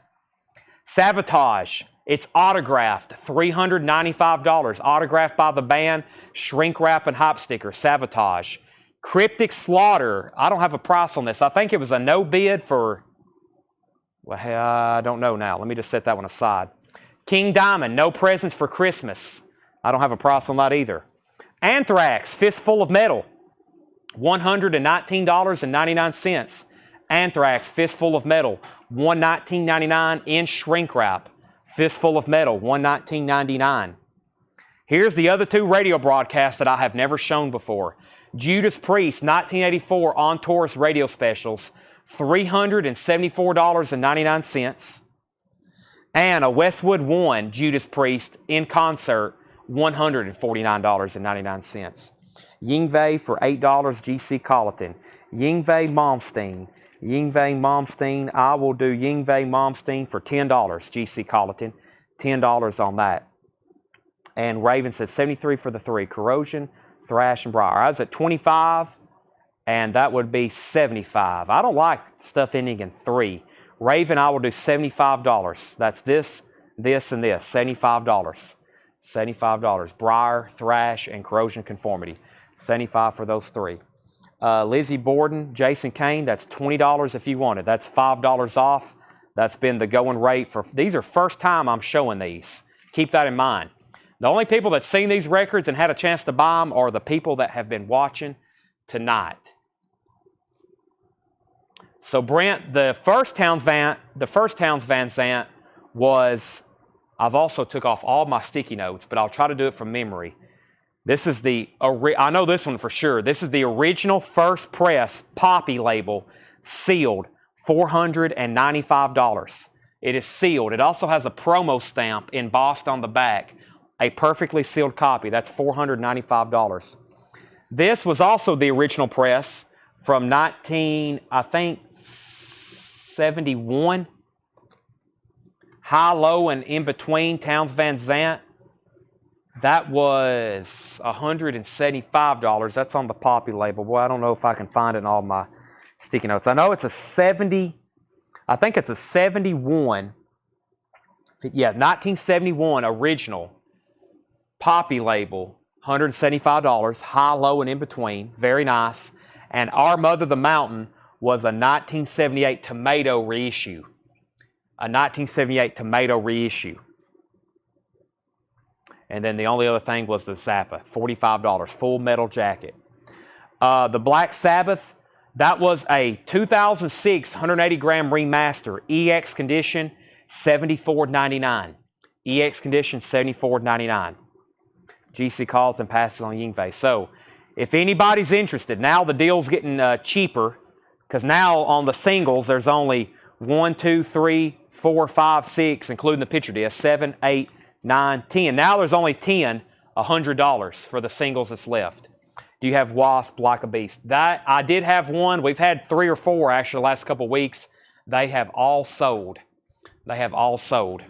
Sabotage, it's autographed, $395. Autographed by the band, shrink wrap and hop sticker, Sabotage. Cryptic Slaughter, I don't have a price on this. I think it was a no bid for, well, I don't know now. Let me just set that one aside. King Diamond, No Presents for Christmas. I don't have a price on that either. Anthrax, Fistful of Metal, $119.99. Anthrax, Fistful of Metal, $119.99 in shrink wrap. Fistful of Metal, $119.99. Here's the other two radio broadcasts that I have never shown before. Judas Priest, 1984 On Taurus radio specials, $374.99. And a Westwood One Judas Priest in concert, $149.99. Yingwei for $8, GC Colleton. Yingwei Malmsteen. Yingwei Malmsteen, I will do Yingwei Malmsteen for $10, GC Colleton. $10 on that. And Raven said 73 for the 3. Corrosion, Thrash, and Briar. I was at 25, and that would be 75. I don't like stuff ending in 3. Raven, I will do $75. That's this, this, and this. $75. $75. Briar, Thrash, and Corrosion Conformity. 75 for those 3. Lizzie Borden, Jason Kane, that's $20 if you want it. That's $5 off. That's been the going rate for, these are first time I'm showing these. Keep that in mind. The only people that's seen these records and had a chance to buy them are the people that have been watching tonight. So Brent, the first Towns Van Zandt was, I've also took off all my sticky notes, but I'll try to do it from memory. This is I know this one for sure. This is the original first press Poppy label, sealed, $495. It is sealed. It also has a promo stamp embossed on the back. A perfectly sealed copy. That's $495. This was also the original press from 71. High, low, and in between Towns Van Zandt. That was $175. That's on the Poppy label. Boy, I don't know if I can find it in all my sticky notes. I know it's a 70. I think it's a 71. Yeah, 1971 original Poppy label. $175. High, low, and in between. Very nice. And Our Mother the Mountain was a 1978 Tomato reissue. A 1978 Tomato reissue. And then the only other thing was the Zappa, $45, full metal jacket. The Black Sabbath, that was a 2006 180-gram remaster, EX condition, $74.99. EX condition, $74.99. GC Colleton passes on Yingwei. So, if anybody's interested, now the deal's getting cheaper, because now on the singles, there's only 1, 2, 3, 4, 5, 6, including the picture disc, 7, 8, 9, 10. Now there's only 10, $100 for the singles that's left. Do you have Wasp, Like a Beast? That I did have one. We've had 3 or 4 actually the last couple of weeks. They have all sold. They have all sold.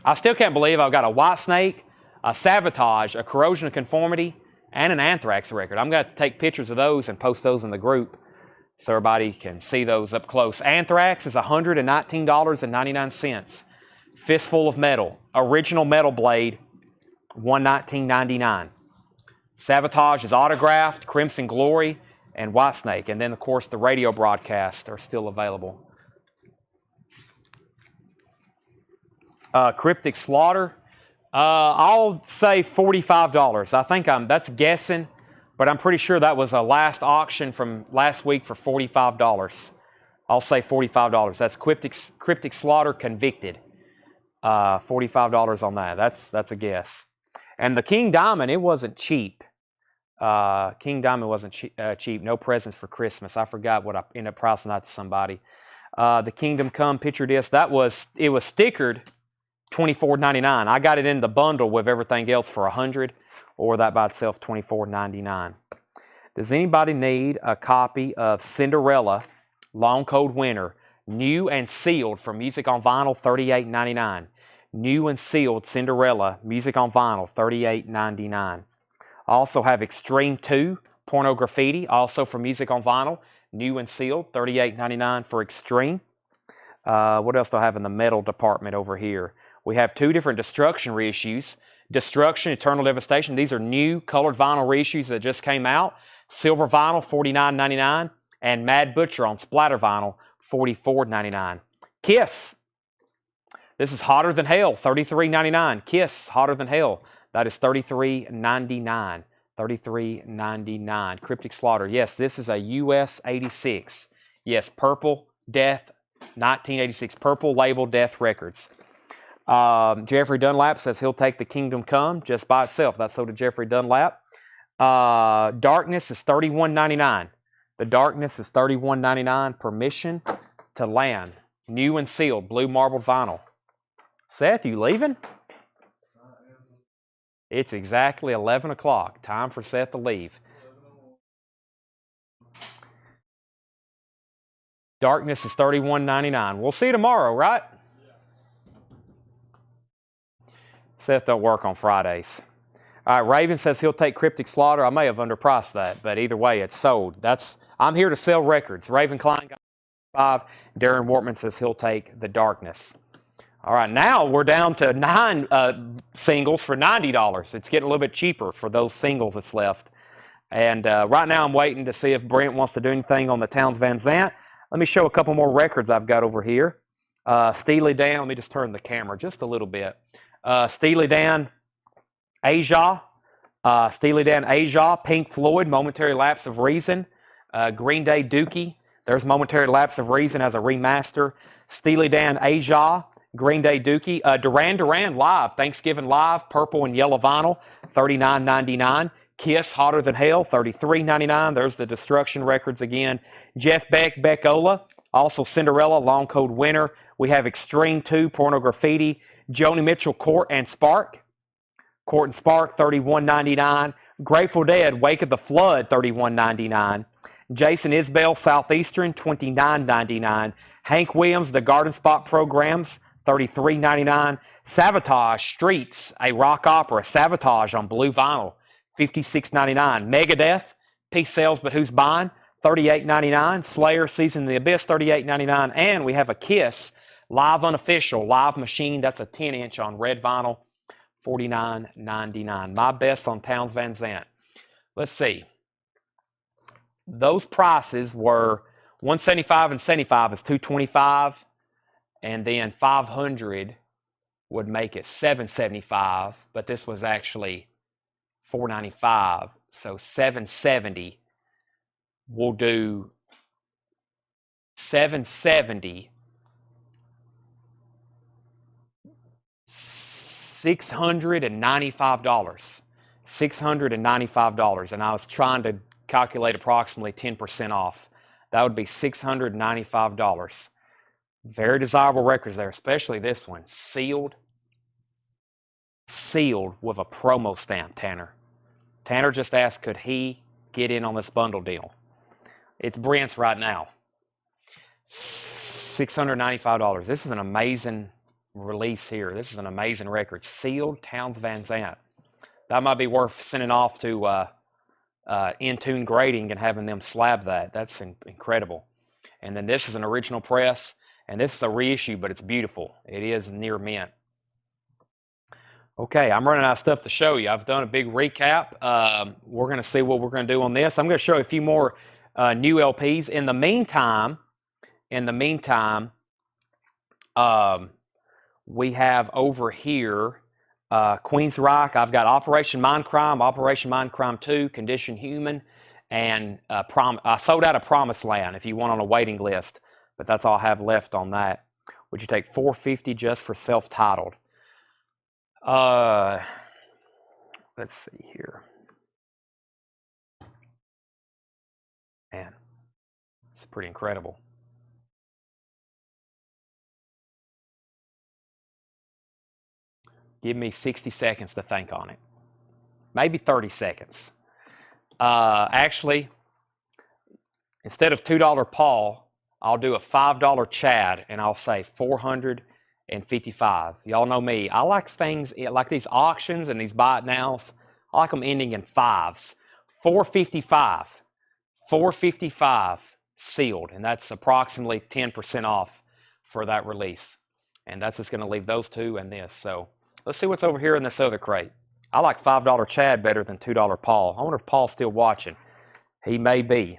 I still can't believe I've got a White Snake, a Sabotage, a Corrosion of Conformity, and an Anthrax record. I'm going to have to take pictures of those and post those in the group so everybody can see those up close. Anthrax is $119.99. Fistful of Metal, original metal blade, $119.99. Sabotage is autographed, Crimson Glory, and White Snake. And then, of course, the radio broadcasts are still available. Cryptic Slaughter, I'll say $45. I think that's guessing, but I'm pretty sure that was a last auction from last week for $45. I'll say $45. That's Cryptic Slaughter Convicted. $45 on that. That's a guess. And the King Diamond, it wasn't cheap. King Diamond wasn't cheap. No presents for Christmas. I forgot what I ended up pricing that to somebody. The Kingdom Come picture disc, it was stickered $24.99. I got it in the bundle with everything else for $100, or that by itself $24.99. Does anybody need a copy of Cinderella Long Cold Winter, new and sealed for Music on Vinyl, $38.99. New and sealed Cinderella, Music on Vinyl, $38.99. Also have Extreme 2, Porno Graffiti, also for Music on Vinyl, new and sealed, $38.99 for Extreme. What else do I have in the metal department over here? We have 2 different Destruction reissues. Destruction, Eternal Devastation. These are new colored vinyl reissues that just came out. Silver Vinyl, $49.99. And Mad Butcher on Splatter Vinyl, $44.99. Kiss. This is Hotter Than Hell, $33.99. Kiss, Hotter Than Hell. That is $33.99. $33.99. Cryptic Slaughter. Yes, this is a US 86. Yes, Purple Death, 1986. Purple Label Death Records. Jeffrey Dunlap says he'll take the Kingdom Come just by itself. That's so to Jeffrey Dunlap. Darkness is $31.99. The Darkness is $31.99. Permission to Land. New and sealed. Blue marbled vinyl. Seth, you leaving? It's exactly 11 o'clock. Time for Seth to leave. Darkness is $31.99. We'll see you tomorrow, right? Seth don't work on Fridays. All right, Raven says he'll take Cryptic Slaughter. I may have underpriced that, but either way, it's sold. I'm here to sell records. Raven Klein got 5. Darren Wortman says he'll take The Darkness. All right, now we're down to 9 singles for $90. It's getting a little bit cheaper for those singles that's left. And right now I'm waiting to see if Brent wants to do anything on the Towns Van Zandt. Let me show a couple more records I've got over here. Steely Dan, let me just turn the camera just a little bit. Steely Dan, Aja, Pink Floyd, Momentary Lapse of Reason, Green Day, Dookie. There's Momentary Lapse of Reason as a remaster. Steely Dan, Aja, Green Day, Dookie. Duran Duran Live, Thanksgiving Live, purple and yellow vinyl, $39.99. Kiss, Hotter Than Hell, $33.99. There's the Destruction records again. Jeff Beck, Beckola. Also Cinderella, Long Cold Winter. We have Extreme 2, Porno Graffiti. Joni Mitchell, Court and Spark. Court and Spark, $31.99. Grateful Dead, Wake of the Flood, $31.99. Jason Isbell, Southeastern, $29.99. Hank Williams, The Garden Spot Programs, $33.99. Sabotage, Streets, a rock opera, Sabotage on blue vinyl, $56.99. Megadeth, Peace Sells But Who's Buying, $38.99. Slayer, Season of the Abyss, $38.99. And we have a Kiss, Live Unofficial, Live Machine, that's a 10-inch on red vinyl, $49.99. My best on Towns Van Zandt. Let's see. Those prices were $175 and $75 is $225, and then $500 would make it $775, but this was actually $495, so $770. We'll do $770. $695. $695, and I was trying to calculate approximately 10% off. That would be $695. Very desirable records there, especially this one. Sealed with a promo stamp, Tanner. Tanner just asked, could he get in on this bundle deal? It's Brent's right now. $695. This is an amazing release here. This is an amazing record. Sealed, Towns Van Zandt. That might be worth sending off to In-Tune Grading and having them slab that. That's incredible. And then this is an original press, and this is a reissue, but it's beautiful. It is near mint. Okay, I'm running out of stuff to show you. I've done a big recap. We're going to see what we're going to do on this. I'm going to show you a few more new LPs. In the meantime, we have over here Queensryche. I've got Operation Mindcrime, Operation Mindcrime 2, Condition Human, and I sold out of Promised Land if you want on a waiting list, but that's all I have left on that. Would you take $450 just for self-titled? Let's see here. Man, it's pretty incredible. Give me 60 seconds to think on it. Maybe 30 seconds. Actually, instead of $2 Paul, I'll do a $5 Chad, and I'll say $455. Y'all know me. I like things like these auctions and these buy it nows. I like them ending in fives. $455. $455 sealed, and that's approximately 10% off for that release. And that's just going to leave those two and this. So let's see what's over here in this other crate. I like $5 Chad better than $2 Paul. I wonder if Paul's still watching. He may be.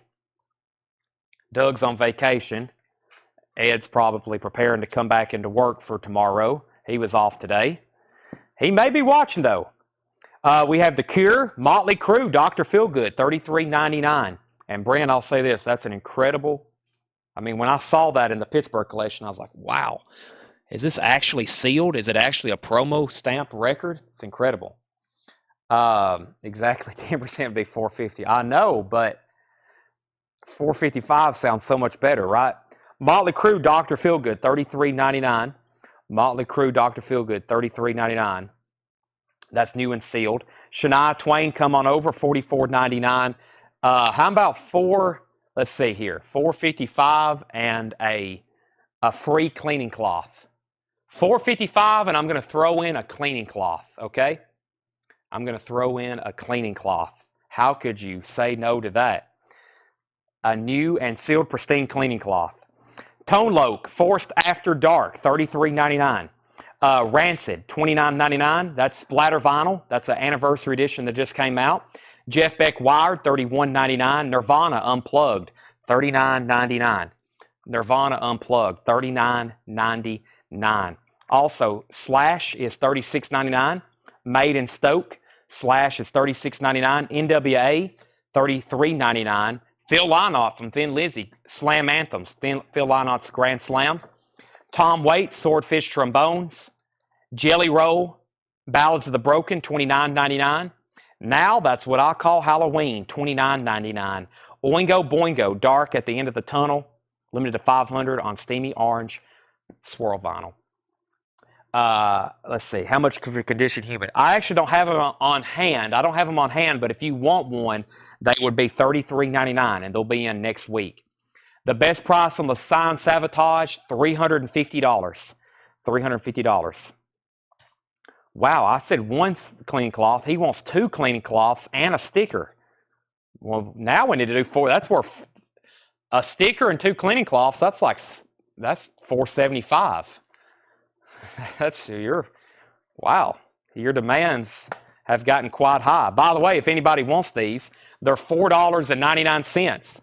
Doug's on vacation. Ed's probably preparing to come back into work for tomorrow. He was off today. He may be watching, though. We have The Cure, Motley Crue, Dr. Feelgood, $33.99. And Brent, I'll say this, that's an incredible, I mean, when I saw that in the Pittsburgh collection, I was like, wow. Is this actually sealed? Is it actually a promo stamped record? It's incredible. Exactly 10% would be $450. I know, but $455 sounds so much better, right? Motley Crue, Dr. Feelgood, $33.99. Motley Crue, Dr. Feelgood, $33.99. That's new and sealed. Shania Twain, come on over, $44.99. How about let's see here, $4.55 and a free cleaning cloth. $4.55, and I'm going to throw in a cleaning cloth, okay? I'm going to throw in a cleaning cloth. How could you say no to that? A new and sealed pristine cleaning cloth. Tone Loc, Forced After Dark, $33.99. Rancid, $29.99. That's splatter vinyl. That's an anniversary edition that just came out. Jeff Beck Wired, $31.99. Nirvana Unplugged, $39.99. Nirvana Unplugged, $39.99. Also, Slash is $36.99. Made in Stoke, Slash is $36.99. NWA, $33.99. Phil Lynott from Thin Lizzy, Slam Anthems, Phil Lynott's Grand Slam. Tom Waits, Swordfish Trombones. Jelly Roll, Ballads of the Broken, $29.99. Now, that's what I call Halloween, $29.99. Oingo Boingo, Dark at the End of the Tunnel, limited to 500 on Steamy Orange Swirl Vinyl. Let's see, how much for Condition Human? I actually don't have them on hand. I don't have them on hand, but if you want one, they would be $33.99, and they'll be in next week. The best price on the Sign Sabotage, $350. $350. Wow, I said one cleaning cloth. He wants 2 cleaning cloths and a sticker. Well, now we need to do 4. That's worth a sticker and 2 cleaning cloths. That's $475. Wow. Your demands have gotten quite high. By the way, if anybody wants these, they're $4.99.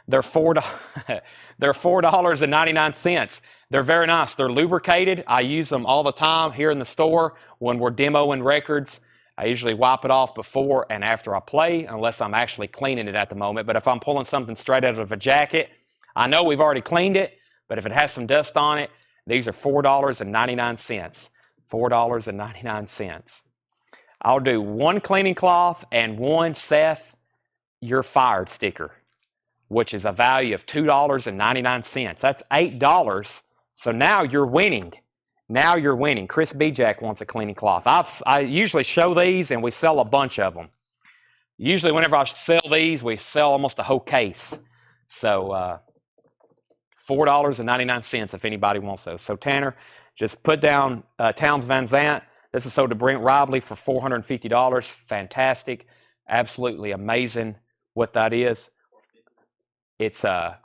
They're $4.99. They're very nice. They're lubricated. I use them all the time here in the store when we're demoing records. I usually wipe it off before and after I play, unless I'm actually cleaning it at the moment. But if I'm pulling something straight out of a jacket, I know we've already cleaned it, but if it has some dust on it, these are $4.99. $4.99. I'll do 1 cleaning cloth and 1 Seth, You're Fired sticker, which is a value of $2.99. That's $8. So now you're winning. Now you're winning. Chris Bijak wants a cleaning cloth. I usually show these, and we sell a bunch of them. Usually whenever I sell these, we sell almost a whole case. So $4.99 if anybody wants those. So Tanner, just put down Towns Van Zant. This is sold to Brent Robley for $450. Fantastic. Absolutely amazing what that is. It's I've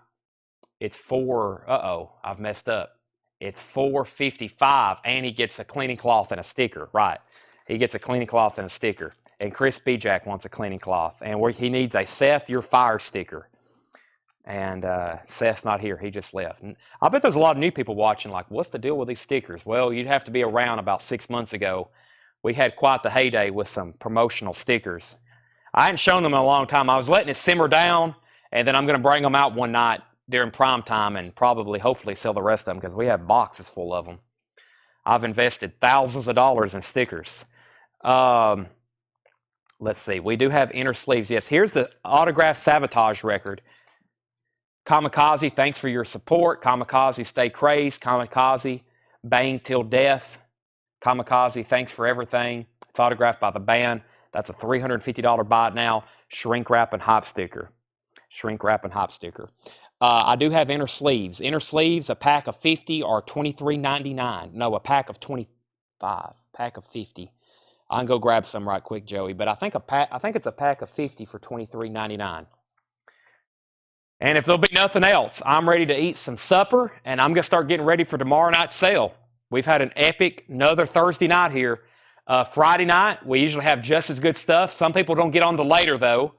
messed up. It's $455, and he gets a cleaning cloth and a sticker. Right. He gets a cleaning cloth and a sticker. And Chris Bijak wants a cleaning cloth. And he needs a Seth, You're Fired sticker. And Seth's not here. He just left. And I bet there's a lot of new people watching like, what's the deal with these stickers? Well, you'd have to be around about 6 months ago. We had quite the heyday with some promotional stickers. I hadn't shown them in a long time. I was letting it simmer down, and then I'm going to bring them out one night during prime time and hopefully sell the rest of them because we have boxes full of them. I've invested thousands of dollars in stickers. Let's see. We do have inner sleeves. Yes, here's the autograph Sabotage record. Kamikaze, thanks for your support. Kamikaze, stay crazed. Kamikaze, bang till death. Kamikaze, thanks for everything. It's autographed by the band. That's a $350 buy it now. Shrink wrap and hop sticker. Shrink wrap and hop sticker. I do have inner sleeves. Inner sleeves, a pack of 50 are $23.99. No, a pack of 25. Pack of 50. I can go grab some right quick, Joey. But I think it's a pack of 50 for $23.99. And if there'll be nothing else, I'm ready to eat some supper, and I'm going to start getting ready for tomorrow night's sale. We've had another Thursday night here. Friday night, we usually have just as good stuff. Some people don't get on till later, though.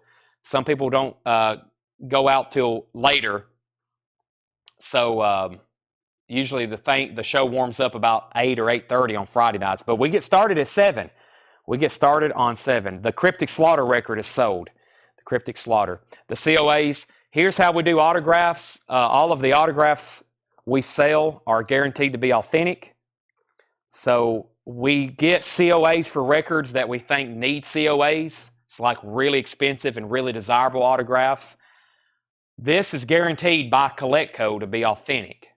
Some people don't go out till later. So usually the show warms up about 8 or 8:30 on Friday nights. But we get started at 7. We get started on 7. The Cryptic Slaughter record is sold. The Cryptic Slaughter. The COAs. Here's how we do autographs. All of the autographs we sell are guaranteed to be authentic. So we get COAs for records that we think need COAs. It's like really expensive and really desirable autographs. This is guaranteed by Collectco to be authentic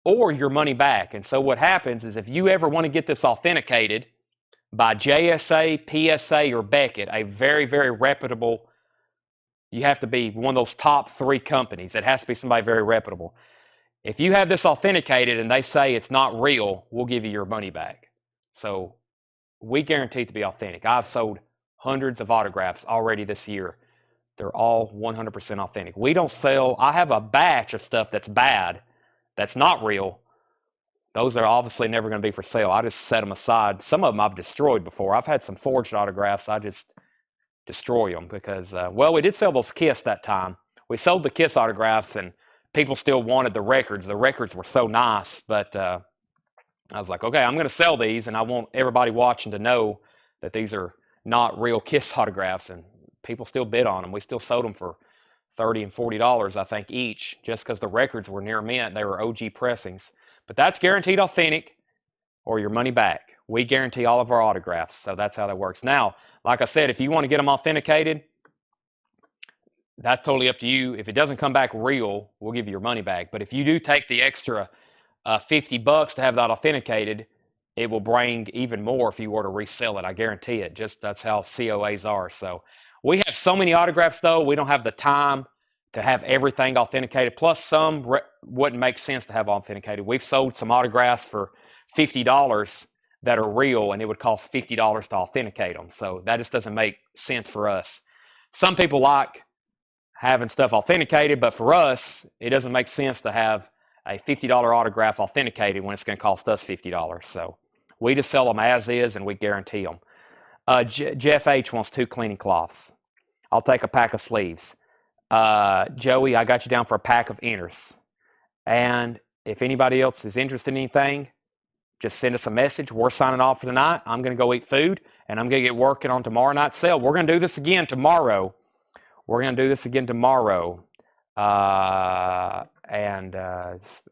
or your money back. And so what happens is if you ever want to get this authenticated, by JSA, PSA, or Beckett, a very, very reputable. You have to be one of those top 3 companies. It has to be somebody very reputable. If you have this authenticated and they say it's not real, we'll give you your money back. So we guarantee it to be authentic. I've sold hundreds of autographs already this year. They're all 100% authentic. We don't sell. I have a batch of stuff that's bad, that's not real. Those are obviously never going to be for sale. I just set them aside. Some of them I've destroyed before. I've had some forged autographs. I just destroy them because, well, we did sell those Kiss that time. We sold the Kiss autographs and people still wanted the records. The records were so nice, but I was like, okay, I'm going to sell these, and I want everybody watching to know that these are not real Kiss autographs, and people still bid on them. We still sold them for $30 and $40, I think, each, just because the records were near mint. They were OG pressings. But that's guaranteed authentic or your money back. We guarantee all of our autographs, so that's how that works. Now, like I said, if you want to get them authenticated, that's totally up to you. If it doesn't come back real, we'll give you your money back. But if you do take the extra $50 to have that authenticated, it will bring even more if you were to resell it. I guarantee it. Just that's how COAs are. So we have so many autographs, though, we don't have the time to have everything authenticated. Plus, some wouldn't make sense to have authenticated. We've sold some autographs for $50 that are real, and it would cost $50 to authenticate them. So that just doesn't make sense for us. Some people like having stuff authenticated, but for us, it doesn't make sense to have a $50 autograph authenticated when it's going to cost us $50. So we just sell them as is, and we guarantee them. Jeff H. wants 2 cleaning cloths. I'll take a pack of sleeves. Joey, I got you down for a pack of inners. And if anybody else is interested in anything, just send us a message. We're signing off for tonight. I'm going to go eat food, and I'm going to get working on tomorrow night's sale. We're going to do this again tomorrow. And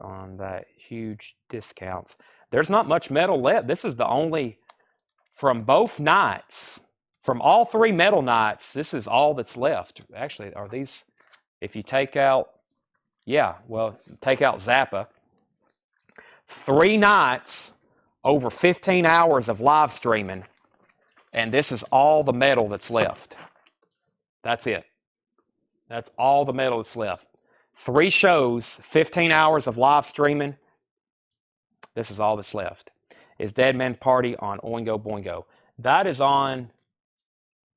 on that huge discounts. There's not much metal left. This is the only, from both nights, from all 3 metal nights, this is all that's left. Actually, are these, if you take out, yeah, well, take out Zappa. 3 nights, over 15 hours of live streaming, and this is all the metal that's left. That's it. That's all the metal that's left. 3 shows, 15 hours of live streaming. This is all that's left. Is Dead Man Party on Oingo Boingo? That is on,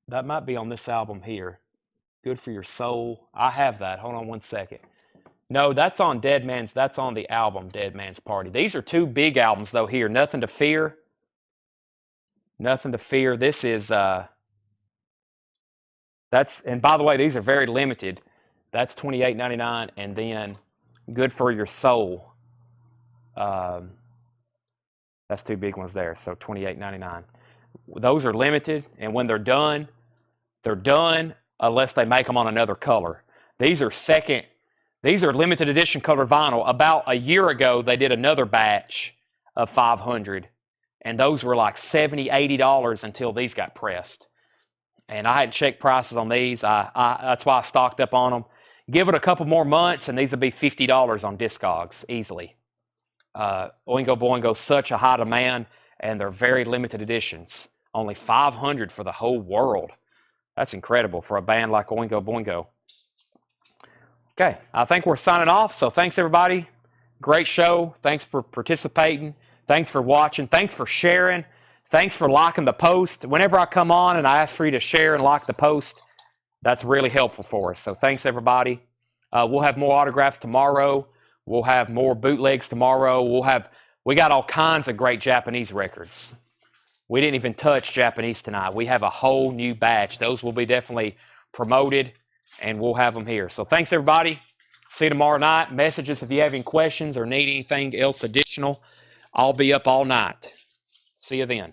that might be on this album here. Good for Your Soul. I have that. Hold on one second. No, that's on that's on the album Dead Man's Party. These are 2 big albums though here. Nothing to Fear. Nothing to Fear. This is, and by the way, these are very limited. That's $28.99, and then Good for Your Soul. That's 2 big ones there, so $28.99. Those are limited, and when they're done unless they make them on another color. These are limited edition color vinyl. About a year ago, they did another batch of 500, and those were like $70, $80 until these got pressed. And I hadn't checked prices on these. That's why I stocked up on them. Give it a couple more months, and these will be $50 on Discogs easily. Oingo Boingo, such a high demand, and they're very limited editions. Only 500 for the whole world. That's incredible for a band like Oingo Boingo. Okay, I think we're signing off. So thanks, everybody. Great show. Thanks for participating. Thanks for watching. Thanks for sharing. Thanks for liking the post. Whenever I come on and I ask for you to share and like the post, that's really helpful for us. So thanks, everybody. We'll have more autographs tomorrow. We'll have more bootlegs tomorrow. We got all kinds of great Japanese records. We didn't even touch Japanese tonight. We have a whole new batch. Those will be definitely promoted, and we'll have them here. So thanks, everybody. See you tomorrow night. Message us if you have any questions or need anything else additional. I'll be up all night. See you then.